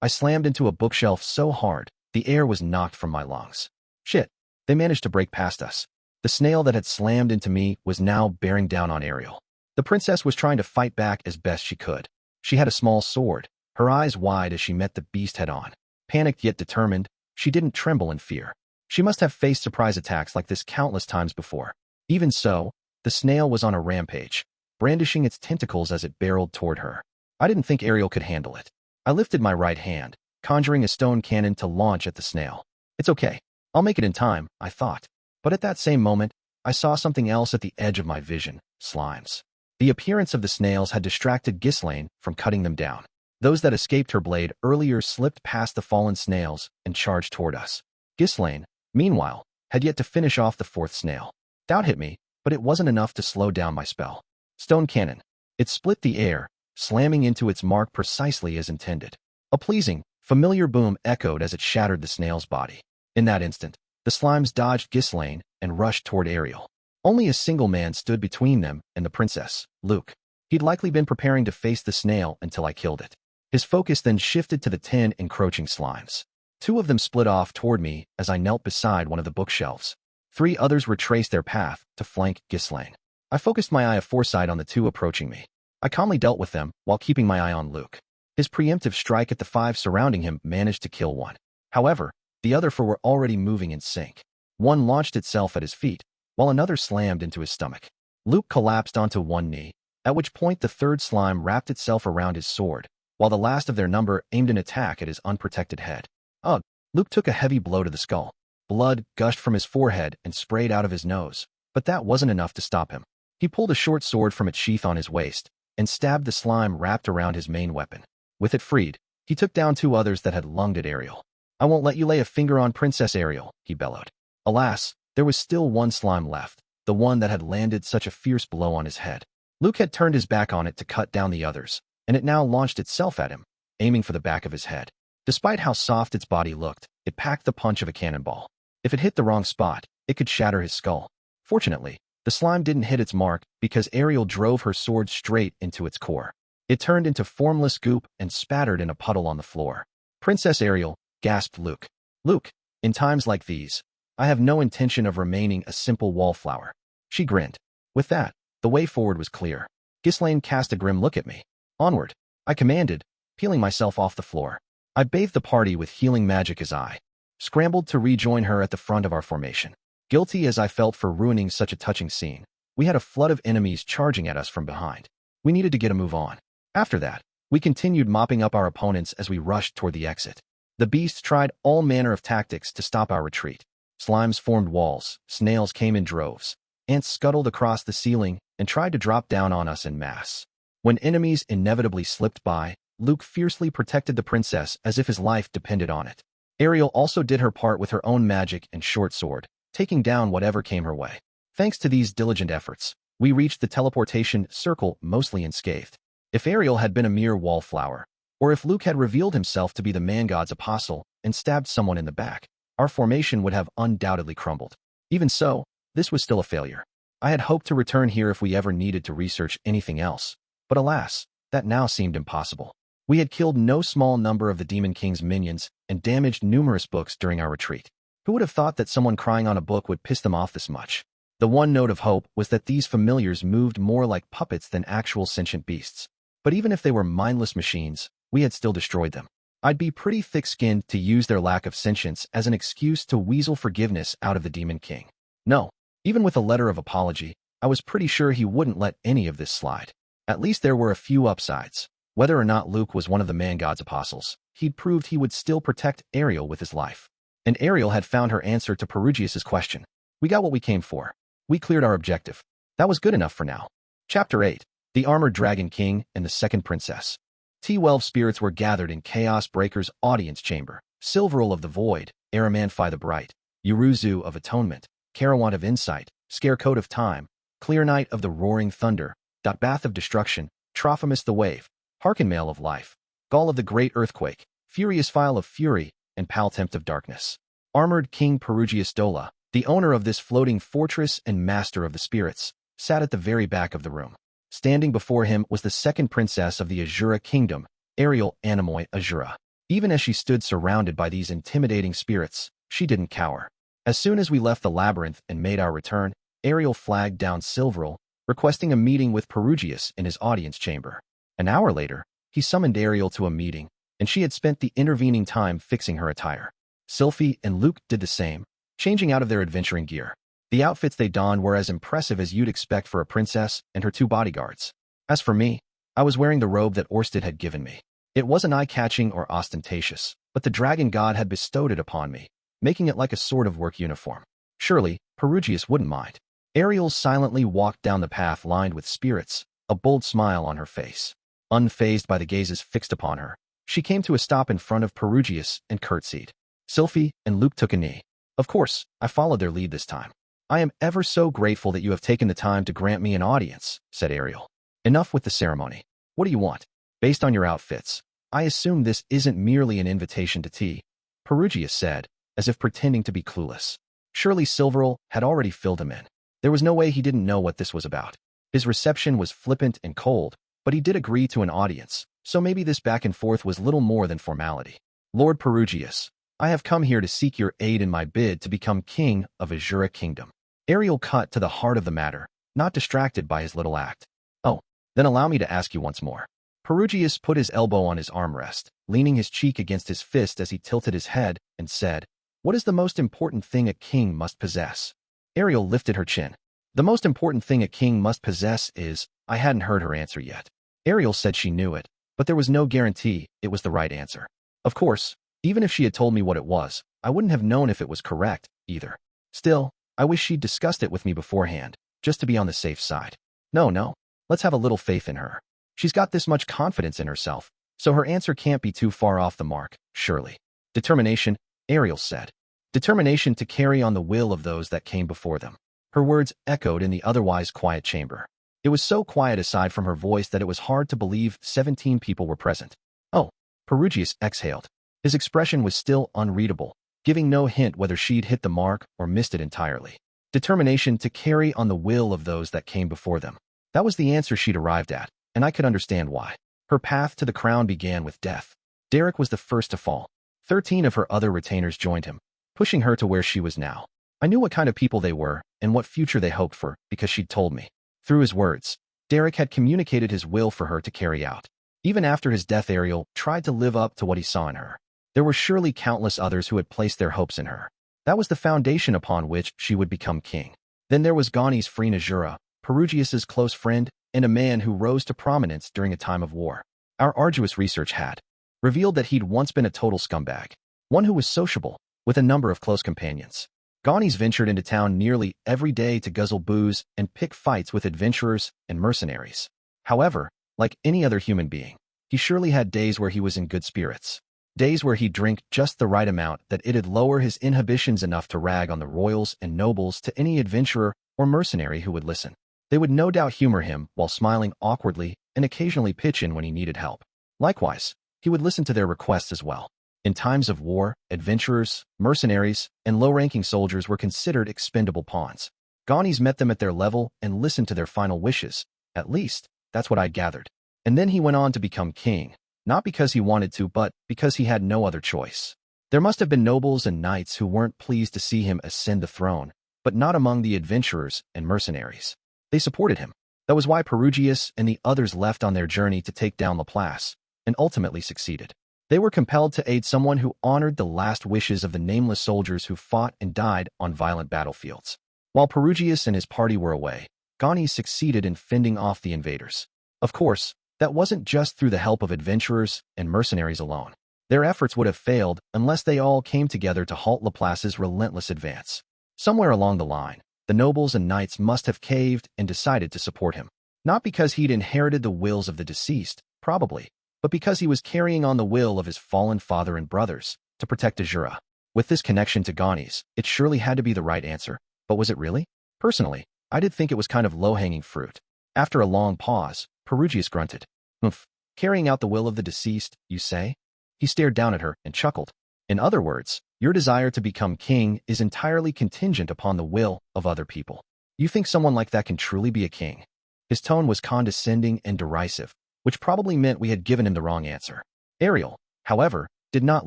I slammed into a bookshelf so hard, the air was knocked from my lungs. Shit. They managed to break past us. The snail that had slammed into me was now bearing down on Ariel. The princess was trying to fight back as best she could. She had a small sword, her eyes wide as she met the beast head-on. Panicked yet determined, she didn't tremble in fear. She must have faced surprise attacks like this countless times before. Even so, the snail was on a rampage, brandishing its tentacles as it barreled toward her. I didn't think Ariel could handle it. I lifted my right hand, conjuring a stone cannon to launch at the snail. It's okay. I'll make it in time, I thought. But at that same moment, I saw something else at the edge of my vision: slimes. The appearance of the snails had distracted Ghislaine from cutting them down. Those that escaped her blade earlier slipped past the fallen snails and charged toward us. Ghislaine, meanwhile, had yet to finish off the 4th snail. Doubt hit me, but it wasn't enough to slow down my spell. Stone cannon. It split the air, slamming into its mark precisely as intended. A pleasing, familiar boom echoed as it shattered the snail's body. In that instant, the slimes dodged Ghislaine and rushed toward Ariel. Only a single man stood between them and the princess, Luke. He'd likely been preparing to face the snail until I killed it. His focus then shifted to the 10 encroaching slimes. 2 of them split off toward me as I knelt beside one of the bookshelves. 3 others retraced their path to flank Ghislaine. I focused my eye of foresight on the 2 approaching me. I calmly dealt with them while keeping my eye on Luke. His preemptive strike at the 5 surrounding him managed to kill one. However, the other 4 were already moving in sync. One launched itself at his feet, while another slammed into his stomach. Luke collapsed onto one knee, at which point the 3rd slime wrapped itself around his sword, while the last of their number aimed an attack at his unprotected head. Ugh! Luke took a heavy blow to the skull. Blood gushed from his forehead and sprayed out of his nose, but that wasn't enough to stop him. He pulled a short sword from its sheath on his waist and stabbed the slime wrapped around his main weapon. With it freed, he took down 2 others that had lunged at Ariel. I won't let you lay a finger on Princess Ariel, he bellowed. Alas, there was still one slime left, the one that had landed such a fierce blow on his head. Luke had turned his back on it to cut down the others, and it now launched itself at him, aiming for the back of his head. Despite how soft its body looked, it packed the punch of a cannonball. If it hit the wrong spot, it could shatter his skull. Fortunately, the slime didn't hit its mark because Ariel drove her sword straight into its core. It turned into formless goop and spattered in a puddle on the floor. Princess Ariel, gasped Luke. Luke, in times like these, I have no intention of remaining a simple wallflower. She grinned. With that, the way forward was clear. Ghislaine cast a grim look at me. Onward, I commanded, peeling myself off the floor. I bathed the party with healing magic as I scrambled to rejoin her at the front of our formation. Guilty as I felt for ruining such a touching scene, we had a flood of enemies charging at us from behind. We needed to get a move on. After that, we continued mopping up our opponents as we rushed toward the exit. The beast tried all manner of tactics to stop our retreat. Slimes formed walls, snails came in droves, ants scuttled across the ceiling and tried to drop down on us en masse. When enemies inevitably slipped by, Luke fiercely protected the princess as if his life depended on it. Ariel also did her part with her own magic and short sword, taking down whatever came her way. Thanks to these diligent efforts, we reached the teleportation circle mostly unscathed. If Ariel had been a mere wallflower, or if Luke had revealed himself to be the man-god's apostle and stabbed someone in the back, our formation would have undoubtedly crumbled. Even so, this was still a failure. I had hoped to return here if we ever needed to research anything else, but alas, that now seemed impossible. We had killed no small number of the Demon King's minions and damaged numerous books during our retreat. Who would have thought that someone crying on a book would piss them off this much? The one note of hope was that these familiars moved more like puppets than actual sentient beasts. But even if they were mindless machines, we had still destroyed them. I'd be pretty thick-skinned to use their lack of sentience as an excuse to weasel forgiveness out of the Demon King. No, even with a letter of apology, I was pretty sure he wouldn't let any of this slide. At least there were a few upsides. Whether or not Luke was one of the man-god's apostles, he'd proved he would still protect Ariel with his life. And Ariel had found her answer to Perugius's question. We got what we came for. We cleared our objective. That was good enough for now. Chapter 8. The Armored Dragon King and the Second Princess. T12 spirits were gathered in Chaos Breaker's audience chamber. Silveril of the Void, Aramanfi the Bright, Uruzu of Atonement, Karawant of Insight, Scarecoat of Time, Clear Night of the Roaring Thunder, Bath of Destruction, Trophimus the Wave, Harkenmail of Life, Gaul of the Great Earthquake, Furious File of Fury, and Paltempt of Darkness. Armored King Perugius Dola, the owner of this floating fortress and master of the spirits, sat at the very back of the room. Standing before him was the second princess of the Asura kingdom, Ariel Anemoi Asura. Even as she stood surrounded by these intimidating spirits, she didn't cower. As soon as we left the labyrinth and made our return, Ariel flagged down Silveril, requesting a meeting with Perugius in his audience chamber. An hour later, he summoned Ariel to a meeting, and she had spent the intervening time fixing her attire. Sylphiette and Luke did the same, changing out of their adventuring gear. The outfits they donned were as impressive as you'd expect for a princess and her 2 bodyguards. As for me, I was wearing the robe that Orsted had given me. It wasn't eye-catching or ostentatious, but the dragon god had bestowed it upon me, making it like a sort of work uniform. Surely, Perugius wouldn't mind. Ariel silently walked down the path lined with spirits, a bold smile on her face. Unfazed by the gazes fixed upon her, she came to a stop in front of Perugius and curtsied. Sylphiette and Luke took a knee. Of course, I followed their lead this time. I am ever so grateful that you have taken the time to grant me an audience, said Ariel. Enough with the ceremony. What do you want? Based on your outfits, I assume this isn't merely an invitation to tea, Perugius said, as if pretending to be clueless. Surely Silveril had already filled him in. There was no way he didn't know what this was about. His reception was flippant and cold, but he did agree to an audience, so maybe this back and forth was little more than formality. Lord Perugius, I have come here to seek your aid in my bid to become king of Asura Kingdom. Ariel cut to the heart of the matter, not distracted by his little act. Oh, then allow me to ask you once more. Perugius put his elbow on his armrest, leaning his cheek against his fist as he tilted his head, and said, What is the most important thing a king must possess? Ariel lifted her chin. The most important thing a king must possess is, I hadn't heard her answer yet. Ariel said she knew it, but there was no guarantee it was the right answer. Of course, even if she had told me what it was, I wouldn't have known if it was correct, either. Still, I wish she'd discussed it with me beforehand, just to be on the safe side. No, let's have a little faith in her. She's got this much confidence in herself, so her answer can't be too far off the mark, surely. Determination, Ariel said. Determination to carry on the will of those that came before them. Her words echoed in the otherwise quiet chamber. It was so quiet aside from her voice that it was hard to believe 17 people were present. Oh, Perugius exhaled. His expression was still unreadable, giving no hint whether she'd hit the mark or missed it entirely. Determination to carry on the will of those that came before them. That was the answer she'd arrived at, and I could understand why. Her path to the crown began with death. Derek was the first to fall. 13 of her other retainers joined him, pushing her to where she was now. I knew what kind of people they were and what future they hoped for because she'd told me. Through his words, Derek had communicated his will for her to carry out. Even after his death, Ariel tried to live up to what he saw in her. There were surely countless others who had placed their hopes in her. That was the foundation upon which she would become king. Then there was Gani's friend Asura, Perugius's close friend, and a man who rose to prominence during a time of war. Our arduous research had revealed that he'd once been a total scumbag, one who was sociable, with a number of close companions. Gani's ventured into town nearly every day to guzzle booze and pick fights with adventurers and mercenaries. However, like any other human being, he surely had days where he was in good spirits. Days where he'd drink just the right amount that it'd lower his inhibitions enough to rag on the royals and nobles to any adventurer or mercenary who would listen. They would no doubt humor him while smiling awkwardly and occasionally pitch in when he needed help. Likewise, he would listen to their requests as well. In times of war, adventurers, mercenaries, and low-ranking soldiers were considered expendable pawns. Gani's met them at their level and listened to their final wishes. At least, that's what I'd gathered. And then he went on to become king, not because he wanted to, but because he had no other choice. There must have been nobles and knights who weren't pleased to see him ascend the throne, but not among the adventurers and mercenaries. They supported him. That was why Perugius and the others left on their journey to take down Laplace, and ultimately succeeded. They were compelled to aid someone who honored the last wishes of the nameless soldiers who fought and died on violent battlefields. While Perugius and his party were away, Ghani succeeded in fending off the invaders. Of course, that wasn't just through the help of adventurers and mercenaries alone. Their efforts would have failed unless they all came together to halt Laplace's relentless advance. Somewhere along the line, the nobles and knights must have caved and decided to support him. Not because he'd inherited the wills of the deceased, probably, but because he was carrying on the will of his fallen father and brothers to protect Asura. With this connection to Ganis, it surely had to be the right answer, but was it really? Personally, I did think it was kind of low-hanging fruit. After a long pause, Perugius grunted. Oomph, carrying out the will of the deceased, you say? He stared down at her and chuckled. In other words, your desire to become king is entirely contingent upon the will of other people. You think someone like that can truly be a king? His tone was condescending and derisive, which probably meant we had given him the wrong answer. Ariel, however, did not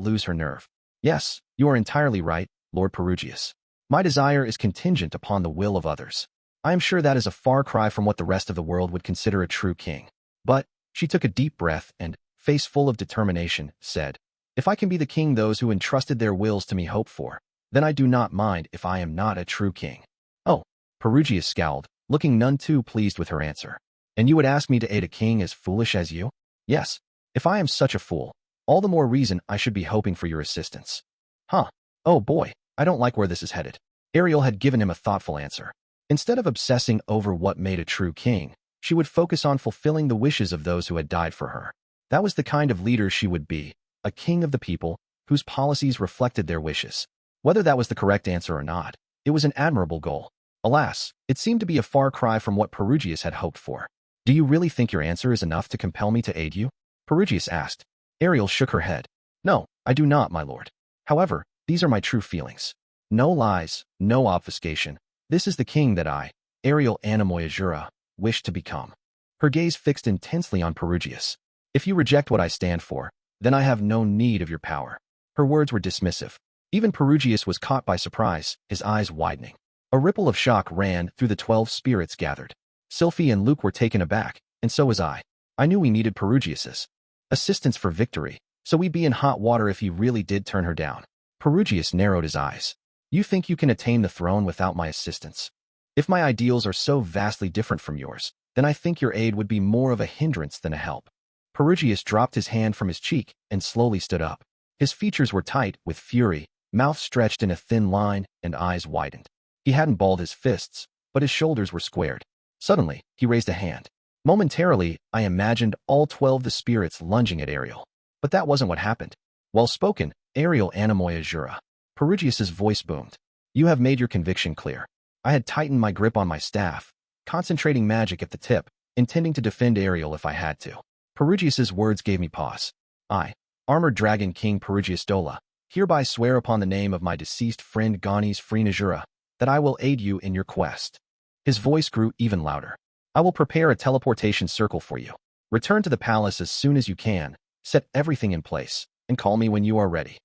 lose her nerve. Yes, you are entirely right, Lord Perugius. My desire is contingent upon the will of others. I am sure that is a far cry from what the rest of the world would consider a true king. But, she took a deep breath and, face full of determination, said, if I can be the king those who entrusted their wills to me hope for, then I do not mind if I am not a true king. Oh, Perugius scowled, looking none too pleased with her answer. And you would ask me to aid a king as foolish as you? Yes. If I am such a fool, all the more reason I should be hoping for your assistance. Huh. Oh boy, I don't like where this is headed. Ariel had given him a thoughtful answer. Instead of obsessing over what made a true king, she would focus on fulfilling the wishes of those who had died for her. That was the kind of leader she would be, a king of the people, whose policies reflected their wishes. Whether that was the correct answer or not, it was an admirable goal. Alas, it seemed to be a far cry from what Perugius had hoped for. Do you really think your answer is enough to compel me to aid you? Perugius asked. Ariel shook her head. No, I do not, my lord. However, these are my true feelings. No lies, no obfuscation. This is the king that I, Ariel Anamoy Asura, wish to become. Her gaze fixed intensely on Perugius. If you reject what I stand for, then I have no need of your power. Her words were dismissive. Even Perugius was caught by surprise, his eyes widening. A ripple of shock ran through the 12 spirits gathered. Sylphiette and Luke were taken aback, and so was I. I knew we needed Perugius's assistance for victory, so we'd be in hot water if he really did turn her down. Perugius narrowed his eyes. You think you can attain the throne without my assistance? If my ideals are so vastly different from yours, then I think your aid would be more of a hindrance than a help. Perugius dropped his hand from his cheek and slowly stood up. His features were tight with fury, mouth stretched in a thin line, and eyes widened. He hadn't balled his fists, but his shoulders were squared. Suddenly, he raised a hand. Momentarily, I imagined all 12 the spirits lunging at Ariel. But that wasn't what happened. Well spoken, Ariel Anamoy Asura. Perugius's voice boomed. You have made your conviction clear. I had tightened my grip on my staff, concentrating magic at the tip, intending to defend Ariel if I had to. Perugius's words gave me pause. I, Armored Dragon King Perugius Dola, hereby swear upon the name of my deceased friend Ganis Freen Asura, that I will aid you in your quest. His voice grew even louder. I will prepare a teleportation circle for you. Return to the palace as soon as you can, set everything in place, and call me when you are ready.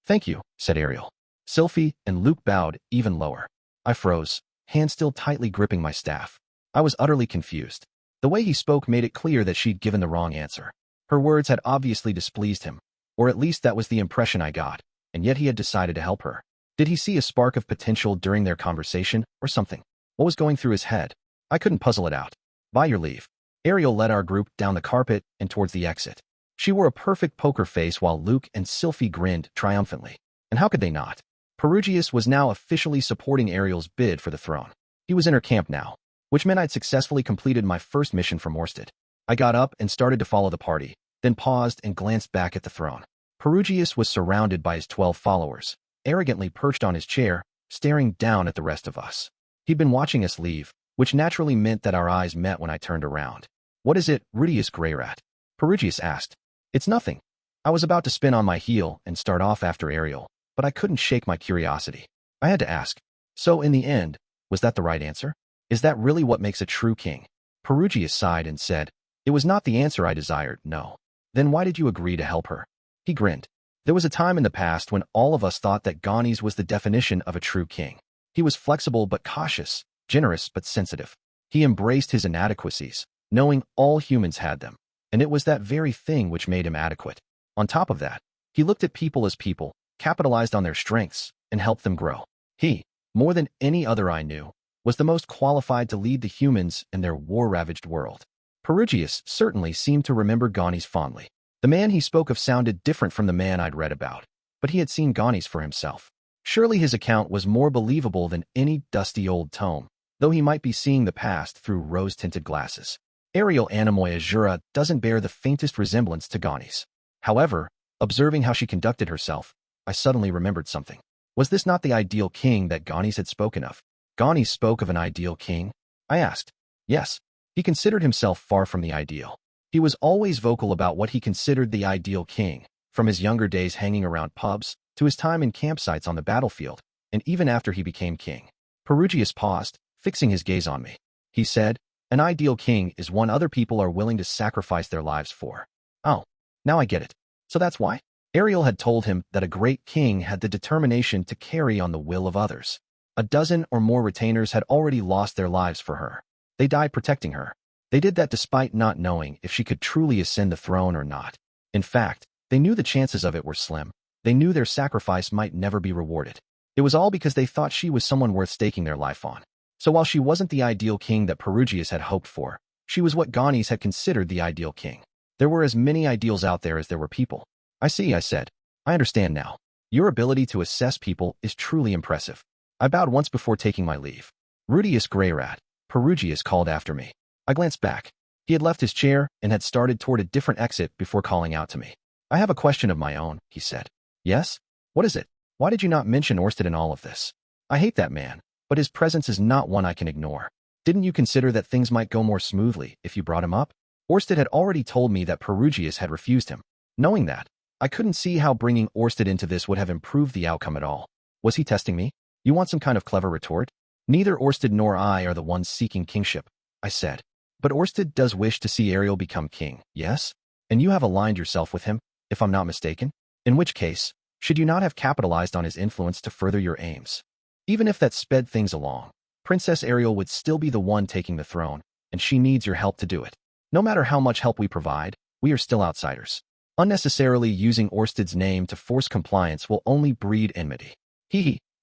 Thank you, said Ariel. Sylphiette and Luke bowed even lower. I froze, hand still tightly gripping my staff. I was utterly confused. The way he spoke made it clear that she'd given the wrong answer. Her words had obviously displeased him, or at least that was the impression I got, and yet he had decided to help her. Did he see a spark of potential during their conversation, or something? What was going through his head? I couldn't puzzle it out. By your leave. Ariel led our group down the carpet and towards the exit. She wore a perfect poker face while Luke and Sylphiette grinned triumphantly. And how could they not? Perugius was now officially supporting Ariel's bid for the throne. He was in her camp now, which meant I'd successfully completed my first mission from Orsted. I got up and started to follow the party, then paused and glanced back at the throne. Perugius was surrounded by his 12 followers, arrogantly perched on his chair, staring down at the rest of us. He'd been watching us leave, which naturally meant that our eyes met when I turned around. What is it, Rudeus Greyrat? Perugius asked. It's nothing. I was about to spin on my heel and start off after Ariel, but I couldn't shake my curiosity. I had to ask. So in the end, was that the right answer? Is that really what makes a true king? Perugius sighed and said, it was not the answer I desired, no. Then why did you agree to help her? He grinned. There was a time in the past when all of us thought that Ganis was the definition of a true king. He was flexible but cautious, generous but sensitive. He embraced his inadequacies, knowing all humans had them, and it was that very thing which made him adequate. On top of that, he looked at people as people, capitalized on their strengths, and helped them grow. He, more than any other I knew, was the most qualified to lead the humans in their war-ravaged world. Perugius certainly seemed to remember Ganis fondly. The man he spoke of sounded different from the man I'd read about, but he had seen Ganis for himself. Surely his account was more believable than any dusty old tome, though he might be seeing the past through rose-tinted glasses. Ariel Anemoy Asura doesn't bear the faintest resemblance to Gani's. However, observing how she conducted herself, I suddenly remembered something. Was this not the ideal king that Gani's had spoken of? Gani's spoke of an ideal king? I asked. Yes. He considered himself far from the ideal. He was always vocal about what he considered the ideal king, from his younger days hanging around pubs, to his time in campsites on the battlefield, and even after he became king. Perugius paused, fixing his gaze on me. He said, an ideal king is one other people are willing to sacrifice their lives for. Oh, now I get it. So that's why? Ariel had told him that a great king had the determination to carry on the will of others. A dozen or more retainers had already lost their lives for her. They died protecting her. They did that despite not knowing if she could truly ascend the throne or not. In fact, they knew the chances of it were slim. They knew their sacrifice might never be rewarded. It was all because they thought she was someone worth staking their life on. So while she wasn't the ideal king that Perugius had hoped for, she was what Gani's had considered the ideal king. There were as many ideals out there as there were people. I see, I said. I understand now. Your ability to assess people is truly impressive. I bowed once before taking my leave. Rudeus Greyrat, Perugius called after me. I glanced back. He had left his chair and had started toward a different exit before calling out to me. I have a question of my own, he said. Yes? What is it? Why did you not mention Orsted in all of this? I hate that man, but his presence is not one I can ignore. Didn't you consider that things might go more smoothly if you brought him up? Orsted had already told me that Perugius had refused him. Knowing that, I couldn't see how bringing Orsted into this would have improved the outcome at all. Was he testing me? You want some kind of clever retort? Neither Orsted nor I are the ones seeking kingship, I said. But Orsted does wish to see Ariel become king, yes? And you have aligned yourself with him, if I'm not mistaken? In which case, should you not have capitalized on his influence to further your aims? Even if that sped things along, Princess Ariel would still be the one taking the throne, and she needs your help to do it. No matter how much help we provide, we are still outsiders. Unnecessarily using Orsted's name to force compliance will only breed enmity.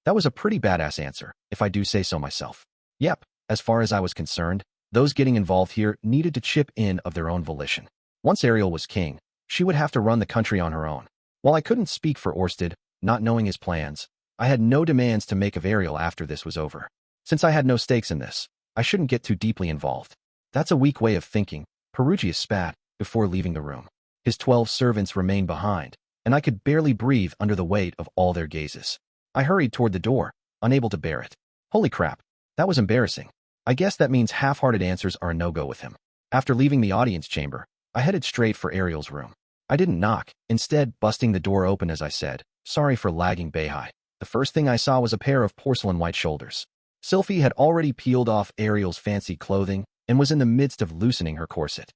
That was a pretty badass answer, if I do say so myself. Yep, as far as I was concerned, those getting involved here needed to chip in of their own volition. Once Ariel was king, she would have to run the country on her own. While I couldn't speak for Orsted, not knowing his plans, I had no demands to make of Ariel after this was over. Since I had no stakes in this, I shouldn't get too deeply involved. That's a weak way of thinking, Perugius spat, before leaving the room. His 12 servants remained behind, and I could barely breathe under the weight of all their gazes. I hurried toward the door, unable to bear it. Holy crap, that was embarrassing. I guess that means half-hearted answers are a no-go with him. After leaving the audience chamber, I headed straight for Ariel's room. I didn't knock, instead busting the door open as I said, sorry for lagging Beihai. The first thing I saw was a pair of porcelain white shoulders. Sylphiette had already peeled off Ariel's fancy clothing and was in the midst of loosening her corset.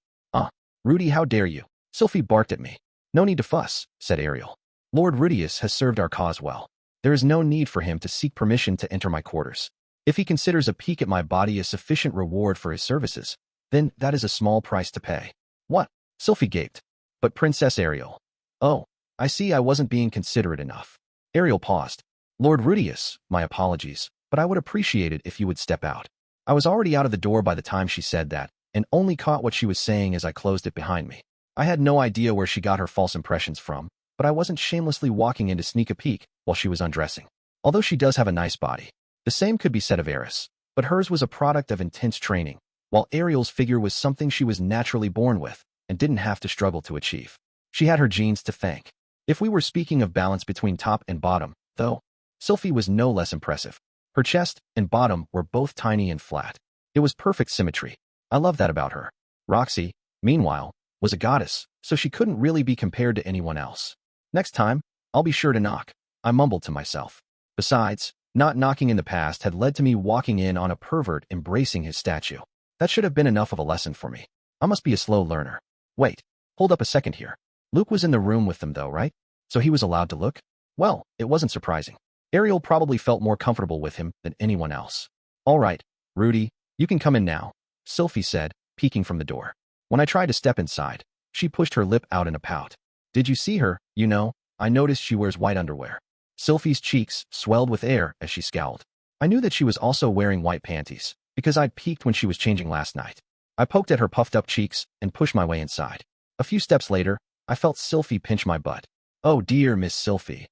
Rudy, how dare you? Sylphiette barked at me. No need to fuss, said Ariel. Lord Rudeus has served our cause well. There is no need for him to seek permission to enter my quarters. If he considers a peek at my body a sufficient reward for his services, then that is a small price to pay. What? Sylphiette gaped. But Princess Ariel. Oh, I see I wasn't being considerate enough. Ariel paused. Lord Rudeus, my apologies, but I would appreciate it if you would step out. I was already out of the door by the time she said that, and only caught what she was saying as I closed it behind me. I had no idea where she got her false impressions from, but I wasn't shamelessly walking in to sneak a peek while she was undressing. Although she does have a nice body, the same could be said of Eris, but hers was a product of intense training, while Ariel's figure was something she was naturally born with and didn't have to struggle to achieve. She had her genes to thank. If we were speaking of balance between top and bottom, though, Sylphiette was no less impressive. Her chest and bottom were both tiny and flat. It was perfect symmetry. I love that about her. Roxy, meanwhile, was a goddess, so she couldn't really be compared to anyone else. Next time, I'll be sure to knock, I mumbled to myself. Besides, not knocking in the past had led to me walking in on a pervert embracing his statue. That should have been enough of a lesson for me. I must be a slow learner. Wait, hold up a second here. Luke was in the room with them though, right? So he was allowed to look? Well, it wasn't surprising. Ariel probably felt more comfortable with him than anyone else. All right, Rudy, you can come in now, Sylphiette said, peeking from the door. When I tried to step inside, she pushed her lip out in a pout. Did you see her? You know, I noticed she wears white underwear. Sylphie's cheeks swelled with air as she scowled. I knew that she was also wearing white panties, because I'd peeked when she was changing last night. I poked at her puffed-up cheeks and pushed my way inside. A few steps later, I felt Sylphiette pinch my butt. Oh dear, Miss Sylphiette.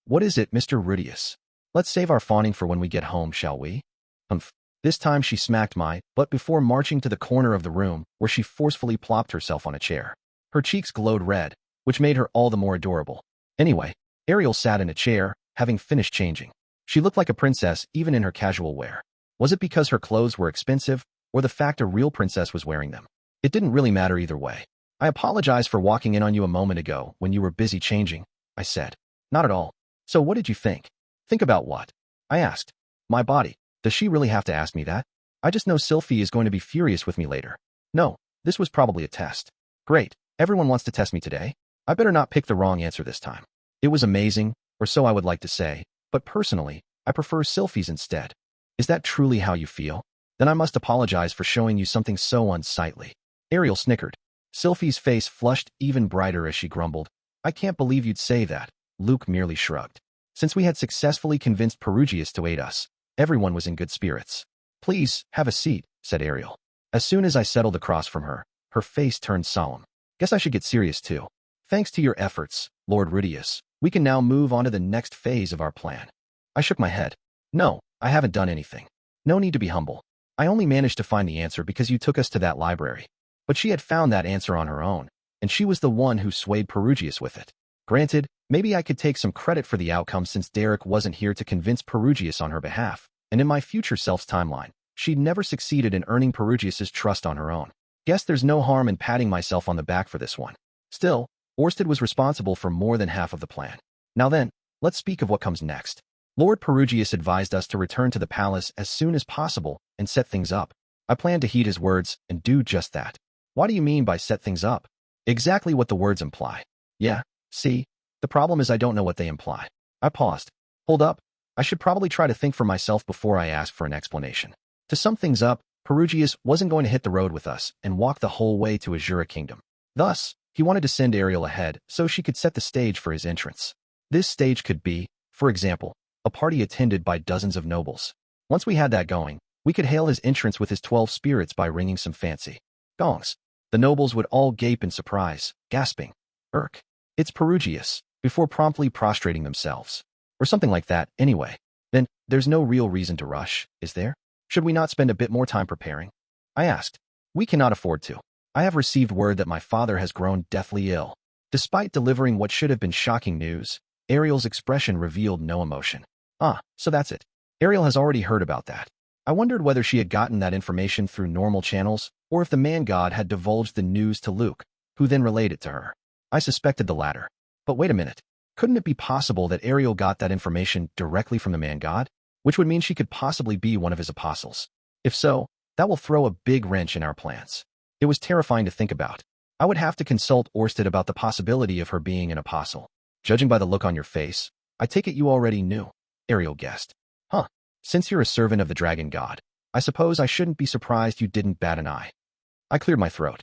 What is it, Mr. Rudeus? Let's save our fawning for when we get home, shall we? Humph. This time she smacked my butt before marching to the corner of the room where she forcefully plopped herself on a chair. Her cheeks glowed red, which made her all the more adorable. Anyway, Ariel sat in a chair, having finished changing. She looked like a princess even in her casual wear. Was it because her clothes were expensive, or the fact a real princess was wearing them? It didn't really matter either way. I apologize for walking in on you a moment ago when you were busy changing, I said. Not at all. So what did you think? Think about what? I asked. My body. Does she really have to ask me that? I just know Sylphie is going to be furious with me later. No, this was probably a test. Great, everyone wants to test me today. I better not pick the wrong answer this time. It was amazing, or so I would like to say, but personally, I prefer Sylphie's instead. Is that truly how you feel? Then I must apologize for showing you something so unsightly. Ariel snickered. Sylphie's face flushed even brighter as she grumbled. I can't believe you'd say that. Luke merely shrugged. Since we had successfully convinced Perugius to aid us, everyone was in good spirits. Please, have a seat, said Ariel. As soon as I settled across from her, her face turned solemn. Guess I should get serious too. Thanks to your efforts, Lord Rudeus, we can now move on to the next phase of our plan. I shook my head. No, I haven't done anything. No need to be humble. I only managed to find the answer because you took us to that library. But she had found that answer on her own, and she was the one who swayed Perugius with it. Granted, maybe I could take some credit for the outcome since Derek wasn't here to convince Perugius on her behalf, and in my future self's timeline, she'd never succeeded in earning Perugius's trust on her own. Guess there's no harm in patting myself on the back for this one. Still, Orsted was responsible for more than half of the plan. Now then, let's speak of what comes next. Lord Perugius advised us to return to the palace as soon as possible and set things up. I plan to heed his words and do just that. What do you mean by set things up? Exactly what the words imply. Yeah, see? The problem is I don't know what they imply. I paused. Hold up. I should probably try to think for myself before I ask for an explanation. To sum things up, Perugius wasn't going to hit the road with us and walk the whole way to Asura Kingdom. Thus, he wanted to send Ariel ahead so she could set the stage for his entrance. This stage could be, for example, a party attended by dozens of nobles. Once we had that going, we could hail his entrance with his 12 spirits by ringing some fancy gongs. The nobles would all gape in surprise, gasping, "Irk, it's Perugius," before promptly prostrating themselves. Or something like that, anyway. Then, there's no real reason to rush, is there? Should we not spend a bit more time preparing? I asked. We cannot afford to. I have received word that my father has grown deathly ill. Despite delivering what should have been shocking news, Ariel's expression revealed no emotion. Ah, so that's it. Ariel has already heard about that. I wondered whether she had gotten that information through normal channels, or if the man-god had divulged the news to Luke, who then relayed it to her. I suspected the latter. But wait a minute. Couldn't it be possible that Ariel got that information directly from the man-god? Which would mean she could possibly be one of his apostles. If so, that will throw a big wrench in our plans. It was terrifying to think about. I would have to consult Orsted about the possibility of her being an apostle. Judging by the look on your face, I take it you already knew, Ariel guessed. Huh. Since you're a servant of the dragon god, I suppose I shouldn't be surprised you didn't bat an eye. I cleared my throat.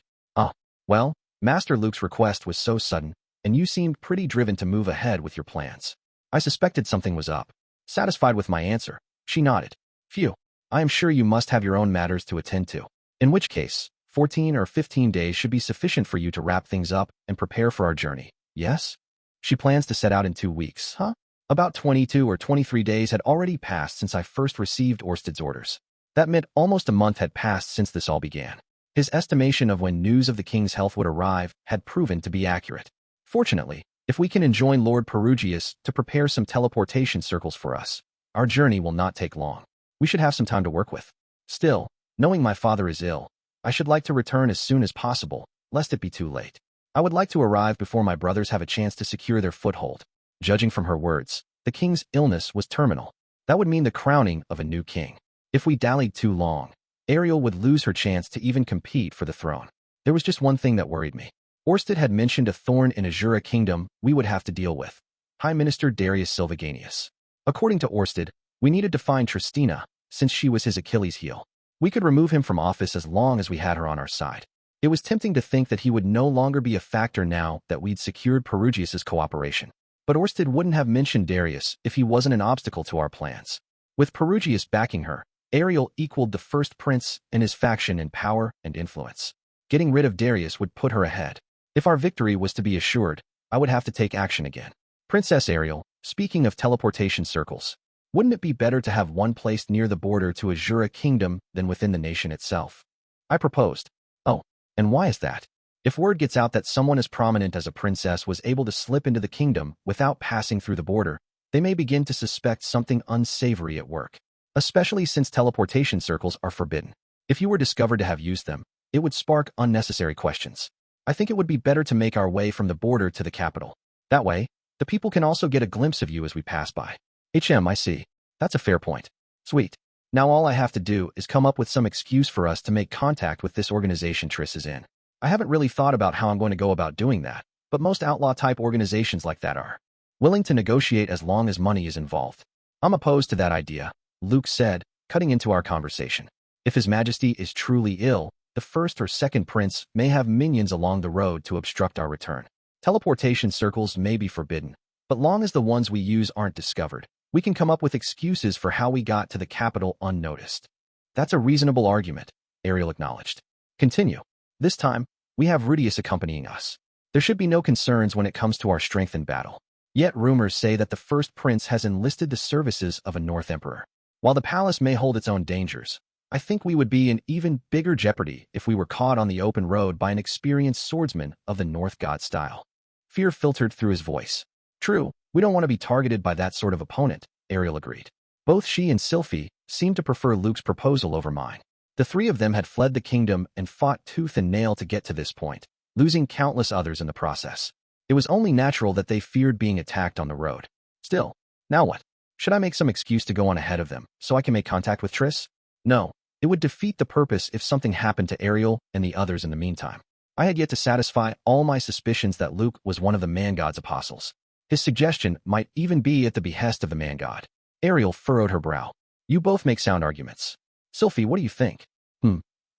Well, Master Luke's request was so sudden, and you seemed pretty driven to move ahead with your plans. I suspected something was up. Satisfied with my answer, she nodded. Phew, I am sure you must have your own matters to attend to. In which case, 14 or 15 days should be sufficient for you to wrap things up and prepare for our journey, yes? She plans to set out in 2 weeks, huh? About 22 or 23 days had already passed since I first received Orsted's orders. That meant almost a month had passed since this all began. His estimation of when news of the king's health would arrive had proven to be accurate. Fortunately, if we can enjoin Lord Perugius to prepare some teleportation circles for us, our journey will not take long. We should have some time to work with. Still, knowing my father is ill, I should like to return as soon as possible, lest it be too late. I would like to arrive before my brothers have a chance to secure their foothold. Judging from her words, the king's illness was terminal. That would mean the crowning of a new king. If we dallied too long, Ariel would lose her chance to even compete for the throne. There was just one thing that worried me. Orsted had mentioned a thorn in Asura Kingdom we would have to deal with. High Minister Darius Silvaganius. According to Orsted, we needed to find Tristina, since she was his Achilles heel. We could remove him from office as long as we had her on our side. It was tempting to think that he would no longer be a factor now that we'd secured Perugius's cooperation. But Orsted wouldn't have mentioned Darius if he wasn't an obstacle to our plans. With Perugius backing her, Ariel equaled the first prince and his faction in power and influence. Getting rid of Darius would put her ahead. If our victory was to be assured, I would have to take action again. Princess Ariel, speaking of teleportation circles, Wouldn't it be better to have one placed near the border to Asura kingdom than within the nation itself? I proposed. Oh, and why is that? If word gets out that someone as prominent as a princess was able to slip into the kingdom without passing through the border, they may begin to suspect something unsavory at work, especially since teleportation circles are forbidden. If you were discovered to have used them, it would spark unnecessary questions. I think it would be better to make our way from the border to the capital. That way, the people can also get a glimpse of you as we pass by. I see. That's a fair point. Sweet. Now all I have to do is come up with some excuse for us to make contact with this organization Triss is in. I haven't really thought about how I'm going to go about doing that, but most outlaw-type organizations like that are willing to negotiate as long as money is involved. I'm opposed to that idea, Luke said, cutting into our conversation. If His Majesty is truly ill, the first or second prince may have minions along the road to obstruct our return. Teleportation circles may be forbidden, but long as the ones we use aren't discovered, we can come up with excuses for how we got to the capital unnoticed. That's a reasonable argument, Ariel acknowledged. Continue. This time, we have Rudeus accompanying us. There should be no concerns when it comes to our strength in battle. Yet rumors say that the first prince has enlisted the services of a North Emperor. While the palace may hold its own dangers, I think we would be in even bigger jeopardy if we were caught on the open road by an experienced swordsman of the North God style. Fear filtered through his voice. True, we don't want to be targeted by that sort of opponent, Ariel agreed. Both she and Sylphiette seemed to prefer Luke's proposal over mine. The three of them had fled the kingdom and fought tooth and nail to get to this point, losing countless others in the process. It was only natural that they feared being attacked on the road. Still, now what? Should I make some excuse to go on ahead of them so I can make contact with Triss? No, it would defeat the purpose if something happened to Ariel and the others in the meantime. I had yet to satisfy all my suspicions that Luke was one of the man-god's apostles. His suggestion might even be at the behest of the man-god. Ariel furrowed her brow. You both make sound arguments. Sylphiette, what do you think?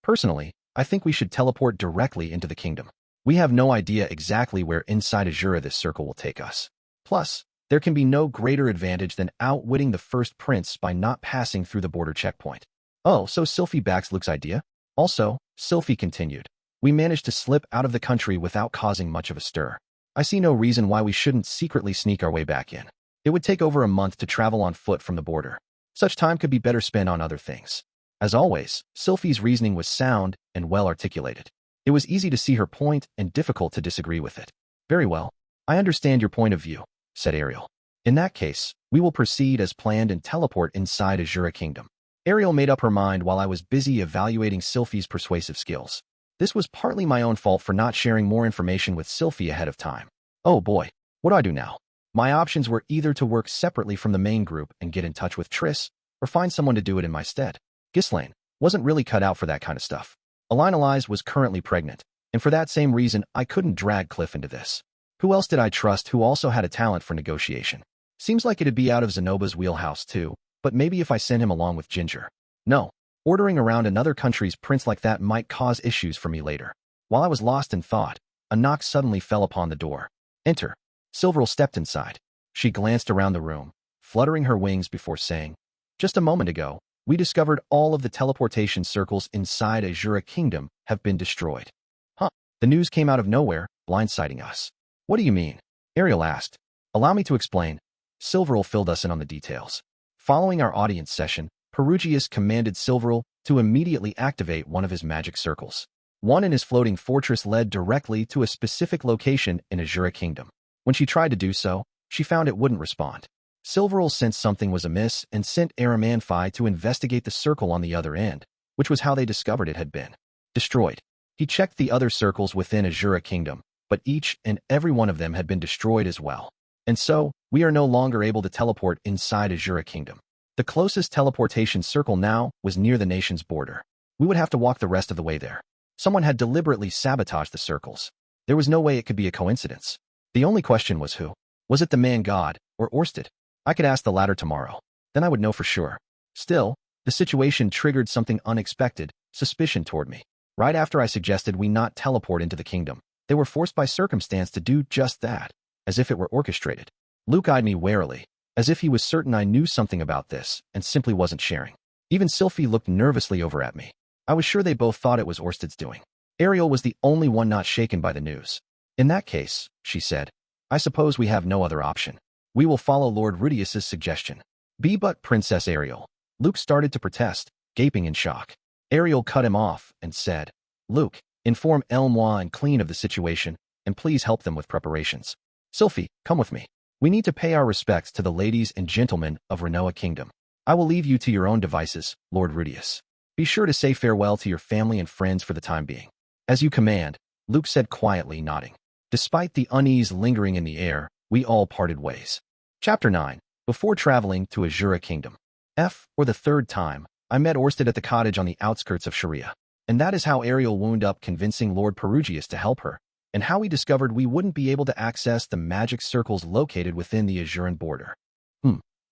Personally, I think we should teleport directly into the kingdom. We have no idea exactly where inside Asura this circle will take us. Plus, there can be no greater advantage than outwitting the first prince by not passing through the border checkpoint. Oh, so Sylphiette backs Luke's idea? Also, Sylphiette continued, we managed to slip out of the country without causing much of a stir. I see no reason why we shouldn't secretly sneak our way back in. It would take over a month to travel on foot from the border. Such time could be better spent on other things. As always, Sylphiette's reasoning was sound and well articulated. It was easy to see her point and difficult to disagree with it. Very well. I understand your point of view, said Ariel. In that case, we will proceed as planned and teleport inside Asura Kingdom. Ariel made up her mind while I was busy evaluating Sylphiette's persuasive skills. This was partly my own fault for not sharing more information with Sylphiette ahead of time. Oh boy, what do I do now? My options were either to work separately from the main group and get in touch with Triss, or find someone to do it in my stead. Ghislaine wasn't really cut out for that kind of stuff. Alina was currently pregnant, and for that same reason, I couldn't drag Cliff into this. Who else did I trust who also had a talent for negotiation? Seems like it'd be out of Zenoba's wheelhouse too, but maybe if I send him along with Ginger. No. Ordering around another country's prince like that might cause issues for me later. While I was lost in thought, a knock suddenly fell upon the door. Enter. Silverl stepped inside. She glanced around the room, fluttering her wings before saying, just a moment ago, we discovered all of the teleportation circles inside Asura Kingdom have been destroyed. Huh. The news came out of nowhere, blindsiding us. What do you mean? Ariel asked. Allow me to explain. Silverl filled us in on the details. Following our audience session, Perugius commanded Silverl to immediately activate one of his magic circles. One in his floating fortress led directly to a specific location in Asura Kingdom. When she tried to do so, she found it wouldn't respond. Silverl sensed something was amiss and sent Aramanfi to investigate the circle on the other end, which was how they discovered it had been destroyed. He checked the other circles within Asura Kingdom, but each and every one of them had been destroyed as well. And so, we are no longer able to teleport inside Asura Kingdom. The closest teleportation circle now was near the nation's border. We would have to walk the rest of the way there. Someone had deliberately sabotaged the circles. There was no way it could be a coincidence. The only question was who. Was it the man-god, or Orsted? I could ask the latter tomorrow. Then I would know for sure. Still, the situation triggered something unexpected, suspicion toward me. Right after I suggested we not teleport into the kingdom, they were forced by circumstance to do just that, as if it were orchestrated. Luke eyed me warily, as if he was certain I knew something about this and simply wasn't sharing. Even Sylphiette looked nervously over at me. I was sure they both thought it was Orsted's doing. Ariel was the only one not shaken by the news. In that case, she said, I suppose we have no other option. We will follow Lord Rudeus's suggestion. Be but Princess Ariel. Luke started to protest, gaping in shock. Ariel cut him off and said, Luke, inform Elmois and Clean of the situation, and please help them with preparations. Sylphie, come with me. We need to pay our respects to the ladies and gentlemen of Renoa Kingdom. I will leave you to your own devices, Lord Rudeus. Be sure to say farewell to your family and friends for the time being. As you command, Luke said quietly, nodding. Despite the unease lingering in the air, we all parted ways. Chapter 9. Before traveling to Asura Kingdom. For the third time, I met Orsted at the cottage on the outskirts of Sharia. And that is how Ariel wound up convincing Lord Perugius to help her, and how we discovered we wouldn't be able to access the magic circles located within the Asuran border.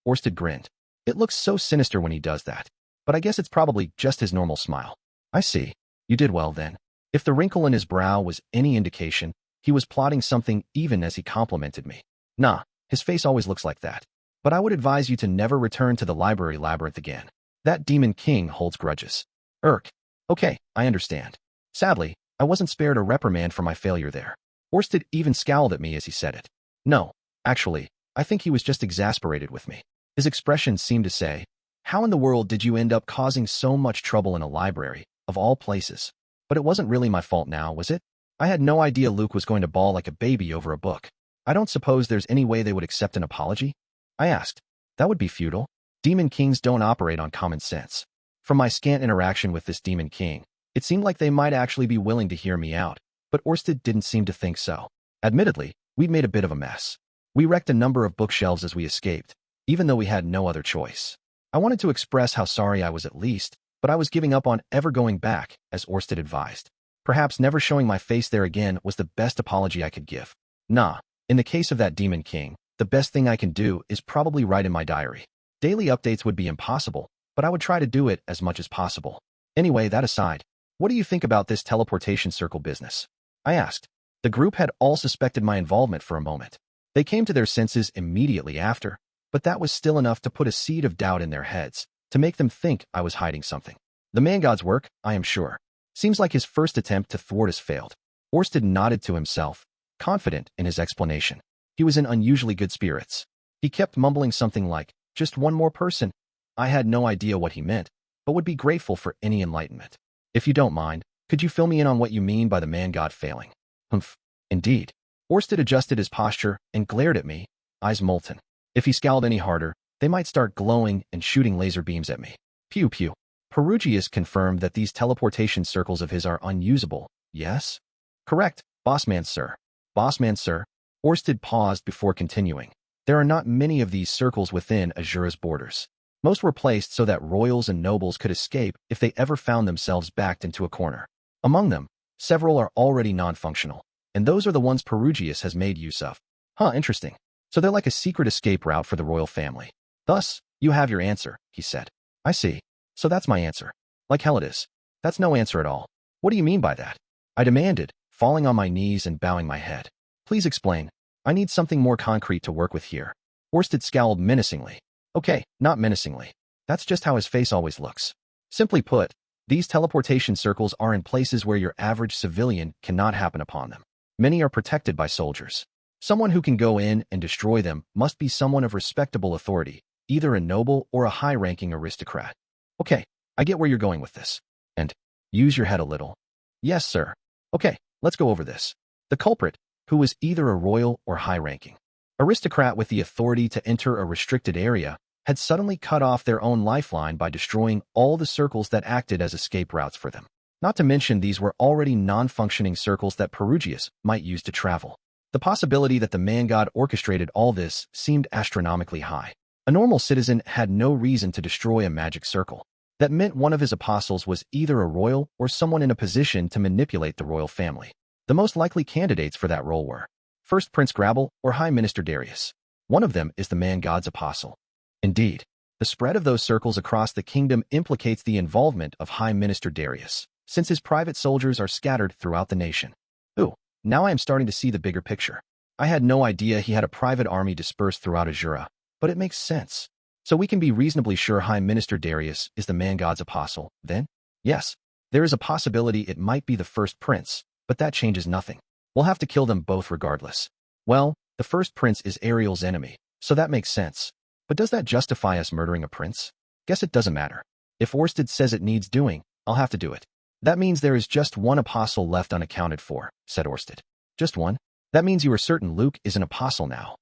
Orsted grinned. It looks so sinister when he does that, but I guess it's probably just his normal smile. I see. You did well then. If the wrinkle in his brow was any indication, he was plotting something even as he complimented me. Nah, his face always looks like that. But I would advise you to never return to the library labyrinth again. That demon king holds grudges. Okay, I understand. Sadly, I wasn't spared a reprimand for my failure there. Orsted even scowled at me as he said it. No, actually, I think he was just exasperated with me. His expression seemed to say, how in the world did you end up causing so much trouble in a library, of all places? But it wasn't really my fault now, was it? I had no idea Luke was going to bawl like a baby over a book. I don't suppose there's any way they would accept an apology? I asked. That would be futile. Demon kings don't operate on common sense. From my scant interaction with this demon king, it seemed like they might actually be willing to hear me out, but Orsted didn't seem to think so. Admittedly, we'd made a bit of a mess. We wrecked a number of bookshelves as we escaped, even though we had no other choice. I wanted to express how sorry I was at least, but I was giving up on ever going back, as Orsted advised. Perhaps never showing my face there again was the best apology I could give. Nah, in the case of that demon king, the best thing I can do is probably write in my diary. Daily updates would be impossible, but I would try to do it as much as possible. Anyway, that aside, what do you think about this teleportation circle business? I asked. The group had all suspected my involvement for a moment. They came to their senses immediately after, but that was still enough to put a seed of doubt in their heads, to make them think I was hiding something. The man god's work, I am sure. Seems like his first attempt to thwart us failed. Orsted nodded to himself, confident in his explanation. He was in unusually good spirits. He kept mumbling something like, just one more person. I had no idea what he meant, but would be grateful for any enlightenment. If you don't mind, could you fill me in on what you mean by the man god failing? Humph. Indeed. Orsted adjusted his posture and glared at me, eyes molten. If he scowled any harder, they might start glowing and shooting laser beams at me. Pew pew. Perugius confirmed that these teleportation circles of his are unusable, yes? Correct, bossman sir. Bossman sir. Orsted paused before continuing. There are not many of these circles within Asura's borders. Most were placed so that royals and nobles could escape if they ever found themselves backed into a corner. Among them, several are already non-functional, and those are the ones Perugius has made use of. Interesting. So they're like a secret escape route for the royal family. Thus, you have your answer, he said. I see. So that's my answer. Like hell it is. That's no answer at all. What do you mean by that? I demanded, falling on my knees and bowing my head. Please explain. I need something more concrete to work with here. Orsted scowled menacingly. Okay, not menacingly. That's just how his face always looks. Simply put, these teleportation circles are in places where your average civilian cannot happen upon them. Many are protected by soldiers. Someone who can go in and destroy them must be someone of respectable authority, either a noble or a high-ranking aristocrat. Okay, I get where you're going with this. And use your head a little. Yes, sir. Okay, let's go over this. The culprit, who was either a royal or high-ranking aristocrat with the authority to enter a restricted area, had suddenly cut off their own lifeline by destroying all the circles that acted as escape routes for them. Not to mention these were already non-functioning circles that Perugius might use to travel. The possibility that the man-god orchestrated all this seemed astronomically high. A normal citizen had no reason to destroy a magic circle. That meant one of his apostles was either a royal or someone in a position to manipulate the royal family. The most likely candidates for that role were First Prince Grabble or High Minister Darius. One of them is the man-god's apostle. Indeed, the spread of those circles across the kingdom implicates the involvement of High Minister Darius, since his private soldiers are scattered throughout the nation. Ooh, now I am starting to see the bigger picture. I had no idea he had a private army dispersed throughout Asura, but it makes sense. So we can be reasonably sure High Minister Darius is the man-god's apostle, then? Yes, there is a possibility it might be the first prince, but that changes nothing. We'll have to kill them both regardless. Well, the first prince is Ariel's enemy, so that makes sense. But does that justify us murdering a prince? Guess it doesn't matter. If Orsted says it needs doing, I'll have to do it. That means there is just one apostle left unaccounted for, said Orsted. Just one? That means you are certain Luke is an apostle now.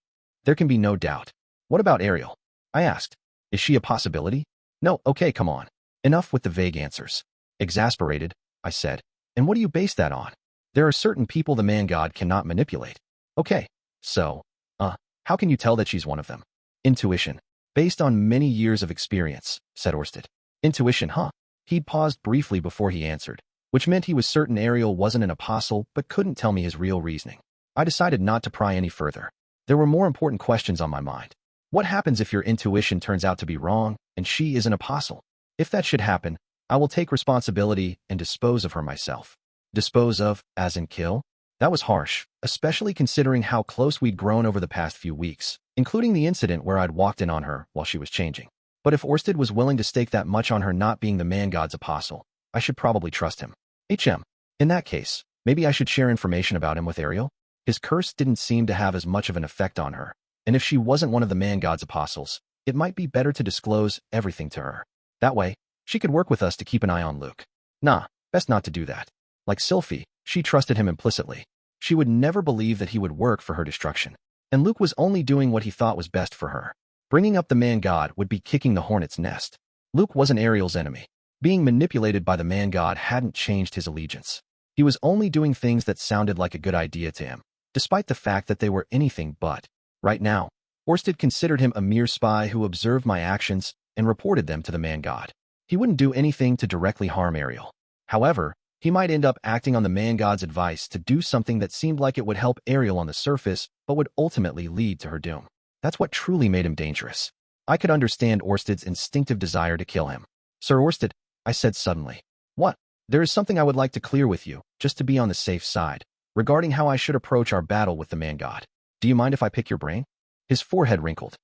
There can be no doubt. What about Ariel? I asked. Is she a possibility? No, okay, come on. Enough with the vague answers. Exasperated, I said. And what do you base that on? There are certain people the man-god cannot manipulate. Okay, so, how can you tell that she's one of them? Intuition. Based on many years of experience, said Orsted. Intuition, huh? He'd paused briefly before he answered, which meant he was certain Ariel wasn't an apostle but couldn't tell me his real reasoning. I decided not to pry any further. There were more important questions on my mind. What happens if your intuition turns out to be wrong and she is an apostle? If that should happen, I will take responsibility and dispose of her myself. Dispose of, as in kill? That was harsh, especially considering how close we'd grown over the past few weeks, including the incident where I'd walked in on her while she was changing. But if Orsted was willing to stake that much on her not being the man-god's apostle, I should probably trust him. In that case, maybe I should share information about him with Ariel? His curse didn't seem to have as much of an effect on her, and if she wasn't one of the man-god's apostles, it might be better to disclose everything to her. That way, she could work with us to keep an eye on Luke. Nah, best not to do that. Like Sylphiette, she trusted him implicitly. She would never believe that he would work for her destruction. And Luke was only doing what he thought was best for her. Bringing up the man-god would be kicking the hornet's nest. Luke wasn't Ariel's enemy. Being manipulated by the man-god hadn't changed his allegiance. He was only doing things that sounded like a good idea to him, despite the fact that they were anything but. Right now, Orsted considered him a mere spy who observed my actions and reported them to the man-god. He wouldn't do anything to directly harm Ariel. However, he might end up acting on the man-god's advice to do something that seemed like it would help Ariel on the surface, but would ultimately lead to her doom. That's what truly made him dangerous. I could understand Orsted's instinctive desire to kill him. Sir Orsted, I said suddenly. What? There is something I would like to clear with you, just to be on the safe side, regarding how I should approach our battle with the man-god. Do you mind if I pick your brain? His forehead wrinkled.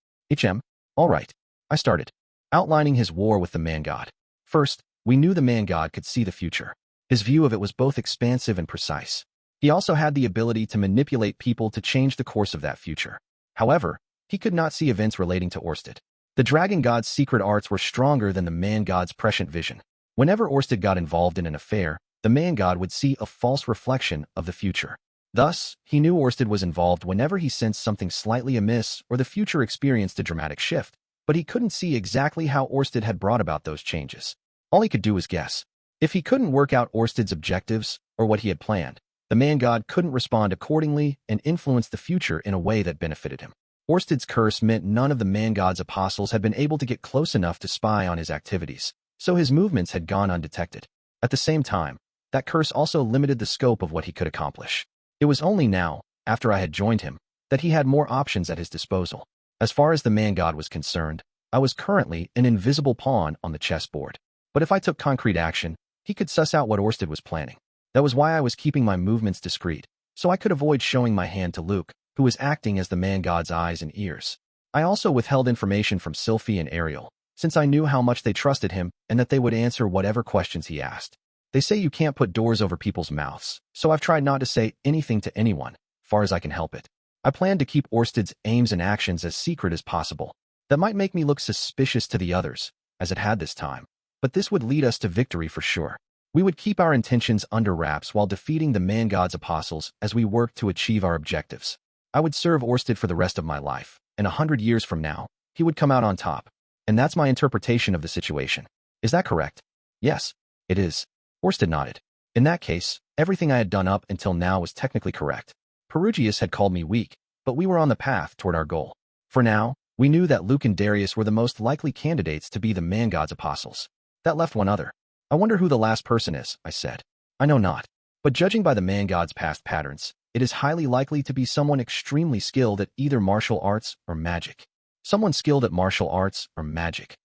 All right. I started, outlining his war with the man-god. First, we knew the man-god could see the future. His view of it was both expansive and precise. He also had the ability to manipulate people to change the course of that future. However, he could not see events relating to Orsted. The dragon god's secret arts were stronger than the man-god's prescient vision. Whenever Orsted got involved in an affair, the man-god would see a false reflection of the future. Thus, he knew Orsted was involved whenever he sensed something slightly amiss or the future experienced a dramatic shift, but he couldn't see exactly how Orsted had brought about those changes. All he could do was guess. If he couldn't work out Orsted's objectives or what he had planned, the man-god couldn't respond accordingly and influence the future in a way that benefited him. Orsted's curse meant none of the man-god's apostles had been able to get close enough to spy on his activities, so his movements had gone undetected. At the same time, that curse also limited the scope of what he could accomplish. It was only now, after I had joined him, that he had more options at his disposal. As far as the man-god was concerned, I was currently an invisible pawn on the chessboard. But if I took concrete action, he could suss out what Orsted was planning. That was why I was keeping my movements discreet, so I could avoid showing my hand to Luke, who was acting as the man-god's eyes and ears. I also withheld information from Sylphiette and Ariel, since I knew how much they trusted him and that they would answer whatever questions he asked. They say you can't put doors over people's mouths, so I've tried not to say anything to anyone, far as I can help it. I plan to keep Orsted's aims and actions as secret as possible. That might make me look suspicious to the others, as it had this time, but this would lead us to victory for sure. We would keep our intentions under wraps while defeating the man-god's apostles as we worked to achieve our objectives. I would serve Orsted for the rest of my life, and 100 years from now, he would come out on top. And that's my interpretation of the situation. Is that correct? Yes, it is. Orsted nodded. In that case, everything I had done up until now was technically correct. Perugius had called me weak, but we were on the path toward our goal. For now, we knew that Luke and Darius were the most likely candidates to be the man-god's apostles. That left one other. I wonder who the last person is, I said. I know not. But judging by the man-god's past patterns, it is highly likely to be someone extremely skilled at either martial arts or magic. Someone skilled at martial arts or magic.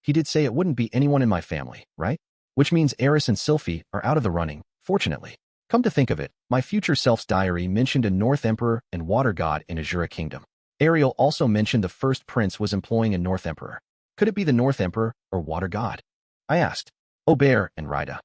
He did say it wouldn't be anyone in my family, right? Which means Eris and Sylphiette are out of the running, fortunately. Come to think of it, my future self's diary mentioned a North Emperor and Water God in Asura Kingdom. Ariel also mentioned the first prince was employing a North Emperor. Could it be the North Emperor or Water God? I asked. Bear and Rida,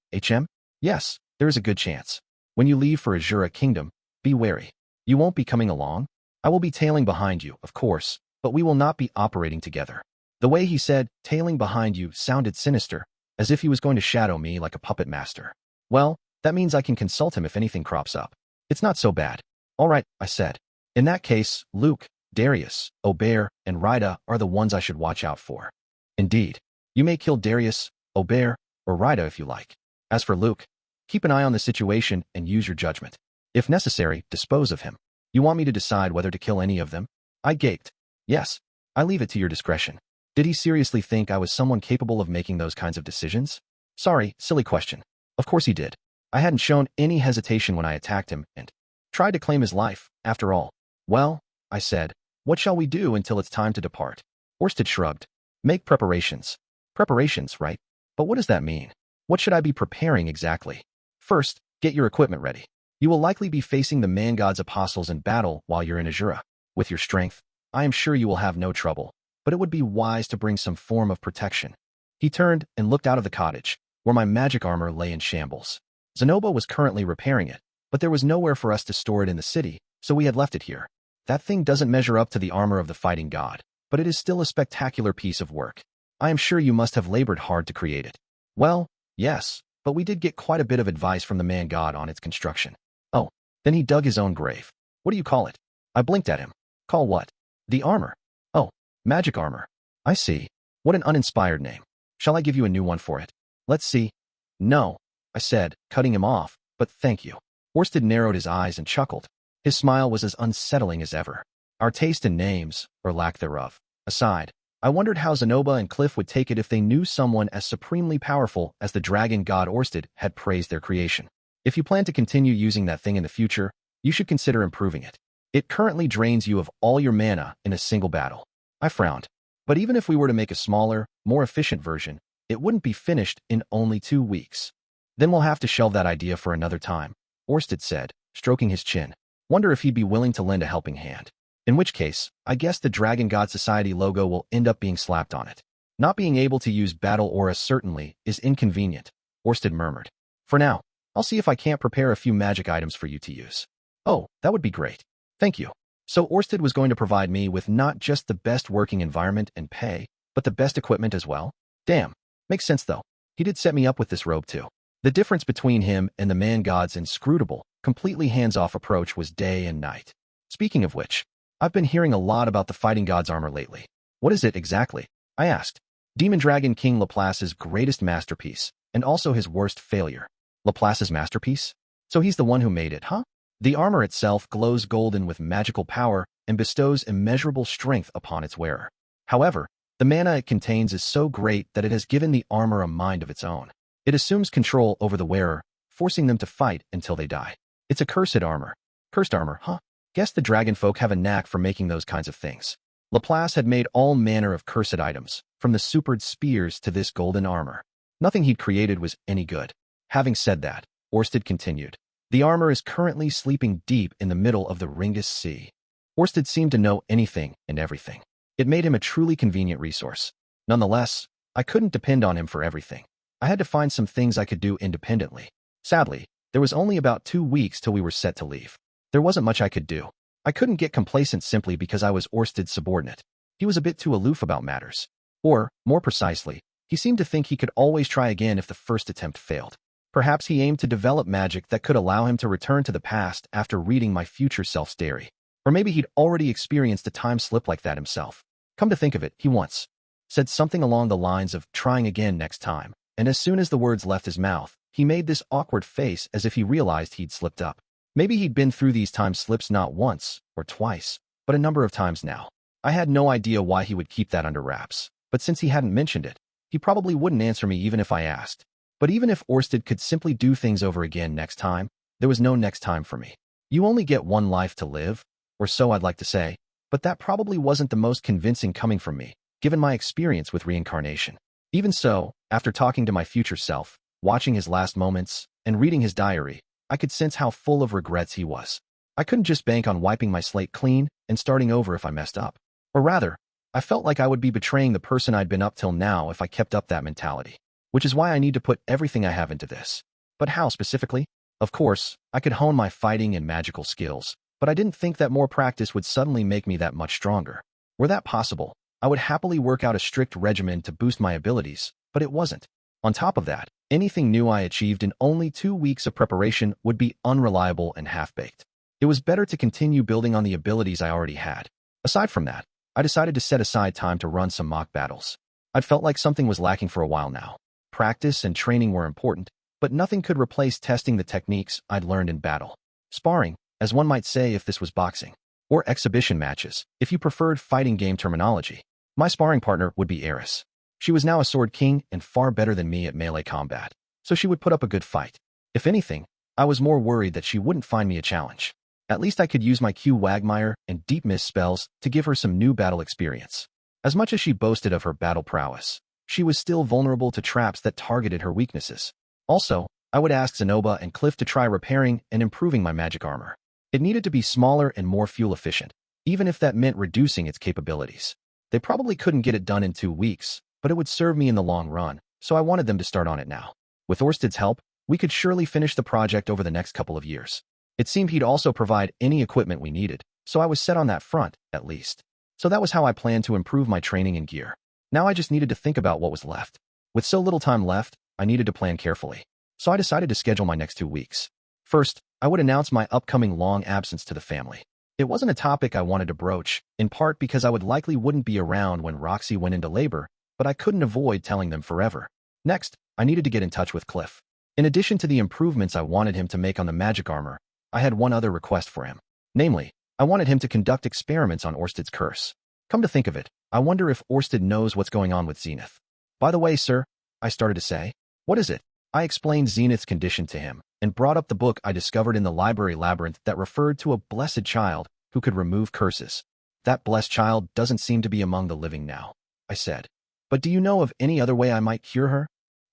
Yes, there is a good chance. When you leave for Asura Kingdom, be wary. You won't be coming along. I will be tailing behind you, of course, but we will not be operating together. The way he said, tailing behind you, sounded sinister, as if he was going to shadow me like a puppet master. Well, that means I can consult him if anything crops up. It's not so bad. All right, I said. In that case, Luke, Darius, Aubert, and Rida are the ones I should watch out for. Indeed. You may kill Darius, Aubert, or Rida if you like. As for Luke, keep an eye on the situation and use your judgment. If necessary, dispose of him. You want me to decide whether to kill any of them? I gaped. Yes. I leave it to your discretion. Did he seriously think I was someone capable of making those kinds of decisions? Sorry, silly question. Of course he did. I hadn't shown any hesitation when I attacked him and tried to claim his life, after all. Well, I said, what shall we do until it's time to depart? Orsted shrugged. Make preparations. Preparations, right? But what does that mean? What should I be preparing exactly? First, get your equipment ready. You will likely be facing the man-god's apostles in battle while you're in Asura. With your strength, I am sure you will have no trouble, but it would be wise to bring some form of protection. He turned and looked out of the cottage, where my magic armor lay in shambles. Zenoba was currently repairing it, but there was nowhere for us to store it in the city, so we had left it here. That thing doesn't measure up to the armor of the fighting god, but it is still a spectacular piece of work. I am sure you must have labored hard to create it. Well, yes, but we did get quite a bit of advice from the man god on its construction. Oh, then he dug his own grave. What do you call it? I blinked at him. Call what? The armor. Oh, magic armor. I see. What an uninspired name. Shall I give you a new one for it? Let's see. No, I said, cutting him off, but thank you. Orsted narrowed his eyes and chuckled. His smile was as unsettling as ever. Our taste in names, or lack thereof, aside, I wondered how Zenoba and Cliff would take it if they knew someone as supremely powerful as the dragon god Orsted had praised their creation. If you plan to continue using that thing in the future, you should consider improving it. It currently drains you of all your mana in a single battle. I frowned. But even if we were to make a smaller, more efficient version, it wouldn't be finished in only 2 weeks. Then we'll have to shelve that idea for another time, Orsted said, stroking his chin. Wonder if he'd be willing to lend a helping hand. In which case, I guess the Dragon God Society logo will end up being slapped on it. Not being able to use battle aura certainly is inconvenient, Orsted murmured. For now, I'll see if I can't prepare a few magic items for you to use. Oh, that would be great. Thank you. So Orsted was going to provide me with not just the best working environment and pay, but the best equipment as well? Damn. Makes sense though. He did set me up with this robe too. The difference between him and the man god's inscrutable, completely hands-off approach was day and night. Speaking of which, I've been hearing a lot about the fighting god's armor lately. What is it exactly? I asked. Demon Dragon King Laplace's greatest masterpiece, and also his worst failure. Laplace's masterpiece? So he's the one who made it, huh? The armor itself glows golden with magical power and bestows immeasurable strength upon its wearer. However, the mana it contains is so great that it has given the armor a mind of its own. It assumes control over the wearer, forcing them to fight until they die. It's a cursed armor. Cursed armor, huh? Guess the dragon folk have a knack for making those kinds of things. Laplace had made all manner of cursed items, from the supered spears to this golden armor. Nothing he'd created was any good. Having said that, Orsted continued. The armor is currently sleeping deep in the middle of the Ringus Sea. Orsted seemed to know anything and everything. It made him a truly convenient resource. Nonetheless, I couldn't depend on him for everything. I had to find some things I could do independently. Sadly, there was only about 2 weeks till we were set to leave. There wasn't much I could do. I couldn't get complacent simply because I was Orsted's subordinate. He was a bit too aloof about matters. Or, more precisely, he seemed to think he could always try again if the first attempt failed. Perhaps he aimed to develop magic that could allow him to return to the past after reading my future self's diary. Or maybe he'd already experienced a time slip like that himself. Come to think of it, he once said something along the lines of trying again next time, and as soon as the words left his mouth, he made this awkward face as if he realized he'd slipped up. Maybe he'd been through these time slips not once or twice, but a number of times now. I had no idea why he would keep that under wraps, but since he hadn't mentioned it, he probably wouldn't answer me even if I asked. But even if Orsted could simply do things over again next time, there was no next time for me. You only get one life to live, or so I'd like to say, but that probably wasn't the most convincing coming from me, given my experience with reincarnation. Even so, after talking to my future self, watching his last moments, and reading his diary, I could sense how full of regrets he was. I couldn't just bank on wiping my slate clean and starting over if I messed up. Or rather, I felt like I would be betraying the person I'd been up till now if I kept up that mentality. Which is why I need to put everything I have into this. But how specifically? Of course, I could hone my fighting and magical skills, but I didn't think that more practice would suddenly make me that much stronger. Were that possible, I would happily work out a strict regimen to boost my abilities, but it wasn't. On top of that, anything new I achieved in only 2 weeks of preparation would be unreliable and half-baked. It was better to continue building on the abilities I already had. Aside from that, I decided to set aside time to run some mock battles. I'd felt like something was lacking for a while now. Practice and training were important, but nothing could replace testing the techniques I'd learned in battle. Sparring, as one might say if this was boxing. Or exhibition matches, if you preferred fighting game terminology. My sparring partner would be Eris. She was now a sword king and far better than me at melee combat, so she would put up a good fight. If anything, I was more worried that she wouldn't find me a challenge. At least I could use my Q Wagmire and Deep Mist spells to give her some new battle experience. As much as she boasted of her battle prowess, she was still vulnerable to traps that targeted her weaknesses. Also, I would ask Zenoba and Cliff to try repairing and improving my magic armor. It needed to be smaller and more fuel efficient, even if that meant reducing its capabilities. They probably couldn't get it done in 2 weeks, but it would serve me in the long run, so I wanted them to start on it now. With Orsted's help, we could surely finish the project over the next couple of years. It seemed he'd also provide any equipment we needed, so I was set on that front, at least. So that was how I planned to improve my training and gear. Now I just needed to think about what was left. With so little time left, I needed to plan carefully. So I decided to schedule my next 2 weeks. First, I would announce my upcoming long absence to the family. It wasn't a topic I wanted to broach, in part because I would likely wouldn't be around when Roxy went into labor, but I couldn't avoid telling them forever. Next, I needed to get in touch with Cliff. In addition to the improvements I wanted him to make on the magic armor, I had one other request for him. Namely, I wanted him to conduct experiments on Orsted's curse. Come to think of it, I wonder if Orsted knows what's going on with Zenith. By the way, sir, I started to say. What is it? I explained Zenith's condition to him, and brought up the book I discovered in the library Labyrinth that referred to a blessed child who could remove curses. That blessed child doesn't seem to be among the living now, I said. But do you know of any other way I might cure her?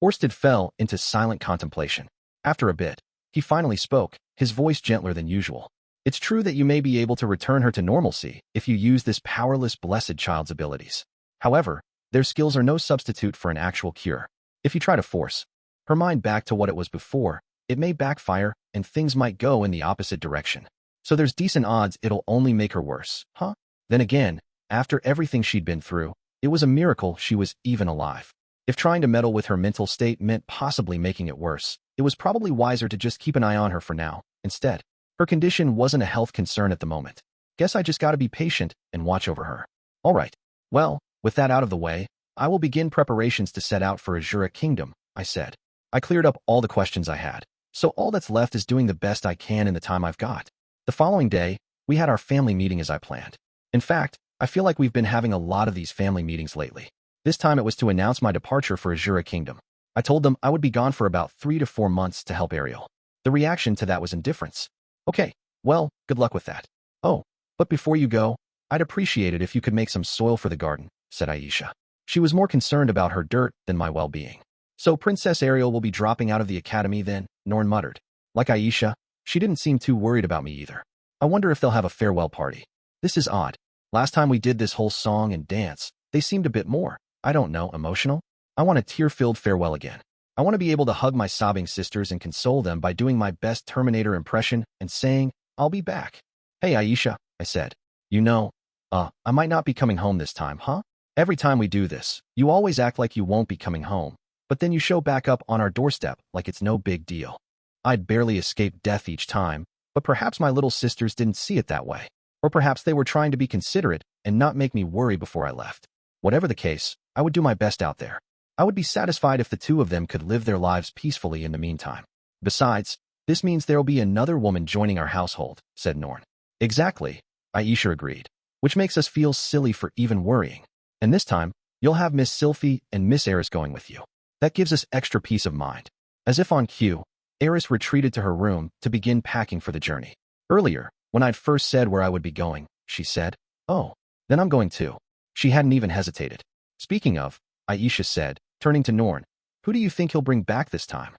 Orsted fell into silent contemplation. After a bit, he finally spoke, his voice gentler than usual. It's true that you may be able to return her to normalcy if you use this powerless blessed child's abilities. However, their skills are no substitute for an actual cure. If you try to force her mind back to what it was before, it may backfire and things might go in the opposite direction. So there's decent odds it'll only make her worse, huh? Then again, after everything she'd been through, it was a miracle she was even alive. If trying to meddle with her mental state meant possibly making it worse, it was probably wiser to just keep an eye on her for now. Instead, her condition wasn't a health concern at the moment. Guess I just gotta be patient and watch over her. Alright, well, with that out of the way, I will begin preparations to set out for Asura Kingdom, I said. I cleared up all the questions I had, so all that's left is doing the best I can in the time I've got. The following day, we had our family meeting as I planned. In fact, I feel like we've been having a lot of these family meetings lately. This time it was to announce my departure for Asura Kingdom. I told them I would be gone for about 3 to 4 months to help Ariel. The reaction to that was indifference. Okay, well, good luck with that. Oh, but before you go, I'd appreciate it if you could make some soil for the garden, said Aisha. She was more concerned about her dirt than my well-being. So Princess Ariel will be dropping out of the academy then, Norn muttered. Like Aisha, she didn't seem too worried about me either. I wonder if they'll have a farewell party. This is odd. Last time we did this whole song and dance, they seemed a bit more, I don't know, emotional. I want a tear-filled farewell again. I want to be able to hug my sobbing sisters and console them by doing my best Terminator impression and saying, I'll be back. Hey Aisha, I said. You know, I might not be coming home this time, huh? Every time we do this, you always act like you won't be coming home, but then you show back up on our doorstep like it's no big deal. I'd barely escaped death each time, but perhaps my little sisters didn't see it that way. Or perhaps they were trying to be considerate and not make me worry before I left. Whatever the case, I would do my best out there. I would be satisfied if the two of them could live their lives peacefully in the meantime. Besides, this means there'll be another woman joining our household, said Norn. Exactly, Aisha agreed, which makes us feel silly for even worrying. And this time, you'll have Miss Sylphiette and Miss Eris going with you. That gives us extra peace of mind. As if on cue, Eris retreated to her room to begin packing for the journey. Earlier, when I'd first said where I would be going, she said, oh, then I'm going too. She hadn't even hesitated. Speaking of, Aisha said, turning to Norn, who do you think he'll bring back this time?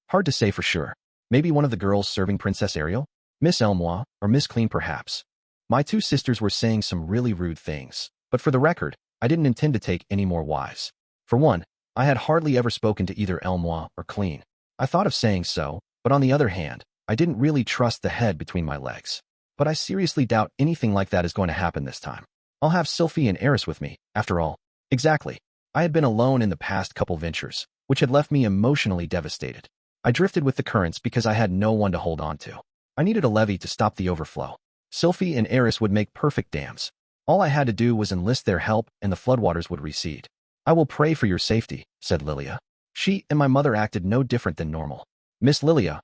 Hard to say for sure. Maybe one of the girls serving Princess Ariel? Miss Elmois, or Miss Clean perhaps. My two sisters were saying some really rude things, but for the record, I didn't intend to take any more wives. For one, I had hardly ever spoken to either Elmois or Clean. I thought of saying so, but on the other hand, I didn't really trust the head between my legs. But I seriously doubt anything like that is going to happen this time. I'll have Sylphie and Eris with me, after all. Exactly. I had been alone in the past couple ventures, which had left me emotionally devastated. I drifted with the currents because I had no one to hold on to. I needed a levee to stop the overflow. Sylphie and Eris would make perfect dams. All I had to do was enlist their help and the floodwaters would recede. I will pray for your safety, said Lilia. She and my mother acted no different than normal. Miss Lilia,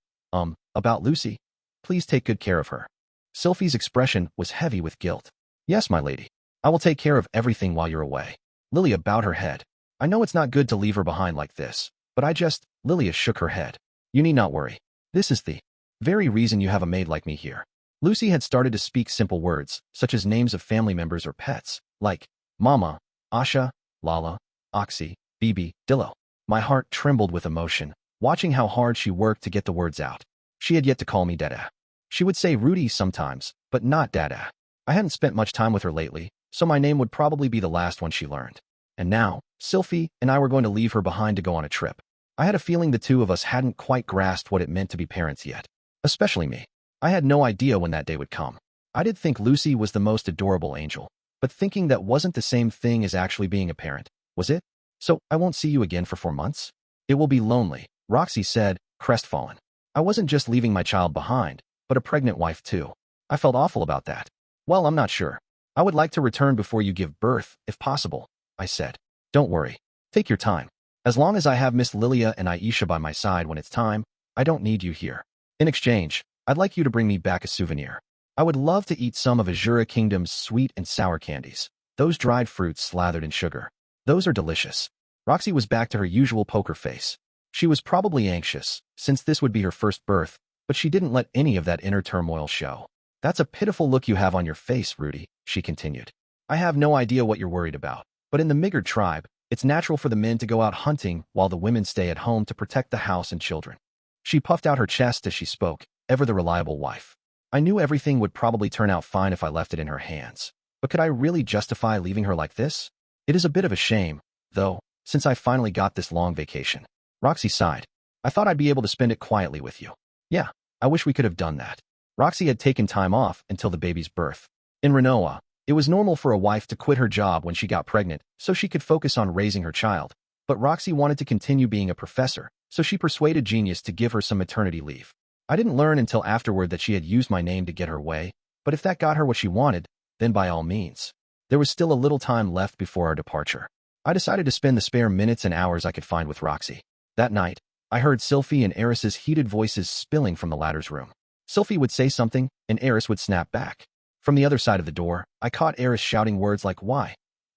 about Lucy? Please take good care of her. Sylphie's expression was heavy with guilt. Yes, my lady. I will take care of everything while you're away. Lilia bowed her head. I know it's not good to leave her behind like this, but Lilia shook her head. You need not worry. This is the very reason you have a maid like me here. Lucy had started to speak simple words, such as names of family members or pets, like Mama, Asha, Lala, Oxy, Bibi, Dillo. My heart trembled with emotion, watching how hard she worked to get the words out. She had yet to call me Dada. She would say Rudy sometimes, but not Dada. I hadn't spent much time with her lately, so my name would probably be the last one she learned. And now, Sylphie and I were going to leave her behind to go on a trip. I had a feeling the two of us hadn't quite grasped what it meant to be parents yet. Especially me. I had no idea when that day would come. I did think Lucy was the most adorable angel, but thinking that wasn't the same thing as actually being a parent, was it? So, I won't see you again for 4 months? It will be lonely, Roxy said, crestfallen. I wasn't just leaving my child behind, but a pregnant wife too. I felt awful about that. Well, I'm not sure. I would like to return before you give birth, if possible, I said. Don't worry. Take your time. As long as I have Miss Lilia and Aisha by my side when it's time, I don't need you here. In exchange, I'd like you to bring me back a souvenir. I would love to eat some of Asura Kingdom's sweet and sour candies. Those dried fruits slathered in sugar. Those are delicious. Roxy was back to her usual poker face. She was probably anxious, since this would be her first birth, but she didn't let any of that inner turmoil show. That's a pitiful look you have on your face, Rudy, she continued. I have no idea what you're worried about, but in the Migurd tribe, it's natural for the men to go out hunting while the women stay at home to protect the house and children. She puffed out her chest as she spoke, ever the reliable wife. I knew everything would probably turn out fine if I left it in her hands, but could I really justify leaving her like this? It is a bit of a shame, though, since I finally got this long vacation. Roxy sighed. I thought I'd be able to spend it quietly with you. Yeah, I wish we could have done that. Roxy had taken time off until the baby's birth. In Renoa, it was normal for a wife to quit her job when she got pregnant so she could focus on raising her child, but Roxy wanted to continue being a professor, so she persuaded Genius to give her some maternity leave. I didn't learn until afterward that she had used my name to get her way, but if that got her what she wanted, then by all means. There was still a little time left before our departure. I decided to spend the spare minutes and hours I could find with Roxy. That night, I heard Sylphie and Eris's heated voices spilling from the latter's room. Sylphie would say something, and Eris would snap back. From the other side of the door, I caught Eris shouting words like why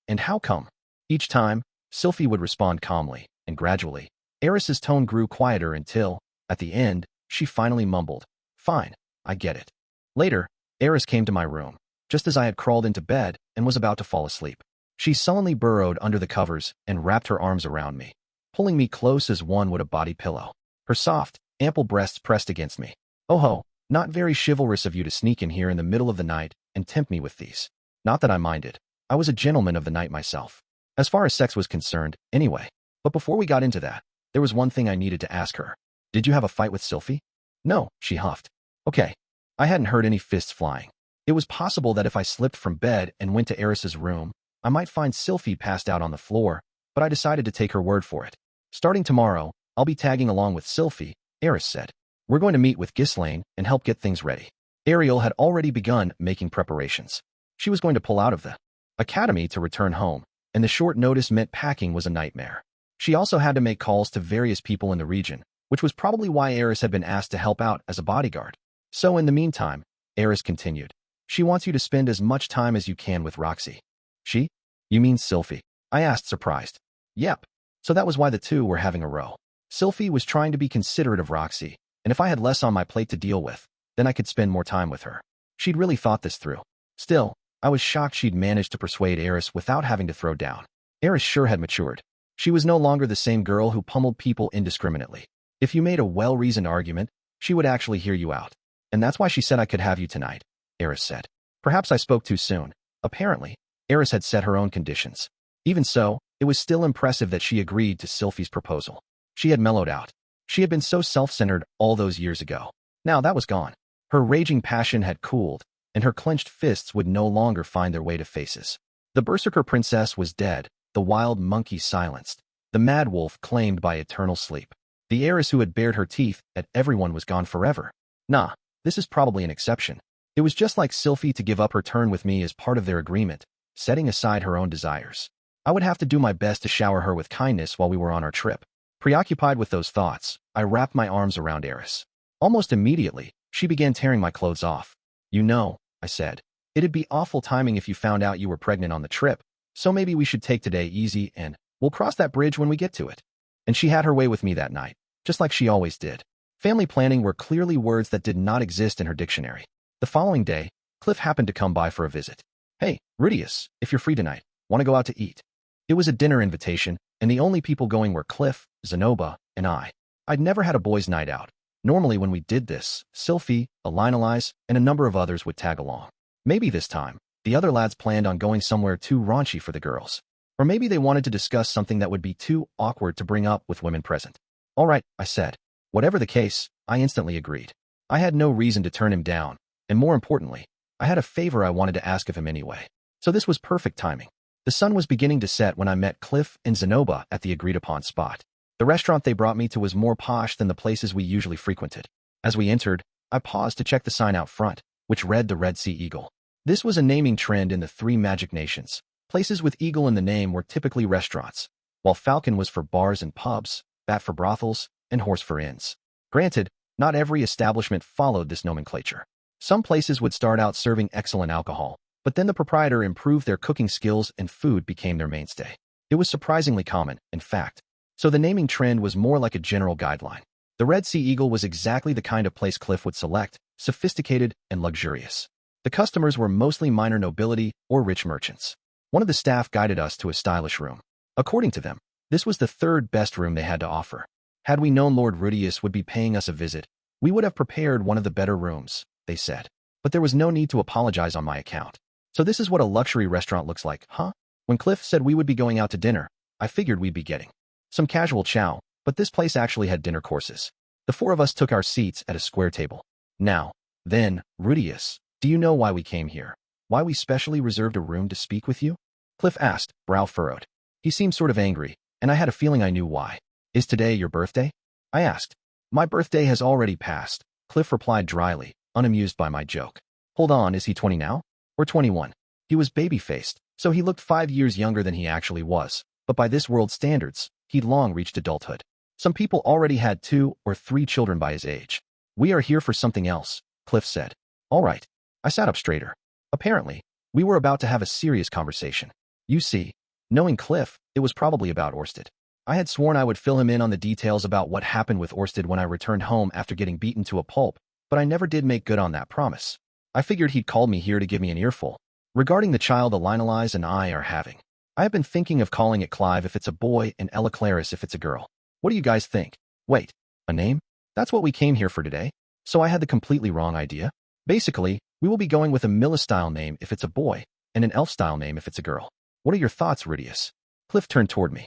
and how come. Each time, Sylphie would respond calmly, and gradually, Eris's tone grew quieter until, at the end, she finally mumbled, Fine, I get it. Later, Eris came to my room, just as I had crawled into bed and was about to fall asleep. She sullenly burrowed under the covers and wrapped her arms around me, pulling me close as one would a body pillow. Her soft, ample breasts pressed against me. Oh ho, not very chivalrous of you to sneak in here in the middle of the night and tempt me with these. Not that I minded. I was a gentleman of the night myself. As far as sex was concerned, anyway. But before we got into that, there was one thing I needed to ask her. Did you have a fight with Sylphie? No, she huffed. Okay. I hadn't heard any fists flying. It was possible that if I slipped from bed and went to Eris's room, I might find Sylphie passed out on the floor, but I decided to take her word for it. Starting tomorrow, I'll be tagging along with Sylphie, Eris said. We're going to meet with Ghislaine and help get things ready. Ariel had already begun making preparations. She was going to pull out of the academy to return home, and the short notice meant packing was a nightmare. She also had to make calls to various people in the region, which was probably why Eris had been asked to help out as a bodyguard. So in the meantime, Eris continued. She wants you to spend as much time as you can with Roxy. She? You mean Sylphie? I asked, surprised. Yep. So that was why the two were having a row. Sylphie was trying to be considerate of Roxy, and if I had less on my plate to deal with, then I could spend more time with her. She'd really thought this through. Still, I was shocked she'd managed to persuade Eris without having to throw down. Eris sure had matured. She was no longer the same girl who pummeled people indiscriminately. If you made a well-reasoned argument, she would actually hear you out. And that's why she said I could have you tonight, Eris said. Perhaps I spoke too soon. Apparently, Eris had set her own conditions. Even so, it was still impressive that she agreed to Sylphie's proposal. She had mellowed out. She had been so self-centered all those years ago. Now that was gone. Her raging passion had cooled, and her clenched fists would no longer find their way to faces. The berserker princess was dead, the wild monkey silenced, the mad wolf claimed by eternal sleep. The Eris who had bared her teeth at everyone was gone forever. Nah, this is probably an exception. It was just like Sylphiette to give up her turn with me as part of their agreement, setting aside her own desires. I would have to do my best to shower her with kindness while we were on our trip. Preoccupied with those thoughts, I wrapped my arms around Eris. Almost immediately, she began tearing my clothes off. You know, I said, it'd be awful timing if you found out you were pregnant on the trip, so maybe we should take today easy and we'll cross that bridge when we get to it. And she had her way with me that night, just like she always did. Family planning were clearly words that did not exist in her dictionary. The following day, Cliff happened to come by for a visit. Hey, Rudeus, if you're free tonight, want to go out to eat? It was a dinner invitation, and the only people going were Cliff, Zenoba, and I. I'd never had a boys' night out. Normally when we did this, Sylphiette, Elise, and a number of others would tag along. Maybe this time, the other lads planned on going somewhere too raunchy for the girls. Or maybe they wanted to discuss something that would be too awkward to bring up with women present. All right, I said. Whatever the case, I instantly agreed. I had no reason to turn him down, and more importantly, I had a favor I wanted to ask of him anyway. So this was perfect timing. The sun was beginning to set when I met Cliff and Zenoba at the agreed-upon spot. The restaurant they brought me to was more posh than the places we usually frequented. As we entered, I paused to check the sign out front, which read the Red Sea Eagle. This was a naming trend in the 3 magic nations. Places with eagle in the name were typically restaurants, while falcon was for bars and pubs, bat for brothels, and horse for inns. Granted, not every establishment followed this nomenclature. Some places would start out serving excellent alcohol, but then the proprietor improved their cooking skills and food became their mainstay. It was surprisingly common, in fact. So the naming trend was more like a general guideline. The Red Sea Eagle was exactly the kind of place Cliff would select, sophisticated and luxurious. The customers were mostly minor nobility or rich merchants. One of the staff guided us to a stylish room. According to them, this was the 3rd best room they had to offer. Had we known Lord Rudeus would be paying us a visit, we would have prepared one of the better rooms, they said. But there was no need to apologize on my account. So this is what a luxury restaurant looks like, huh? When Cliff said we would be going out to dinner, I figured we'd be getting some casual chow, but this place actually had dinner courses. The 4 of us took our seats at a square table. Now, then, Rudeus, do you know why we came here? Why we specially reserved a room to speak with you? Cliff asked, brow furrowed. He seemed sort of angry, and I had a feeling I knew why. Is today your birthday? I asked. My birthday has already passed, Cliff replied dryly, unamused by my joke. Hold on, is he 20 now? Or 21? He was baby-faced, so he looked 5 years younger than he actually was, but by this world's standards, he'd long reached adulthood. Some people already had 2 or 3 children by his age. We are here for something else, Cliff said. All right. I sat up straighter. Apparently, we were about to have a serious conversation. You see, knowing Cliff, it was probably about Orsted. I had sworn I would fill him in on the details about what happened with Orsted when I returned home after getting beaten to a pulp, but I never did make good on that promise. I figured he'd called me here to give me an earful. Regarding the child Elise and I are having, I have been thinking of calling it Clive if it's a boy and Ella Claris if it's a girl. What do you guys think? Wait, a name? That's what we came here for today? So I had the completely wrong idea? Basically, we will be going with a Milla-style name if it's a boy, and an elf-style name if it's a girl. What are your thoughts, Rudeus? Cliff turned toward me.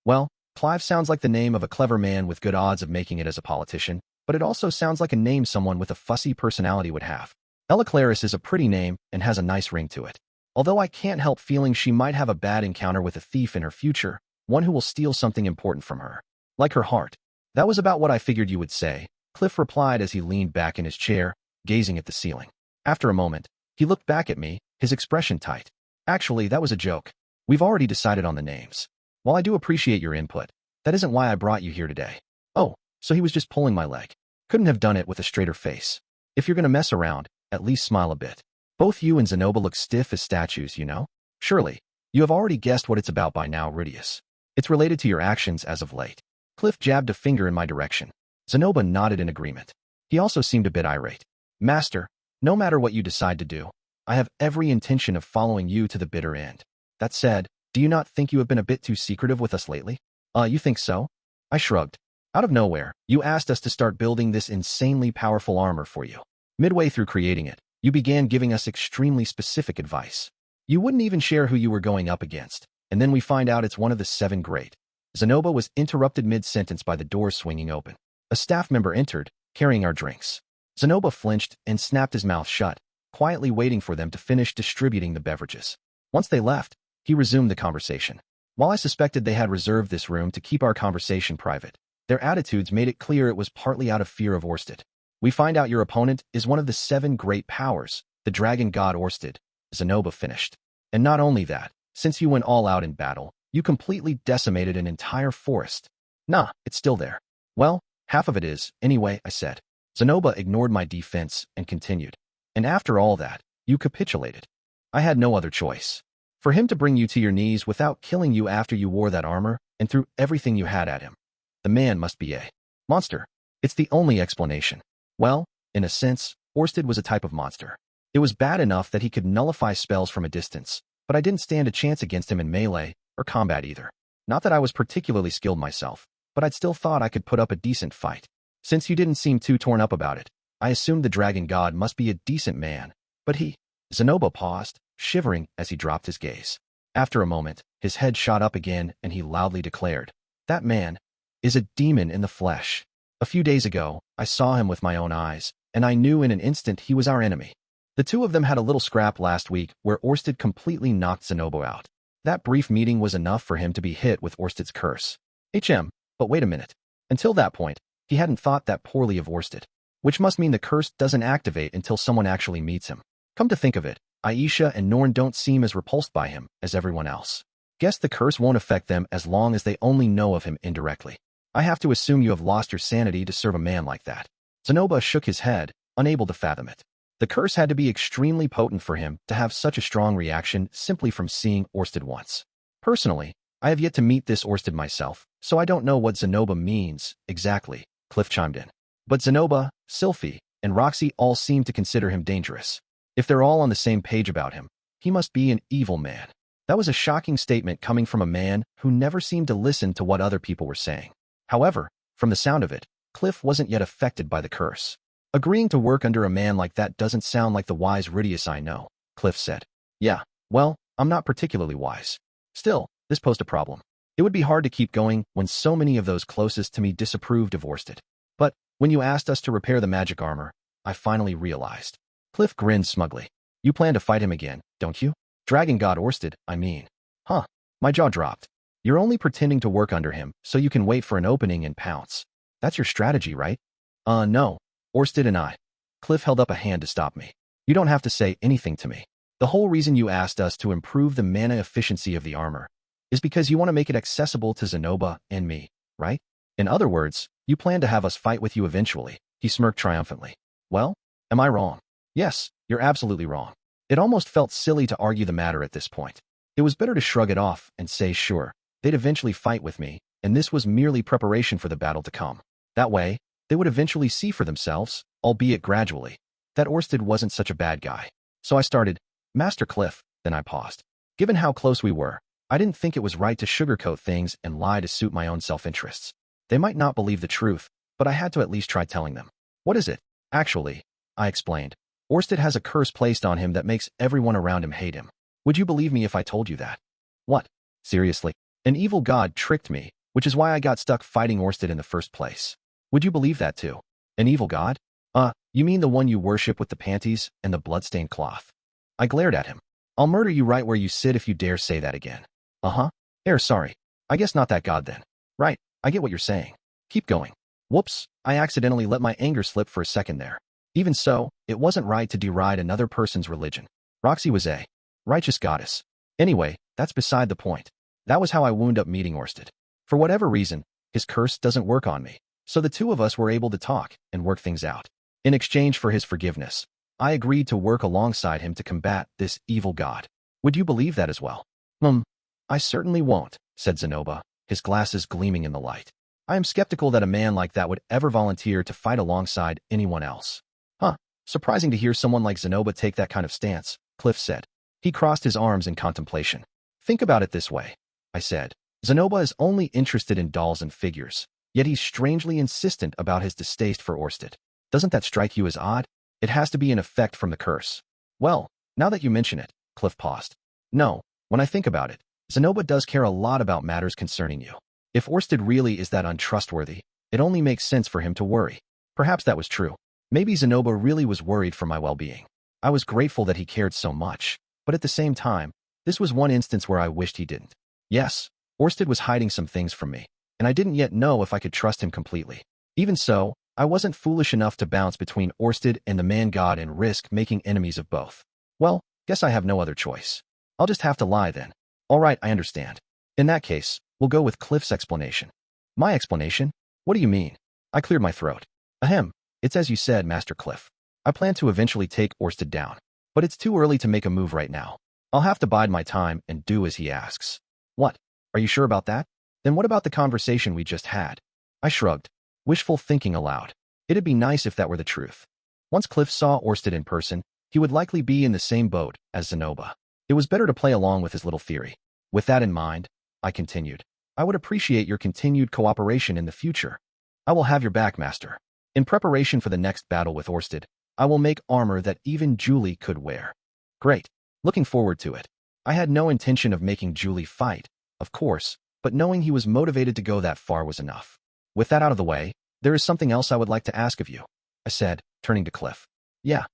Well, Clive sounds like the name of a clever man with good odds of making it as a politician, but it also sounds like a name someone with a fussy personality would have. Ella Claris is a pretty name and has a nice ring to it. Although I can't help feeling she might have a bad encounter with a thief in her future, one who will steal something important from her. Like her heart. That was about what I figured you would say, Cliff replied as he leaned back in his chair, gazing at the ceiling. After a moment, he looked back at me, his expression tight. Actually, that was a joke. We've already decided on the names. While I do appreciate your input, that isn't why I brought you here today. Oh, so he was just pulling my leg. Couldn't have done it with a straighter face. If you're gonna mess around, at least smile a bit. Both you and Zenoba look stiff as statues, you know? Surely, you have already guessed what it's about by now, Rudeus. It's related to your actions as of late. Cliff jabbed a finger in my direction. Zenoba nodded in agreement. He also seemed a bit irate. Master, no matter what you decide to do, I have every intention of following you to the bitter end. That said, do you not think you have been a bit too secretive with us lately? You think so? I shrugged. Out of nowhere, you asked us to start building this insanely powerful armor for you. Midway through creating it, you began giving us extremely specific advice. You wouldn't even share who you were going up against, and then we find out it's one of the 7 great. Zenoba was interrupted mid-sentence by the door swinging open. A staff member entered, carrying our drinks. Zenoba flinched and snapped his mouth shut, quietly waiting for them to finish distributing the beverages. Once they left, he resumed the conversation. While I suspected they had reserved this room to keep our conversation private, their attitudes made it clear it was partly out of fear of Orsted. We find out your opponent is one of the 7 great powers, the dragon god Orsted, Zenoba finished. And not only that, since you went all out in battle, you completely decimated an entire forest. Nah, it's still there. Well, half of it is, anyway, I said. Zenoba ignored my defense and continued. And after all that, you capitulated. I had no other choice. For him to bring you to your knees without killing you after you wore that armor and threw everything you had at him. The man must be a monster. It's the only explanation. Well, in a sense, Orsted was a type of monster. It was bad enough that he could nullify spells from a distance, but I didn't stand a chance against him in melee or combat either. Not that I was particularly skilled myself, but I'd still thought I could put up a decent fight. Since you didn't seem too torn up about it, I assumed the dragon god must be a decent man. But Zenoba paused, shivering as he dropped his gaze. After a moment, his head shot up again and he loudly declared, "That man is a demon in the flesh. A few days ago, I saw him with my own eyes, and I knew in an instant he was our enemy. The two of them had a little scrap last week where Orsted completely knocked Zenoba out. That brief meeting was enough for him to be hit with Orsted's curse. But wait a minute. Until that point, he hadn't thought that poorly of Orsted, which must mean the curse doesn't activate until someone actually meets him. Come to think of it, Aisha and Norn don't seem as repulsed by him as everyone else. Guess the curse won't affect them as long as they only know of him indirectly. I have to assume you have lost your sanity to serve a man like that." Zenoba shook his head, unable to fathom it. The curse had to be extremely potent for him to have such a strong reaction simply from seeing Orsted once. Personally, I have yet to meet this Orsted myself, so I don't know what Zenoba means exactly, Cliff chimed in. But Zenoba, Sylphiette, and Roxy all seem to consider him dangerous. If they're all on the same page about him, he must be an evil man. That was a shocking statement coming from a man who never seemed to listen to what other people were saying. However, from the sound of it, Cliff wasn't yet affected by the curse. "Agreeing to work under a man like that doesn't sound like the wise Rudeus I know," Cliff said. "Yeah, well, I'm not particularly wise. Still, this posed a problem. It would be hard to keep going when so many of those closest to me disapproved of Orsted. But when you asked us to repair the magic armor, I finally realized." Cliff grinned smugly. "You plan to fight him again, don't you? Dragon god Orsted, I mean." Huh. My jaw dropped. "You're only pretending to work under him so you can wait for an opening and pounce. That's your strategy, right?" No. Orsted and I." Cliff held up a hand to stop me. "You don't have to say anything to me. The whole reason you asked us to improve the mana efficiency of the armor is because you want to make it accessible to Zenoba and me, right? In other words, you plan to have us fight with you eventually." He smirked triumphantly. "Well, am I wrong?" "Yes, you're absolutely wrong." It almost felt silly to argue the matter at this point. It was better to shrug it off and say sure, they'd eventually fight with me, and this was merely preparation for the battle to come. That way, they would eventually see for themselves, albeit gradually, that Orsted wasn't such a bad guy. So I started, "Master Cliff," then I paused. Given how close we were, I didn't think it was right to sugarcoat things and lie to suit my own self-interests. They might not believe the truth, but I had to at least try telling them. "What is it?" "Actually," I explained, "Orsted has a curse placed on him that makes everyone around him hate him. Would you believe me if I told you that?" "What? Seriously? An evil god tricked me, which is why I got stuck fighting Orsted in the first place. Would you believe that too? An evil god? You mean the one you worship with the panties and the bloodstained cloth?" I glared at him. "I'll murder you right where you sit if you dare say that again." Sorry. I guess not that god then." "Right, I get what you're saying. Keep going." Whoops, I accidentally let my anger slip for a second there. Even so, it wasn't right to deride another person's religion. Roxy was a righteous goddess. Anyway, that's beside the point. That was how I wound up meeting Orsted. For whatever reason, his curse doesn't work on me, so the two of us were able to talk and work things out. In exchange for his forgiveness, I agreed to work alongside him to combat this evil god. Would you believe that as well?" "I certainly won't," said Zenoba, his glasses gleaming in the light. "I am skeptical that a man like that would ever volunteer to fight alongside anyone else." Surprising to hear someone like Zenoba take that kind of stance, Cliff said. He crossed his arms in contemplation. "Think about it this way," I said. "Zenoba is only interested in dolls and figures, yet he's strangely insistent about his distaste for Orsted. Doesn't that strike you as odd? It has to be an effect from the curse." "Well, now that you mention it," Cliff paused. "No, when I think about it, Zenoba does care a lot about matters concerning you. If Orsted really is that untrustworthy, it only makes sense for him to worry." Perhaps that was true. Maybe Zenoba really was worried for my well-being. I was grateful that he cared so much, but at the same time, This was one instance where I wished he didn't. Yes, Orsted was hiding some things from me, and I didn't yet know if I could trust him completely. Even so, I wasn't foolish enough to bounce between Orsted and the man-god and risk making enemies of both. Well, guess I have no other choice. I'll just have to lie then. All right, I understand. In that case, we'll go with Cliff's explanation. My explanation? What do you mean? I cleared my throat. Ahem, it's as you said, Master Cliff. I plan to eventually take Orsted down, but it's too early to make a move right now. I'll have to bide my time and do as he asks. What? Are you sure about that? Then what about the conversation we just had? I shrugged, wishful thinking aloud. It'd be nice if that were the truth. Once Cliff saw Orsted in person, he would likely be in the same boat as Zenoba. It was better to play along with his little theory. With that in mind, I continued, I would appreciate your continued cooperation in the future. I will have your back, Master. In preparation for the next battle with Orsted, I will make armor that even Julie could wear. Great. Looking forward to it. I had no intention of making Julie fight, of course, but knowing he was motivated to go that far was enough. With that out of the way, there is something else I would like to ask of you, I said, turning to Cliff. Yeah.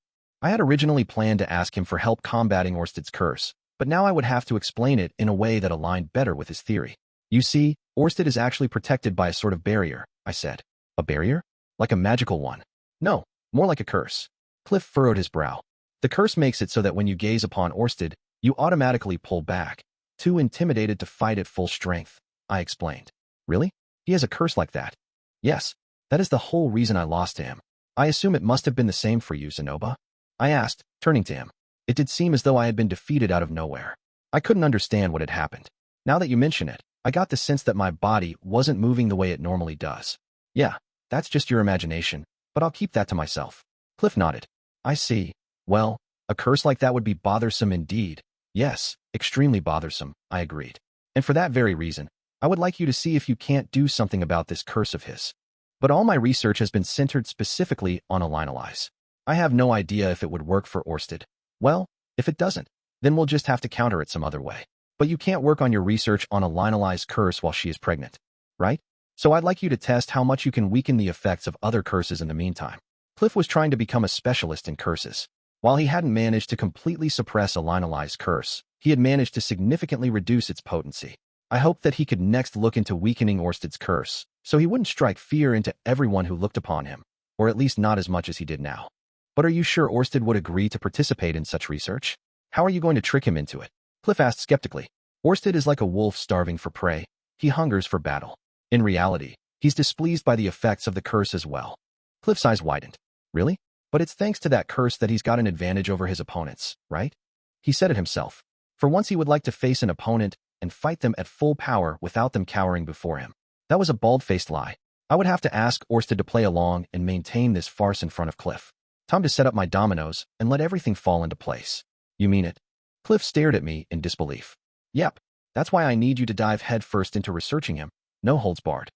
I had originally planned to ask him for help combating Orsted's curse, but now I would have to explain it in a way that aligned better with his theory. You see, Orsted is actually protected by a sort of barrier, I said. A barrier? Like a magical one? No, more like a curse. Cliff furrowed his brow. The curse makes it so that when you gaze upon Orsted, you automatically pull back, too intimidated to fight at full strength, I explained. Really? He has a curse like that? Yes, that is the whole reason I lost to him. I assume it must have been the same for you, Zenoba? I asked, turning to him. It did seem as though I had been defeated out of nowhere. I couldn't understand what had happened. Now that you mention it, I got the sense that my body wasn't moving the way it normally does. Yeah, that's just your imagination, but I'll keep that to myself. Cliff nodded. I see. Well, a curse like that would be bothersome indeed. Yes, extremely bothersome, I agreed. And for that very reason, I would like you to see if you can't do something about this curse of his. But all my research has been centered specifically on Alinalize. I have no idea if it would work for Orsted. Well, if it doesn't, then we'll just have to counter it some other way. But you can't work on your research on Alinalize's curse while she is pregnant, right? So I'd like you to test how much you can weaken the effects of other curses in the meantime. Cliff was trying to become a specialist in curses. While he hadn't managed to completely suppress Alinalize's curse, he had managed to significantly reduce its potency. I hoped that he could next look into weakening Orsted's curse, so he wouldn't strike fear into everyone who looked upon him, or at least not as much as he did now. But are you sure Orsted would agree to participate in such research? How are you going to trick him into it? Cliff asked skeptically. Orsted is like a wolf starving for prey. He hungers for battle. In reality, he's displeased by the effects of the curse as well. Cliff's eyes widened. Really? But it's thanks to that curse that he's got an advantage over his opponents, right? He said it himself. For once he would like to face an opponent and fight them at full power without them cowering before him. That was a bald-faced lie. I would have to ask Orsted to play along and maintain this farce in front of Cliff. Time to set up my dominoes and let everything fall into place. You mean it? Cliff stared at me in disbelief. Yep. That's why I need you to dive headfirst into researching him. No holds barred.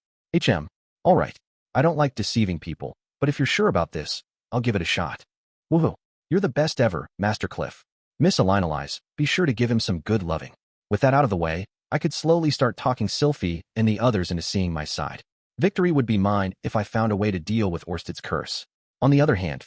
All right. I don't like deceiving people, but if you're sure about this, I'll give it a shot. Woohoo. You're the best ever, Master Cliff. Miss Alinalize, be sure to give him some good loving. With that out of the way, I could slowly start talking Sylphiette and the others into seeing my side. Victory would be mine if I found a way to deal with Orsted's curse. On the other hand,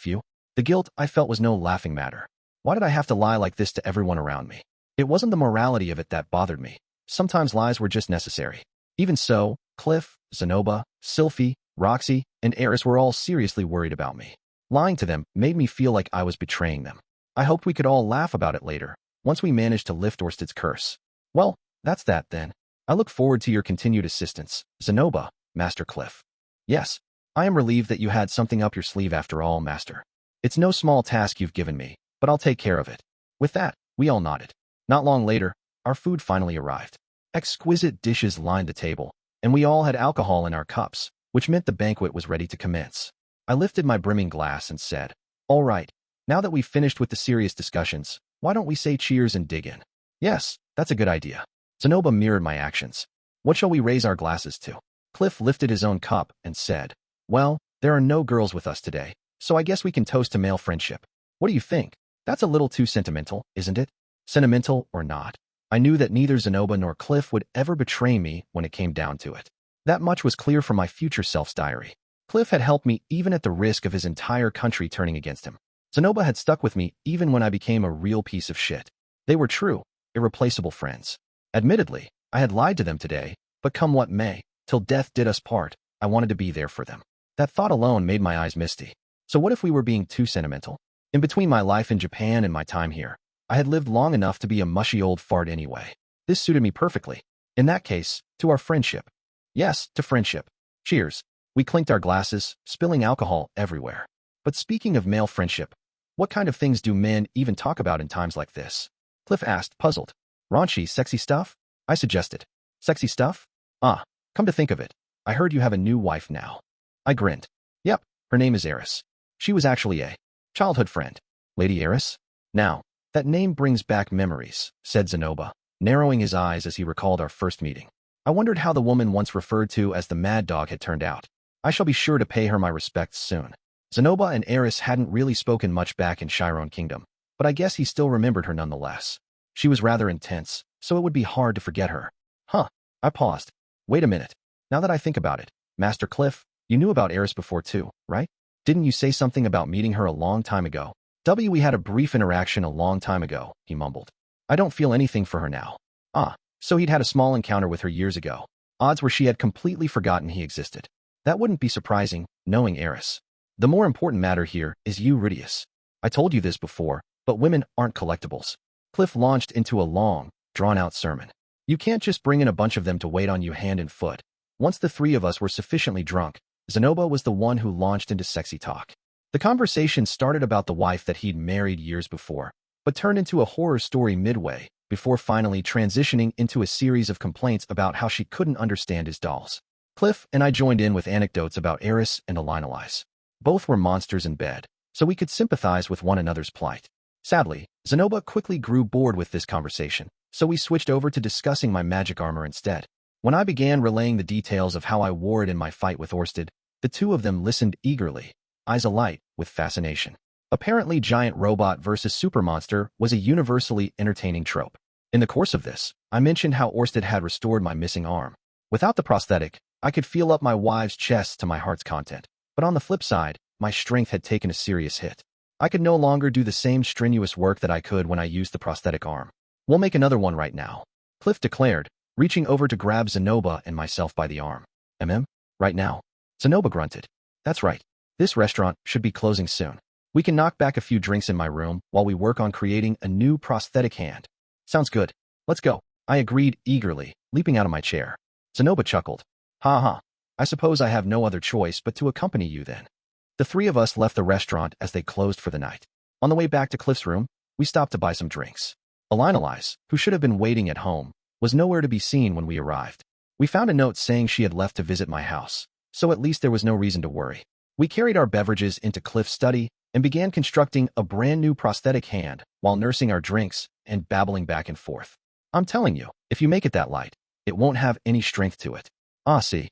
the guilt I felt was no laughing matter. Why did I have to lie like this to everyone around me? It wasn't the morality of it that bothered me. Sometimes lies were just necessary. Even so, Cliff, Zenoba, Sylphiette, Roxy, and Eris were all seriously worried about me. Lying to them made me feel like I was betraying them. I hoped we could all laugh about it later, once we managed to lift Orsted's curse. Well, that's that then. I look forward to your continued assistance, Zenoba, Master Cliff. Yes, I am relieved that you had something up your sleeve after all, Master. It's no small task you've given me, but I'll take care of it. With that, we all nodded. Not long later, our food finally arrived. Exquisite dishes lined the table, and we all had alcohol in our cups, which meant the banquet was ready to commence. I lifted my brimming glass and said, all right, now that we've finished with the serious discussions, why don't we say cheers and dig in? Yes, that's a good idea. Zenoba mirrored my actions. What shall we raise our glasses to? Cliff lifted his own cup and said, well, there are no girls with us today, so I guess we can toast to male friendship. What do you think? That's a little too sentimental, isn't it? Sentimental or not, I knew that neither Zenoba nor Cliff would ever betray me when it came down to it. That much was clear from my future self's diary. Cliff had helped me even at the risk of his entire country turning against him. Zenoba had stuck with me even when I became a real piece of shit. They were true, irreplaceable friends. Admittedly, I had lied to them today, but come what may, till death did us part, I wanted to be there for them. That thought alone made my eyes misty. So what if we were being too sentimental? In between my life in Japan and my time here, I had lived long enough to be a mushy old fart anyway. This suited me perfectly. In that case, to our friendship. Yes, to friendship. Cheers. We clinked our glasses, spilling alcohol everywhere. But speaking of male friendship, what kind of things do men even talk about in times like this? Cliff asked, puzzled. Raunchy, sexy stuff? I suggested. Sexy stuff? Ah, come to think of it, I heard you have a new wife now. I grinned. Yep, her name is Eris. She was actually a childhood friend. Lady Eris? Now, that name brings back memories, said Zenoba, narrowing his eyes as he recalled our first meeting. I wondered how the woman once referred to as the Mad Dog had turned out. I shall be sure to pay her my respects soon. Zenoba and Eris hadn't really spoken much back in Chiron Kingdom, but I guess he still remembered her nonetheless. She was rather intense, so it would be hard to forget her. Huh, I paused. Wait a minute. Now that I think about it, Master Cliff, you knew about Eris before too, right? Didn't you say something about meeting her a long time ago? We had a brief interaction a long time ago, he mumbled. I don't feel anything for her now. Ah, so he'd had a small encounter with her years ago. Odds were she had completely forgotten he existed. That wouldn't be surprising, knowing Eris. The more important matter here is you, Rudeus. I told you this before, but women aren't collectibles. Cliff launched into a long, drawn-out sermon. You can't just bring in a bunch of them to wait on you hand and foot. Once the three of us were sufficiently drunk, Zenoba was the one who launched into sexy talk. The conversation started about the wife that he'd married years before, but turned into a horror story midway, before finally transitioning into a series of complaints about how she couldn't understand his dolls. Cliff and I joined in with anecdotes about Eris and Elinolise. Both were monsters in bed, so we could sympathize with one another's plight. Sadly, Zenoba quickly grew bored with this conversation, so we switched over to discussing my magic armor instead. When I began relaying the details of how I wore it in my fight with Orsted, the two of them listened eagerly, eyes alight with fascination. Apparently, giant robot versus super monster was a universally entertaining trope. In the course of this, I mentioned how Orsted had restored my missing arm. Without the prosthetic, I could feel up my wives' chests to my heart's content. But on the flip side, my strength had taken a serious hit. I could no longer do the same strenuous work that I could when I used the prosthetic arm. We'll make another one right now, Cliff declared, reaching over to grab Zenoba and myself by the arm. Right now? Zenoba grunted. That's right. This restaurant should be closing soon. We can knock back a few drinks in my room while we work on creating a new prosthetic hand. Sounds good. Let's go. I agreed eagerly, leaping out of my chair. Zenoba chuckled. Ha ha. I suppose I have no other choice but to accompany you then. The three of us left the restaurant as they closed for the night. On the way back to Cliff's room, we stopped to buy some drinks. Elinolise, who should have been waiting at home, was nowhere to be seen when we arrived. We found a note saying she had left to visit my house, so at least there was no reason to worry. We carried our beverages into Cliff's study and began constructing a brand new prosthetic hand while nursing our drinks and babbling back and forth. I'm telling you, if you make it that light, it won't have any strength to it. Ah, see,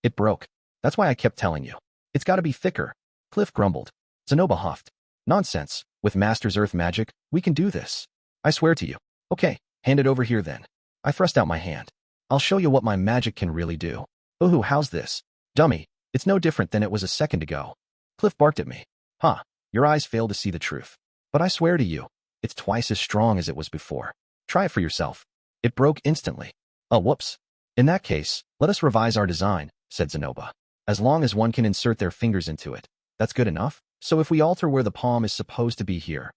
it broke. That's why I kept telling you. It's got to be thicker, Cliff grumbled. Zenoba huffed. Nonsense. With Master's Earth magic, we can do this. I swear to you. Okay, hand it over here then. I thrust out my hand. I'll show you what my magic can really do. Ooh, how's this? Dummy, it's no different than it was a second ago. Cliff barked at me. Huh, your eyes fail to see the truth. But I swear to you, it's twice as strong as it was before. Try it for yourself. It broke instantly. Oh, whoops. In that case, let us revise our design, said Zenoba. As long as one can insert their fingers into it, that's good enough. So if we alter where the palm is supposed to be here.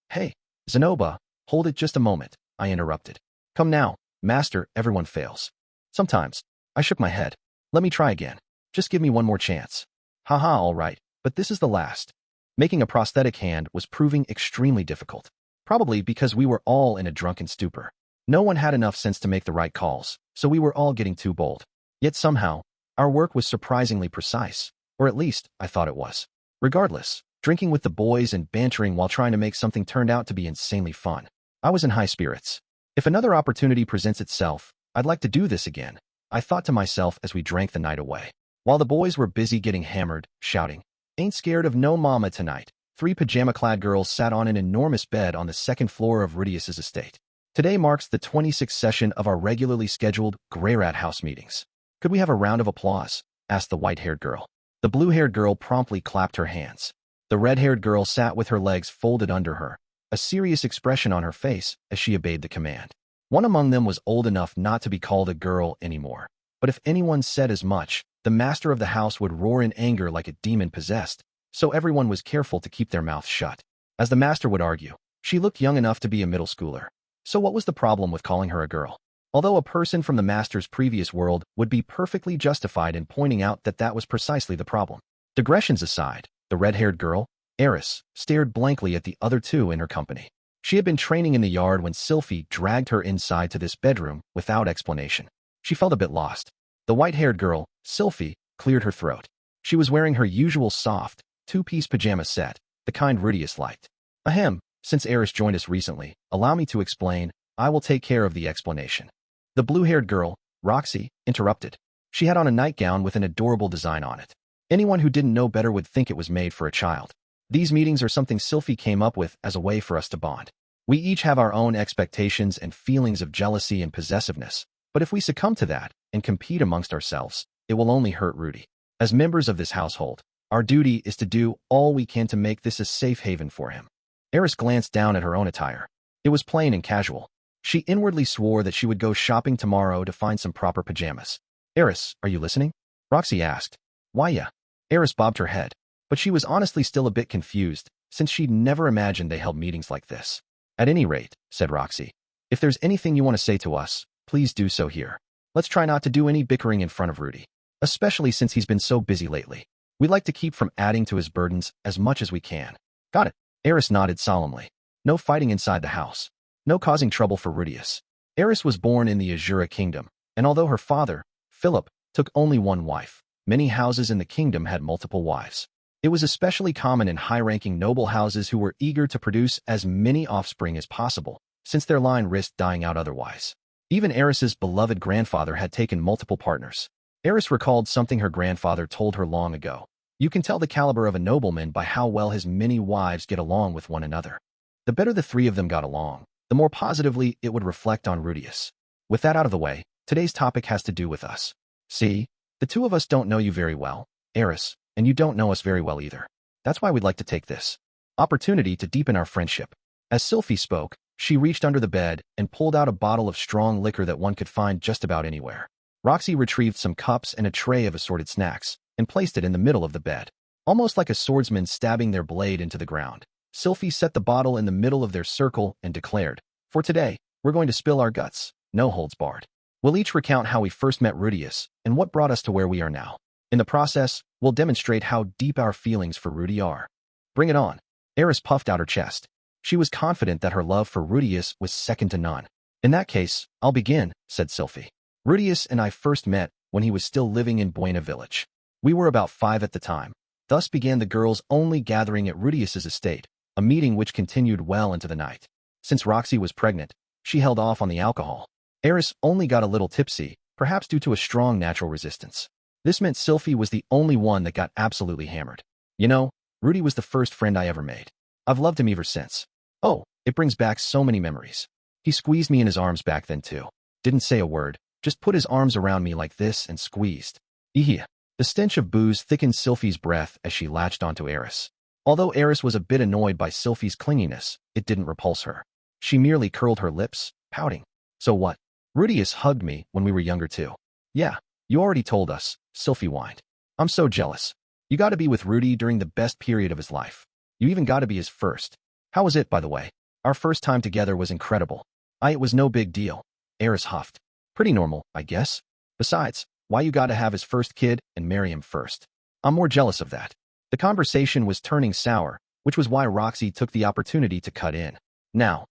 Hey, Zenoba, hold it just a moment, I interrupted. Come now, Master, everyone fails. Sometimes. I shook my head. Let me try again. Just give me one more chance. Haha, all right, but this is the last. Making a prosthetic hand was proving extremely difficult. Probably because we were all in a drunken stupor. No one had enough sense to make the right calls, so we were all getting too bold. Yet somehow, our work was surprisingly precise, or at least, I thought it was. Regardless, drinking with the boys and bantering while trying to make something turned out to be insanely fun. I was in high spirits. If another opportunity presents itself, I'd like to do this again, I thought to myself as we drank the night away. While the boys were busy getting hammered, shouting, "Ain't scared of no mama tonight," three pajama-clad girls sat on an enormous bed on the second floor of Rudeus's estate. Today marks the 26th session of our regularly scheduled Greyrat house meetings. Could we have a round of applause? Asked the white-haired girl. The blue-haired girl promptly clapped her hands. The red-haired girl sat with her legs folded under her, a serious expression on her face as she obeyed the command. One among them was old enough not to be called a girl anymore. But if anyone said as much, the master of the house would roar in anger like a demon possessed, so everyone was careful to keep their mouths shut. As the master would argue, she looked young enough to be a middle schooler. So what was the problem with calling her a girl? Although a person from the master's previous world would be perfectly justified in pointing out that that was precisely the problem. Digressions aside, the red-haired girl, Eris, stared blankly at the other two in her company. She had been training in the yard when Sylphiette dragged her inside to this bedroom without explanation. She felt a bit lost. The white-haired girl, Sylphiette, cleared her throat. She was wearing her usual soft, two-piece pajama set, the kind Rudeus liked. Ahem, since Eris joined us recently, allow me to explain. I will take care of the explanation. The blue-haired girl, Roxy, interrupted. She had on a nightgown with an adorable design on it. Anyone who didn't know better would think it was made for a child. These meetings are something Sylphiette came up with as a way for us to bond. We each have our own expectations and feelings of jealousy and possessiveness, but if we succumb to that and compete amongst ourselves, it will only hurt Rudy. As members of this household, our duty is to do all we can to make this a safe haven for him. Eris glanced down at her own attire. It was plain and casual. She inwardly swore that she would go shopping tomorrow to find some proper pajamas. Eris, are you listening? Roxy asked. Why yeah. Eris bobbed her head, but she was honestly still a bit confused, since she'd never imagined they held meetings like this. At any rate, said Roxy, if there's anything you want to say to us, please do so here. Let's try not to do any bickering in front of Rudy, especially since he's been so busy lately. We'd like to keep from adding to his burdens as much as we can. Got it. Eris nodded solemnly. No fighting inside the house. No causing trouble for Rudeus. Eris was born in the Asura kingdom, and although her father, Philip, took only one wife, many houses in the kingdom had multiple wives. It was especially common in high-ranking noble houses who were eager to produce as many offspring as possible, since their line risked dying out otherwise. Even Eris's beloved grandfather had taken multiple partners. Eris recalled something her grandfather told her long ago. You can tell the caliber of a nobleman by how well his many wives get along with one another. The better the three of them got along, the more positively it would reflect on Rudeus. With that out of the way, today's topic has to do with us. See, the two of us don't know you very well, Eris, and you don't know us very well either. That's why we'd like to take this opportunity to deepen our friendship. As Sylphiette spoke, she reached under the bed and pulled out a bottle of strong liquor that one could find just about anywhere. Roxy retrieved some cups and a tray of assorted snacks, and placed it in the middle of the bed. Almost like a swordsman stabbing their blade into the ground, Sylphiette set the bottle in the middle of their circle and declared, for today, we're going to spill our guts, no holds barred. We'll each recount how we first met Rudeus and what brought us to where we are now. In the process, we'll demonstrate how deep our feelings for Rudy are. Bring it on. Eris puffed out her chest. She was confident that her love for Rudeus was second to none. In that case, I'll begin, said Sylphiette. Rudeus and I first met when he was still living in Buena Village. We were about 5 at the time. Thus began the girls' only gathering at Rudeus's estate, a meeting which continued well into the night. Since Roxy was pregnant, she held off on the alcohol. Eris only got a little tipsy, perhaps due to a strong natural resistance. This meant Sylphiette was the only one that got absolutely hammered. You know, Rudy was the first friend I ever made. I've loved him ever since. Oh, it brings back so many memories. He squeezed me in his arms back then too. Didn't say a word, just put his arms around me like this and squeezed. Eeh. The stench of booze thickened Sylphiette's breath as she latched onto Eris. Although Eris was a bit annoyed by Sylphiette's clinginess, it didn't repulse her. She merely curled her lips, pouting. So what? Rudeus hugged me when we were younger too. Yeah, you already told us, Sylphiette whined. I'm so jealous. You gotta be with Rudy during the best period of his life. You even gotta be his first. How was it, by the way? Our first time together was incredible. It was no big deal. Eris huffed. Pretty normal, I guess. Besides, why you gotta have his first kid and marry him first? I'm more jealous of that. The conversation was turning sour, which was why Roxy took the opportunity to cut in. Now,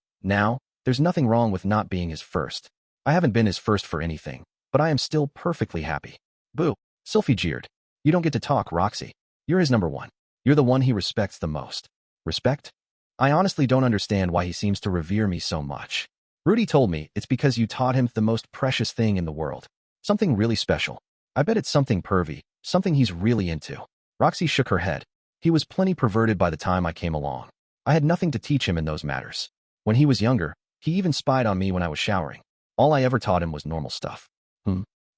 there's nothing wrong with not being his first. I haven't been his first for anything, but I am still perfectly happy. Boo, Sylphiette jeered. You don't get to talk, Roxy. You're his number one. You're the one he respects the most. Respect? I honestly don't understand why he seems to revere me so much. Rudy told me it's because you taught him the most precious thing in the world. Something really special. I bet it's something pervy, something he's really into. Roxy shook her head. He was plenty perverted by the time I came along. I had nothing to teach him in those matters. When he was younger, he even spied on me when I was showering. All I ever taught him was normal stuff.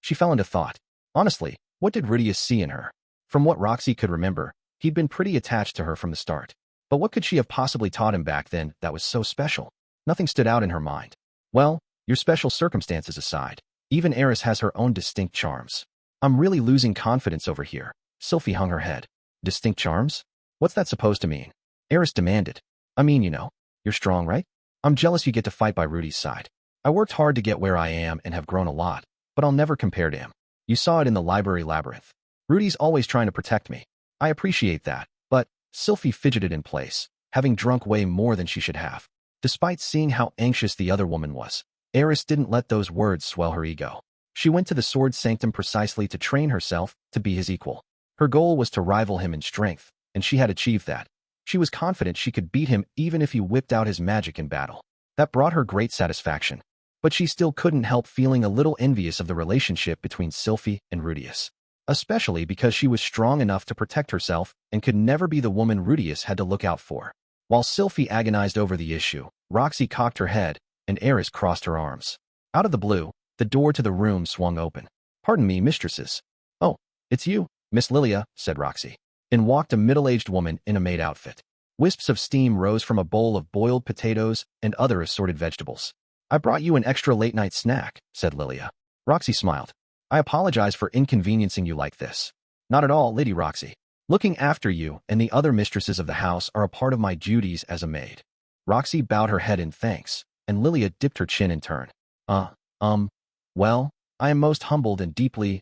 She fell into thought. Honestly, what did Rudeus see in her? From what Roxy could remember, he'd been pretty attached to her from the start. But what could she have possibly taught him back then that was so special? Nothing stood out in her mind. Well, your special circumstances aside, even Eris has her own distinct charms. I'm really losing confidence over here. Sylphie hung her head. Distinct charms? What's that supposed to mean? Eris demanded. I mean, you're strong, right? I'm jealous you get to fight by Rudy's side. I worked hard to get where I am and have grown a lot, but I'll never compare to him. You saw it in the library labyrinth. Rudy's always trying to protect me. I appreciate that, but Sylphie fidgeted in place, having drunk way more than she should have. Despite seeing how anxious the other woman was, Eris didn't let those words swell her ego. She went to the sword sanctum precisely to train herself to be his equal. Her goal was to rival him in strength, and she had achieved that. She was confident she could beat him even if he whipped out his magic in battle. That brought her great satisfaction. But she still couldn't help feeling a little envious of the relationship between Sylphie and Rudeus, especially because she was strong enough to protect herself and could never be the woman Rudeus had to look out for. While Sylphie agonized over the issue, Roxy cocked her head, and Eris crossed her arms. Out of the blue, the door to the room swung open. Pardon me, mistresses. Oh, it's you, Miss Lilia, said Roxy. In walked a middle-aged woman in a maid outfit. Wisps of steam rose from a bowl of boiled potatoes and other assorted vegetables. I brought you an extra late-night snack, said Lilia. Roxy smiled. I apologize for inconveniencing you like this. Not at all, Lady Roxy. Looking after you and the other mistresses of the house are a part of my duties as a maid. Roxy bowed her head in thanks, and Lilia dipped her chin in turn. Well, I am most humbled and deeply,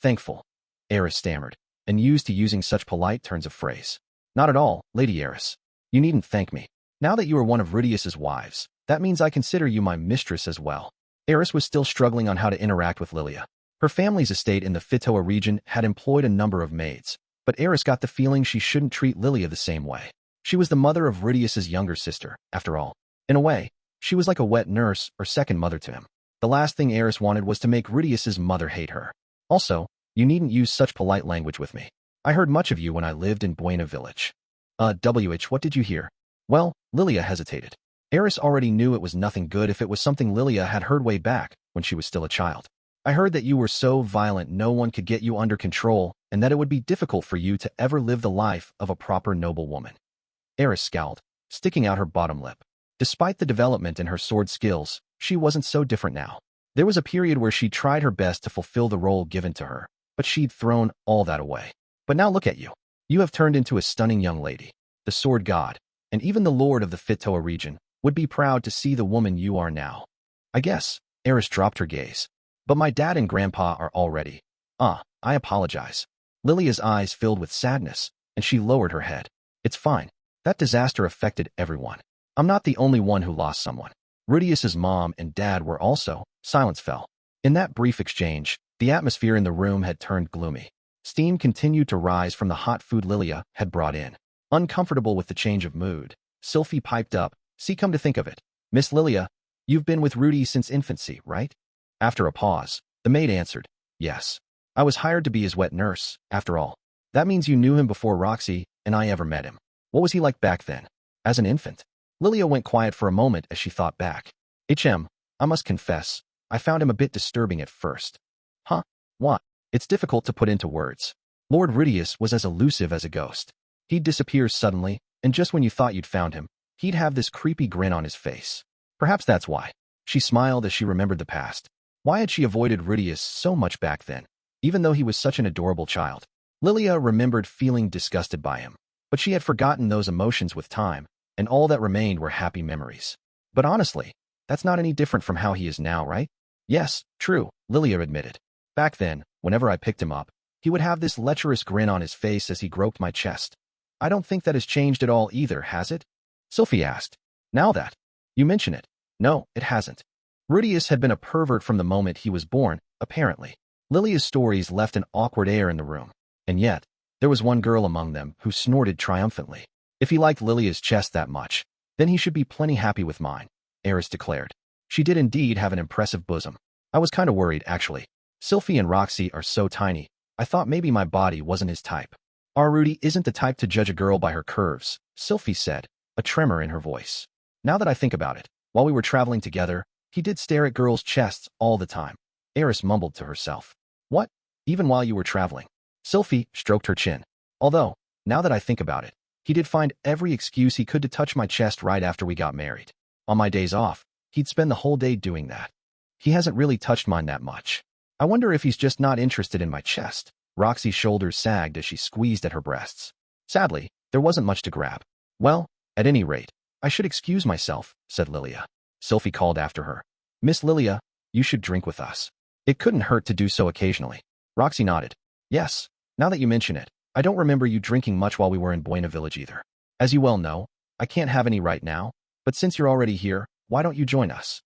thankful. Eris stammered, and used to using such polite turns of phrase. Not at all, Lady Eris. You needn't thank me. Now that you are one of Rudeus's wives, that means I consider you my mistress as well. Eris was still struggling on how to interact with Lilia. Her family's estate in the Fitoa region had employed a number of maids, but Eris got the feeling she shouldn't treat Lilia the same way. She was the mother of Rudeus's younger sister, after all. In a way, she was like a wet nurse or second mother to him. The last thing Eris wanted was to make Rudeus's mother hate her. Also, you needn't use such polite language with me. I heard much of you when I lived in Buena Village. What did you hear? Well, Lilia hesitated. Eris already knew it was nothing good if it was something Lilia had heard way back when she was still a child. I heard that you were so violent no one could get you under control and that it would be difficult for you to ever live the life of a proper noble woman. Eris scowled, sticking out her bottom lip. Despite the development in her sword skills, she wasn't so different now. There was a period where she tried her best to fulfill the role given to her, but she'd thrown all that away. But now look at you. You have turned into a stunning young lady, the sword god, and even the lord of the Fitoa region would be proud to see the woman you are now. I guess, Eris dropped her gaze. But my dad and grandpa are already. I apologize. Lilia's eyes filled with sadness, and she lowered her head. It's fine. That disaster affected everyone. I'm not the only one who lost someone. Rudeus's mom and dad were also. Silence fell. In that brief exchange, the atmosphere in the room had turned gloomy. Steam continued to rise from the hot food Lilia had brought in. Uncomfortable with the change of mood, Sylphie piped up, "See, come to think of it, Miss Lilia, you've been with Rudy since infancy, right?" After a pause, the maid answered, "Yes. I was hired to be his wet nurse, after all. That means you knew him before Roxy and I ever met him. What was he like back then? As an infant?" Lilia went quiet for a moment as she thought back. I must confess, I found him a bit disturbing at first. Huh? What? It's difficult to put into words. Lord Rudeus was as elusive as a ghost. He'd disappear suddenly, and just when you thought you'd found him, he'd have this creepy grin on his face. Perhaps that's why. She smiled as she remembered the past. Why had she avoided Rudeus so much back then, even though he was such an adorable child? Lilia remembered feeling disgusted by him, but she had forgotten those emotions with time, and all that remained were happy memories. But honestly, that's not any different from how he is now, right? Yes, true, Lilia admitted. Back then, whenever I picked him up, he would have this lecherous grin on his face as he groped my chest. I don't think that has changed at all either, has it? Sylphie asked. Now that you mention it. No, it hasn't. Rudeus had been a pervert from the moment he was born, apparently. Lilia's stories left an awkward air in the room, and yet, there was one girl among them who snorted triumphantly. If he liked Lilia's chest that much, then he should be plenty happy with mine, Eris declared. She did indeed have an impressive bosom. I was kind of worried, actually. Sylphie and Roxy are so tiny, I thought maybe my body wasn't his type. Our Rudy isn't the type to judge a girl by her curves, Sylphie said, a tremor in her voice. Now that I think about it, while we were traveling together, he did stare at girls' chests all the time. Eris mumbled to herself. What? Even while you were traveling? Sylphie stroked her chin. Although, now that I think about it, He did find every excuse he could to touch my chest right after we got married. On my days off, he'd spend the whole day doing that. He hasn't really touched mine that much. I wonder if he's just not interested in my chest. Roxy's shoulders sagged as she squeezed at her breasts. Sadly, there wasn't much to grab. Well, at any rate, I should excuse myself, said Lilia. Sylphie called after her. Miss Lilia, you should drink with us. It couldn't hurt to do so occasionally. Roxy nodded. Yes, now that you mention it, I don't remember you drinking much while we were in Buena Village either. As you well know, I can't have any right now, but since you're already here, why don't you join us?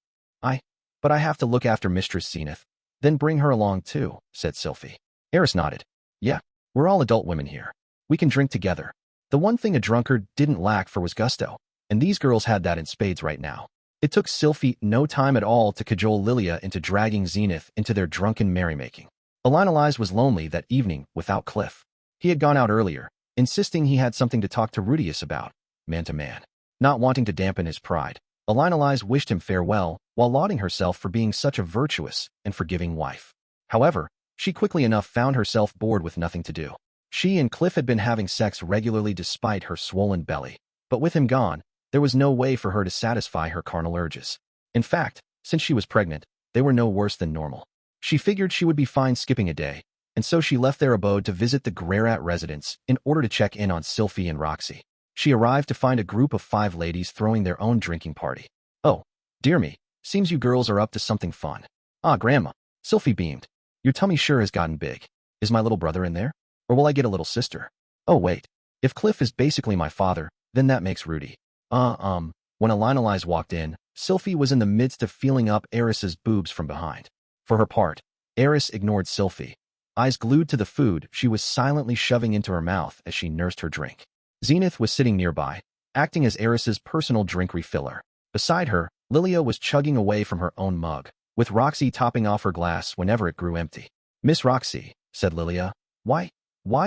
But I have to look after Mistress Zenith. Then bring her along too, said Sylphie. Eris nodded. Yeah, we're all adult women here. We can drink together. The one thing a drunkard didn't lack for was gusto, and these girls had that in spades right now. It took Sylphie no time at all to cajole Lilia into dragging Zenith into their drunken merrymaking. Elinalize was lonely that evening without Cliff. He had gone out earlier, insisting he had something to talk to Rudeus about, man to man. Not wanting to dampen his pride, Elinalize wished him farewell while lauding herself for being such a virtuous and forgiving wife. However, she quickly enough found herself bored with nothing to do. She and Cliff had been having sex regularly despite her swollen belly, but with him gone, there was no way for her to satisfy her carnal urges. In fact, since she was pregnant, they were no worse than normal. She figured she would be fine skipping a day, and so she left their abode to visit the Greyrat residence in order to check in on Sylphie and Roxy. She arrived to find a group of 5 ladies throwing their own drinking party. Oh, dear me, seems you girls are up to something fun. Ah, Grandma, Sylphie beamed. Your tummy sure has gotten big. Is my little brother in there? Or will I get a little sister? Oh wait, if Cliff is basically my father, then that makes Rudy. When Elinalize walked in, Sylphie was in the midst of feeling up Eris's boobs from behind. For her part, Eris ignored Sylphie. Eyes glued to the food she was silently shoving into her mouth as she nursed her drink. Zenith was sitting nearby, acting as Eris's personal drink refiller. Beside her, Lilia was chugging away from her own mug, with Roxy topping off her glass whenever it grew empty. Miss Roxy, said Lilia, why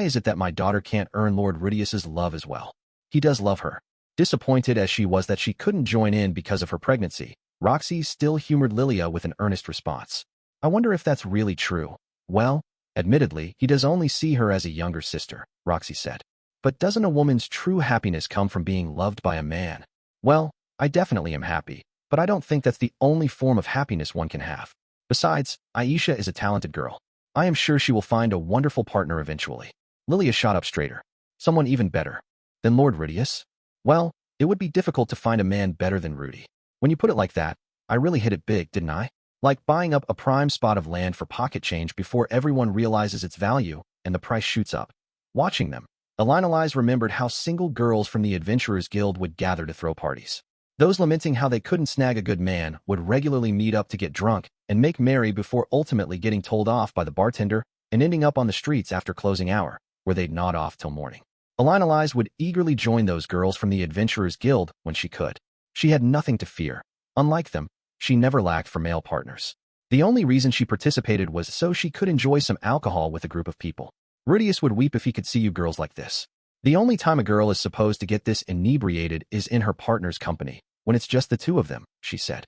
is it that my daughter can't earn Lord Rudeus's love as well? He does love her. Disappointed as she was that she couldn't join in because of her pregnancy, Roxy still humored Lilia with an earnest response. I wonder if that's really true. Well, admittedly, he does only see her as a younger sister, Roxy said. But doesn't a woman's true happiness come from being loved by a man? Well, I definitely am happy, but I don't think that's the only form of happiness one can have. Besides, Aisha is a talented girl. I am sure she will find a wonderful partner eventually. Lilia shot up straighter. Someone even better. Than Lord Rudeus? Well, it would be difficult to find a man better than Rudy. When you put it like that, I really hit it big, didn't I? Like buying up a prime spot of land for pocket change before everyone realizes its value and the price shoots up. Watching them, Elinalize remembered how single girls from the Adventurers Guild would gather to throw parties. Those lamenting how they couldn't snag a good man would regularly meet up to get drunk and make merry before ultimately getting told off by the bartender and ending up on the streets after closing hour, where they'd nod off till morning. Elinalize would eagerly join those girls from the Adventurers Guild when she could. She had nothing to fear. Unlike them, she never lacked for male partners. The only reason she participated was so she could enjoy some alcohol with a group of people. Rudeus would weep if he could see you girls like this. The only time a girl is supposed to get this inebriated is in her partner's company, when it's just the two of them, she said.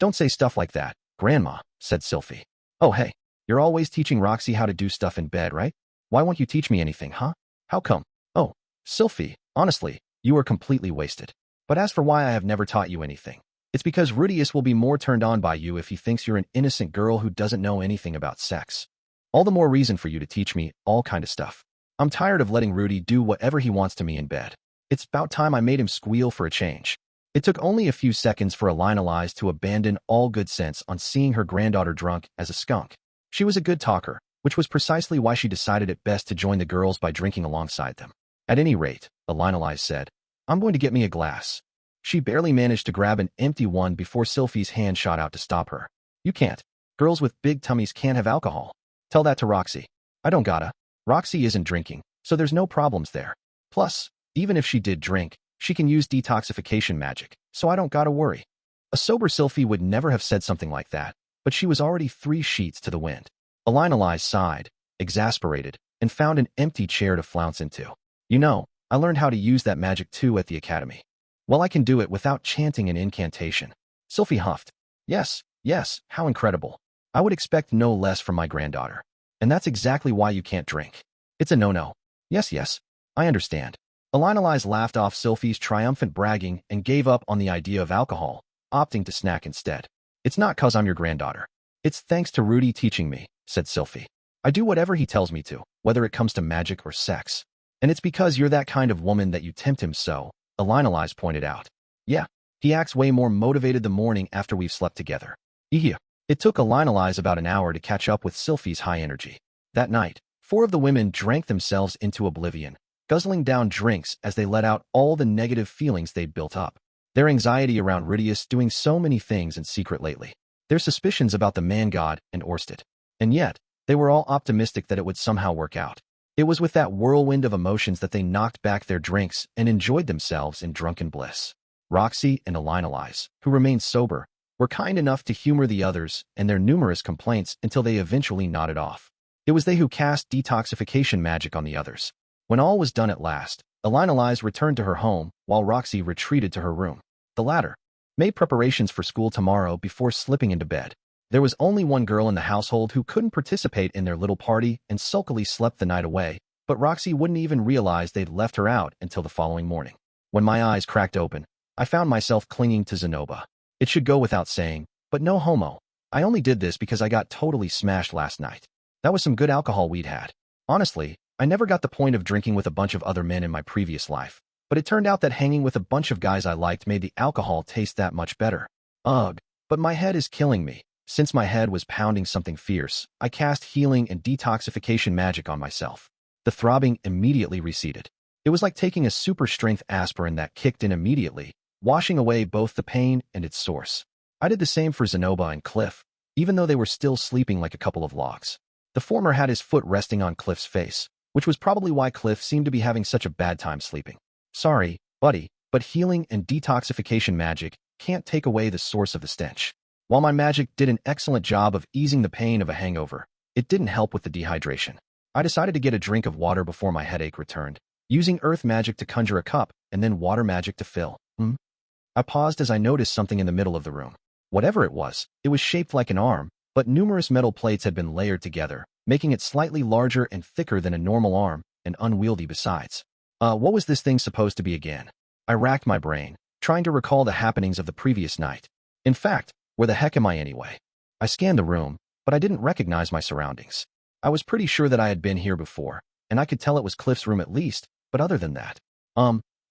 Don't say stuff like that, Grandma, said Sylphie. Oh hey, you're always teaching Roxy how to do stuff in bed, right? Why won't you teach me anything, huh? How come? Oh, Sylphie, honestly, you are completely wasted. But as for why I have never taught you anything, it's because Rudeus will be more turned on by you if he thinks you're an innocent girl who doesn't know anything about sex. All the more reason for you to teach me all kind of stuff. I'm tired of letting Rudy do whatever he wants to me in bed. It's about time I made him squeal for a change. It took only a few seconds for Elinalize to abandon all good sense on seeing her granddaughter drunk as a skunk. She was a good talker, which was precisely why she decided it best to join the girls by drinking alongside them. At any rate, Elinalize said, I'm going to get me a glass. She barely managed to grab an empty one before Sylphie's hand shot out to stop her. You can't. Girls with big tummies can't have alcohol. Tell that to Roxy. I don't gotta. Roxy isn't drinking, so there's no problems there. Plus, even if she did drink, she can use detoxification magic, so I don't gotta worry. A sober Sylphie would never have said something like that, but she was already 3 sheets to the wind. Elinalize sighed, exasperated, and found an empty chair to flounce into. You know, I learned how to use that magic too at the academy. Well, I can do it without chanting an incantation. Sylphie huffed. Yes, how incredible. I would expect no less from my granddaughter. And that's exactly why you can't drink. It's a no-no. Yes, I understand. Elinalize laughed off Sylphie's triumphant bragging and gave up on the idea of alcohol, opting to snack instead. It's not 'cause I'm your granddaughter. It's thanks to Rudy teaching me, said Sylphie. I do whatever he tells me to, whether it comes to magic or sex. And it's because you're that kind of woman that you tempt him so, Elinalize pointed out. Yeah, he acts way more motivated the morning after we've slept together. Yeah. It took Elinalize about an hour to catch up with Sylphie's high energy. That night, 4 of the women drank themselves into oblivion, guzzling down drinks as they let out all the negative feelings they'd built up. Their anxiety around Rudeus doing so many things in secret lately. Their suspicions about the man-god and Orsted. And yet, they were all optimistic that it would somehow work out. It was with that whirlwind of emotions that they knocked back their drinks and enjoyed themselves in drunken bliss. Roxy and Elinalize, who remained sober, were kind enough to humor the others and their numerous complaints until they eventually nodded off. It was they who cast detoxification magic on the others. When all was done at last, Elinalize returned to her home while Roxy retreated to her room. The latter made preparations for school tomorrow before slipping into bed. There was only one girl in the household who couldn't participate in their little party and sulkily slept the night away, but Roxy wouldn't even realize they'd left her out until the following morning. When my eyes cracked open, I found myself clinging to Zenoba. It should go without saying, but no homo. I only did this because I got totally smashed last night. That was some good alcohol we'd had. Honestly, I never got the point of drinking with a bunch of other men in my previous life, but it turned out that hanging with a bunch of guys I liked made the alcohol taste that much better. Ugh, but my head is killing me. Since my head was pounding something fierce, I cast healing and detoxification magic on myself. The throbbing immediately receded. It was like taking a super-strength aspirin that kicked in immediately, washing away both the pain and its source. I did the same for Zenoba and Cliff, even though they were still sleeping like a couple of logs. The former had his foot resting on Cliff's face, which was probably why Cliff seemed to be having such a bad time sleeping. Sorry, buddy, but healing and detoxification magic can't take away the source of the stench. While my magic did an excellent job of easing the pain of a hangover, it didn't help with the dehydration. I decided to get a drink of water before my headache returned, using earth magic to conjure a cup and then water magic to fill. I paused as I noticed something in the middle of the room. Whatever it was shaped like an arm, but numerous metal plates had been layered together, making it slightly larger and thicker than a normal arm, and unwieldy besides. What was this thing supposed to be again? I racked my brain, trying to recall the happenings of the previous night. In fact, where the heck am I anyway? I scanned the room, but I didn't recognize my surroundings. I was pretty sure that I had been here before, and I could tell it was Cliff's room at least, but other than that.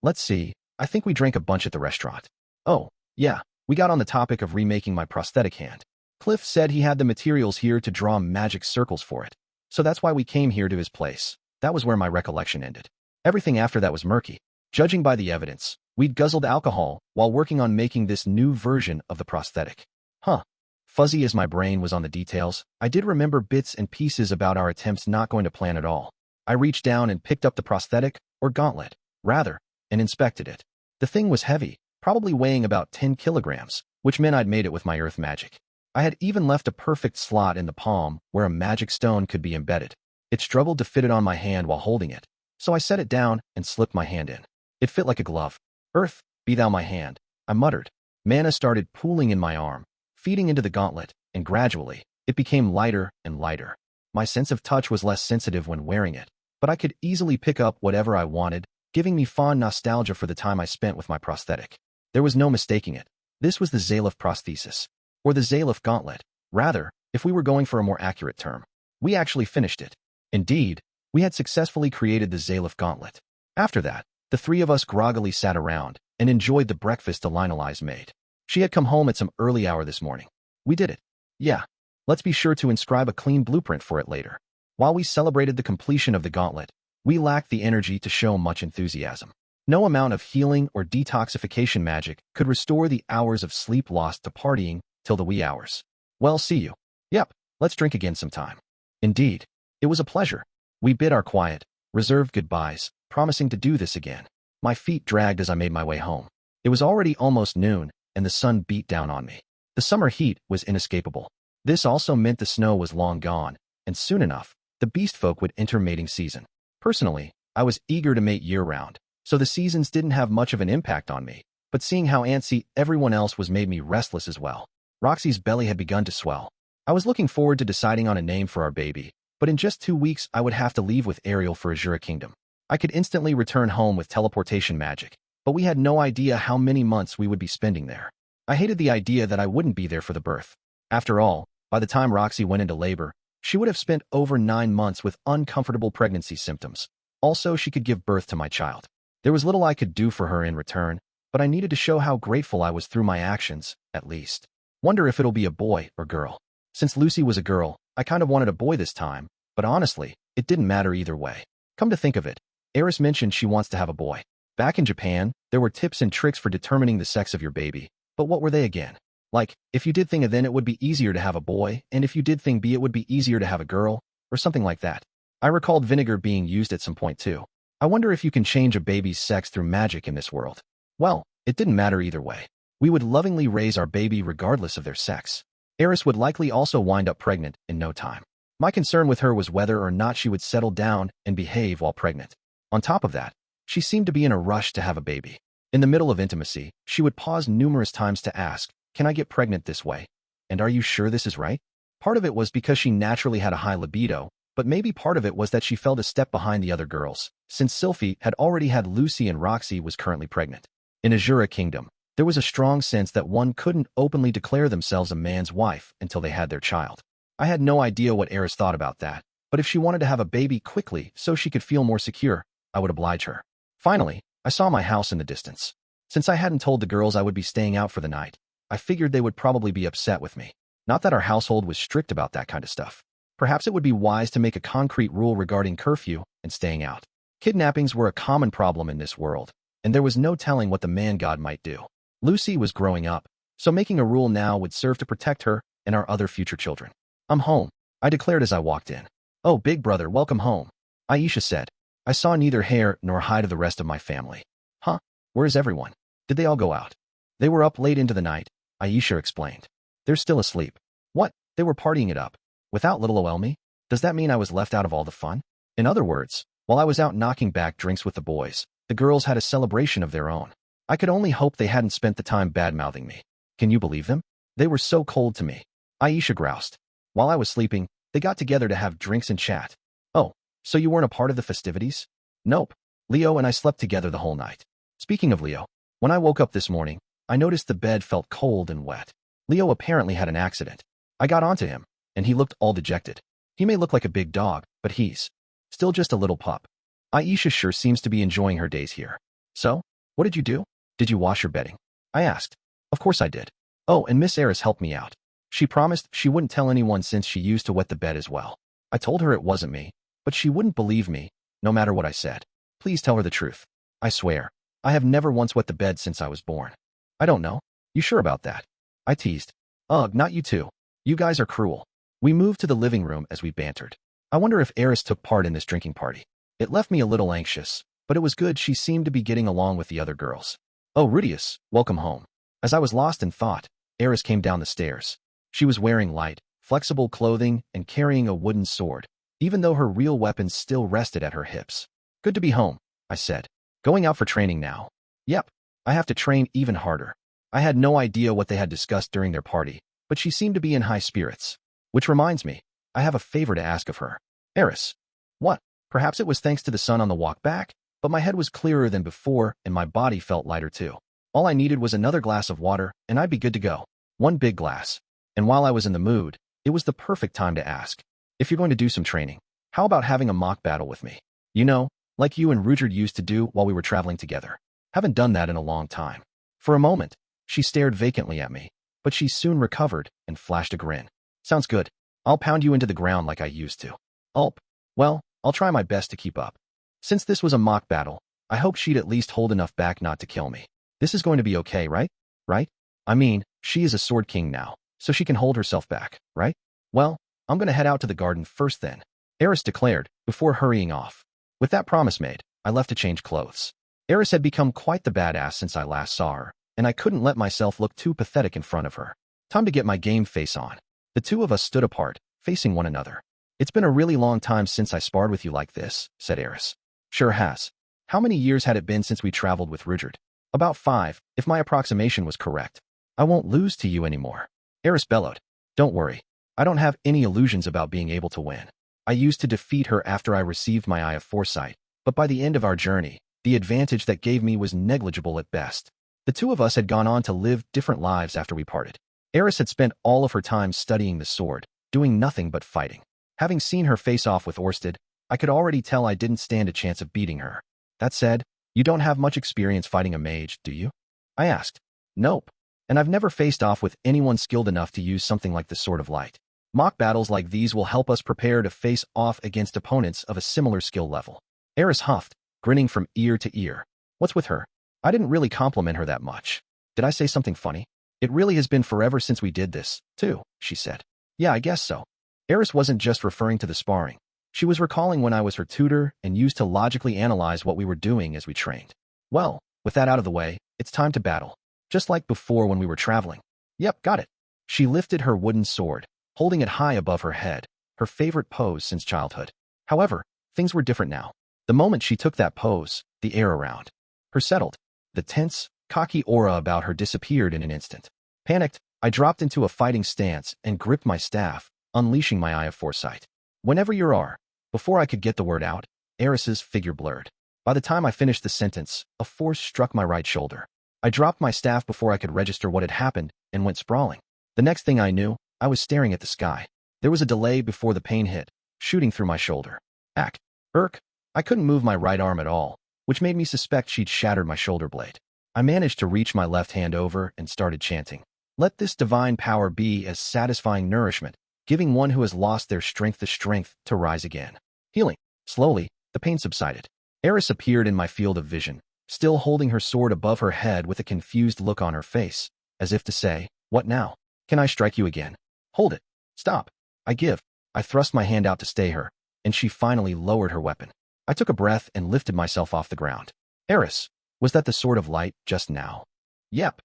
Let's see, I think we drank a bunch at the restaurant. Oh, yeah, we got on the topic of remaking my prosthetic hand. Cliff said he had the materials here to draw magic circles for it, so that's why we came here to his place. That was where my recollection ended. Everything after that was murky. Judging by the evidence, we'd guzzled alcohol while working on making this new version of the prosthetic. Fuzzy as my brain was on the details, I did remember bits and pieces about our attempts not going to plan at all. I reached down and picked up the prosthetic, or gauntlet, rather, and inspected it. The thing was heavy, probably weighing about 10 kilograms, which meant I'd made it with my earth magic. I had even left a perfect slot in the palm where a magic stone could be embedded. It struggled to fit it on my hand while holding it, so I set it down and slipped my hand in. It fit like a glove. Earth, be thou my hand, I muttered. Mana started pooling in my arm, feeding into the gauntlet, and gradually, it became lighter and lighter. My sense of touch was less sensitive when wearing it, but I could easily pick up whatever I wanted, giving me fond nostalgia for the time I spent with my prosthetic. There was no mistaking it. This was the Zalef prosthesis, or the Zalef gauntlet. Rather, if we were going for a more accurate term, we actually finished it. Indeed, we had successfully created the Zalef gauntlet. After that, the 3 of us groggily sat around and enjoyed the breakfast Elinalize made. She had come home at some early hour this morning. We did it. Yeah. Let's be sure to inscribe a clean blueprint for it later. While we celebrated the completion of the gauntlet, we lacked the energy to show much enthusiasm. No amount of healing or detoxification magic could restore the hours of sleep lost to partying till the wee hours. Well, see you. Yep, let's drink again sometime. Indeed, it was a pleasure. We bid our quiet, reserved goodbyes, promising to do this again. My feet dragged as I made my way home. It was already almost noon, and the sun beat down on me. The summer heat was inescapable. This also meant the snow was long gone, and soon enough, the beast folk would enter mating season. Personally, I was eager to mate year-round, so the seasons didn't have much of an impact on me, but seeing how antsy everyone else was made me restless as well. Roxy's belly had begun to swell. I was looking forward to deciding on a name for our baby, but in just 2 weeks I would have to leave with Ariel for Asura Kingdom. I could instantly return home with teleportation magic, but we had no idea how many months we would be spending there. I hated the idea that I wouldn't be there for the birth. After all, by the time Roxy went into labor, she would have spent over 9 months with uncomfortable pregnancy symptoms. Also, she could give birth to my child. There was little I could do for her in return, but I needed to show how grateful I was through my actions, at least. Wonder if it'll be a boy or girl. Since Lucy was a girl, I kind of wanted a boy this time, but honestly, it didn't matter either way. Come to think of it, Eris mentioned she wants to have a boy. Back in Japan, there were tips and tricks for determining the sex of your baby, but what were they again? Like, if you did thing A then it would be easier to have a boy, and if you did thing B it would be easier to have a girl, or something like that. I recalled vinegar being used at some point too. I wonder if you can change a baby's sex through magic in this world. Well, it didn't matter either way. We would lovingly raise our baby regardless of their sex. Eris would likely also wind up pregnant in no time. My concern with her was whether or not she would settle down and behave while pregnant. On top of that, she seemed to be in a rush to have a baby. In the middle of intimacy, she would pause numerous times to ask, "Can I get pregnant this way? And are you sure this is right?" Part of it was because she naturally had a high libido, but maybe part of it was that she felt a step behind the other girls, since Sylphiette had already had Lucy and Roxy was currently pregnant. In Asura Kingdom, there was a strong sense that one couldn't openly declare themselves a man's wife until they had their child. I had no idea what Eris thought about that, but if she wanted to have a baby quickly so she could feel more secure, I would oblige her. Finally, I saw my house in the distance. Since I hadn't told the girls I would be staying out for the night, I figured they would probably be upset with me. Not that our household was strict about that kind of stuff. Perhaps it would be wise to make a concrete rule regarding curfew and staying out. Kidnappings were a common problem in this world, and there was no telling what the man-god might do. Lucy was growing up, so making a rule now would serve to protect her and our other future children. "I'm home," I declared as I walked in. "Oh, big brother, welcome home," Aisha said. I saw neither hair nor hide of the rest of my family. "Huh? Where's everyone? Did they all go out?" "They were up late into the night," Aisha explained. "They're still asleep." "What? They were partying it up? Without little Oelmi? Does that mean I was left out of all the fun?" In other words, while I was out knocking back drinks with the boys, the girls had a celebration of their own. I could only hope they hadn't spent the time bad-mouthing me. Can you believe them? They were so cold to me, Aisha groused. While I was sleeping, they got together to have drinks and chat. "Oh, so you weren't a part of the festivities?" "Nope. Leo and I slept together the whole night." Speaking of Leo, when I woke up this morning, I noticed the bed felt cold and wet. Leo apparently had an accident. I got onto him, and he looked all dejected. He may look like a big dog, but he's still just a little pup. Aisha sure seems to be enjoying her days here. "So, what did you do? Did you wash your bedding?" I asked. "Of course I did. Oh, and Miss Eris helped me out. She promised she wouldn't tell anyone since she used to wet the bed as well." I told her it wasn't me, but she wouldn't believe me, no matter what I said. "Please tell her the truth." "I swear, I have never once wet the bed since I was born." "I don't know. You sure about that?" I teased. "Ugh, not you two. You guys are cruel." We moved to the living room as we bantered. I wonder if Eris took part in this drinking party. It left me a little anxious, but it was good she seemed to be getting along with the other girls. "Oh, Rudeus, welcome home." As I was lost in thought, Eris came down the stairs. She was wearing light, flexible clothing and carrying a wooden sword, even though her real weapon still rested at her hips. "Good to be home," I said. "Going out for training now?" "Yep. I have to train even harder." I had no idea what they had discussed during their party, but she seemed to be in high spirits. Which reminds me, I have a favor to ask of her. "Eris." "What?" Perhaps it was thanks to the sun on the walk back, but my head was clearer than before and my body felt lighter too. All I needed was another glass of water and I'd be good to go. One big glass. And while I was in the mood, it was the perfect time to ask. "If you're going to do some training, how about having a mock battle with me? You know, like you and Rudeus used to do while we were traveling together." "Haven't done that in a long time." For a moment, she stared vacantly at me, but she soon recovered and flashed a grin. "Sounds good. I'll pound you into the ground like I used to." "Ulp. Well, I'll try my best to keep up." Since this was a mock battle, I hoped she'd at least hold enough back not to kill me. This is going to be okay, right? Right? I mean, she is a sword king now, so she can hold herself back, right? "Well, I'm going to head out to the garden first then," Eris declared, before hurrying off. With that promise made, I left to change clothes. Eris had become quite the badass since I last saw her, and I couldn't let myself look too pathetic in front of her. Time to get my game face on. The two of us stood apart, facing one another. "It's been a really long time since I sparred with you like this," said Eris. "Sure has. How many years had it been since we traveled with Rudeus?" "About 5, if my approximation was correct." "I won't lose to you anymore," Eris bellowed. "Don't worry. I don't have any illusions about being able to win. I used to defeat her after I received my Eye of Foresight, but by the end of our journey, the advantage that gave me was negligible at best. The two of us had gone on to live different lives after we parted. Eris had spent all of her time studying the sword, doing nothing but fighting. Having seen her face off with Orsted, I could already tell I didn't stand a chance of beating her. That said, you don't have much experience fighting a mage, do you? I asked. Nope. And I've never faced off with anyone skilled enough to use something like the Sword of Light. Mock battles like these will help us prepare to face off against opponents of a similar skill level. Eris huffed, grinning from ear to ear. What's with her? I didn't really compliment her that much. Did I say something funny? It really has been forever since we did this, too, she said. Yeah, I guess so. Eris wasn't just referring to the sparring. She was recalling when I was her tutor and used to logically analyze what we were doing as we trained. Well, with that out of the way, it's time to battle. Just like before when we were traveling. Yep, got it. She lifted her wooden sword, holding it high above her head, her favorite pose since childhood. However, things were different now. The moment she took that pose, the air around her settled. The tense, cocky aura about her disappeared in an instant. Panicked, I dropped into a fighting stance and gripped my staff, unleashing my eye of foresight. Whenever you are. Before I could get the word out, Eris's figure blurred. By the time I finished the sentence, a force struck my right shoulder. I dropped my staff before I could register what had happened and went sprawling. The next thing I knew, I was staring at the sky. There was a delay before the pain hit, shooting through my shoulder. Irk. I couldn't move my right arm at all, which made me suspect she'd shattered my shoulder blade. I managed to reach my left hand over and started chanting. Let this divine power be as satisfying nourishment, giving one who has lost their strength the strength to rise again. Healing. Slowly, the pain subsided. Eris appeared in my field of vision, still holding her sword above her head with a confused look on her face, as if to say, what now? Can I strike you again? Hold it. Stop. I give. I thrust my hand out to stay her, and she finally lowered her weapon. I took a breath and lifted myself off the ground. Eris, was that the Sword of Light just now? Yep.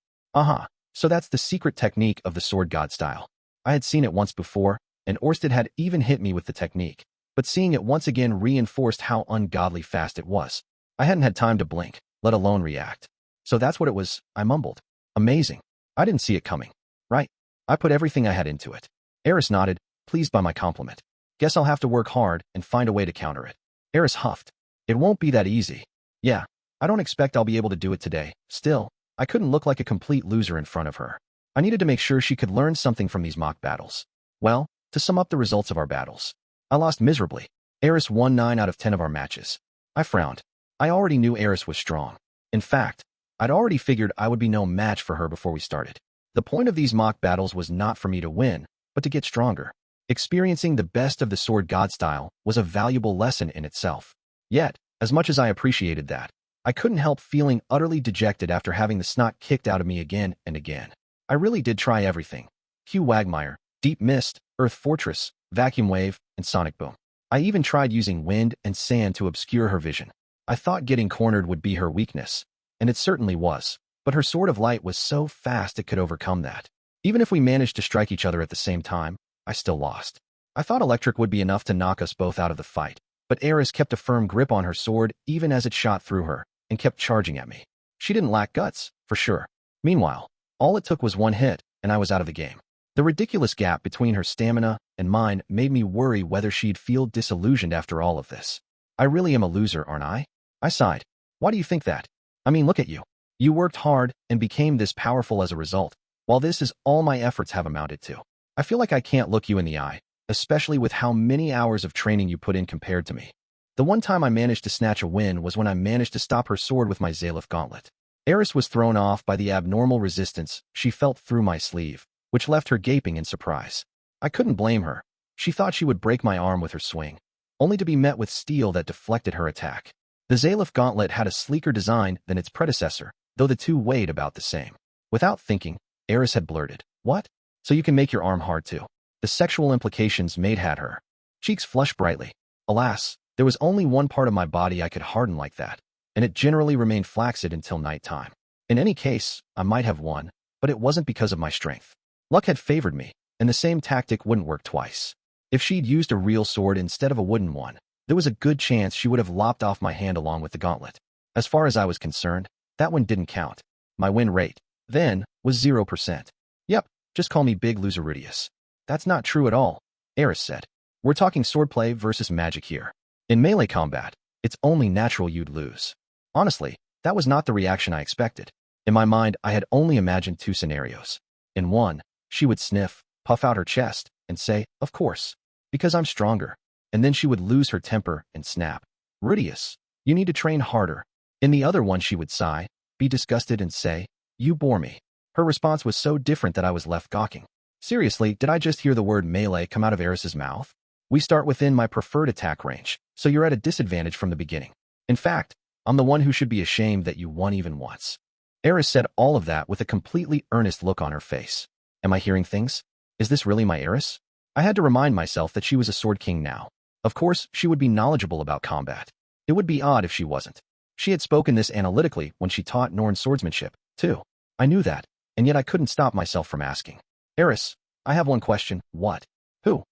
So that's the secret technique of the sword god style. I had seen it once before, and Orsted had even hit me with the technique, but seeing it once again reinforced how ungodly fast it was. I hadn't had time to blink, let alone react. So that's what it was, I mumbled. Amazing. I didn't see it coming. Right. I put everything I had into it. Eris nodded, pleased by my compliment. Guess I'll have to work hard and find a way to counter it. Eris huffed. It won't be that easy. Yeah, I don't expect I'll be able to do it today. Still, I couldn't look like a complete loser in front of her. I needed to make sure she could learn something from these mock battles. Well, to sum up the results of our battles. I lost miserably. Eris won 9 out of 10 of our matches. I frowned. I already knew Eris was strong. In fact, I'd already figured I would be no match for her before we started. The point of these mock battles was not for me to win, but to get stronger. Experiencing the best of the sword god style was a valuable lesson in itself. Yet, as much as I appreciated that, I couldn't help feeling utterly dejected after having the snot kicked out of me again and again. I really did try everything. Hugh Wagmire, Deep Mist, Earth Fortress, Vacuum Wave, and Sonic Boom. I even tried using wind and sand to obscure her vision. I thought getting cornered would be her weakness, and it certainly was, but her Sword of Light was so fast it could overcome that. Even if we managed to strike each other at the same time, I still lost. I thought electric would be enough to knock us both out of the fight, but Eris kept a firm grip on her sword even as it shot through her, and kept charging at me. She didn't lack guts, for sure. Meanwhile, all it took was one hit, and I was out of the game. The ridiculous gap between her stamina and mine made me worry whether she'd feel disillusioned after all of this. I really am a loser, aren't I? I sighed. Why do you think that? I mean, look at you. You worked hard and became this powerful as a result, while this is all my efforts have amounted to. I feel like I can't look you in the eye, especially with how many hours of training you put in compared to me. The one time I managed to snatch a win was when I managed to stop her sword with my Zalif gauntlet. Eris was thrown off by the abnormal resistance she felt through my sleeve, which left her gaping in surprise. I couldn't blame her. She thought she would break my arm with her swing, only to be met with steel that deflected her attack. The Zalif gauntlet had a sleeker design than its predecessor, though the two weighed about the same. Without thinking, Eris had blurted, "What? So you can make your arm hard too?" The sexual implications made had her cheeks flush brightly. Alas, there was only one part of my body I could harden like that, and it generally remained flaccid until nighttime. In any case, I might have won, but it wasn't because of my strength. Luck had favored me, and the same tactic wouldn't work twice. If she'd used a real sword instead of a wooden one, there was a good chance she would have lopped off my hand along with the gauntlet. As far as I was concerned, that one didn't count. My win rate, then, was 0%. Yep, just call me Big Loser Rudeus. That's not true at all, Eris said. We're talking swordplay versus magic here. In melee combat, It's only natural you'd lose. Honestly, that was not the reaction I expected. In my mind, I had only imagined two scenarios. In one, she would sniff, puff out her chest, and say, of course, because I'm stronger. And then she would lose her temper and snap. Rudeus, you need to train harder. In the other one, she would sigh, be disgusted, and say, you bore me. Her response was so different that I was left gawking. Seriously, did I just hear the word melee come out of Eris's mouth? We start within my preferred attack range, so you're at a disadvantage from the beginning. In fact, I'm the one who should be ashamed that you won even once. Eris said all of that with a completely earnest look on her face. Am I hearing things? Is this really my Eris? I had to remind myself that she was a sword king now. Of course, she would be knowledgeable about combat. It would be odd if she wasn't. She had spoken this analytically when she taught Norn swordsmanship, too. I knew that, and yet I couldn't stop myself from asking. Eris, I have one question. What? Who?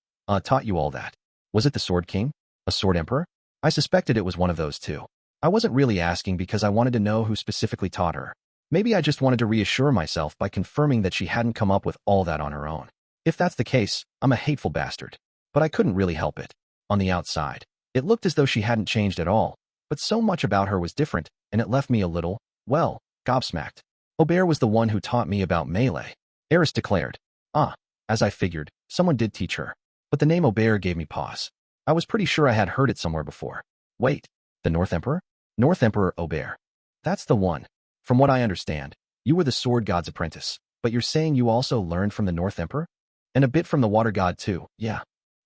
Taught you all that? Was it the Sword King? A Sword Emperor? I suspected it was one of those two. I wasn't really asking because I wanted to know who specifically taught her. Maybe I just wanted to reassure myself by confirming that she hadn't come up with all that on her own. If that's the case, I'm a hateful bastard. But I couldn't really help it. On the outside, it looked as though she hadn't changed at all, but so much about her was different, and it left me a little, well, gobsmacked. Aubert was the one who taught me about melee, Eris declared. As I figured, someone did teach her. But the name Aubert gave me pause. I was pretty sure I had heard it somewhere before. Wait, the North Emperor? North Emperor Aubert. That's the one. From what I understand, you were the sword god's apprentice, but you're saying you also learned from the North Emperor? And a bit from the water god too, yeah.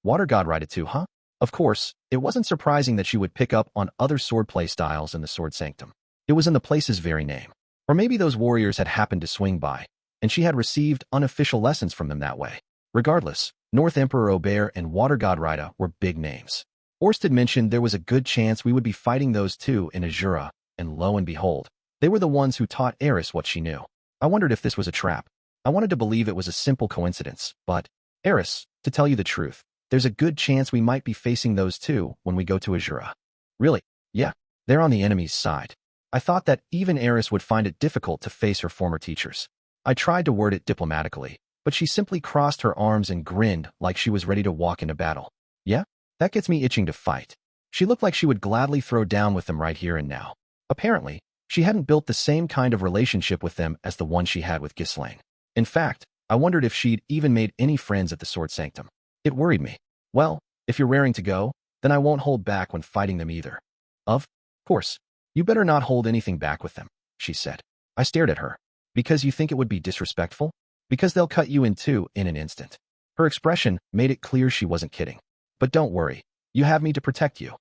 Water god righted too, huh? Of course, it wasn't surprising that she would pick up on other swordplay styles in the Sword Sanctum. It was in the place's very name. Or maybe those warriors had happened to swing by, and she had received unofficial lessons from them that way. Regardless, North Emperor Aubert and Water God Rida were big names. Orsted mentioned there was a good chance we would be fighting those two in Asura, and lo and behold, they were the ones who taught Eris what she knew. I wondered if this was a trap. I wanted to believe it was a simple coincidence, but, Eris, to tell you the truth, there's a good chance we might be facing those two when we go to Asura. Really? Yeah, they're on the enemy's side. I thought that even Eris would find it difficult to face her former teachers. I tried to word it diplomatically, but she simply crossed her arms and grinned like she was ready to walk into battle. Yeah? That gets me itching to fight. She looked like she would gladly throw down with them right here and now. Apparently, she hadn't built the same kind of relationship with them as the one she had with Ghislaine. In fact, I wondered if she'd even made any friends at the Sword Sanctum. It worried me. Well, if you're raring to go, then I won't hold back when fighting them either. Of course. You better not hold anything back with them, she said. I stared at her. Because you think it would be disrespectful? Because they'll cut you in two in an instant. Her expression made it clear she wasn't kidding. But don't worry. You have me to protect you.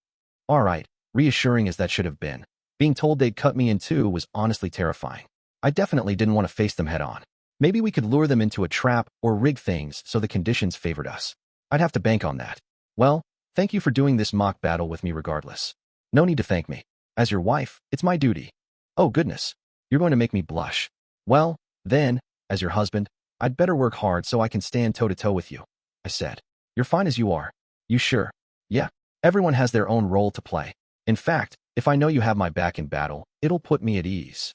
All right, reassuring as that should have been. Being told they'd cut me in two was honestly terrifying. I definitely didn't want to face them head on. Maybe we could lure them into a trap or rig things so the conditions favored us. I'd have to bank on that. Well, thank you for doing this mock battle with me regardless. No need to thank me. As your wife, it's my duty. Oh goodness, you're going to make me blush. Well, then, as your husband, I'd better work hard so I can stand toe-to-toe with you, I said. You're fine as you are. You sure? Yeah, everyone has their own role to play. In fact, if I know you have my back in battle, it'll put me at ease.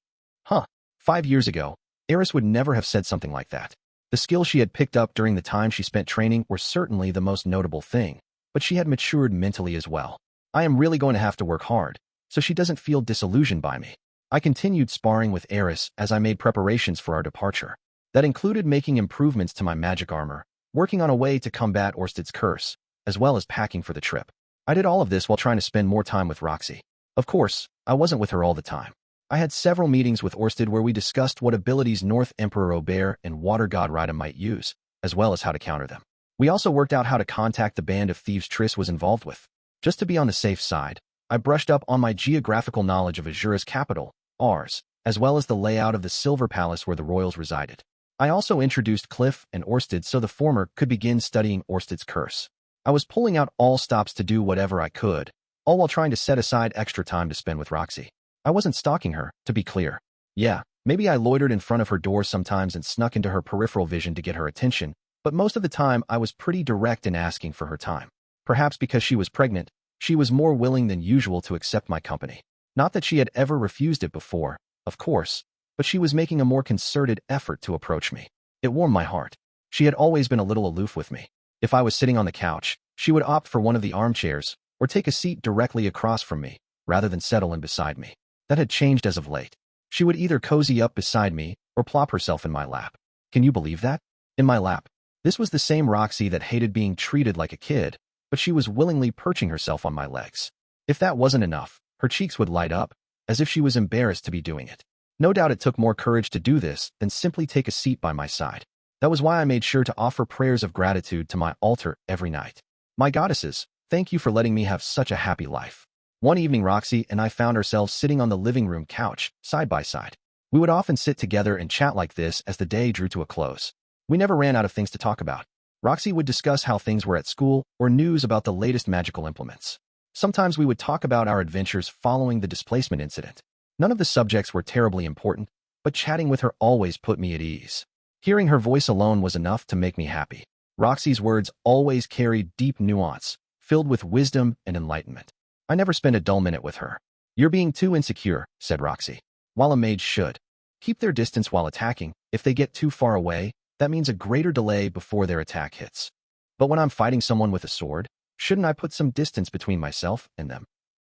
5 years ago, Eris would never have said something like that. The skills she had picked up during the time she spent training were certainly the most notable thing, but she had matured mentally as well. I am really going to have to work hard, so she doesn't feel disillusioned by me. I continued sparring with Eris as I made preparations for our departure. That included making improvements to my magic armor, working on a way to combat Orsted's curse, as well as packing for the trip. I did all of this while trying to spend more time with Roxy. Of course, I wasn't with her all the time. I had several meetings with Orsted where we discussed what abilities North Emperor Aubert and Water God Rida might use, as well as how to counter them. We also worked out how to contact the band of thieves Triss was involved with. Just to be on the safe side, I brushed up on my geographical knowledge of Asura's capital, Ars, as well as the layout of the Silver Palace where the royals resided. I also introduced Cliff and Orsted so the former could begin studying Orsted's curse. I was pulling out all stops to do whatever I could, all while trying to set aside extra time to spend with Roxy. I wasn't stalking her, to be clear. Yeah, maybe I loitered in front of her door sometimes and snuck into her peripheral vision to get her attention, but most of the time I was pretty direct in asking for her time. Perhaps because she was pregnant, she was more willing than usual to accept my company. Not that she had ever refused it before, of course, but she was making a more concerted effort to approach me. It warmed my heart. She had always been a little aloof with me. If I was sitting on the couch, she would opt for one of the armchairs, or take a seat directly across from me, rather than settle in beside me. That had changed as of late. She would either cozy up beside me or plop herself in my lap. Can you believe that? In my lap. This was the same Roxy that hated being treated like a kid, but she was willingly perching herself on my legs. If that wasn't enough, her cheeks would light up, as if she was embarrassed to be doing it. No doubt it took more courage to do this than simply take a seat by my side. That was why I made sure to offer prayers of gratitude to my altar every night. My goddesses, thank you for letting me have such a happy life. One evening Roxy and I found ourselves sitting on the living room couch, side by side. We would often sit together and chat like this as the day drew to a close. We never ran out of things to talk about. Roxy would discuss how things were at school or news about the latest magical implements. Sometimes we would talk about our adventures following the displacement incident. None of the subjects were terribly important, but chatting with her always put me at ease. Hearing her voice alone was enough to make me happy. Roxy's words always carried deep nuance, filled with wisdom and enlightenment. I never spent a dull minute with her. You're being too insecure, said Roxy. While a mage should keep their distance while attacking, if they get too far away, that means a greater delay before their attack hits. But when I'm fighting someone with a sword, shouldn't I put some distance between myself and them?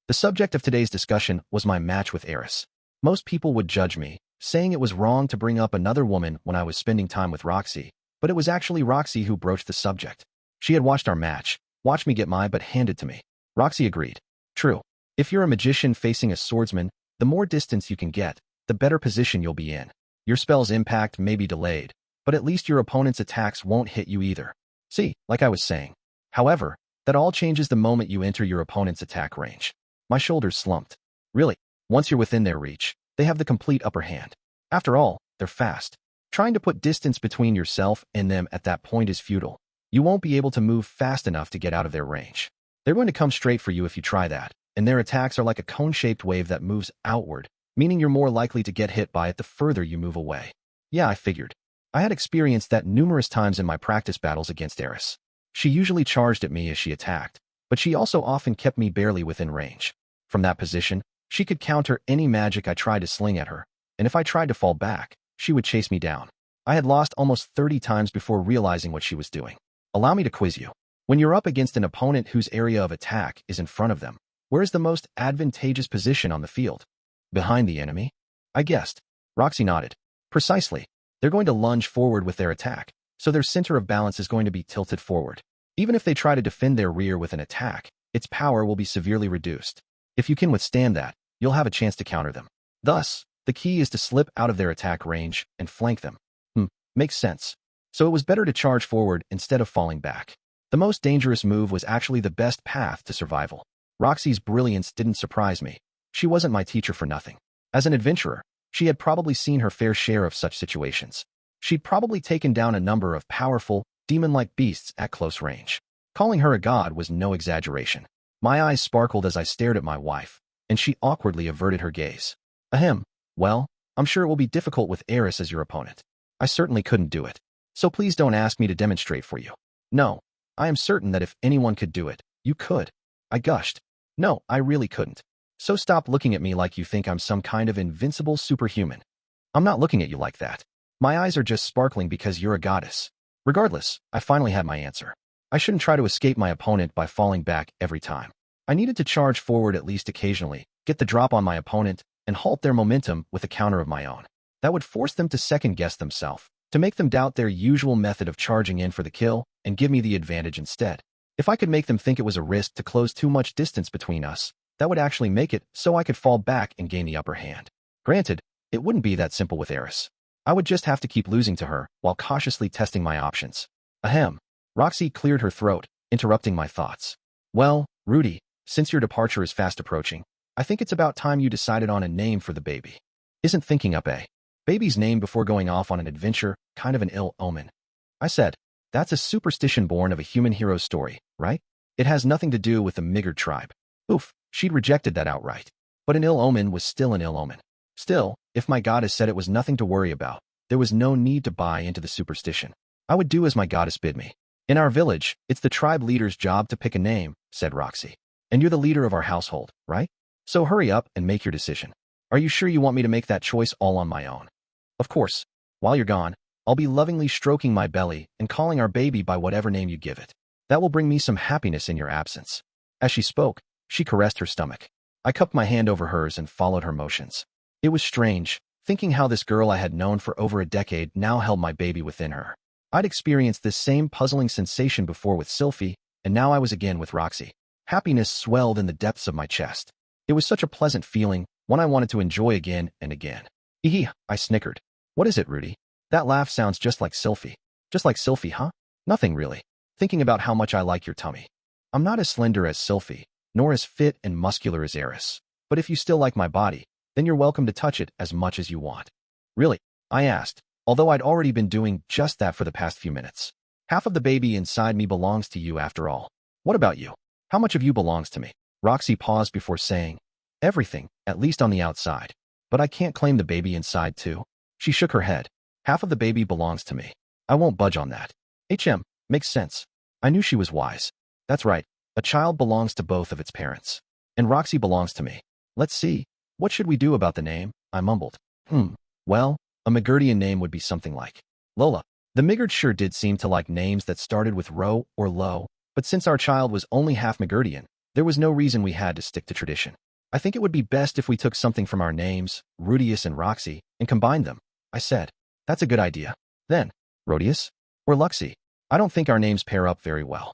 The subject of today's discussion was my match with Eris. Most people would judge me, saying it was wrong to bring up another woman when I was spending time with Roxy, but it was actually Roxy who broached the subject. She had watched our match, watched me get my butt handed to me. Roxy agreed. True. If you're a magician facing a swordsman, the more distance you can get, the better position you'll be in. Your spell's impact may be delayed, but at least your opponent's attacks won't hit you either. See, like I was saying. However, that all changes the moment you enter your opponent's attack range. My shoulders slumped. Really, once you're within their reach, they have the complete upper hand. After all, they're fast. Trying to put distance between yourself and them at that point is futile. You won't be able to move fast enough to get out of their range. They're going to come straight for you if you try that, and their attacks are like a cone-shaped wave that moves outward, meaning you're more likely to get hit by it the further you move away. Yeah, I figured. I had experienced that numerous times in my practice battles against Eris. She usually charged at me as she attacked, but she also often kept me barely within range. From that position, she could counter any magic I tried to sling at her, and if I tried to fall back, she would chase me down. I had lost almost 30 times before realizing what she was doing. Allow me to quiz you. When you're up against an opponent whose area of attack is in front of them, where is the most advantageous position on the field? Behind the enemy? I guessed. Roxy nodded. Precisely. They're going to lunge forward with their attack, so their center of balance is going to be tilted forward. Even if they try to defend their rear with an attack, its power will be severely reduced. If you can withstand that, you'll have a chance to counter them. Thus, the key is to slip out of their attack range and flank them. Makes sense. So it was better to charge forward instead of falling back. The most dangerous move was actually the best path to survival. Roxy's brilliance didn't surprise me. She wasn't my teacher for nothing. As an adventurer, she had probably seen her fair share of such situations. She'd probably taken down a number of powerful, demon-like beasts at close range. Calling her a god was no exaggeration. My eyes sparkled as I stared at my wife, and she awkwardly averted her gaze. Ahem. Well, I'm sure it will be difficult with Eris as your opponent. I certainly couldn't do it. So please don't ask me to demonstrate for you. No, I am certain that if anyone could do it, you could. I gushed. No, I really couldn't. So stop looking at me like you think I'm some kind of invincible superhuman. I'm not looking at you like that. My eyes are just sparkling because you're a goddess. Regardless, I finally had my answer. I shouldn't try to escape my opponent by falling back every time. I needed to charge forward at least occasionally, get the drop on my opponent, and halt their momentum with a counter of my own. That would force them to second-guess themselves, to make them doubt their usual method of charging in for the kill and give me the advantage instead. If I could make them think it was a risk to close too much distance between us, that would actually make it so I could fall back and gain the upper hand. Granted, it wouldn't be that simple with Eris. I would just have to keep losing to her while cautiously testing my options. Ahem. Roxy cleared her throat, interrupting my thoughts. Well, Rudy, since your departure is fast approaching, I think it's about time you decided on a name for the baby. Isn't thinking up a baby's name before going off on an adventure kind of an ill omen? I said, that's a superstition born of a human hero's story, right? It has nothing to do with the Migurd tribe. Oof, she'd rejected that outright. But an ill omen was still an ill omen. Still, if my goddess said it was nothing to worry about, there was no need to buy into the superstition. I would do as my goddess bid me. In our village, it's the tribe leader's job to pick a name, said Roxy. And you're the leader of our household, right? So hurry up and make your decision. Are you sure you want me to make that choice all on my own? Of course. While you're gone, I'll be lovingly stroking my belly and calling our baby by whatever name you give it. That will bring me some happiness in your absence. As she spoke, she caressed her stomach. I cupped my hand over hers and followed her motions. It was strange, thinking how this girl I had known for over a decade now held my baby within her. I'd experienced this same puzzling sensation before with Sylphiette, and now I was again with Roxy. Happiness swelled in the depths of my chest. It was such a pleasant feeling, one I wanted to enjoy again and again. Hee, I snickered. What is it, Rudy? That laugh sounds just like Sylphiette. Just like Sylphiette, huh? Nothing really. Thinking about how much I like your tummy. I'm not as slender as Sylphiette, nor as fit and muscular as Eris. But if you still like my body, then you're welcome to touch it as much as you want. Really? I asked, although I'd already been doing just that for the past few minutes. Half of the baby inside me belongs to you after all. What about you? How much of you belongs to me? Roxy paused before saying, everything, at least on the outside. But I can't claim the baby inside too. She shook her head. Half of the baby belongs to me. I won't budge on that. Makes sense. I knew she was wise. That's right. A child belongs to both of its parents. And Roxy belongs to me. Let's see. What should we do about the name? I mumbled. Well, a Migurdian name would be something like Lola. The Migurd sure did seem to like names that started with Ro or Lo, but since our child was only half Migurdian, there was no reason we had to stick to tradition. I think it would be best if we took something from our names, Rudeus and Roxy, and combined them, I said. That's a good idea. Then, Rudeus? Or Luxy? I don't think our names pair up very well.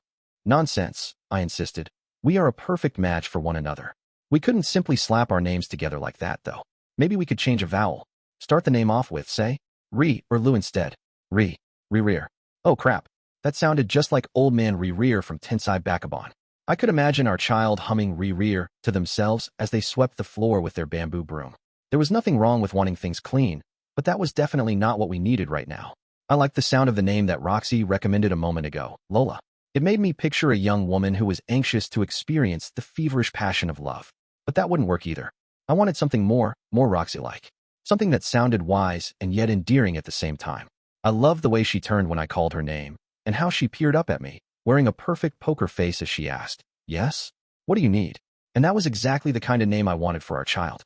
Nonsense, I insisted. We are a perfect match for one another. We couldn't simply slap our names together like that, though. Maybe we could change a vowel. Start the name off with, say, Re or Lu instead. Rear. Oh crap. That sounded just like Old Man Rear from Tensei Bakabon. I could imagine our child humming Rear to themselves as they swept the floor with their bamboo broom. There was nothing wrong with wanting things clean, but that was definitely not what we needed right now. I liked the sound of the name that Roxy recommended a moment ago, Lola. It made me picture a young woman who was anxious to experience the feverish passion of love. But that wouldn't work either. I wanted something more Roxy-like. Something that sounded wise and yet endearing at the same time. I loved the way she turned when I called her name, and how she peered up at me, wearing a perfect poker face as she asked, yes? What do you need? And that was exactly the kind of name I wanted for our child.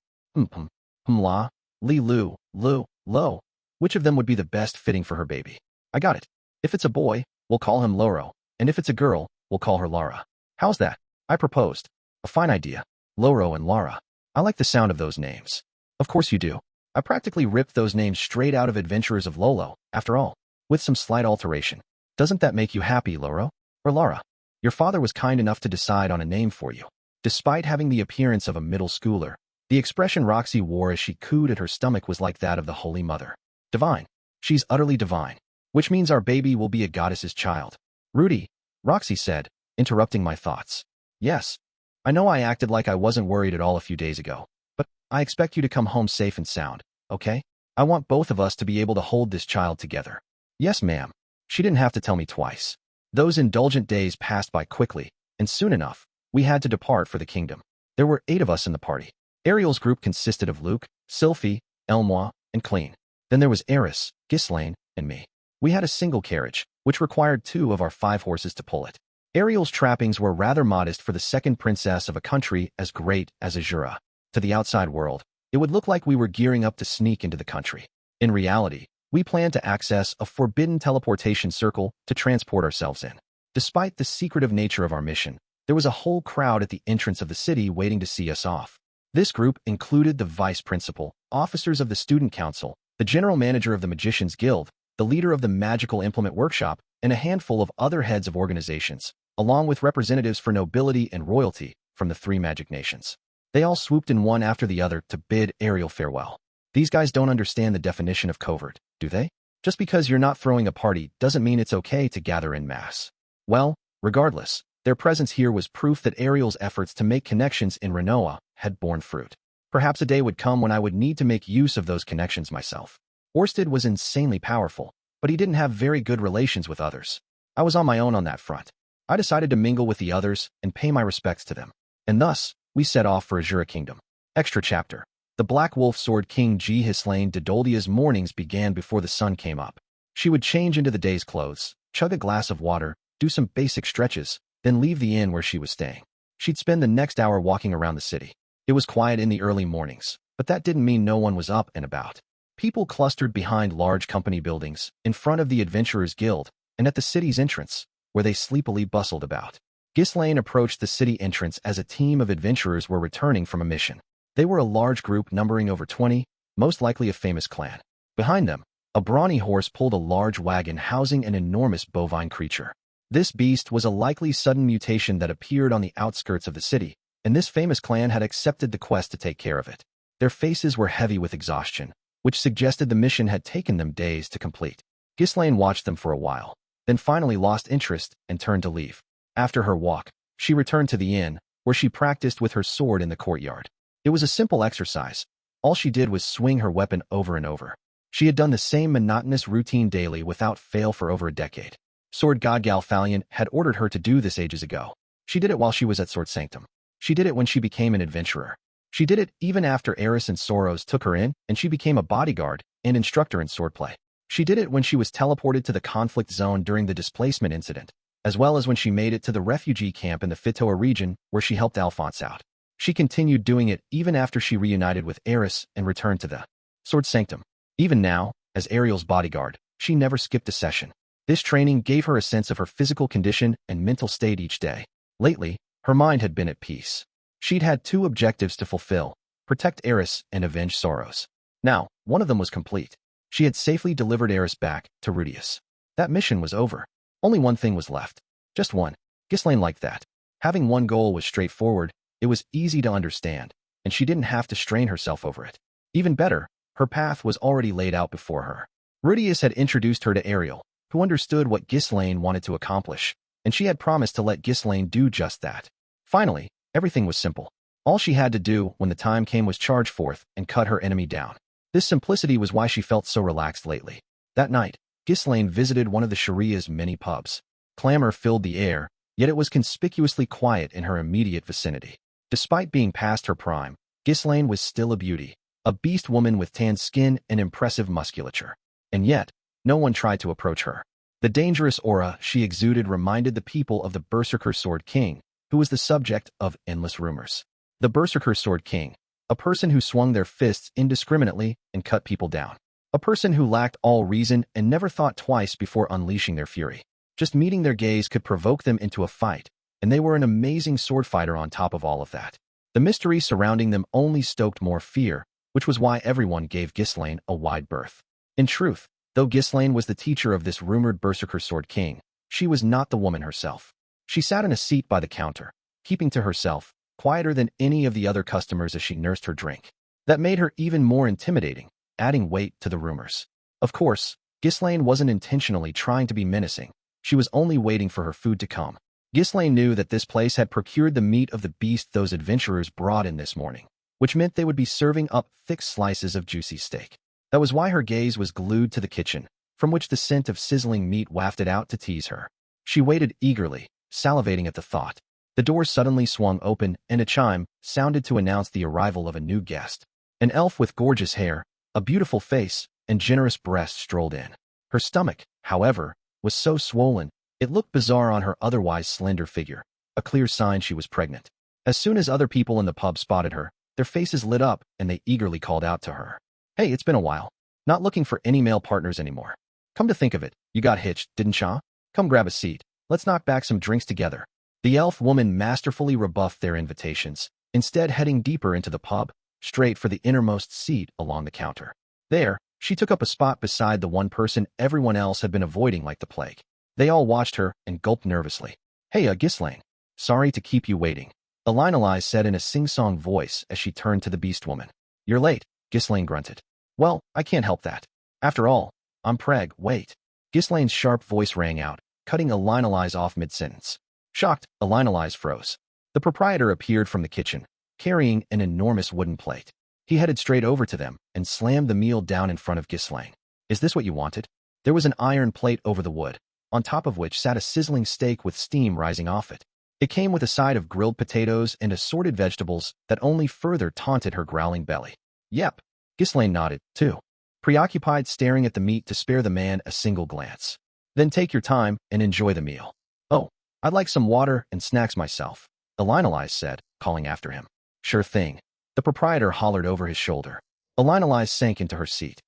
La, Li Lu, Lo. Which of them would be the best fitting for her baby? I got it. If it's a boy, we'll call him Loro, and if it's a girl, we'll call her Lara. How's that? I proposed. A fine idea. Loro and Lara. I like the sound of those names. Of course you do. I practically ripped those names straight out of Adventurers of Lolo, after all, with some slight alteration. Doesn't that make you happy, Loro? Or Lara? Your father was kind enough to decide on a name for you. Despite having the appearance of a middle schooler, the expression Roxy wore as she cooed at her stomach was like that of the Holy Mother. Divine. She's utterly divine. Which means our baby will be a goddess's child. Rudy, Roxy said, interrupting my thoughts. Yes. I know I acted like I wasn't worried at all a few days ago, but I expect you to come home safe and sound, okay? I want both of us to be able to hold this child together. Yes, ma'am. She didn't have to tell me twice. Those indulgent days passed by quickly, and soon enough, we had to depart for the kingdom. There were 8 of us in the party. Ariel's group consisted of Luke, Sylphiette, Elmois, and Clean. Then there was Eris, Ghislaine, and me. We had a single carriage, which required 2 of our 5 horses to pull it. Ariel's trappings were rather modest for the second princess of a country as great as Asura. To the outside world, it would look like we were gearing up to sneak into the country. In reality, we planned to access a forbidden teleportation circle to transport ourselves in. Despite the secretive nature of our mission, there was a whole crowd at the entrance of the city waiting to see us off. This group included the vice principal, officers of the student council, the general manager of the Magicians Guild, the leader of the Magical Implement Workshop, and a handful of other heads of organizations, along with representatives for nobility and royalty from the 3 magic nations. They all swooped in one after the other to bid Ariel farewell. These guys don't understand the definition of covert, do they? Just because you're not throwing a party doesn't mean it's okay to gather in mass. Well, regardless, their presence here was proof that Ariel's efforts to make connections in Renoa had borne fruit. Perhaps a day would come when I would need to make use of those connections myself. Orsted was insanely powerful, but he didn't have very good relations with others. I was on my own on that front. I decided to mingle with the others and pay my respects to them. And thus, we set off for Asura Kingdom. Extra chapter. The Black Wolf Sword King Ghislaine de Doldia's mornings began before the sun came up. She would change into the day's clothes, chug a glass of water, do some basic stretches, then leave the inn where she was staying. She'd spend the next hour walking around the city. It was quiet in the early mornings, but that didn't mean no one was up and about. People clustered behind large company buildings, in front of the Adventurers Guild, and at the city's entrance, where they sleepily bustled about. Ghislaine approached the city entrance as a team of adventurers were returning from a mission. They were a large group numbering over 20, most likely a famous clan. Behind them, a brawny horse pulled a large wagon housing an enormous bovine creature. This beast was a likely sudden mutation that appeared on the outskirts of the city, and this famous clan had accepted the quest to take care of it. Their faces were heavy with exhaustion, which suggested the mission had taken them days to complete. Ghislaine watched them for a while, then finally lost interest and turned to leave. After her walk, she returned to the inn, where she practiced with her sword in the courtyard. It was a simple exercise. All she did was swing her weapon over and over. She had done the same monotonous routine daily without fail for over a decade. Sword god Galfalion had ordered her to do this ages ago. She did it while she was at Sword Sanctum. She did it when she became an adventurer. She did it even after Eris and Soros took her in and she became a bodyguard and instructor in swordplay. She did it when she was teleported to the conflict zone during the displacement incident, as well as when she made it to the refugee camp in the Fitoa region where she helped Alphonse out. She continued doing it even after she reunited with Eris and returned to the Sword Sanctum. Even now, as Ariel's bodyguard, she never skipped a session. This training gave her a sense of her physical condition and mental state each day. Lately, her mind had been at peace. She'd had two objectives to fulfill: protect Eris and avenge Soros. Now, one of them was complete. She had safely delivered Eris back to Rudeus. That mission was over. Only one thing was left. Just one. Ghislaine liked that. Having one goal was straightforward, it was easy to understand, and she didn't have to strain herself over it. Even better, her path was already laid out before her. Rudeus had introduced her to Ariel, who understood what Ghislaine wanted to accomplish, and she had promised to let Ghislaine do just that. Finally, everything was simple. All she had to do when the time came was charge forth and cut her enemy down. This simplicity was why she felt so relaxed lately. That night, Ghislaine visited one of the Sharia's many pubs. Clamor filled the air, yet it was conspicuously quiet in her immediate vicinity. Despite being past her prime, Ghislaine was still a beauty, a beast woman with tanned skin and impressive musculature. And yet, no one tried to approach her. The dangerous aura she exuded reminded the people of the Berserker Sword King, who was the subject of endless rumors. The Berserker Sword King, a person who swung their fists indiscriminately and cut people down. A person who lacked all reason and never thought twice before unleashing their fury. Just meeting their gaze could provoke them into a fight, and they were an amazing sword fighter on top of all of that. The mystery surrounding them only stoked more fear, which was why everyone gave Ghislaine a wide berth. In truth, though Ghislaine was the teacher of this rumored Berserker Sword King, she was not the woman herself. She sat in a seat by the counter, keeping to herself, quieter than any of the other customers as she nursed her drink. That made her even more intimidating, adding weight to the rumors. Of course, Ghislaine wasn't intentionally trying to be menacing. She was only waiting for her food to come. Ghislaine knew that this place had procured the meat of the beast those adventurers brought in this morning, which meant they would be serving up thick slices of juicy steak. That was why her gaze was glued to the kitchen, from which the scent of sizzling meat wafted out to tease her. She waited eagerly, salivating at the thought. The door suddenly swung open, and a chime sounded to announce the arrival of a new guest. An elf with gorgeous hair, a beautiful face, and generous breasts strolled in. Her stomach, however, was so swollen, it looked bizarre on her otherwise slender figure, a clear sign she was pregnant. As soon as other people in the pub spotted her, their faces lit up and they eagerly called out to her. "Hey, it's been a while. Not looking for any male partners anymore. Come to think of it, you got hitched, didn't ya? Come grab a seat. Let's knock back some drinks together." The elf woman masterfully rebuffed their invitations, instead heading deeper into the pub, straight for the innermost seat along the counter. There, she took up a spot beside the one person everyone else had been avoiding like the plague. They all watched her and gulped nervously. "Hey, Ghislaine. Sorry to keep you waiting," Elinalai said in a sing-song voice as she turned to the beast woman. "You're late," Ghislaine grunted. "Well, I can't help that. After all, I'm preg, wait." Ghislaine's sharp voice rang out, cutting Elinalai's off mid-sentence. Shocked, Elinalai froze. The proprietor appeared from the kitchen, carrying an enormous wooden plate. He headed straight over to them and slammed the meal down in front of Ghislaine. "Is this what you wanted?" There was an iron plate over the wood, on top of which sat a sizzling steak with steam rising off it. It came with a side of grilled potatoes and assorted vegetables that only further taunted her growling belly. "Yep." Ghislaine nodded, too, preoccupied staring at the meat to spare the man a single glance. "Then take your time and enjoy the meal." "Oh, I'd like some water and snacks myself," Elinalai said, calling after him. "Sure thing," the proprietor hollered over his shoulder. Elinalai sank into her seat.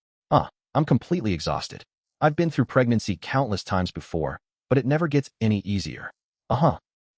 I'm completely exhausted. I've been through pregnancy countless times before, but it never gets any easier."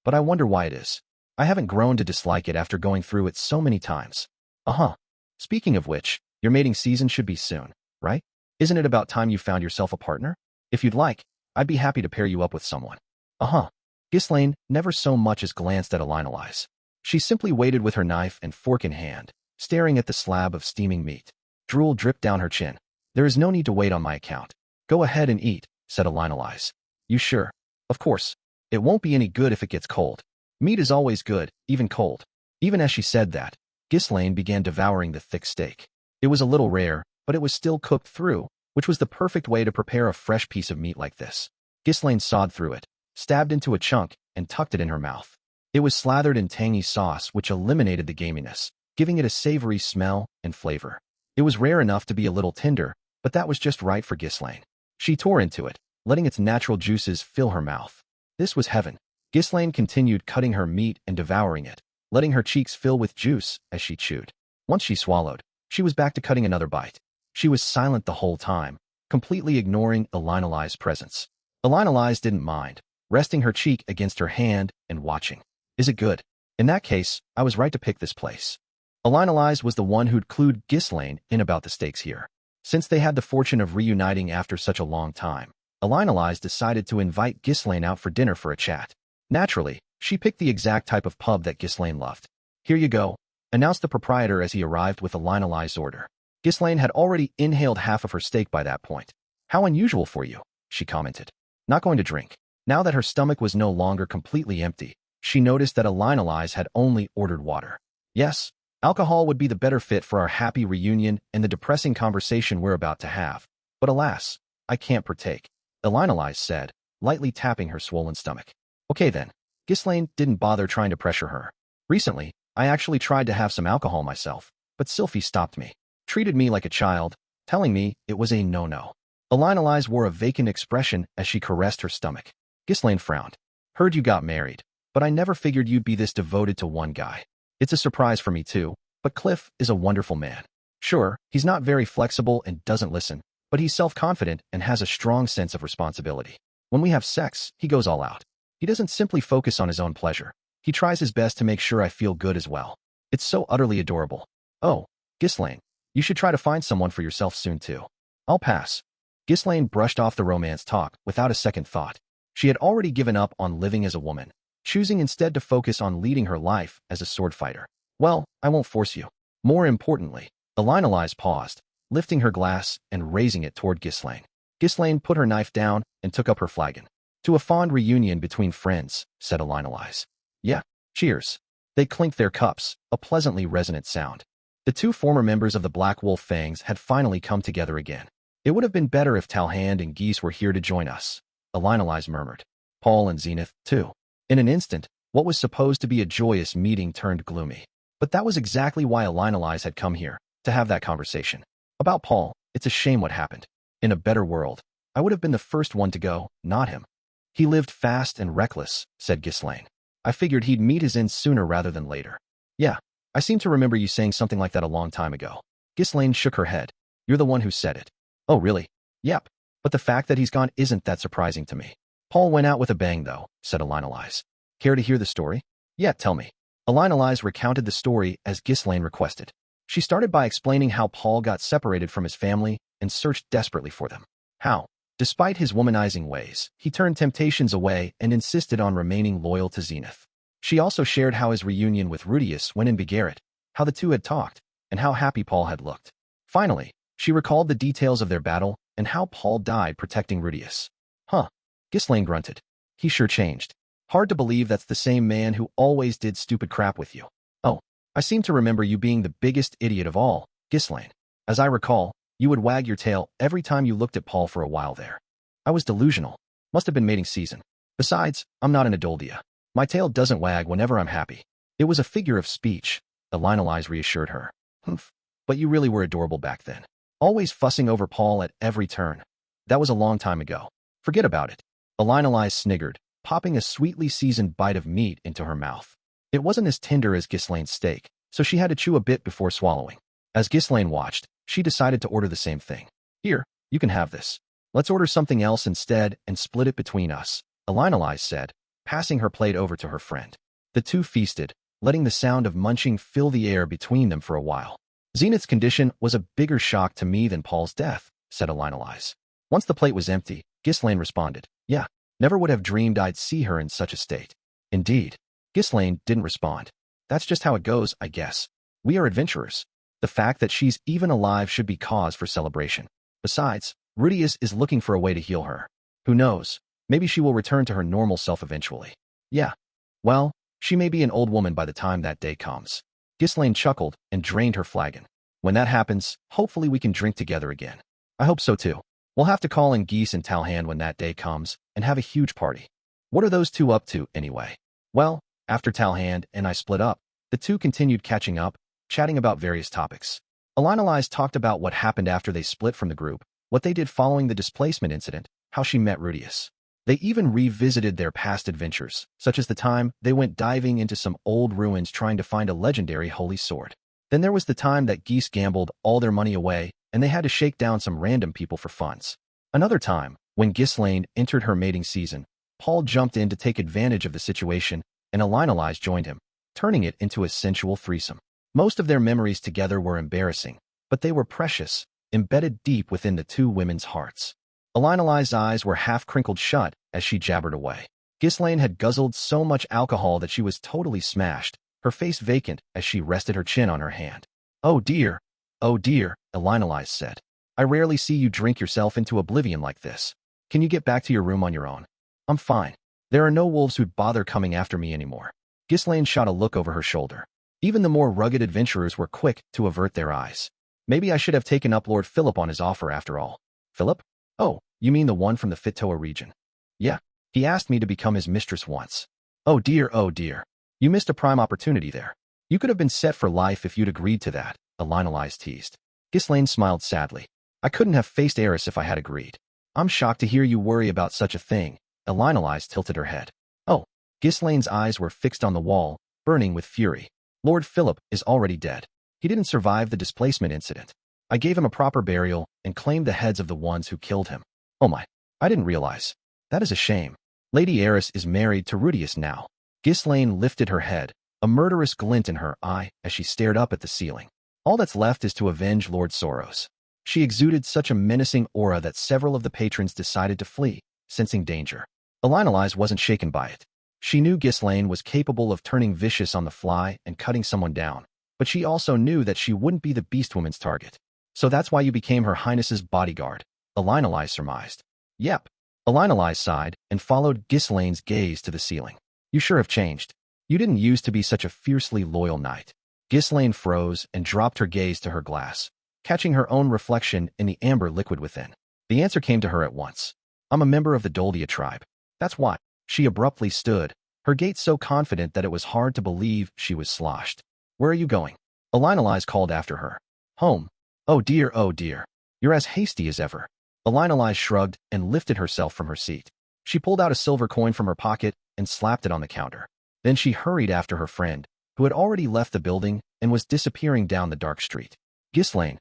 but I wonder why it is. I haven't grown to dislike it after going through it so many times. Uh-huh. Speaking of which, your mating season should be soon, right? Isn't it about time you found yourself a partner? If you'd like, I'd be happy to pair you up with someone. Uh-huh. Ghislaine never so much as glanced at Elinalize. She simply waited with her knife and fork in hand, staring at the slab of steaming meat. Drool dripped down her chin. There is no need to wait on my account. Go ahead and eat, said Elinalize. You sure? Of course. It won't be any good if it gets cold. Meat is always good, even cold. Even as she said that, Ghislaine began devouring the thick steak. It was a little rare, but it was still cooked through, which was the perfect way to prepare a fresh piece of meat like this. Ghislaine sawed through it, stabbed into a chunk, and tucked it in her mouth. It was slathered in tangy sauce which eliminated the gaminess, giving it a savory smell and flavor. It was rare enough to be a little tender, but that was just right for Ghislaine. She tore into it, letting its natural juices fill her mouth. This was heaven. Ghislaine continued cutting her meat and devouring it, letting her cheeks fill with juice as she chewed. Once she swallowed, she was back to cutting another bite. She was silent the whole time, completely ignoring Elinalize's presence. Elinalize didn't mind, resting her cheek against her hand and watching. Is it good? In that case, I was right to pick this place. Elinalize was the one who'd clued Ghislaine in about the stakes here. Since they had the fortune of reuniting after such a long time, Elinalize decided to invite Ghislaine out for dinner for a chat. Naturally, she picked the exact type of pub that Ghislaine loved. Here you go, announced the proprietor as he arrived with Elinalize's order. Ghislaine had already inhaled half of her steak by that point. How unusual for you, she commented. Not going to drink. Now that her stomach was no longer completely empty, she noticed that Elinalize had only ordered water. Yes, alcohol would be the better fit for our happy reunion and the depressing conversation we're about to have. But alas, I can't partake, Elinalize said, lightly tapping her swollen stomach. Okay then. Ghislaine didn't bother trying to pressure her. Recently, I actually tried to have some alcohol myself, but Sylphie stopped me. Treated me like a child, telling me it was a no-no. Elinalize wore a vacant expression as she caressed her stomach. Ghislaine frowned. Heard you got married, but I never figured you'd be this devoted to one guy. It's a surprise for me too, but Cliff is a wonderful man. Sure, he's not very flexible and doesn't listen, but he's self-confident and has a strong sense of responsibility. When we have sex, he goes all out. He doesn't simply focus on his own pleasure. He tries his best to make sure I feel good as well. It's so utterly adorable. Oh, Ghislaine, you should try to find someone for yourself soon too. I'll pass. Ghislaine brushed off the romance talk without a second thought. She had already given up on living as a woman, choosing instead to focus on leading her life as a sword fighter. Well, I won't force you. More importantly, Elinalize paused, lifting her glass and raising it toward Ghislaine. Ghislaine put her knife down and took up her flagon. To a fond reunion between friends, said Elinalize. Yeah, cheers. They clinked their cups, a pleasantly resonant sound. The two former members of the Black Wolf Fangs had finally come together again. It would have been better if Talhand and Geese were here to join us, Elinalize murmured. Paul and Zenith, too. In an instant, what was supposed to be a joyous meeting turned gloomy. But that was exactly why Elinalize had come here, to have that conversation. About Paul, it's a shame what happened. In a better world, I would have been the first one to go, not him. He lived fast and reckless, said Ghislaine. I figured he'd meet his end sooner rather than later. Yeah, I seem to remember you saying something like that a long time ago. Ghislaine shook her head. You're the one who said it. Oh, really? Yep. But the fact that he's gone isn't that surprising to me. Paul went out with a bang, though, said Elinalize. Care to hear the story? Yeah, tell me. Elinalize recounted the story as Ghislaine requested. She started by explaining how Paul got separated from his family and searched desperately for them. How, despite his womanizing ways, he turned temptations away and insisted on remaining loyal to Zenith. She also shared how his reunion with Rudeus went in Begarrett, how the two had talked, and how happy Paul had looked. Finally, she recalled the details of their battle and how Paul died protecting Rudeus. Huh. Ghislaine grunted. He sure changed. Hard to believe that's the same man who always did stupid crap with you. Oh, I seem to remember you being the biggest idiot of all, Ghislaine. As I recall, you would wag your tail every time you looked at Paul for a while there. I was delusional. Must have been mating season. Besides, I'm not an Adoldia. My tail doesn't wag whenever I'm happy. It was a figure of speech, Elinalize reassured her. Humph. But you really were adorable back then. Always fussing over Paul at every turn. That was a long time ago. Forget about it. Elinalize sniggered, popping a sweetly seasoned bite of meat into her mouth. It wasn't as tender as Ghislaine's steak, so she had to chew a bit before swallowing. As Ghislaine watched, she decided to order the same thing. Here, you can have this. Let's order something else instead and split it between us, Elinalize said, passing her plate over to her friend. The two feasted, letting the sound of munching fill the air between them for a while. Zenith's condition was a bigger shock to me than Paul's death, said Elinalise. Once the plate was empty, Ghislaine responded, yeah, never would have dreamed I'd see her in such a state. Indeed. Ghislaine didn't respond. That's just how it goes, I guess. We are adventurers. The fact that she's even alive should be cause for celebration. Besides, Rudeus is looking for a way to heal her. Who knows? Maybe she will return to her normal self eventually. Yeah. Well, she may be an old woman by the time that day comes. Ghislaine chuckled and drained her flagon. When that happens, hopefully we can drink together again. I hope so too. We'll have to call in Geese and Talhand when that day comes and have a huge party. What are those two up to, anyway? Well, after Talhand and I split up, the two continued catching up, chatting about various topics. Elinalise talked about what happened after they split from the group, what they did following the displacement incident, how she met Rudeus. They even revisited their past adventures, such as the time they went diving into some old ruins trying to find a legendary holy sword. Then there was the time that Geese gambled all their money away and they had to shake down some random people for funds. Another time, when Ghislaine entered her mating season, Paul jumped in to take advantage of the situation and Elinalise joined him, turning it into a sensual threesome. Most of their memories together were embarrassing, but they were precious, embedded deep within the two women's hearts. Elinalise's eyes were half crinkled shut as she jabbered away. Ghislaine had guzzled so much alcohol that she was totally smashed, her face vacant as she rested her chin on her hand. Oh dear, Elinalise said. I rarely see you drink yourself into oblivion like this. Can you get back to your room on your own? I'm fine. There are no wolves who'd bother coming after me anymore. Ghislaine shot a look over her shoulder. Even the more rugged adventurers were quick to avert their eyes. Maybe I should have taken up Lord Philip on his offer after all. Philip? Oh, you mean the one from the Fitoa region? Yeah, he asked me to become his mistress once. Oh dear. You missed a prime opportunity there. You could have been set for life if you'd agreed to that, Elinalise teased. Ghislaine smiled sadly. I couldn't have faced Eris if I had agreed. I'm shocked to hear you worry about such a thing. Elinalise tilted her head. Oh, Ghislaine's eyes were fixed on the wall, burning with fury. Lord Philip is already dead. He didn't survive the displacement incident. I gave him a proper burial and claimed the heads of the ones who killed him. Oh my, I didn't realize. That is a shame. Lady Eris is married to Rudeus now. Ghislaine lifted her head, a murderous glint in her eye as she stared up at the ceiling. All that's left is to avenge Lord Soros. She exuded such a menacing aura that several of the patrons decided to flee, sensing danger. Elinalise wasn't shaken by it. She knew Ghislaine was capable of turning vicious on the fly and cutting someone down, but she also knew that she wouldn't be the Beastwoman's target. So that's why you became Her Highness's bodyguard, Elinalise surmised. Yep. Elinalise sighed and followed Ghislaine's gaze to the ceiling. You sure have changed. You didn't used to be such a fiercely loyal knight. Ghislaine froze and dropped her gaze to her glass, catching her own reflection in the amber liquid within. The answer came to her at once. I'm a member of the Doldia tribe. That's why. She abruptly stood, her gait so confident that it was hard to believe she was sloshed. Where are you going? Elinalise called after her. Home. Oh dear. You're as hasty as ever. Elinalise shrugged and lifted herself from her seat. She pulled out a silver coin from her pocket and slapped it on the counter. Then she hurried after her friend, who had already left the building and was disappearing down the dark street. Ghislaine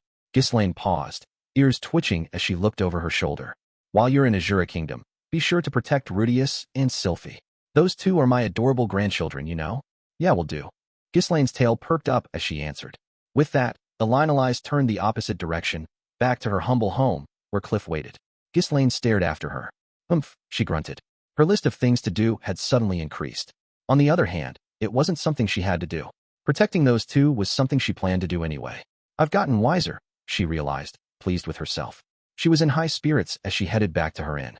paused, ears twitching as she looked over her shoulder. While you're in Asura Kingdom, be sure to protect Rudeus and Sylphiette. Those two are my adorable grandchildren, you know? Yeah, will do. Ghislaine's tail perked up as she answered. With that, Elinalise turned the opposite direction, back to her humble home, where Cliff waited. Ghislaine stared after her. She grunted. Her list of things to do had suddenly increased. On the other hand, it wasn't something she had to do. Protecting those two was something she planned to do anyway. I've gotten wiser, she realized, pleased with herself. She was in high spirits as she headed back to her inn.